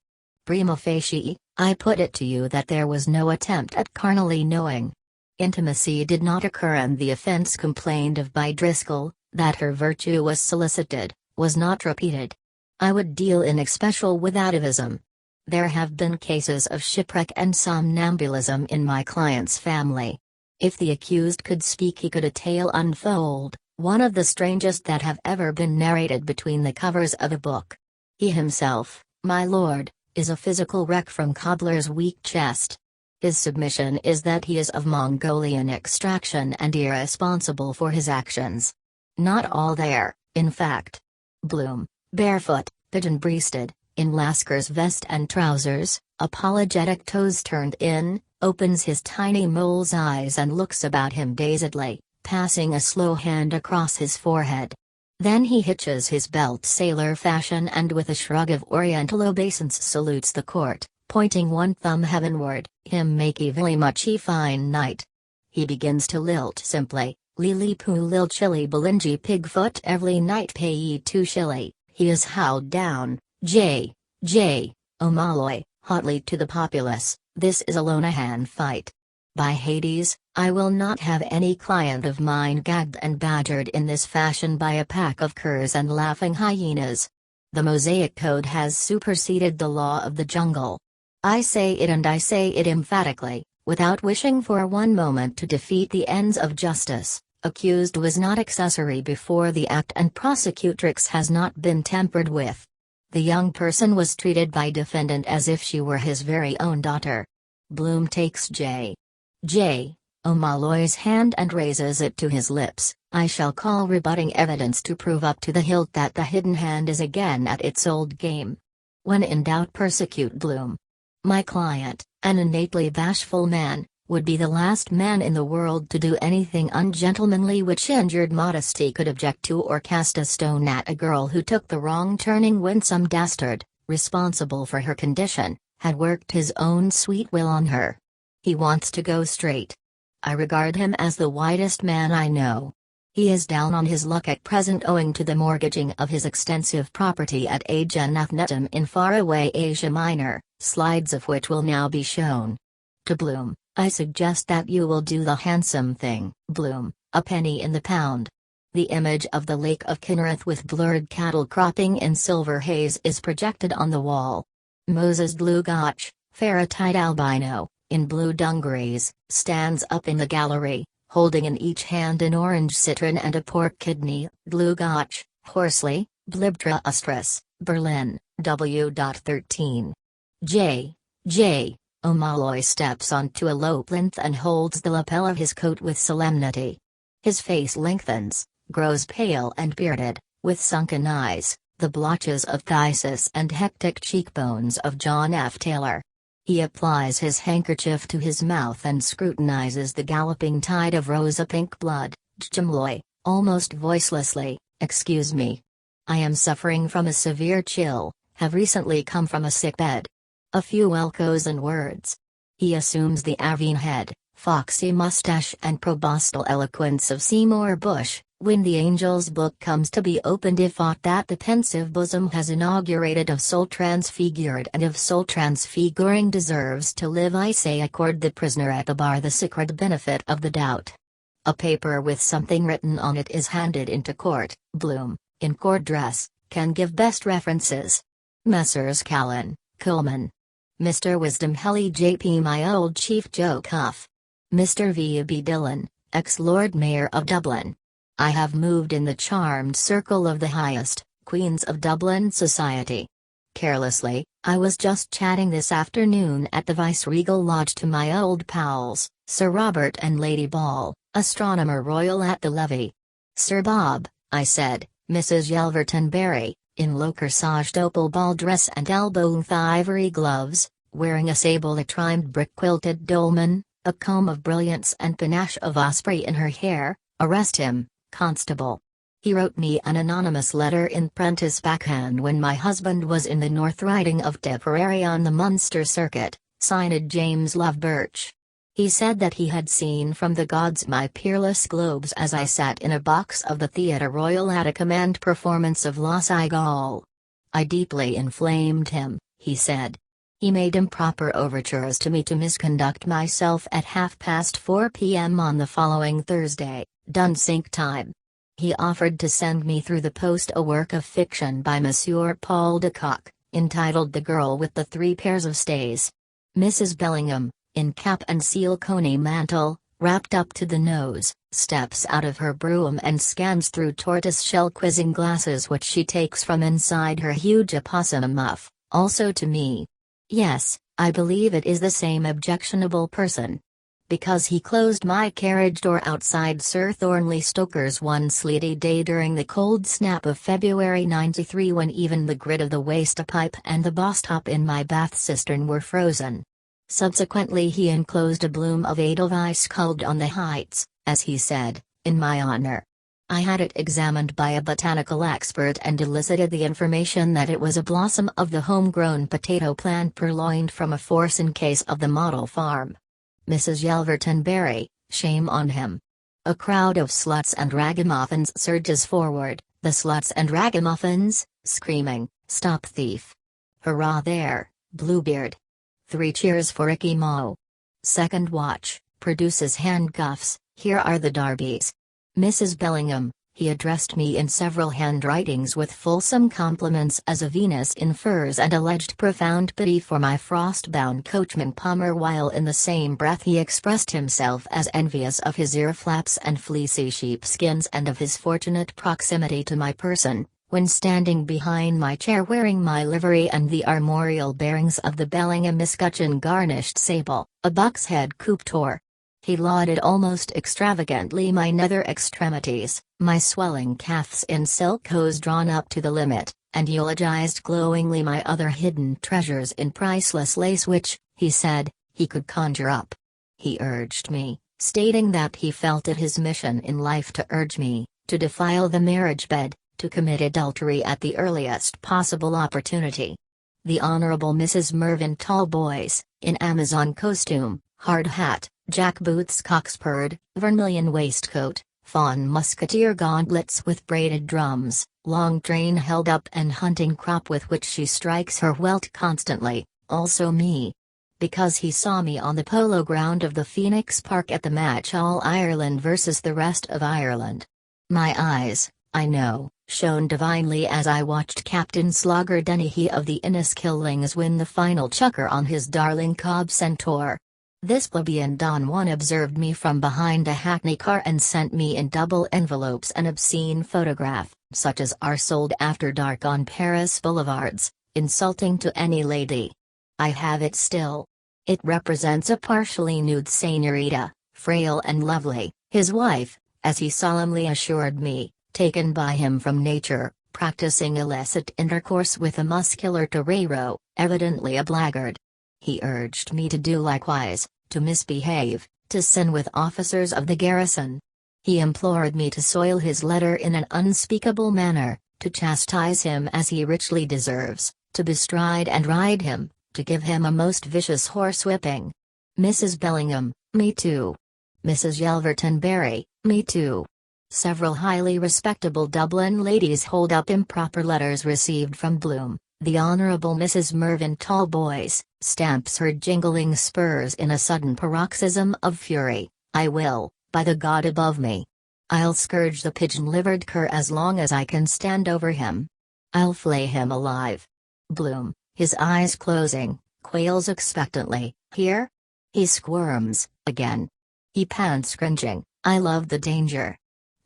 Prima facie, I put it to you that there was no attempt at carnally knowing. Intimacy did not occur, and the offense complained of by Driscoll, that her virtue was solicited, was not repeated. I would deal in especial with atavism. There have been cases of shipwreck and somnambulism in my client's family. If the accused could speak, he could a tale unfold, one of the strangest that have ever been narrated between the covers of a book. He himself, my lord, is a physical wreck from cobbler's weak chest. His submission is that he is of Mongolian extraction and irresponsible for his actions. Not all there, in fact. Bloom, barefoot, pigeon-breasted, in Lasker's vest and trousers, apologetic toes turned in, opens his tiny mole's eyes and looks about him dazedly, passing a slow hand across his forehead. Then he hitches his belt sailor fashion and with a shrug of oriental obeisance salutes the court, pointing one thumb heavenward, him makey very muchy fine night. He begins to lilt simply, lily poo lil chilly belingy pigfoot every night pay ye 2 shilly, he is howled down. J. O'Malley, hotly to the populace, this is a Lonahan fight. By Hades, I will not have any client of mine gagged and badgered in this fashion by a pack of curs and laughing hyenas. The Mosaic Code has superseded the law of the jungle. I say it, and I say it emphatically, without wishing for one moment to defeat the ends of justice. Accused was not accessory before the act, and prosecutrix has not been tampered with. The young person was treated by defendant as if she were his very own daughter. Bloom takes J. O'Malley's hand and raises it to his lips. I shall call rebutting evidence to prove up to the hilt that the hidden hand is again at its old game. When in doubt, persecute Bloom. My client, an innately bashful man, would be the last man in the world to do anything ungentlemanly which injured modesty could object to or cast a stone at a girl who took the wrong turning when some dastard, responsible for her condition, had worked his own sweet will on her. He wants to go straight. I regard him as the widest man I know. He is down on his luck at present owing to the mortgaging of his extensive property at Agenethnetum in faraway Asia Minor, slides of which will now be shown. To Bloom, I suggest that you will do the handsome thing. Bloom, a penny in the pound. The image of the Lake of Kinnereth with blurred cattle cropping in silver haze is projected on the wall. Moses Dlugach, ferretite albino, in blue dungarees, stands up in the gallery, holding in each hand an orange citron and a pork kidney. Dlugach, hoarsely, Blibtra Ustris, Berlin, W.13. J. O'Malley steps onto a low plinth and holds the lapel of his coat with solemnity. His face lengthens, grows pale and bearded, with sunken eyes, the blotches of phthisis and hectic cheekbones of John F. Taylor. He applies his handkerchief to his mouth and scrutinizes the galloping tide of rosa-pink blood. Jmloy, almost voicelessly, excuse me. I am suffering from a severe chill, have recently come from a sick bed. A few elcoes and words. He assumes the Avine head, foxy mustache and probostal eloquence of Seymour Bushe, when the angel's book comes to be opened, if aught that the pensive bosom has inaugurated of soul transfigured and of soul transfiguring deserves to live, I say accord the prisoner at the bar the sacred benefit of the doubt. A paper with something written on it is handed into court. Bloom, in court dress, can give best references. Messrs. Callan, Coleman. Mr. Wisdom Helly JP, my old Chief Joe Cuff. Mr. V.B. Dillon, ex-Lord Mayor of Dublin. I have moved in the charmed circle of the highest, Queens of Dublin society. Carelessly, I was just chatting this afternoon at the Viceregal Lodge to my old pals, Sir Robert and Lady Ball, Astronomer Royal at the Levee. Sir Bob, I said, Mrs. Yelverton Barry, in low corsaged opal ball dress and elbow-length ivory gloves, wearing a sable trimmed brick-quilted dolman, a comb of brilliance and panache of osprey in her hair. Arrest him, constable. He wrote me an anonymous letter in Prentice backhand when my husband was in the North Riding of Tipperary on the Munster circuit, signed James Love Birch. He said that he had seen from the gods my peerless globes as I sat in a box of the Theatre Royal at a command performance of La Cigale. I deeply inflamed him, he said. He made improper overtures to me to misconduct myself at 4:30 p.m. on the following Thursday, Dunsink time. He offered to send me through the post a work of fiction by Monsieur Paul de Kock, entitled The Girl with the Three Pairs of Stays. Mrs. Bellingham, in cap and seal coney mantle, wrapped up to the nose, steps out of her brougham and scans through tortoise-shell quizzing glasses which she takes from inside her huge opossum muff, also to me. Yes, I believe it is the same objectionable person. Because he closed my carriage door outside Sir Thornley Stoker's one sleety day during the cold snap of February '93, when even the grit of the waste pipe and the boss top in my bath cistern were frozen. Subsequently he enclosed a bloom of Edelweiss culled on the heights, as he said, in my honor. I had it examined by a botanical expert and elicited the information that it was a blossom of the homegrown potato plant purloined from a forcing case of the model farm. Mrs. Yelverton Barry, shame on him. A crowd of sluts and ragamuffins surges forward, the sluts and ragamuffins, screaming, "Stop thief!" Hurrah there, Bluebeard! 3 cheers for Icky Mo. Second watch, produces handcuffs, here are the Darbies. Mrs. Bellingham, he addressed me in several handwritings with fulsome compliments as a Venus in furs and alleged profound pity for my frost-bound coachman Pummer, while in the same breath he expressed himself as envious of his ear-flaps and fleecy sheepskins and of his fortunate proximity to my person, when standing behind my chair wearing my livery and the armorial bearings of the Bellingham escutcheon garnished sable, a buck's head coupe-tour. He lauded almost extravagantly my nether extremities, my swelling calves in silk hose drawn up to the limit, and eulogized glowingly my other hidden treasures in priceless lace which, he said, he could conjure up. He urged me, stating that he felt it his mission in life to urge me, to defile the marriage bed, to commit adultery at the earliest possible opportunity. The Honorable Mrs. Mervyn Talboys, in Amazon costume, hard hat, jack-boots cockspurred, vermilion waistcoat, fawn musketeer gauntlets with braided drums, long train held up and hunting crop with which she strikes her welt constantly, also me. Because he saw me on the polo ground of the Phoenix Park at the match All Ireland versus the rest of Ireland. My eyes, I know, shone divinely as I watched Captain Slogger Dennehy of the Inniskillings win the final chukker on his darling Cobb Centaur. This plebeian Don Juan observed me from behind a hackney car and sent me in double envelopes an obscene photograph, such as are sold after dark on Paris boulevards, insulting to any lady. I have it still. It represents a partially nude señorita, frail and lovely, his wife, as he solemnly assured me, taken by him from nature, practicing illicit intercourse with a muscular torero, evidently a blackguard. He urged me to do likewise, to misbehave, to sin with officers of the garrison. He implored me to soil his letter in an unspeakable manner, to chastise him as he richly deserves, to bestride and ride him, to give him a most vicious horsewhipping. Mrs. Bellingham, me too. Mrs. Yelverton Barry, me too. Several highly respectable Dublin ladies hold up improper letters received from Bloom. The Honourable Mrs. Mervyn Talboys stamps her jingling spurs in a sudden paroxysm of fury. I will, by the God above me. I'll scourge the pigeon-livered cur as long as I can stand over him. I'll flay him alive. Bloom, his eyes closing, quails expectantly. Here? He squirms, again. He pants cringing. I love the danger.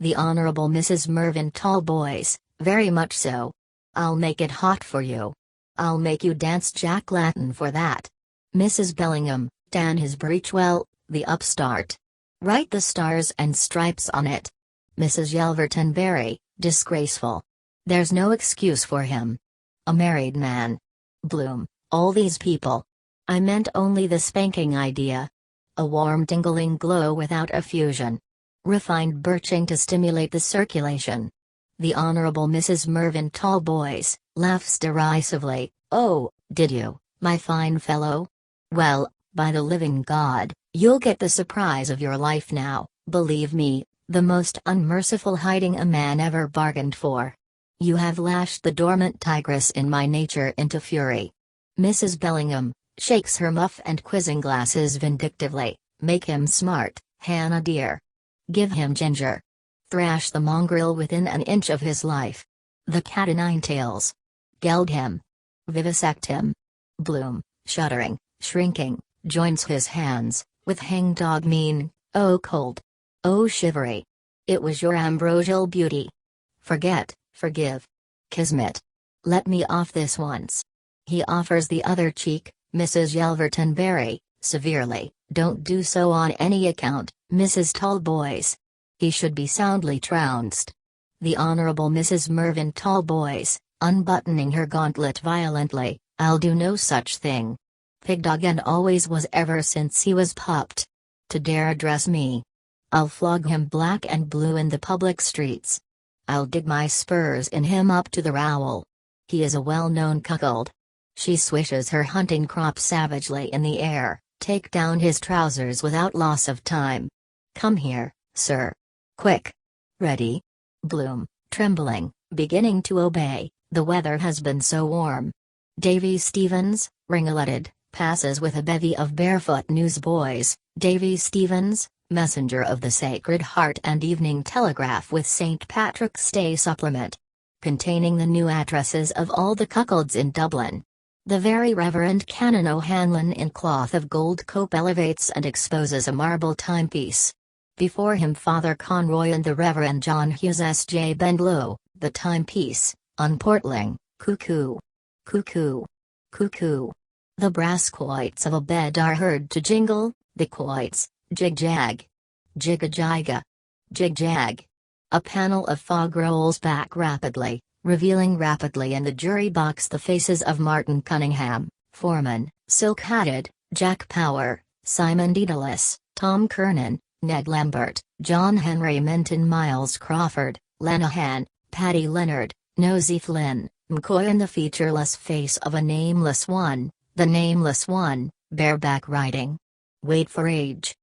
The Honorable Mrs. Mervyn Talboys, very much so. I'll make it hot for you. I'll make you dance Jack Latin for that. Mrs. Bellingham, Dan his breech well, the upstart. Write the stars and stripes on it. Mrs. Yelverton Berry, disgraceful. There's no excuse for him. A married man. Bloom, all these people. I meant only the spanking idea. A warm tingling glow without effusion. Refined birching to stimulate the circulation. The Honorable Mrs. Mervyn Talboys laughs derisively. Oh, did you, my fine fellow? Well, by the living God, you'll get the surprise of your life now, believe me, the most unmerciful hiding a man ever bargained for. You have lashed the dormant tigress in my nature into fury. Mrs. Bellingham shakes her muff and quizzing glasses vindictively. Make him smart, Hannah dear. Give him ginger. Thrash the mongrel within an inch of his life. The cat o' nine tails. Geld him. Vivisect him. Bloom, shuddering, shrinking, joins his hands, with hangdog mien. Oh cold. Oh shivery. It was your ambrosial beauty. Forget, forgive. Kismet. Let me off this once. He offers the other cheek, Mrs. Yelverton Berry, severely. Don't do so on any account, Mrs. Talboys. He should be soundly trounced. The Honorable Mrs. Mervyn Talboys, unbuttoning her gauntlet violently. I'll do no such thing. Pigdog and always was ever since he was pupped. To dare address me. I'll flog him black and blue in the public streets. I'll dig my spurs in him up to the rowel. He is a well-known cuckold. She swishes her hunting crop savagely in the air. Take down his trousers without loss of time. Come here, sir. Quick. Ready? Bloom, trembling, beginning to obey. The weather has been so warm. Davy Stevens, ringoletted, passes with a bevy of barefoot newsboys. Davy Stevens, messenger of the Sacred Heart and Evening Telegraph with St. Patrick's Day supplement. Containing the new addresses of all the cuckolds in Dublin. The Very Reverend Canon O'Hanlon in cloth of gold cope elevates and exposes a marble timepiece. Before him Father Conroy and the Reverend John Hughes S.J. Bendlow, the timepiece, unportling, cuckoo. Cuckoo. Cuckoo. The brass quoits of a bed are heard to jingle, the quoits, jig-jag. Jig-a-jiga. Jig-jag. A panel of fog rolls back rapidly, revealing rapidly in the jury box the faces of Martin Cunningham, foreman, silk-hatted, Jack Power, Simon Dedalus, Tom Kernan, Ned Lambert, John Henry Minton Miles Crawford, Lenihan, Paddy Leonard, Nosey Flynn, McCoy and the featureless face of a nameless one, the nameless one, bareback riding. Wait for age.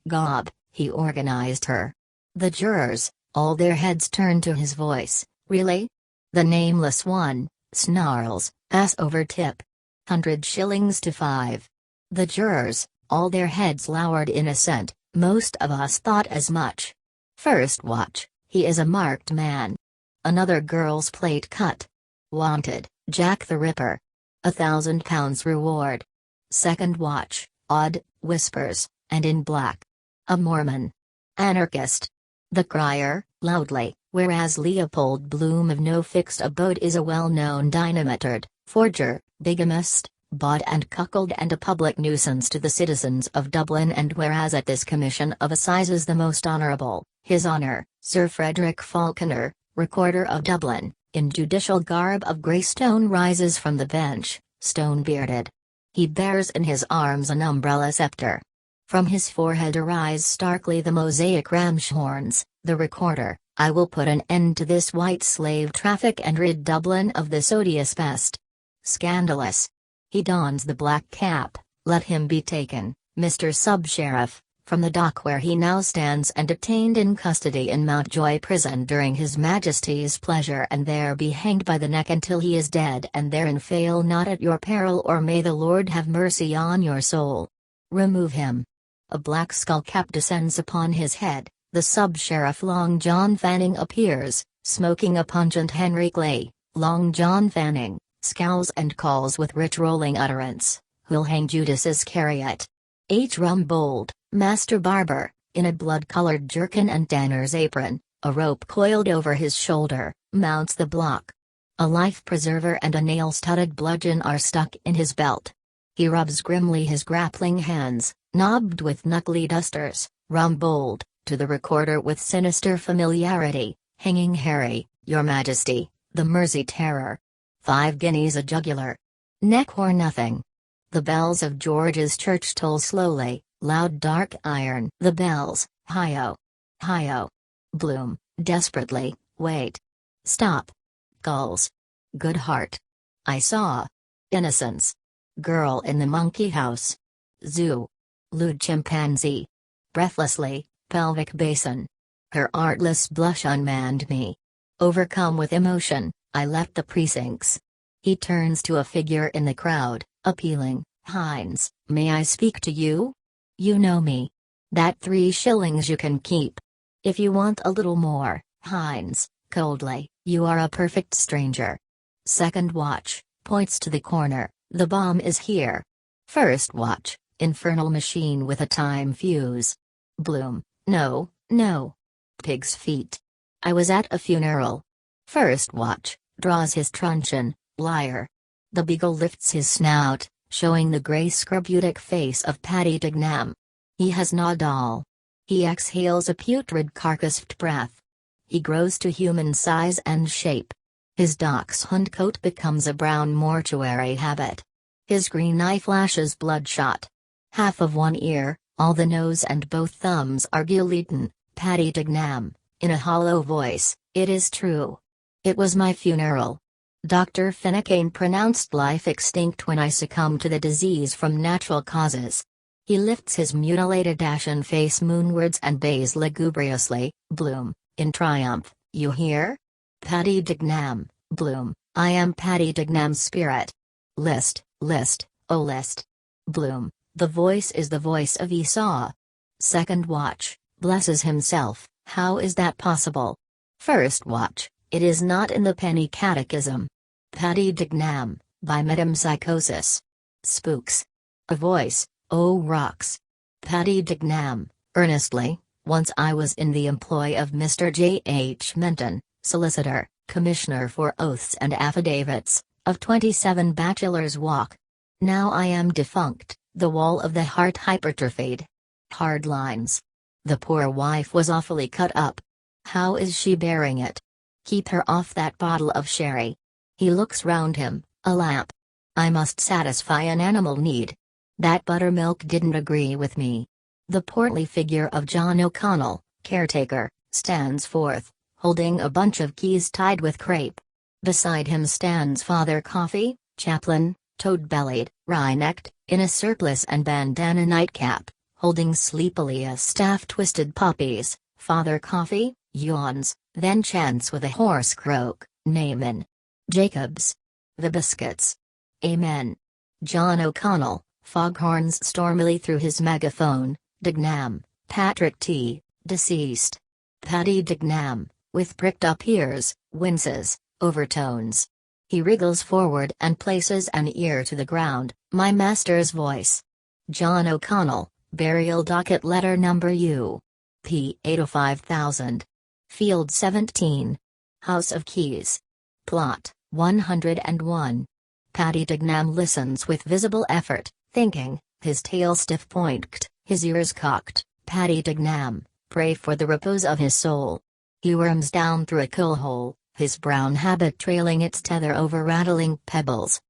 Gob, he organized her. The jurors, all their heads turned to his voice. Really? The nameless one, snarls, ass over tip. 100 shillings to 5. The jurors, all their heads lowered in assent, most of us thought as much. First watch, he is a marked man. Another girl's plate cut. Wanted, Jack the Ripper. £1,000 reward. Second watch, odd, whispers, and in black. A Mormon. Anarchist. The crier, loudly, whereas Leopold Bloom of no fixed abode is a well-known dynamitered, forger, bigamist, bawd and cuckold and a public nuisance to the citizens of Dublin, and whereas at this commission of assizes the most honourable, His Honour, Sir Frederick Falconer, Recorder of Dublin, in judicial garb of grey stone rises from the bench, stone-bearded. He bears in his arms an umbrella sceptre. From his forehead arise starkly the mosaic ram's horns. The Recorder, I will put an end to this white slave traffic and rid Dublin of this odious pest. Scandalous. He dons the black cap. Let him be taken, Mr. Sub-Sheriff, from the dock where he now stands and detained in custody in Mountjoy prison during His Majesty's pleasure, and there be hanged by the neck until he is dead, and therein fail not at your peril, or may the Lord have mercy on your soul. Remove him. A black skull cap descends upon his head. The Sub-Sheriff Long John Fanning appears, smoking a pungent Henry Clay. Long John Fanning, scowls and calls with rich rolling utterance, "Who'll hang Judas Iscariot?" H. Rumbold, master barber, in a blood-colored jerkin and tanner's apron, a rope coiled over his shoulder, mounts the block. A life-preserver and a nail-studded bludgeon are stuck in his belt. He rubs grimly his grappling hands, knobbed with knuckly dusters, Rumbold, to the recorder with sinister familiarity, "Hanging Harry, your majesty, the Mersey terror. 5 guineas a jugular. Neck or nothing." The bells of George's church toll slowly, loud dark iron. The bells, hi-yo. Hi-yo. Bloom, desperately, "Wait. Stop. Gulls. Good heart. I saw. Innocence. Girl in the monkey house. Zoo. Lewd chimpanzee." Breathlessly, pelvic basin. Her artless blush unmanned me. Overcome with emotion, I left the precincts. He turns to a figure in the crowd, appealing, "Hines, may I speak to you? You know me. That 3 shillings you can keep. If you want a little more, Hines," coldly, "you are a perfect stranger." Second watch, points to the corner, "The bomb is here." First watch, infernal machine with a time fuse. Bloom, "No, no. Pig's feet. I was at a funeral." First watch, draws his truncheon, "Liar." The beagle lifts his snout, showing the grey scorbutic face of Paddy Dignam. He has gnawed all. He exhales a putrid carcassed breath. He grows to human size and shape. His dachshund coat becomes a brown mortuary habit. His green eye flashes bloodshot. Half of one ear, all the nose and both thumbs are gill-eaten. Paddy Dignam, in a hollow voice, "It is true. It was my funeral. Dr. Finucane pronounced life extinct when I succumbed to the disease from natural causes." He lifts his mutilated ashen face moonwards and bays lugubriously, Bloom, in triumph, "You hear? Paddy Dignam, Bloom, I am Paddy Dignam's spirit. List, list, oh list." Bloom, "The voice is the voice of Esau." Second watch, blesses himself, "How is that possible?" First watch, "It is not in the penny catechism." Paddy Dignam, by metempsychosis. Spooks. A voice, "Oh rocks." Paddy Dignam, earnestly, "Once I was in the employ of Mr. J. H. Menton, solicitor, commissioner for oaths and affidavits, of 27 Bachelor's Walk. Now I am defunct, the wall of the heart hypertrophied. Hard lines. The poor wife was awfully cut up. How is she bearing it? Keep her off that bottle of sherry." He looks round him, "A lamp. I must satisfy an animal need. That buttermilk didn't agree with me." The portly figure of John O'Connell, caretaker, stands forth, holding a bunch of keys tied with crape. Beside him stands Father Coffey, chaplain, toad-bellied, wry-necked, in a surplice and bandana nightcap, holding sleepily a staff twisted poppies. Father Coffey yawns, then chants with a hoarse croak, "Naaman. Jacobs. The biscuits. Amen." John O'Connell foghorns stormily through his megaphone, "Dignam, Patrick T., deceased." Paddy Dignam, with pricked-up ears, winces, overtones. He wriggles forward and places an ear to the ground, "My master's voice." John O'Connell, burial docket letter number U. P. 85000. Field 17. House of Keys. Plot, 101. Paddy Dignam listens with visible effort, thinking, his tail stiff-pointed, his ears cocked. Paddy Dignam, pray for the repose of his soul. He worms down through a coal-hole, his brown habit trailing its tether over rattling pebbles.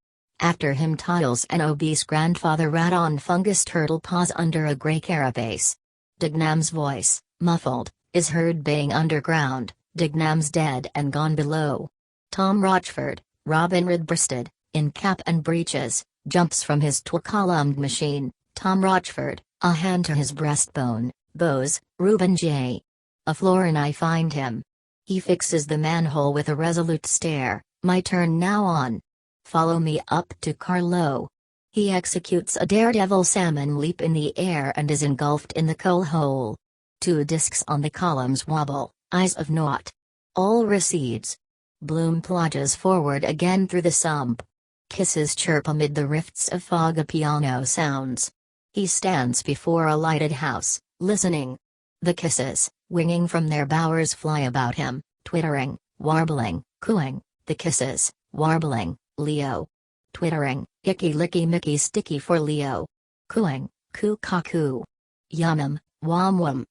After him toddles an obese grandfather rat on fungus turtle paws under a grey carapace. Dignam's voice, muffled, is heard baying underground, "Dignam's dead and gone below." Tom Rochford, robin red-breasted, in cap and breeches, jumps from his twill-columned machine. Tom Rochford, a hand to his breastbone, bows, "Reuben J. A floor and I find him." He fixes the manhole with a resolute stare, "My turn now on. Follow me up to Carlo." He executes a daredevil salmon leap in the air and is engulfed in the coal hole. 2 discs on the columns wobble, eyes of naught. All recedes. Bloom plodges forward again through the sump. Kisses chirp amid the rifts of fog. A piano sounds. He stands before a lighted house, listening. The kisses, winging from their bowers, fly about him, twittering, warbling, cooing. The kisses, warbling, Leo. Twittering, icky licky mickey sticky for Leo. Cooing, coo cuckoo. Yum wom wom.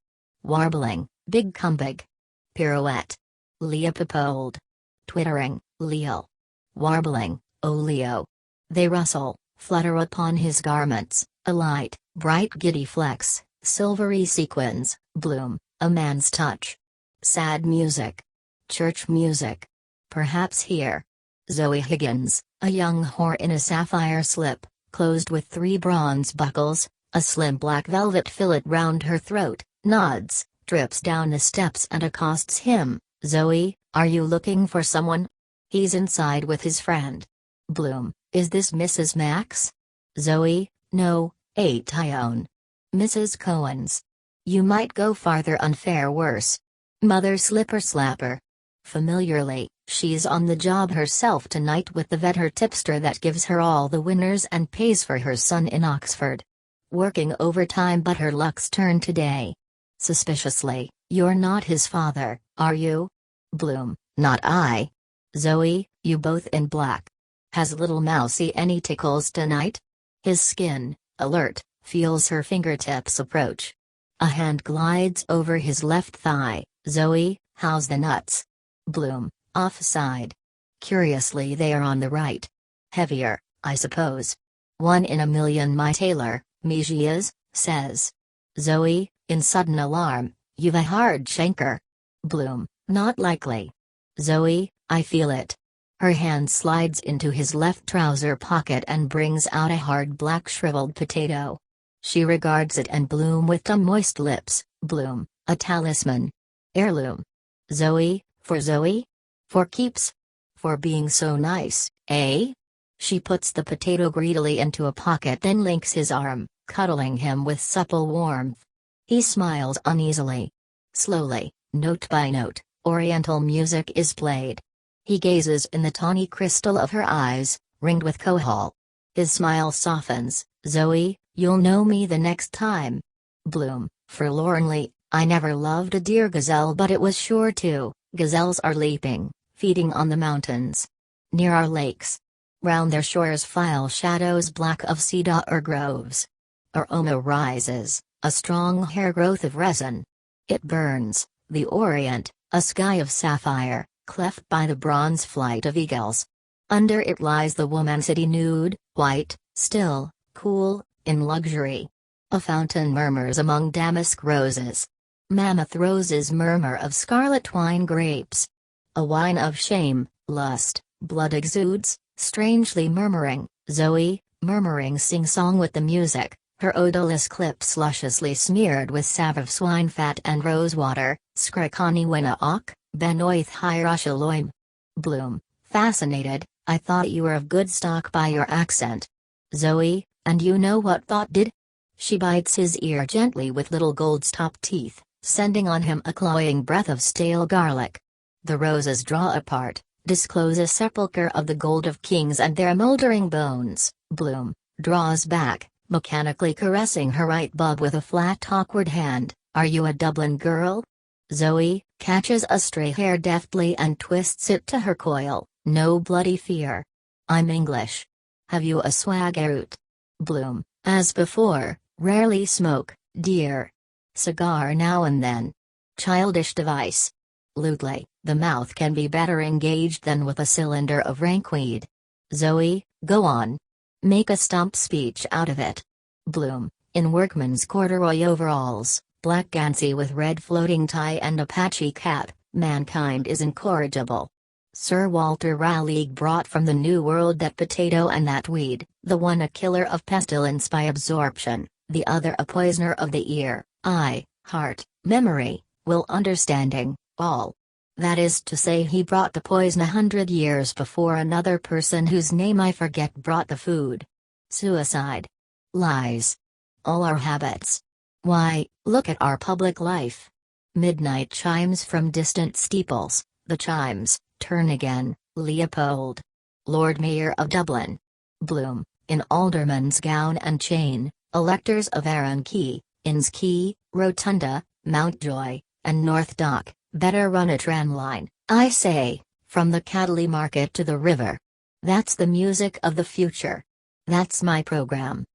Warbling, big cumbig. Pirouette. Leopold. Twittering, Leo. Warbling, O Leo. They rustle, flutter upon his garments, a light, bright giddy flecks, silvery sequins, bloom, a man's touch. Sad music. Church music. Perhaps here. Zoe Higgins, a young whore in a sapphire slip, closed with 3 bronze buckles, a slim black velvet fillet round her throat, nods, drips down the steps and accosts him. Zoe, are you looking for someone? He's inside with his friend. Bloom, is this Mrs. Max? Zoe, no, Tyone. Mrs. Cohen's. You might go farther, unfair worse. Mother slipper slapper. Familiarly, she's on the job herself tonight with the vet, her tipster that gives her all the winners and pays for her son in Oxford. Working overtime, but her luck's turned today. Suspiciously, you're not his father, are you? Bloom, not I. Zoe, you both in black. Has little Mousy any tickles tonight? His skin, alert, feels her fingertips approach. A hand glides over his left thigh. Zoe, how's the nuts? Bloom, offside. Curiously, they are on the right. Heavier, I suppose. 1 in a million, my tailor, Mejias, says. Zoe, in sudden alarm, you've a hard shanker. Bloom, not likely. Zoe, I feel it. Her hand slides into his left trouser pocket and brings out a hard black shriveled potato. She regards it and Bloom with moist lips. Bloom, a talisman. Heirloom. Zoe, for Zoe? For keeps? For being so nice, eh? She puts the potato greedily into a pocket, then links his arm, cuddling him with supple warmth. He smiles uneasily. Slowly, note by note, Oriental music is played. He gazes in the tawny crystal of her eyes, ringed with kohol. His smile softens. Zoe, you'll know me the next time. Bloom, forlornly, I never loved a deer gazelle, but it was sure to. Gazelles are leaping, feeding on the mountains. Near our lakes. Round their shores file shadows black of cedar groves. Aroma rises, a strong hair growth of resin. It burns, the Orient, a sky of sapphire, cleft by the bronze flight of eagles. Under it lies the woman city, nude, white, still, cool, in luxury. A fountain murmurs among damask roses. Mammoth roses murmur of scarlet wine grapes. A wine of shame, lust, blood exudes, strangely murmuring. Zoe, murmuring sing-song with the music, her odorless clips lusciously smeared with salve of swine fat and rosewater. Skrekani wena ok, benoith hierashaloim. Bloom, fascinated, I thought you were of good stock by your accent. Zoe, and you know what thought did? She bites his ear gently with little gold-stopped teeth, sending on him a cloying breath of stale garlic. The roses draw apart, disclose a sepulchre of the gold of kings and their moldering bones. Bloom, draws back, mechanically caressing her right bub with a flat awkward hand. Are you a Dublin girl? Zoe, catches a stray hair deftly and twists it to her coil. No bloody fear. I'm English. Have you a swaggerut? Bloom, as before, rarely smoke, dear. Cigar now and then. Childish device. Lutely, the mouth can be better engaged than with a cylinder of rank weed. Zoe, go on. Make a stump speech out of it. Bloom, in workman's corduroy overalls, black gansey with red floating tie and Apache cap, mankind is incorrigible. Sir Walter Raleigh brought from the New World that potato and that weed, the one a killer of pestilence by absorption, the other a poisoner of the ear, eye, heart, memory, will, understanding, all. That is to say, he brought the poison 100 years before another person whose name I forget brought the food. Suicide. Lies. All our habits. Why, look at our public life. Midnight chimes from distant steeples, the chimes, turn again, Leopold. Lord Mayor of Dublin. Bloom, in alderman's gown and chain, electors of Arran Key, Inns Key, Rotunda, Mountjoy, and North Dock, better run a tram line, I say, from the Cadley Market to the river. That's the music of the future. That's my program.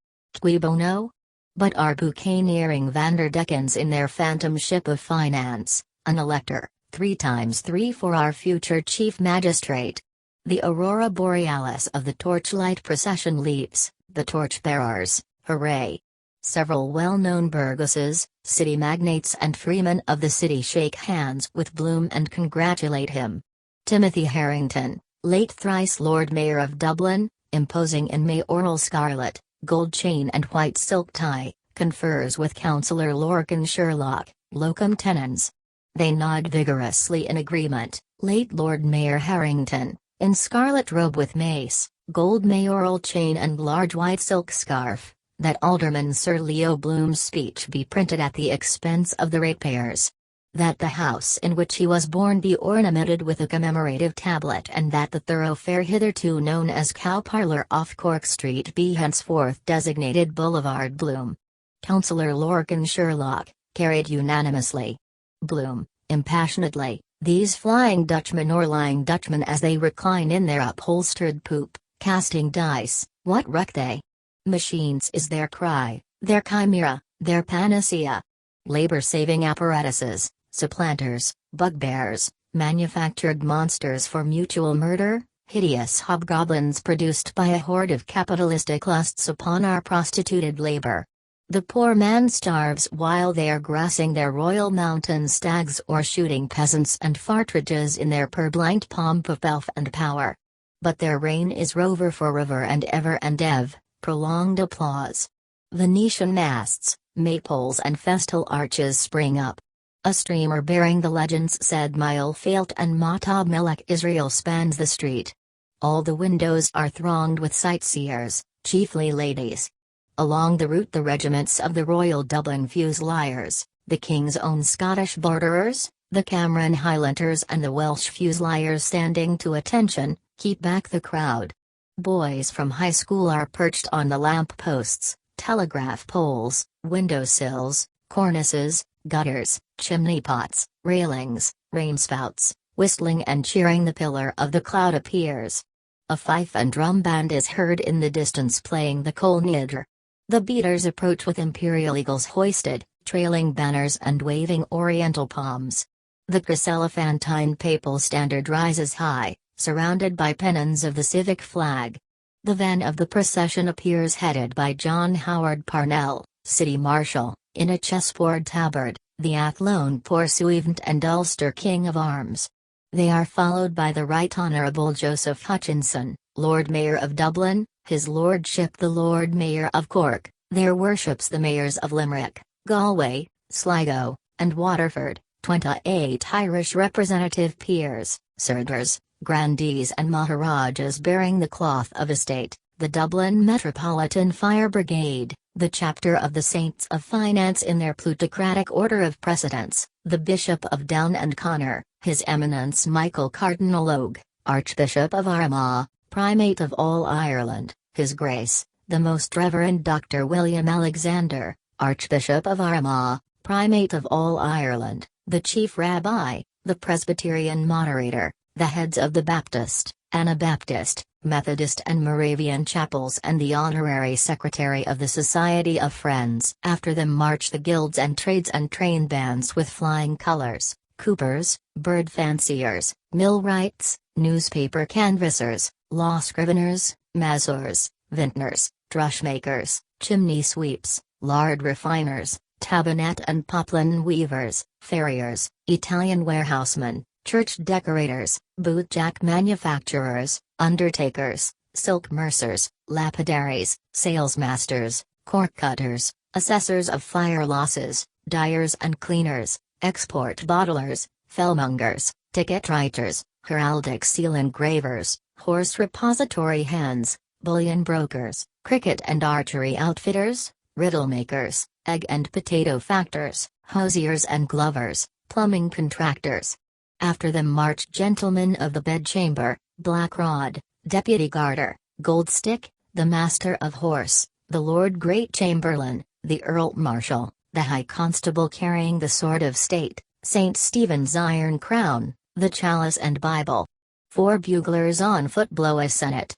Cui bono? But our buccaneering Vanderdeckens in their phantom ship of finance, an elector, 3x3 for our future chief magistrate. The aurora borealis of the torchlight procession leaves, the torchbearers, hooray! Several well-known burgesses, city magnates and freemen of the city shake hands with Bloom and congratulate him. Timothy Harrington, late thrice Lord Mayor of Dublin, imposing in mayoral scarlet, gold chain and white silk tie, confers with Councillor Lorcan Sherlock, locum tenens. They nod vigorously in agreement. Late Lord Mayor Harrington, in scarlet robe with mace, gold mayoral chain and large white silk scarf, that Alderman Sir Leo Bloom's speech be printed at the expense of the ratepayers. That the house in which he was born be ornamented with a commemorative tablet, and that the thoroughfare hitherto known as Cow Parlour off Cork Street be henceforth designated Boulevard Bloom. Councillor Lorcan Sherlock, carried unanimously. Bloom, impassionately, these Flying Dutchmen or Lying Dutchmen as they recline in their upholstered poop, casting dice, what reck they? Machines is their cry, their chimera, their panacea. Labor-saving apparatuses, supplanters, bugbears, manufactured monsters for mutual murder, hideous hobgoblins produced by a horde of capitalistic lusts upon our prostituted labor. The poor man starves while they are grassing their royal mountain stags or shooting peasants and partridges in their purblind pomp of pelf and power. But their reign is rover for river and ever and ev, prolonged applause. Venetian masts, maypoles and festal arches spring up. A streamer bearing the legends said Mile Failt and Matab Melech Israel spans the street. All the windows are thronged with sightseers, chiefly ladies. Along the route the regiments of the Royal Dublin Fusiliers, the King's Own Scottish Borderers, the Cameron Highlanders and the Welsh Fusiliers standing to attention, keep back the crowd. Boys from high school are perched on the lamp posts, telegraph poles, windowsills, cornices, gutters, chimney pots, railings, rainspouts, whistling and cheering. The pillar of the cloud appears. A fife and drum band is heard in the distance playing the Kol Nidr. The beaters approach with imperial eagles hoisted, trailing banners and waving oriental palms. The chryselephantine papal standard rises high, surrounded by pennons of the civic flag. The van of the procession appears headed by John Howard Parnell, City Marshal, in a chessboard tabard, the Athlone Pursuivant and Ulster King of Arms. They are followed by the Right Honourable Joseph Hutchinson, Lord Mayor of Dublin, His Lordship the Lord Mayor of Cork, their worships the Mayors of Limerick, Galway, Sligo, and Waterford, 28 Irish representative peers, sirdars, grandees and maharajas bearing the cloth of estate, the Dublin Metropolitan Fire Brigade, the chapter of the Saints of Finance in their plutocratic order of precedence, the Bishop of Down and Connor, His Eminence Michael Cardinal Oge, Archbishop of Armagh, Primate of all Ireland, His Grace, the Most Reverend Dr. William Alexander, Archbishop of Armagh, Primate of all Ireland, the Chief Rabbi, the Presbyterian Moderator, the heads of the Baptist, Anabaptist, Methodist and Moravian chapels and the Honorary Secretary of the Society of Friends. After them march the guilds and trades and train bands with flying colors, coopers, bird fanciers, millwrights, newspaper canvassers, law scriveners, mazours, vintners, drushmakers, chimney sweeps, lard refiners, tabinet and poplin weavers, farriers, Italian warehousemen, church decorators, bootjack manufacturers, undertakers, silk mercers, lapidaries, salesmasters, cork cutters, assessors of fire losses, dyers and cleaners, export bottlers, fellmongers, ticket writers, heraldic seal engravers, horse repository hands, bullion brokers, cricket and archery outfitters, riddle makers, egg and potato factors, hosiers and glovers, plumbing contractors. After them march gentlemen of the bedchamber, black rod, deputy garter, gold stick, the Master of Horse, the Lord Great Chamberlain, the Earl Marshal, the High Constable carrying the Sword of State, St. Stephen's Iron Crown, the Chalice and Bible. 4 buglers on foot blow a senate.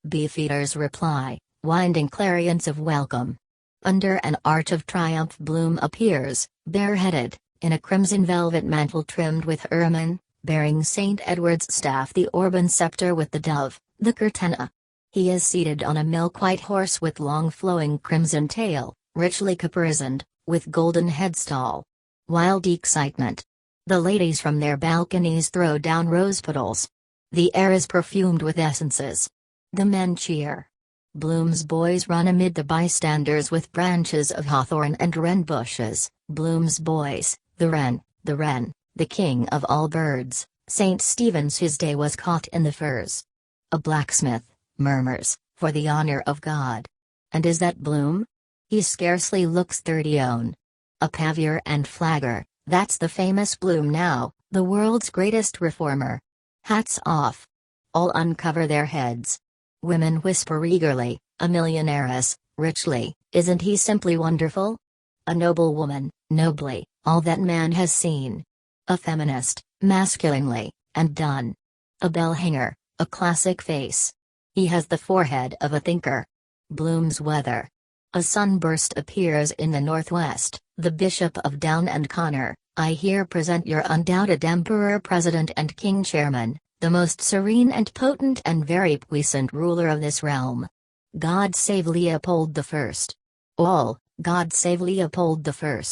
Beefeaters reply, winding clarions of welcome. Under an arch of triumph Bloom appears, bareheaded, in a crimson velvet mantle trimmed with ermine, bearing St. Edward's staff, the orb and scepter with the dove, the curtena. He is seated on a milk-white horse with long flowing crimson tail, richly caparisoned, with golden headstall. Wild excitement. The ladies from their balconies throw down rose petals. The air is perfumed with essences. The men cheer. Bloom's boys run amid the bystanders with branches of hawthorn and wren bushes. Bloom's boys, the wren, the king of all birds, St. Stephen's his day was caught in the furs. A blacksmith murmurs, for the honor of God. And is that Bloom? He scarcely looks 30 own. A pavior and flagger, that's the famous Bloom now, the world's greatest reformer. Hats off. All uncover their heads. Women whisper eagerly, a millionairess, richly, isn't he simply wonderful? A noble woman, nobly, all that man has seen. A feminist, masculinely, and done. A bell hanger, a classic face. He has the forehead of a thinker. Bloom's weather. A sunburst appears in the northwest, the Bishop of Down and Connor, I here present your undoubted Emperor President and King Chairman, the most serene and potent and very puissant ruler of this realm. God save Leopold I. All, God save Leopold I.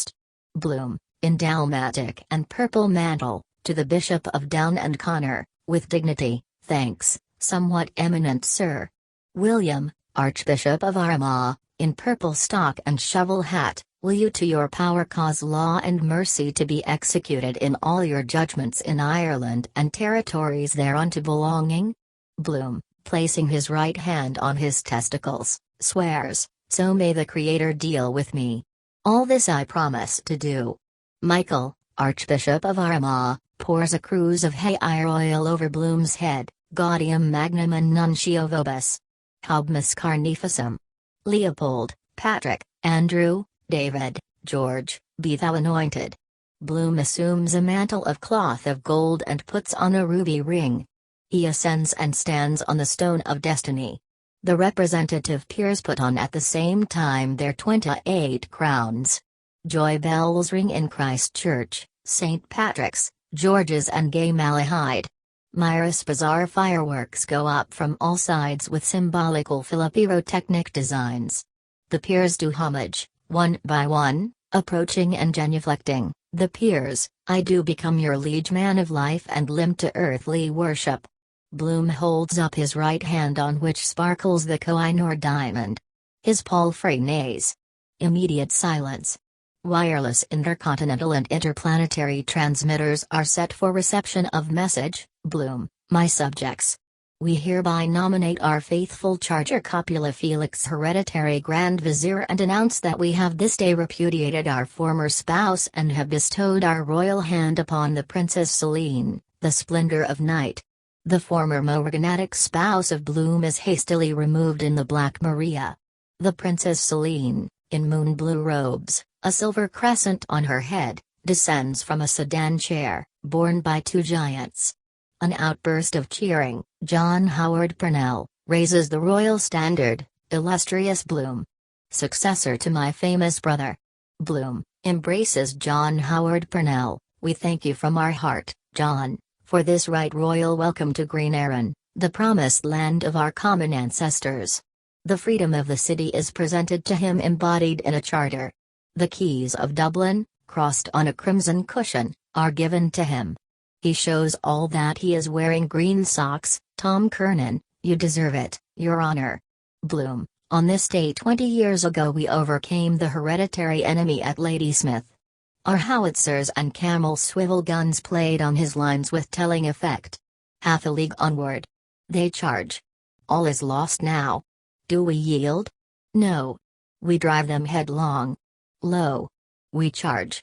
Bloom, in dalmatic and purple mantle, to the Bishop of Down and Connor, with dignity, thanks, somewhat eminent sir. William, Archbishop of Armagh, in purple stock and shovel hat, will you to your power cause law and mercy to be executed in all your judgments in Ireland and territories thereunto belonging? Bloom, placing his right hand on his testicles, swears, so may the Creator deal with me. All this I promise to do. Michael, Archbishop of Armagh, pours a cruse of hair oil over Bloom's head, gaudium magnum annuncio vobis. Habemus carnificum. Leopold, Patrick, Andrew, David, George, be thou anointed. Bloom assumes a mantle of cloth of gold and puts on a ruby ring. He ascends and stands on the stone of destiny. The representative peers put on at the same time their 28 crowns. Joy bells ring in Christ Church, St. Patrick's, George's and Gay Malahide. Myris Bazaar fireworks go up from all sides with symbolical Philippirotechnic designs. The peers do homage, one by one, approaching and genuflecting. The peers, I do become your liege man of life and limb to earthly worship. Bloom holds up his right hand on which sparkles the Koh-i-Noor diamond. His palfrey neighs. Immediate silence. Wireless intercontinental and interplanetary transmitters are set for reception of message. Bloom, my subjects. We hereby nominate our faithful charger Copula Felix Hereditary Grand Vizier and announce that we have this day repudiated our former spouse and have bestowed our royal hand upon the Princess Selene, the splendor of night. The former morganatic spouse of Bloom is hastily removed in the Black Maria. The Princess Selene, in moon blue robes, a silver crescent on her head, descends from a sedan chair, borne by 2 giants. An outburst of cheering, John Howard Purnell, raises the royal standard, illustrious Bloom. Successor to my famous brother. Bloom, embraces John Howard Purnell, we thank you from our heart, John, for this right royal welcome to Green Erin, the promised land of our common ancestors. The freedom of the city is presented to him embodied in a charter. The keys of Dublin, crossed on a crimson cushion, are given to him. He shows all that he is wearing green socks. Tom Kernan, you deserve it, Your Honor. Bloom, on this day 20 years ago we overcame the hereditary enemy at Ladysmith. Our howitzers and camel swivel guns played on his lines with telling effect. Half a league onward. They charge. All is lost now. Do we yield? No. We drive them headlong. Lo. We charge.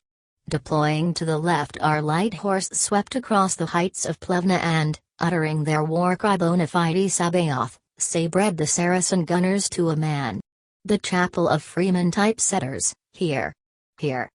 Deploying to the left, our light horse swept across the heights of Plevna and, uttering their war cry Bona fide Sabaoth, Say bred the Saracen gunners to a man. The chapel of Freeman typesetters, here. Here.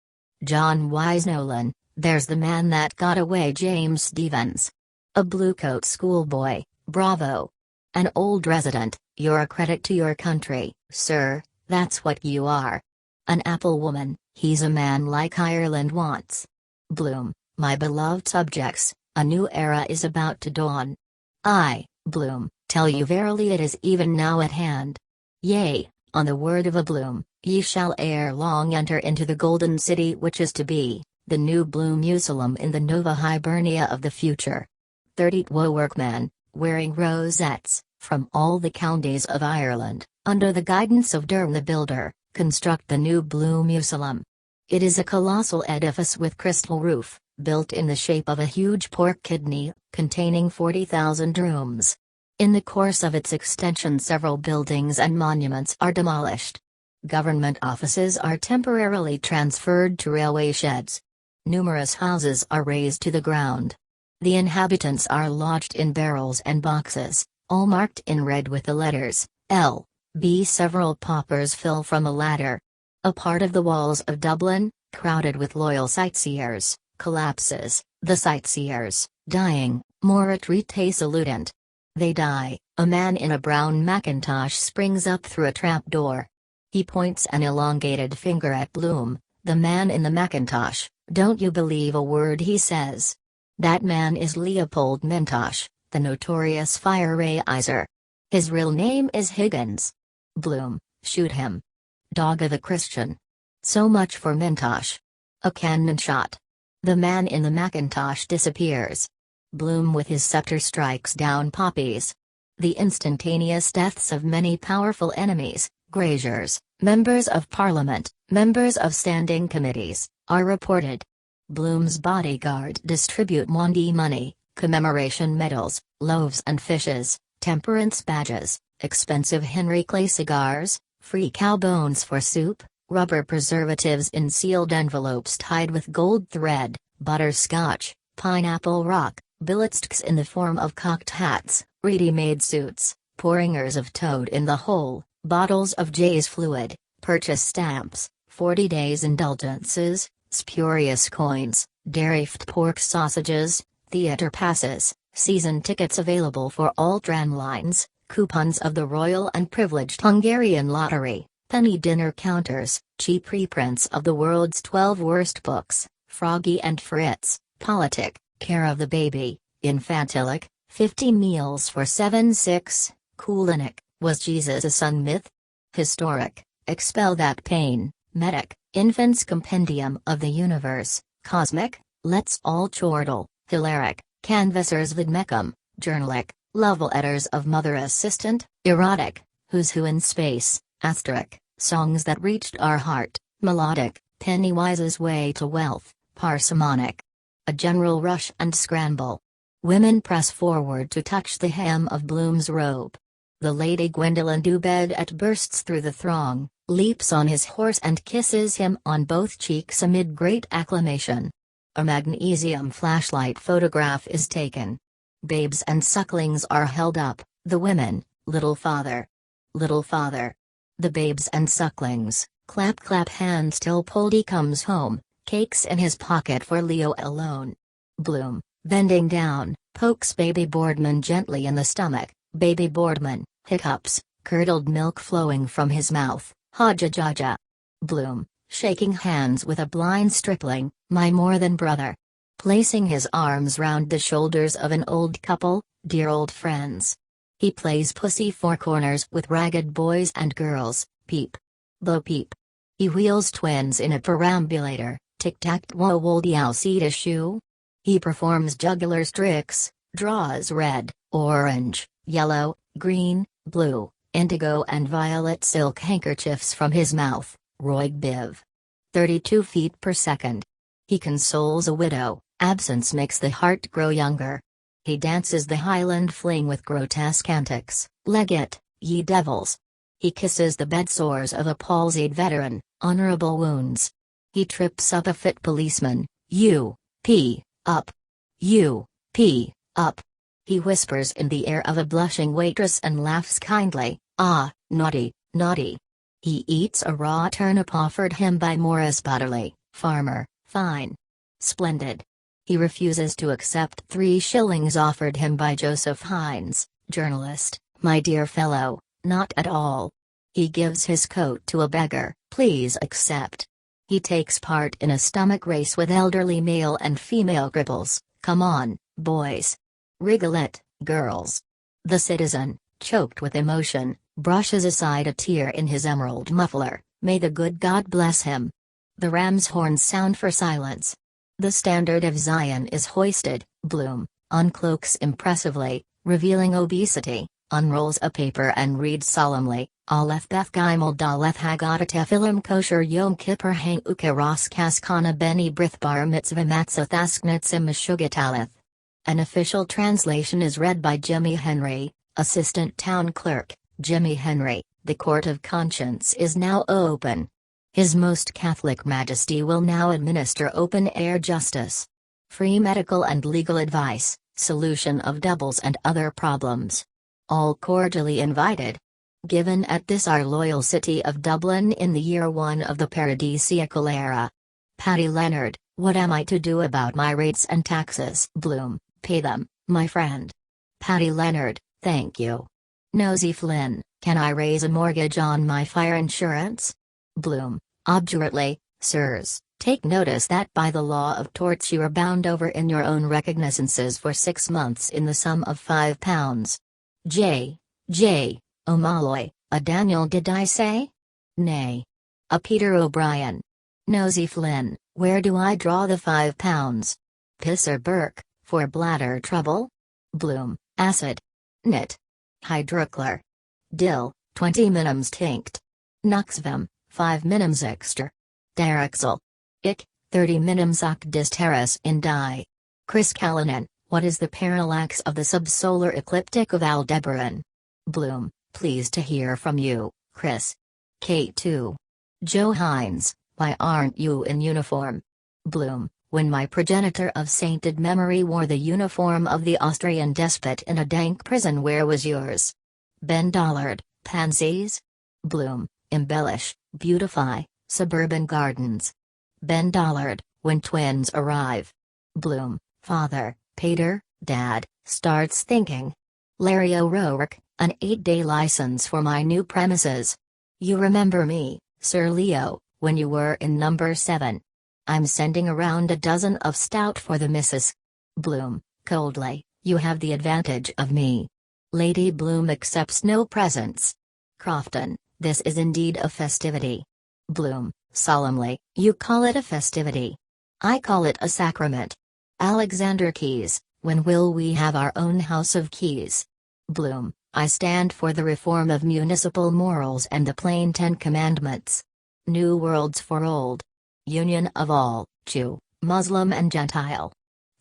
John Wise Nolan, there's the man that got away. James Stevens. A bluecoat schoolboy, bravo. An old resident, you're a credit to your country, sir, that's what you are. An apple woman, he's a man like Ireland wants. Bloom, my beloved subjects, a new era is about to dawn. I, Bloom, tell you verily it is even now at hand. Yea, on the word of a Bloom, ye shall ere long enter into the golden city which is to be, the new Bloom Jerusalem in the Nova Hibernia of the future. 30 workmen, wearing rosettes, from all the counties of Ireland, under the guidance of Durham the builder, construct the new Bloom Jerusalem. It is a colossal edifice with crystal roof, built in the shape of a huge pork kidney, containing 40,000 rooms. In the course of its extension several buildings and monuments are demolished. Government offices are temporarily transferred to railway sheds. Numerous houses are razed to the ground. The inhabitants are lodged in barrels and boxes, all marked in red with the letters L. B. Several paupers fill from a ladder. A part of the walls of Dublin, crowded with loyal sightseers, collapses, the sightseers, dying, morit rete salutant. They die, a man in a brown mackintosh springs up through a trapdoor. He points an elongated finger at Bloom, the man in the mackintosh. Don't you believe a word he says. That man is Leopold Mentosh, the notorious fire-raiser. His real name is Higgins. Bloom, shoot him. Dog of a Christian. So much for Mentosh. A cannon shot. The man in the mackintosh disappears. Bloom with his scepter strikes down poppies. The instantaneous deaths of many powerful enemies, graziers, members of parliament, members of standing committees, are reported. Bloom's bodyguard distribute Mondi money, commemoration medals, loaves and fishes, temperance badges, expensive Henry Clay cigars, free cow bones for soup, rubber preservatives in sealed envelopes tied with gold thread, butterscotch, pineapple rock, billetsticks in the form of cocked hats, ready-made suits, pouringers of toad in the hole, bottles of Jay's fluid, purchase stamps, 40 days indulgences, spurious coins, dairy-fed pork sausages, theatre passes, season tickets available for all tram lines, coupons of the Royal and Privileged Hungarian Lottery, penny dinner counters, cheap reprints of the world's 12 worst books, Froggy and Fritz, Politic, Care of the Baby, Infantilic, 50 meals for 7-6, Coolinic, Was Jesus a Sun Myth? Historic, Expel That Pain, Medic, Infant's Compendium of the Universe, Cosmic, Let's All Chortle, Hilaric, Canvassers Vidmecum, Journalic, Love Letters of Mother Assistant, Erotic, Who's Who in Space, Asterisk, Songs That Reached Our Heart, Melodic, Pennywise's Way to Wealth, Parsimonic. A general rush and scramble. Women press forward to touch the hem of Bloom's robe. The Lady Gwendolen Dubedette bursts through the throng, leaps on his horse and kisses him on both cheeks amid great acclamation. A magnesium flashlight photograph is taken. Babes and sucklings are held up, the women, little father. Little father. The babes and sucklings, clap clap hands till Poldy comes home, cakes in his pocket for Leo alone. Bloom, bending down, pokes baby Boardman gently in the stomach. Baby Boardman, hiccups, curdled milk flowing from his mouth, haja jaja. Bloom, shaking hands with a blind stripling, my more than brother. Placing his arms round the shoulders of an old couple, dear old friends. He plays pussy four corners with ragged boys and girls, peep. Bo peep. He wheels twins in a perambulator, tic-tac-toe woldy see to shoe. He performs juggler's tricks, draws red, orange, yellow, green, blue, indigo and violet silk handkerchiefs from his mouth, Roig Biv. 32 feet per second. He consoles a widow, absence makes the heart grow younger. He dances the Highland fling with grotesque antics, leg it, ye devils. He kisses the bedsores of a palsied veteran, honorable wounds. He trips up a fit policeman, up. Up. He whispers in the ear of a blushing waitress and laughs kindly, "Ah, naughty, naughty." He eats a raw turnip offered him by Morris Butterley, farmer. "Fine. Splendid." He refuses to accept 3 shillings offered him by Joseph Hines, journalist. "My dear fellow, not at all." He gives his coat to a beggar. "Please accept." He takes part in a stomach race with elderly male and female cripples. "Come on, boys. Wriggle it, girls." The citizen, choked with emotion, brushes aside a tear in his emerald muffler. "May the good God bless him." The ram's horns sound for silence. The standard of Zion is hoisted. Bloom uncloaks impressively, revealing obesity, unrolls a paper and reads solemnly, "Aleph Beth Gimel Daleth Haggadah Tefillim Kosher Yom Kippur Hang Uke Ros Kaskana Beni Brith Bar Mitzvah Matzoth Asknetzim Meshugataleth." An official translation is read by Jimmy Henry, Assistant Town Clerk. "Jimmy Henry, the Court of Conscience is now open. His Most Catholic Majesty will now administer open-air justice. Free medical and legal advice, solution of doubles and other problems. All cordially invited. Given at this our loyal city of Dublin in the year 1 of the paradisiacal era. Paddy Leonard, what am I to do about my rates and taxes?" Bloom, "Pay them, my friend." Paddy Leonard, "Thank you." Nosy Flynn, "Can I raise a mortgage on my fire insurance?" Bloom, obdurately, "Sirs, take notice that by the law of torts you are bound over in your own recognizances for 6 months in the sum of £5. J. O'Malley, a Daniel did I say? Nay. A Peter O'Brien. Nosy Flynn, where do I draw the £5? Pisser Burke, for bladder trouble? Bloom, acid. Nit. Hydrochlor. Dill, 20 minims tinct. Nuxvim, 5 minims extra. Darexel. Ik, 30 minims ocdisteris in die. Chris Callanan, what is the parallax of the subsolar ecliptic of Aldebaran? Bloom, pleased to hear from you, Chris. K2. Joe Hines, why aren't you in uniform? Bloom, when my progenitor of sainted memory wore the uniform of the Austrian despot in a dank prison, where was yours? Ben Dollard, pansies? Bloom, embellish, beautify, suburban gardens. Ben Dollard, when twins arrive. Bloom, father, pater, dad, starts thinking. Larry O'Rourke, an 8-day license for my new premises. You remember me, Sir Leo, when you were in number 7. I'm sending around a dozen of stout for the missus. Bloom, coldly, you have the advantage of me. Lady Bloom accepts no presents. Crofton, this is indeed a festivity. Bloom, solemnly, you call it a festivity. I call it a sacrament. Alexander Keys, when will we have our own house of keys? Bloom, I stand for the reform of municipal morals and the plain 10 commandments. New worlds for old. Union of all, Jew, Muslim and Gentile.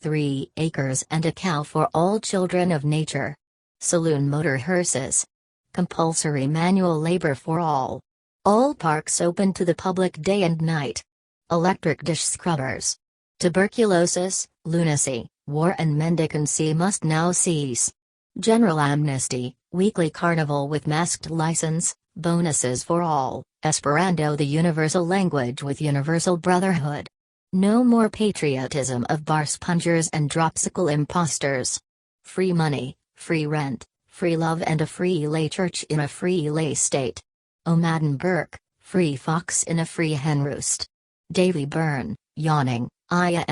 3 acres and a cow for all children of nature. Saloon motor hearses. Compulsory manual labor for all. All parks open to the public day and night. Electric dish scrubbers. Tuberculosis, lunacy, war and mendicancy must now cease. General amnesty, weekly carnival with masked license, bonuses for all, Esperanto the universal language with universal brotherhood. No more patriotism of bar spongers and dropsical impostors. Free money, free rent, free love and a free lay church in a free lay state. O'Madden Burke, free fox in a free hen roost. Davy Byrne, yawning, I.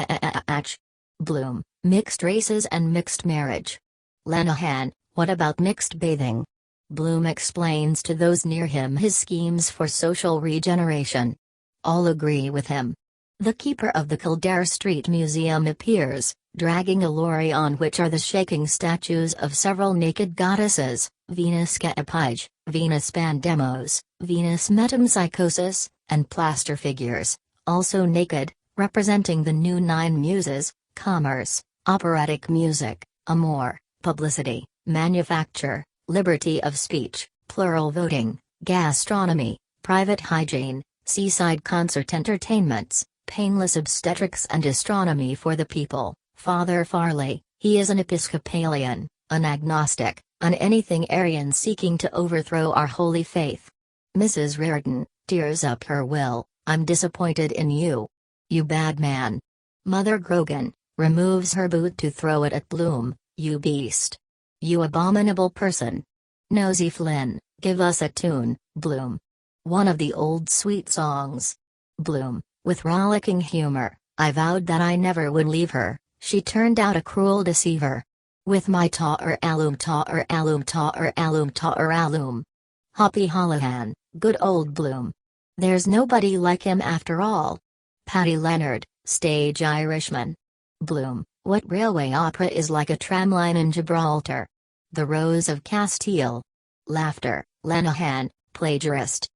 Bloom, mixed races and mixed marriage. Lenihan, what about mixed bathing? Bloom explains to those near him his schemes for social regeneration. All agree with him. The keeper of the Kildare Street Museum appears, dragging a lorry on which are the shaking statues of several naked goddesses, Venus Caepige, Venus Pandemos, Venus Metempsychosis, and plaster figures, also naked, representing the new 9 muses: commerce, operatic music, amour, publicity, manufacture, liberty of speech, plural voting, gastronomy, private hygiene, seaside concert entertainments, painless obstetrics and astronomy for the people. Father Farley, he is an Episcopalian, an agnostic, an anything Aryan seeking to overthrow our holy faith. Mrs. Reardon tears up her will, I'm disappointed in you. You bad man. Mother Grogan removes her boot to throw it at Bloom, you beast. You abominable person. Nosy Flynn, give us a tune, Bloom. One of the old sweet songs. Bloom, with rollicking humor, I vowed that I never would leave her, she turned out a cruel deceiver. With my ta'er alum ta'er alum ta'er alum ta'er alum. Hoppy Holohan, good old Bloom. There's nobody like him after all. Paddy Leonard, stage Irishman. Bloom, what railway opera is like a tramline in Gibraltar? The Rose of Castile. Laughter, Lenehan, plagiarist.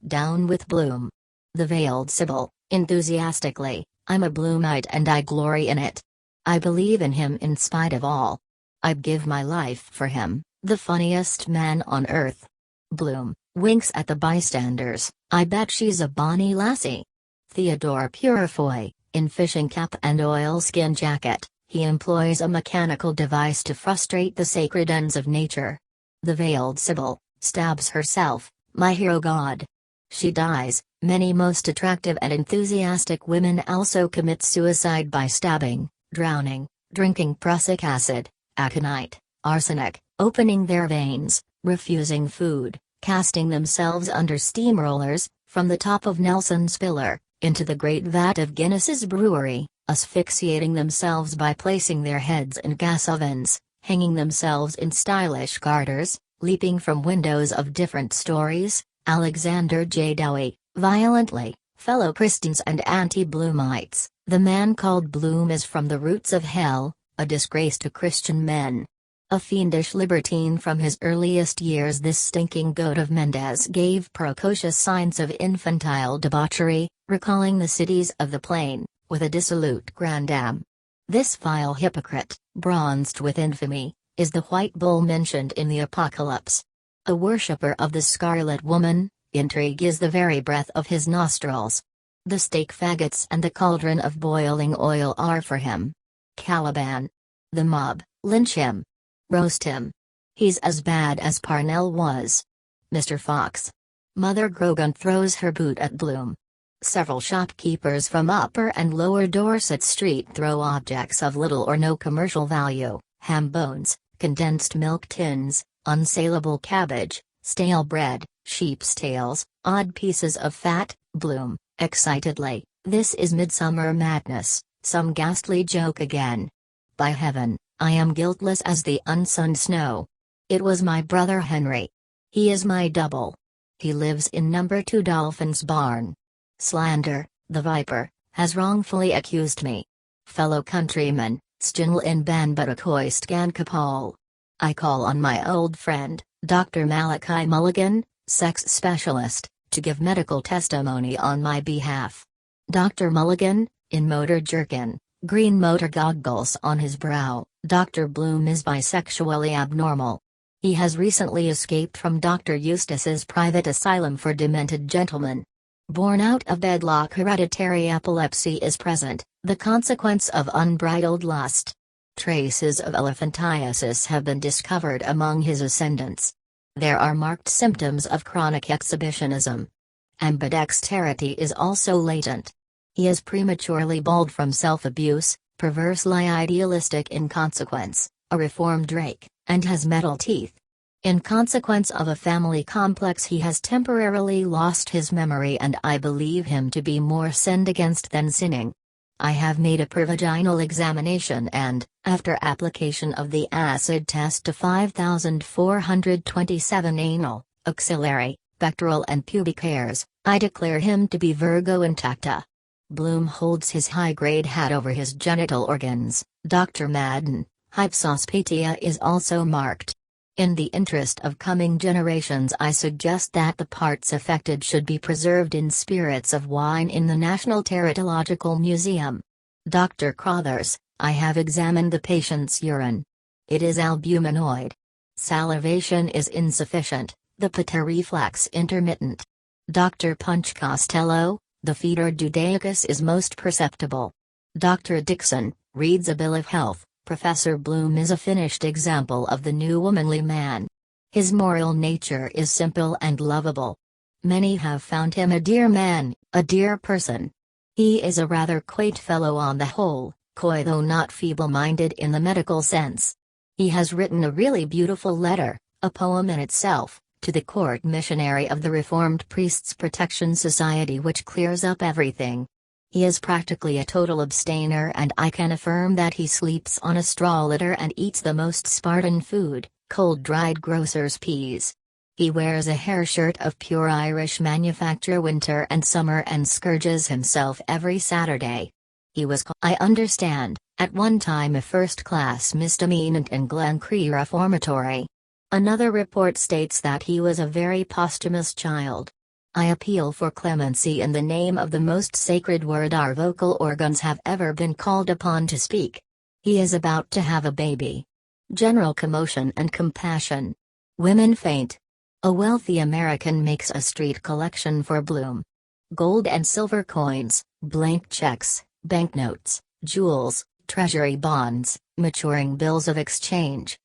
Down with Bloom. The Veiled Sibyl, enthusiastically, I'm a Bloomite and I glory in it. I believe in him in spite of all. I'd give my life for him, the funniest man on earth. Bloom winks at the bystanders, I bet she's a bonny lassie. Theodore Purifoy, in fishing cap and oilskin jacket, he employs a mechanical device to frustrate the sacred ends of nature. The Veiled Sibyl stabs herself, my hero god. She dies. Many most attractive and enthusiastic women also commit suicide by stabbing, drowning, drinking prussic acid, aconite, arsenic, opening their veins, refusing food, casting themselves under steamrollers, from the top of Nelson's Pillar, into the great vat of Guinness's brewery, asphyxiating themselves by placing their heads in gas ovens, hanging themselves in stylish garters, leaping from windows of different stories. Alexander J. Dowie, violently, fellow Christians and anti-Bloomites, the man called Bloom is from the roots of hell, a disgrace to Christian men. A fiendish libertine from his earliest years, this stinking goat of Mendez gave precocious signs of infantile debauchery, recalling the cities of the plain, with a dissolute grandam. This vile hypocrite, bronzed with infamy, is the white bull mentioned in the Apocalypse. A worshipper of the Scarlet Woman, intrigue is the very breath of his nostrils. The stake faggots and the cauldron of boiling oil are for him. Caliban. The mob, lynch him. Roast him. He's as bad as Parnell was. Mr. Fox. Mother Grogan throws her boot at Bloom. Several shopkeepers from Upper and Lower Dorset Street throw objects of little or no commercial value, ham bones, condensed milk tins, unsaleable cabbage, stale bread, sheep's tails, odd pieces of fat. Bloom, excitedly, this is midsummer madness, some ghastly joke again. By heaven, I am guiltless as the unsunned snow. It was my brother Henry. He is my double. He lives in number 2 Dolphin's Barn. Slander, the viper, has wrongfully accused me. Fellow countrymen, still in Banbaracoist Gankapal. I call on my old friend, Dr. Malachi Mulligan, sex specialist, to give medical testimony on my behalf. Dr. Mulligan, in motor jerkin, green motor goggles on his brow, Dr. Bloom is bisexually abnormal. He has recently escaped from Dr. Eustace's private asylum for demented gentlemen. Born out of wedlock, hereditary epilepsy is present, the consequence of unbridled lust. Traces of elephantiasis have been discovered among his ascendants. There are marked symptoms of chronic exhibitionism. Ambidexterity is also latent. He is prematurely bald from self-abuse, perversely idealistic in consequence, a reformed rake, and has metal teeth. In consequence of a family complex, he has temporarily lost his memory, and I believe him to be more sinned against than sinning. I have made a pervaginal examination and, after application of the acid test to 5,427 anal, axillary, pectoral and pubic hairs, I declare him to be Virgo intacta. Bloom holds his high-grade hat over his genital organs. Dr. Madden, hypsospatia is also marked. In the interest of coming generations, I suggest that the parts affected should be preserved in spirits of wine in the National Teratological Museum. Dr. Crothers, I have examined the patient's urine. It is albuminoid. Salivation is insufficient, the pitta reflex intermittent. Dr. Punch Costello, the fetor duodeacus is most perceptible. Dr. Dixon, reads a bill of health, Professor Bloom is a finished example of the new womanly man. His moral nature is simple and lovable. Many have found him a dear man, a dear person. He is a rather quaint fellow on the whole, coy though not feeble-minded in the medical sense. He has written a really beautiful letter, a poem in itself, to the court missionary of the Reformed Priests Protection Society, which clears up everything. He is practically a total abstainer, and I can affirm that he sleeps on a straw litter and eats the most Spartan food, cold-dried grocer's peas. He wears a hair shirt of pure Irish manufacture winter and summer and scourges himself every Saturday. He was, I understand, at one time a first-class misdemeanant in Glencree Reformatory. Another report states that he was a very posthumous child. I appeal for clemency in the name of the most sacred word our vocal organs have ever been called upon to speak. He is about to have a baby. General commotion and compassion. Women faint. A wealthy American makes a street collection for Bloom. Gold and silver coins, blank checks, banknotes, jewels, treasury bonds, maturing bills of exchange,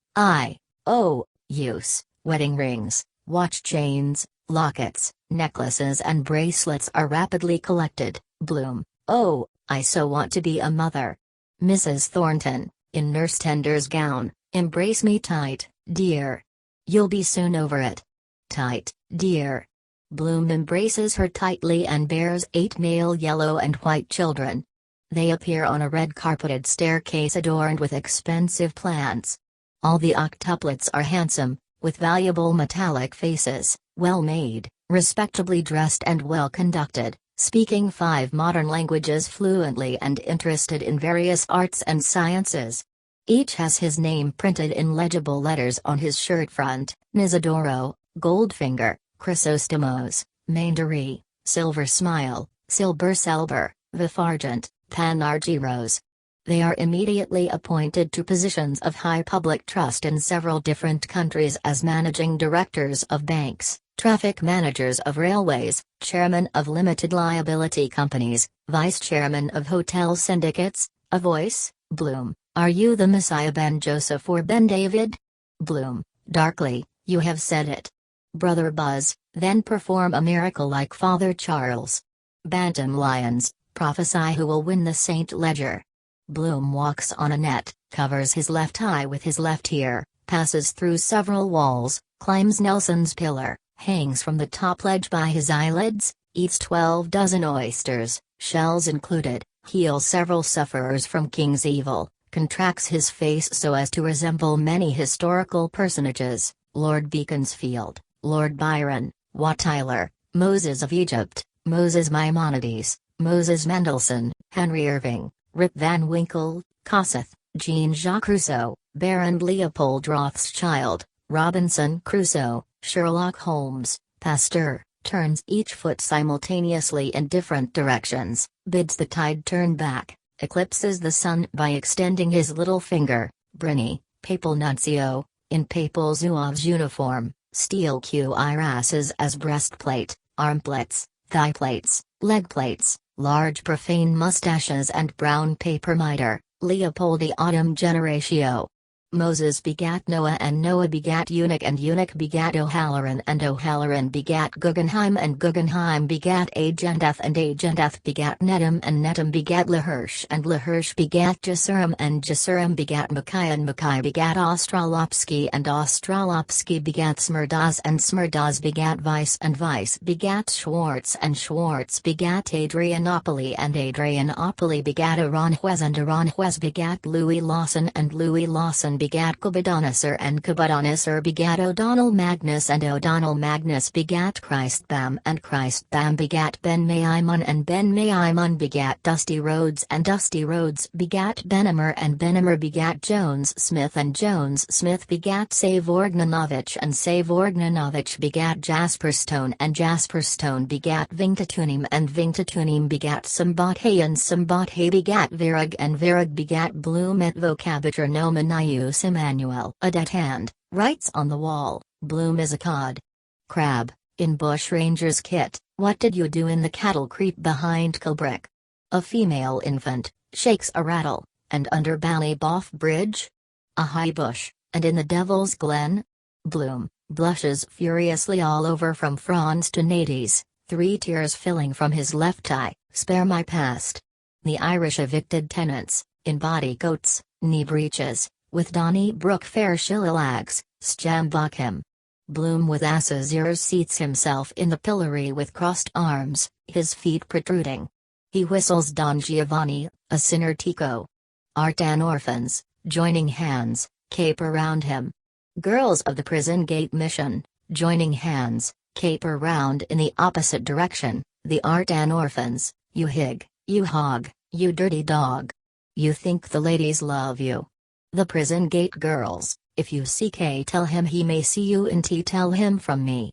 use, wedding rings, watch chains, lockets, necklaces and bracelets are rapidly collected. Bloom, oh, I so want to be a mother. Mrs. Thornton, in nurse tender's gown, embrace me tight, dear. You'll be soon over it. Tight, dear. Bloom embraces her tightly and bears 8 male yellow and white children. They appear on a red-carpeted staircase adorned with expensive plants. All the octuplets are handsome, with valuable metallic faces, well-made, respectably dressed and well-conducted, speaking 5 modern languages fluently and interested in various arts and sciences. Each has his name printed in legible letters on his shirt front: Nisidoro, Goldfinger, Chrysostomos, Mandarie, Silver Smile, Silber Selber, Vifargent, Panargyros. They are immediately appointed to positions of high public trust in several different countries as managing directors of banks, traffic managers of railways, chairman of limited liability companies, vice chairman of hotel syndicates. A voice: Bloom, are you the Messiah, Ben Joseph or Ben David? Bloom, darkly, you have said it. Brother Buzz, then perform a miracle like Father Charles. Bantam Lions, prophesy who will win the St. Ledger. Bloom walks on a net, covers his left eye with his left ear, passes through several walls, climbs Nelson's pillar, hangs from the top ledge by his eyelids, eats 12 dozen oysters, shells included, heals several sufferers from King's evil, contracts his face so as to resemble many historical personages: Lord Beaconsfield, Lord Byron, Wat Tyler, Moses of Egypt, Moses Maimonides, Moses Mendelssohn, Henry Irving, Rip Van Winkle, Kossuth, Jean-Jacques Rousseau, Baron Leopold Rothschild, Robinson Crusoe, Sherlock Holmes, Pasteur, turns each foot simultaneously in different directions, bids the tide turn back, eclipses the sun by extending his little finger, Brinny, Papal Nuncio, in Papal Zouave's uniform, steel cuirasses as breastplate, armplates, thigh plates, leg plates, large profane mustaches and brown paper mitre, Leopoldi autumn generatio. Moses begat Noah, and Noah begat Eunuch, and Eunuch begat O'Halloran, and O'Halloran begat Guggenheim, and Guggenheim begat Agendeth, and Agendeth begat Netum, and Netum begat Lahirsh, and Lahirsh begat Jesurim, and Jesurim begat Makai, and Makai begat Ostrolopsky, and Ostrolopsky begat Smerdaz, and Smerdaz begat Weiss, and Weiss begat Schwartz, and Schwartz begat Adrianople, and Adrianople begat Aranjuez, and Aranjuez begat Louis Lawson, and Louis Lawson begat Kabadonasor, and Kabadonasor begat O'Donnell Magnus, and O'Donnell Magnus begat Christbam, and Christbam begat Ben Maimon, and Ben Maimon begat Dusty Rhodes, and Dusty Rhodes begat Benhamer, and Benhamer begat Jones Smith, and Jones Smith begat Savorgnanovich, and Savorgnanovich begat Jasperstone, and Jasperstone begat Vingtatunim, and Vingtatunim begat Sambathe, and Sambathe begat Virag, and Virag begat Bloom. At Vocabular Nomen Emmanuel, a dead hand, writes on the wall, Bloom is a cod. Crab, in bushranger's kit, what did you do in the cattle creep behind Kilbrick? A female infant, shakes a rattle, and under Ballybough Bridge? A high bush, and in the Devil's Glen? Bloom blushes furiously all over from fronds to naties, 3 tears filling from his left eye. Spare my past. The Irish evicted tenants, in body coats, knee breeches, with Donnybrook fair shillilags, stambach him. Bloom with ass's ears seats himself in the pillory with crossed arms, his feet protruding. He whistles Don Giovanni, a sinner Tico. Art and orphans, joining hands, caper round him. Girls of the prison gate mission, joining hands, caper round in the opposite direction. The art and orphans, you hig, you hog, you dirty dog. You think the ladies love you. The prison gate girls, if you see K, tell him he may see you in T, tell him from me.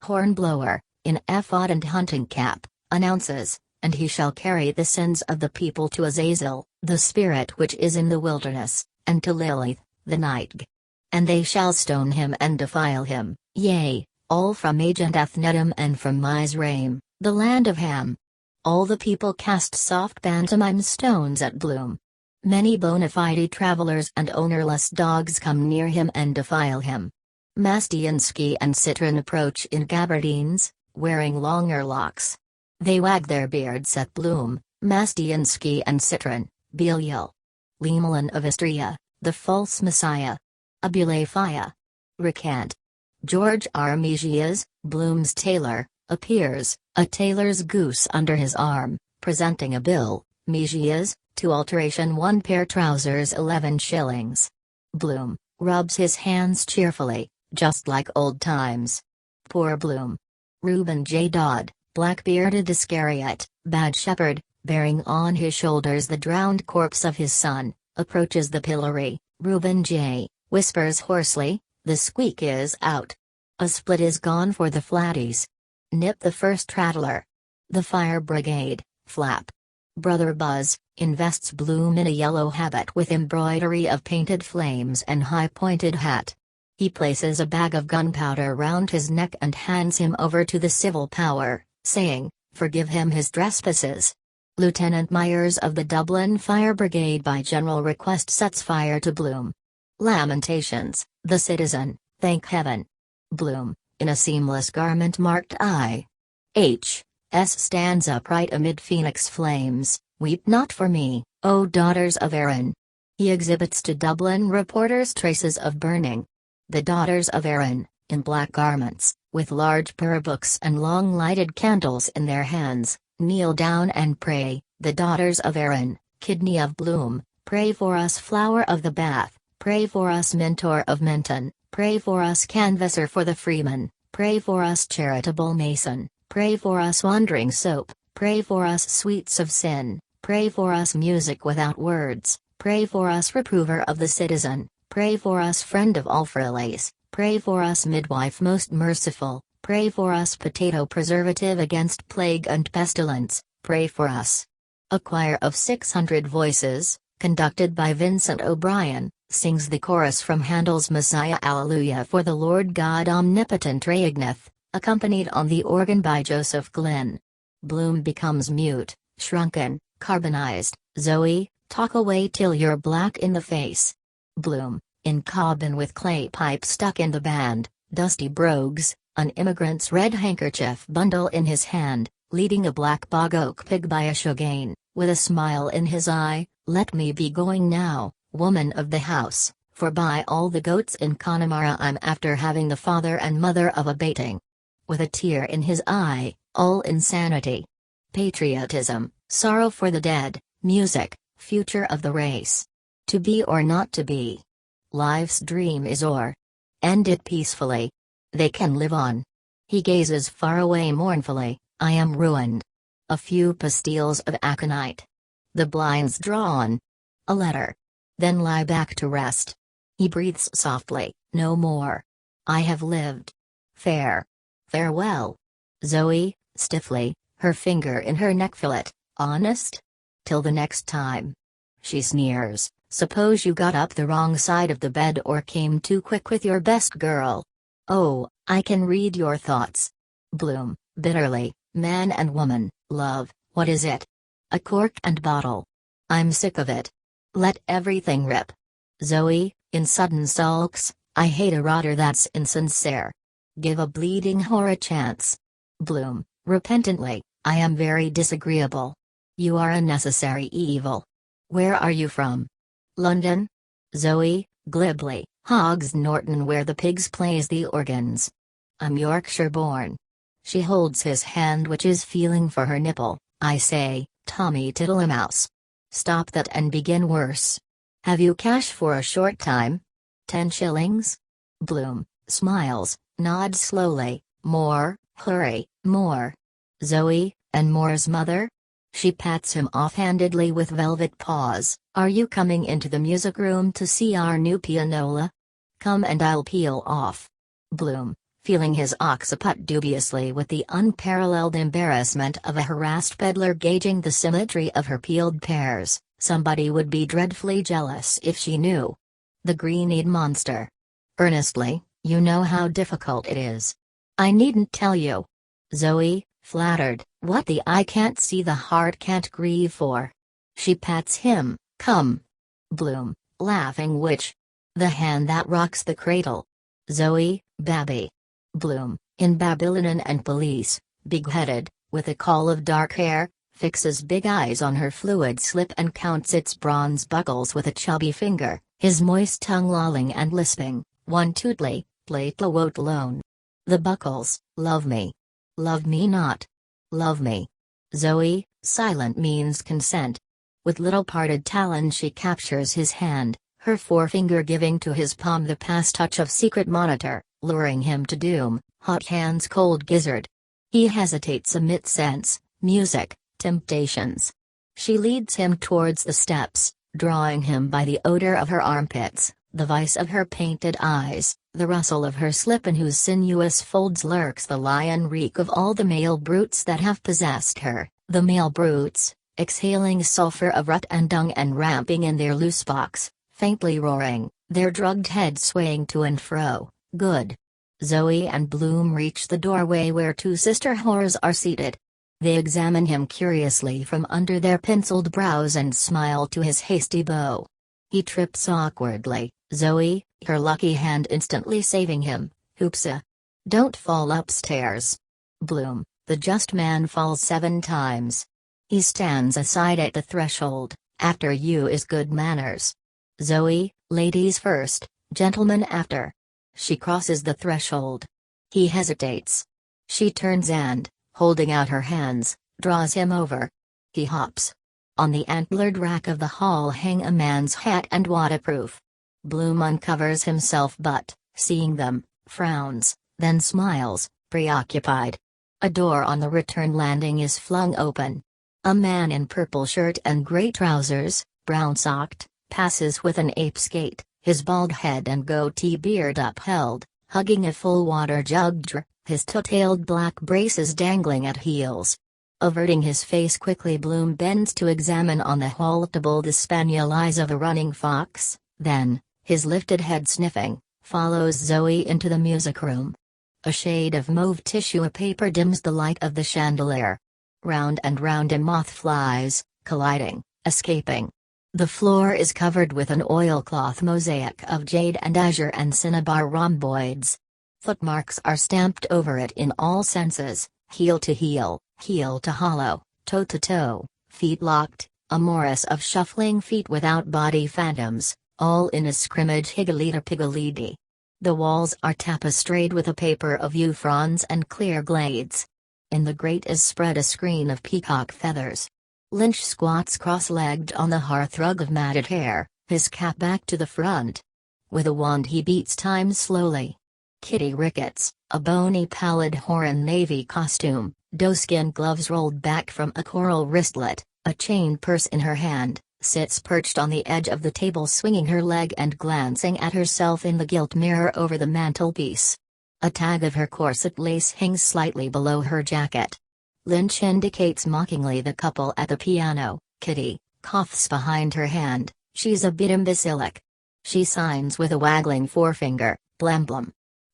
Hornblower, in ephod and hunting cap, announces, and he shall carry the sins of the people to Azazel, the spirit which is in the wilderness, and to Lilith, the night. And they shall stone him and defile him, yea, all from Agent Ethnedum and from Mizraim, the land of Ham. All the people cast soft pantomime stones at Bloom. Many bona fide travelers and ownerless dogs come near him and defile him. Mastiansky and Citron approach in gabardines, wearing longer locks. They wag their beards at Bloom, Mastiansky and Citron, Belial. Lemelin of Istria, the false messiah. Abulafia. Recant. George Armesias, Bloom's tailor, appears, a tailor's goose under his arm, presenting a bill. Mesias, to alteration 1 pair trousers 11 shillings. Bloom rubs his hands cheerfully, just like old times. Poor Bloom. Reuben J. Dodd, black-bearded Iscariot, bad shepherd, bearing on his shoulders the drowned corpse of his son, approaches the pillory. Reuben J. whispers hoarsely, the squeak is out. A split is gone for the flatties. Nip the first rattler. The fire brigade, flap. Brother Buzz, invests Bloom in a yellow habit with embroidery of painted flames and high-pointed hat. He places a bag of gunpowder round his neck and hands him over to the civil power, saying, forgive him his trespasses. Lieutenant Myers of the Dublin Fire Brigade by general request sets fire to Bloom. Lamentations, the citizen, thank heaven. Bloom, in a seamless garment marked I. H. S stands upright amid phoenix flames, weep not for me, O daughters of Erin. He exhibits to Dublin reporters traces of burning. The daughters of Erin, in black garments, with large prayer books and long lighted candles in their hands, kneel down and pray. The daughters of Erin, kidney of Bloom, pray for us flower of the Bath, pray for us mentor of Menton, pray for us canvasser for the freeman, pray for us charitable mason, pray for us wandering soap, pray for us sweets of sin, pray for us music without words, pray for us reprover of the citizen, pray for us friend of all frailties, pray for us midwife most merciful, pray for us potato preservative against plague and pestilence, pray for us. A choir of 600 voices, conducted by Vincent O'Brien, sings the chorus from Handel's Messiah Alleluia for the Lord God Omnipotent reigneth, accompanied on the organ by Joseph Glynn. Bloom becomes mute, shrunken, carbonized. Zoe, talk away till you're black in the face. Bloom, in cabin with clay pipe stuck in the band, dusty brogues, an immigrant's red handkerchief bundle in his hand, leading a black bog oak pig by a shogain, with a smile in his eye, let me be going now, woman of the house, for by all the goats in Connemara I'm after having the father and mother of a baiting. With a tear in his eye, all insanity. Patriotism, sorrow for the dead, music, future of the race. To be or not to be. Life's dream is o'er. End it peacefully. They can live on. He gazes far away mournfully, I am ruined. A few pastilles of aconite. The blinds drawn. A letter. Then lie back to rest. He breathes softly, no more. I have lived. Farewell. Zoe, stiffly, her finger in her neck fillet, honest? Till the next time. She sneers, suppose you got up the wrong side of the bed or came too quick with your best girl. Oh, I can read your thoughts. Bloom, bitterly, man and woman, love, what is it? A cork and bottle. I'm sick of it. Let everything rip. Zoe, in sudden sulks, I hate a rotter that's insincere. Give a bleeding whore a chance. Bloom, repentantly, I am very disagreeable. You are a necessary evil. Where are you from? London? Zoe, glibly, Hogs Norton where the pigs plays the organs. I'm Yorkshire born. She holds his hand which is feeling for her nipple. I say, Tommy Tiddlemouse. Stop that and begin worse. Have you cash for a short time? 10 shillings? Bloom, smiles, nods slowly, more, hurry, more. Zoe, and more's mother? She pats him offhandedly with velvet paws. Are you coming into the music room to see our new pianola? Come and I'll peel off. Bloom, feeling his occiput dubiously with the unparalleled embarrassment of a harassed peddler gauging the symmetry of her peeled pears. Somebody would be dreadfully jealous if she knew. The green-eyed monster. Earnestly, you know how difficult it is. I needn't tell you. Zoe, flattered, what the eye can't see the heart can't grieve for. She pats him, come. Bloom, laughing which? The hand that rocks the cradle. Zoe, babby. Bloom, in Babylonian and police, big-headed, with a caul of dark hair, fixes big eyes on her fluid slip and counts its bronze buckles with a chubby finger, his moist tongue lolling and lisping, one tootly, platla wot alone. The buckles, love me. Love me not. Love me. Zoe, silent means consent. With little parted talon she captures his hand, her forefinger giving to his palm the past touch of secret monitor, luring him to doom, hot hands cold gizzard. He hesitates amid sense, music, temptations. She leads him towards the steps, drawing him by the odor of her armpits, the vice of her painted eyes, the rustle of her slip in whose sinuous folds lurks the lion reek of all the male brutes that have possessed her, the male brutes, exhaling sulfur of rut and dung and ramping in their loose box, faintly roaring, their drugged heads swaying to and fro. Good. Zoe and Bloom reach the doorway where two sister whores are seated. They examine him curiously from under their penciled brows and smile to his hasty bow. He trips awkwardly, Zoe, her lucky hand instantly saving him, hoopsa. Don't fall upstairs. Bloom, the just man falls 7 times. He stands aside at the threshold, after you is good manners. Zoe, ladies first, gentlemen after. She crosses the threshold. He hesitates. She turns and, holding out her hands, draws him over. He hops. On the antlered rack of the hall hang a man's hat and waterproof. Bloom uncovers himself but, seeing them, frowns, then smiles, preoccupied. A door on the return landing is flung open. A man in purple shirt and grey trousers, brown-socked, passes with an ape's gait, his bald head and goatee beard upheld, hugging a full water jug, his two-tailed black braces dangling at heels. Averting his face quickly, Bloom bends to examine on the haltable the spaniel eyes of a running fox, then, his lifted head sniffing, follows Zoe into the music room. A shade of mauve tissue paper dims the light of the chandelier. Round and round a moth flies, colliding, escaping. The floor is covered with an oilcloth mosaic of jade and azure and cinnabar rhomboids. Footmarks are stamped over it in all senses, heel to heel, heel to hollow, toe to toe, feet locked, a morris of shuffling feet without body phantoms, all in a scrimmage higgledy-piggledy. The walls are tapestried with a paper of yew fronds and clear glades. In the grate is spread a screen of peacock feathers. Lynch squats cross-legged on the hearthrug of matted hair, his cap back to the front. With a wand he beats time slowly. Kitty Ricketts, a bony pallid whore in navy costume, doeskin gloves rolled back from a coral wristlet, a chain purse in her hand, sits perched on the edge of the table swinging her leg and glancing at herself in the gilt mirror over the mantelpiece. A tag of her corset lace hangs slightly below her jacket. Lynch indicates mockingly the couple at the piano. Kitty coughs behind her hand, she's a bit imbecilic. She signs with a waggling forefinger, blam.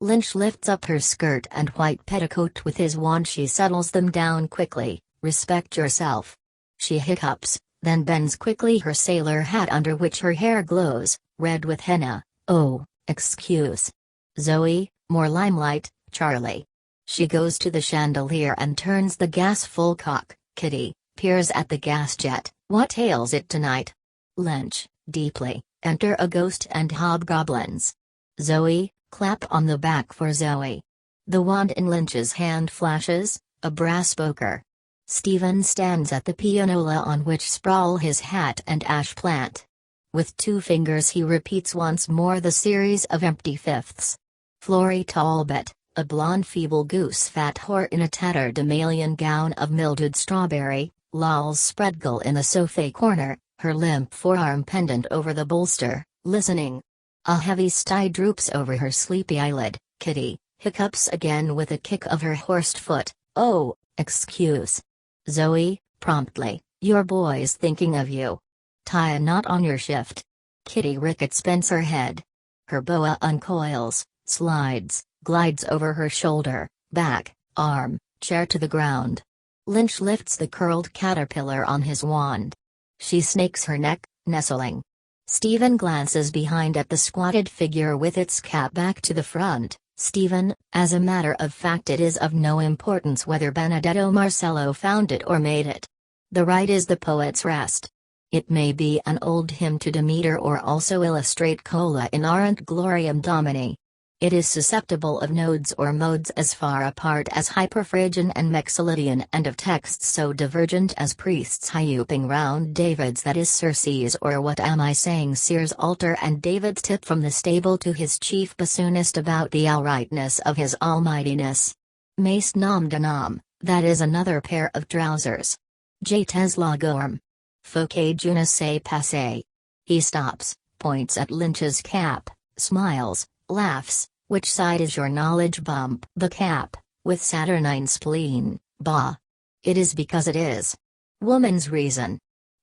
Lynch lifts up her skirt and white petticoat with his wand. She settles them down quickly, respect yourself. She hiccups, then bends quickly her sailor hat under which her hair glows, red with henna. Oh, excuse. Zoe, more limelight, Charlie. She goes to the chandelier and turns the gas full cock. Kitty, peers at the gas jet. What ails it tonight? Lynch, deeply, enter a ghost and hobgoblins. Zoe, clap on the back for Zoe. The wand in Lynch's hand flashes, a brass poker. Stephen stands at the pianola on which sprawl his hat and ash plant. With 2 fingers he repeats once more the series of empty fifths. Florrie Talbot, a blonde feeble goose-fat whore in a tattered Amalian gown of mildewed strawberry, lolls spreadgle in the sofa corner, her limp forearm pendant over the bolster, listening. A heavy sigh droops over her sleepy eyelid. Kitty hiccups again with a kick of her horsed foot. Oh, excuse. Zoe, promptly, your boy's thinking of you. Tie a knot on your shift. Kitty rickets bends her head. Her boa uncoils, slides, glides over her shoulder, back, arm, chair to the ground. Lynch lifts the curled caterpillar on his wand. She snakes her neck, nestling. Stephen glances behind at the squatted figure with its cap back to the front. Stephen, as a matter of fact it is of no importance whether Benedetto Marcello found it or made it. The right is the poet's rest. It may be an old hymn to Demeter or also illustrate cola in Aren't Gloriam Domini. It is susceptible of nodes or modes as far apart as Hyperphrygian and Mexolydian and of texts so divergent as priests hyooping round David's that is Circe's or what am I saying Sear's altar and David's tip from the stable to his chief bassoonist about the outrightness of his almightiness. Mace nom de nom, that is another pair of trousers. J'étais la gorme. Faut que je ne sais passer. He stops, points at Lynch's cap, smiles, laughs. Which side is your knowledge bump? The cap, with saturnine spleen, bah. It is because it is. Woman's reason.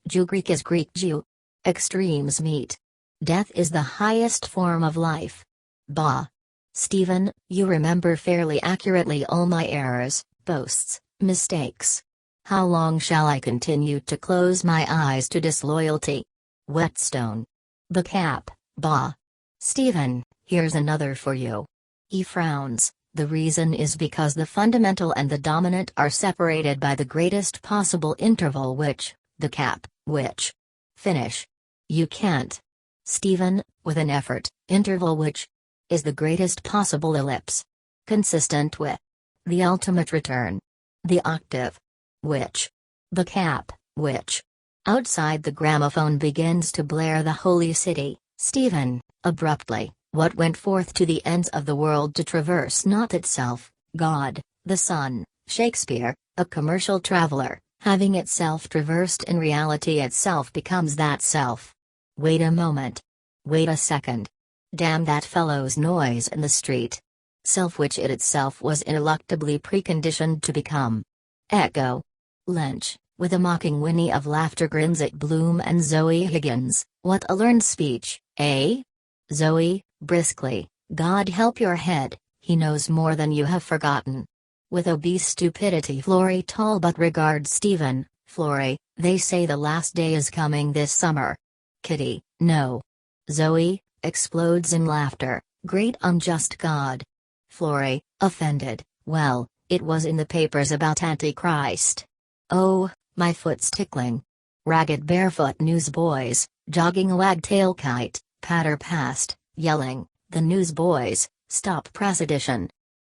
Jew Greek is Greek Jew. Extremes meet. Death is the highest form of life. Bah. Stephen, you remember fairly accurately all my errors, boasts, mistakes. How long shall I continue to close my eyes to disloyalty? Whetstone. The cap, bah. Stephen, here's another for you. He frowns. The reason is because the fundamental and the dominant are separated by the greatest possible interval which, the cap, which. Finish. You can't. Stephen, with an effort, interval which is the greatest possible ellipse. Consistent with the ultimate return. The octave. Which. The cap, which. Outside the gramophone begins to blare the Holy City. Stephen, abruptly, what went forth to the ends of the world to traverse not itself, God, the Son, Shakespeare, a commercial traveler, having itself traversed in reality itself becomes that self. Wait a moment. Wait a second. Damn that fellow's noise in the street. Self which it itself was ineluctably preconditioned to become. Echo. Lynch, with a mocking whinny of laughter grins at Bloom and Zoe Higgins. What a learned speech, eh? Zoe, briskly, God help your head, he knows more than you have forgotten. With obese stupidity Florrie Talbot regards Stephen. Florrie, they say the last day is coming this summer. Kitty, no. Zoe, explodes in laughter, great unjust God. Florrie, offended, well, it was in the papers about Antichrist. Oh, my foot's tickling. Ragged barefoot newsboys, jogging a wagtail kite, patter past, yelling, the newsboys, stop press edition.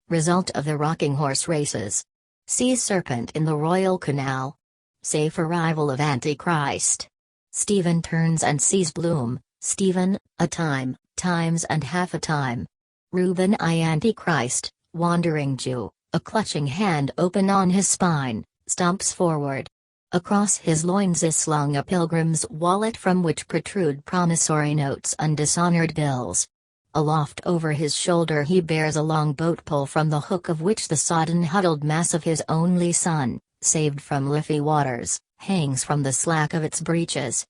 Result of the rocking horse races. Sea serpent in the Royal Canal. Safe arrival of Antichrist. Stephen turns and sees Bloom. Stephen, a time, times and half a time. Reuben I Antichrist, wandering Jew, a clutching hand open on his spine, stumps forward. Across his loins is slung a pilgrim's wallet from which protrude promissory notes and dishonored bills. Aloft over his shoulder he bears a long boat pole from the hook of which the sodden huddled mass of his only son, saved from liffey waters, hangs from the slack of its breeches.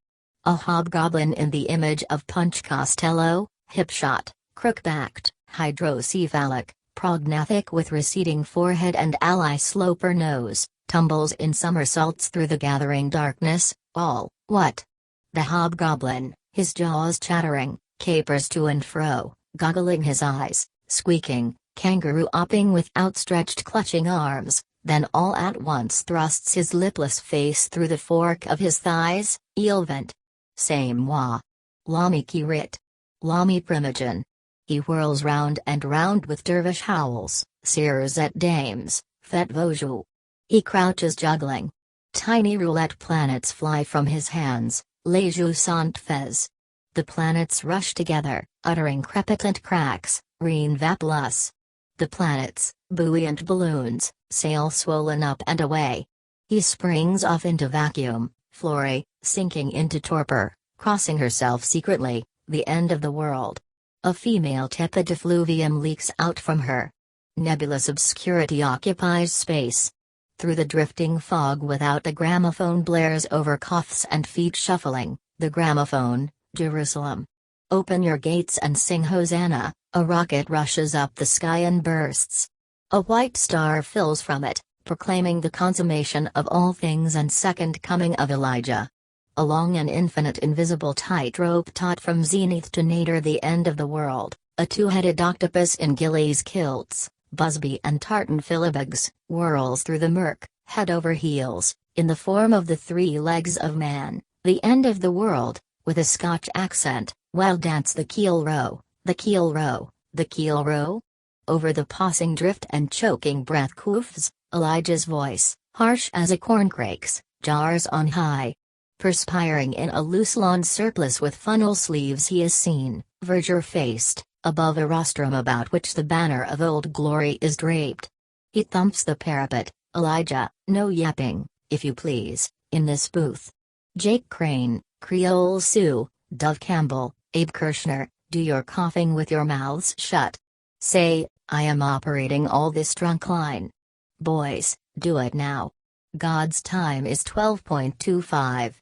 A hobgoblin in the image of Punch Costello, hip-shot, crook-backed, hydrocephalic, prognathic with receding forehead and ally sloper nose, tumbles in somersaults through the gathering darkness, all, what? The hobgoblin, his jaws chattering, capers to and fro, goggling his eyes, squeaking, kangaroo-opping with outstretched clutching arms, then all at once thrusts his lipless face through the fork of his thighs, eelvent. Same moi. Lami kirit. Lami primogen. He whirls round and round with dervish howls, sears at dames, fet vojou. He crouches juggling. Tiny roulette planets fly from his hands, les jeux sont faits. The planets rush together, uttering crepitant cracks, rien va plus. The planets, buoyant balloons, sail swollen up and away. He springs off into vacuum, Florey, sinking into torpor, crossing herself secretly, the end of the world. A female tepid effluvium leaks out from her. Nebulous obscurity occupies space. Through the drifting fog without a gramophone blares over coughs and feet shuffling, the gramophone, Jerusalem. Open your gates and sing Hosanna, a rocket rushes up the sky and bursts. A white star fills from it, proclaiming the consummation of all things and second coming of Elijah. Along an infinite invisible tightrope taut from zenith to nadir the end of the world, a two-headed octopus in gillies kilts, busby and tartan filibugs, whirls through the murk, head over heels, in the form of the three legs of man, the end of the world, with a Scotch accent, while dance the keel row, the keel row, the keel row? Over the passing drift and choking breath coufs, Elijah's voice, harsh as a corncrake's, jars on high. Perspiring in a loose lawn surplice with funnel sleeves he is seen, verdure-faced, above a rostrum about which the banner of Old Glory is draped. He thumps the parapet, Elijah, no yapping, if you please, in this booth. Jake Crane, Creole Sioux, Dove Campbell, Abe Kirshner, do your coughing with your mouths shut. Say, I am operating all this trunk line. Boys, do it now. God's time is 12.25.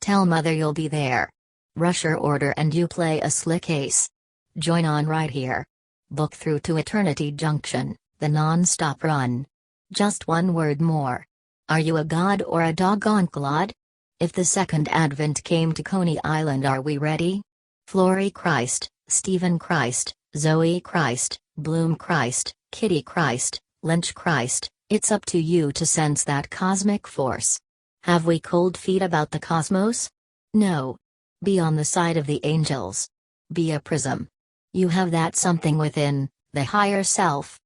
Tell mother you'll be there. Rush her order and you play a slick ace. Join on right here. Book through to Eternity Junction, the non-stop run. Just one word more. Are you a god or a doggone clod? If the second advent came to Coney Island, are we ready? Florey Christ, Stephen Christ, Zoe Christ, Bloom Christ, Kitty Christ, Lynch Christ, it's up to you to sense that cosmic force. Have we cold feet about the cosmos? No. Be on the side of the angels. Be a prism. You have that something within, the higher self,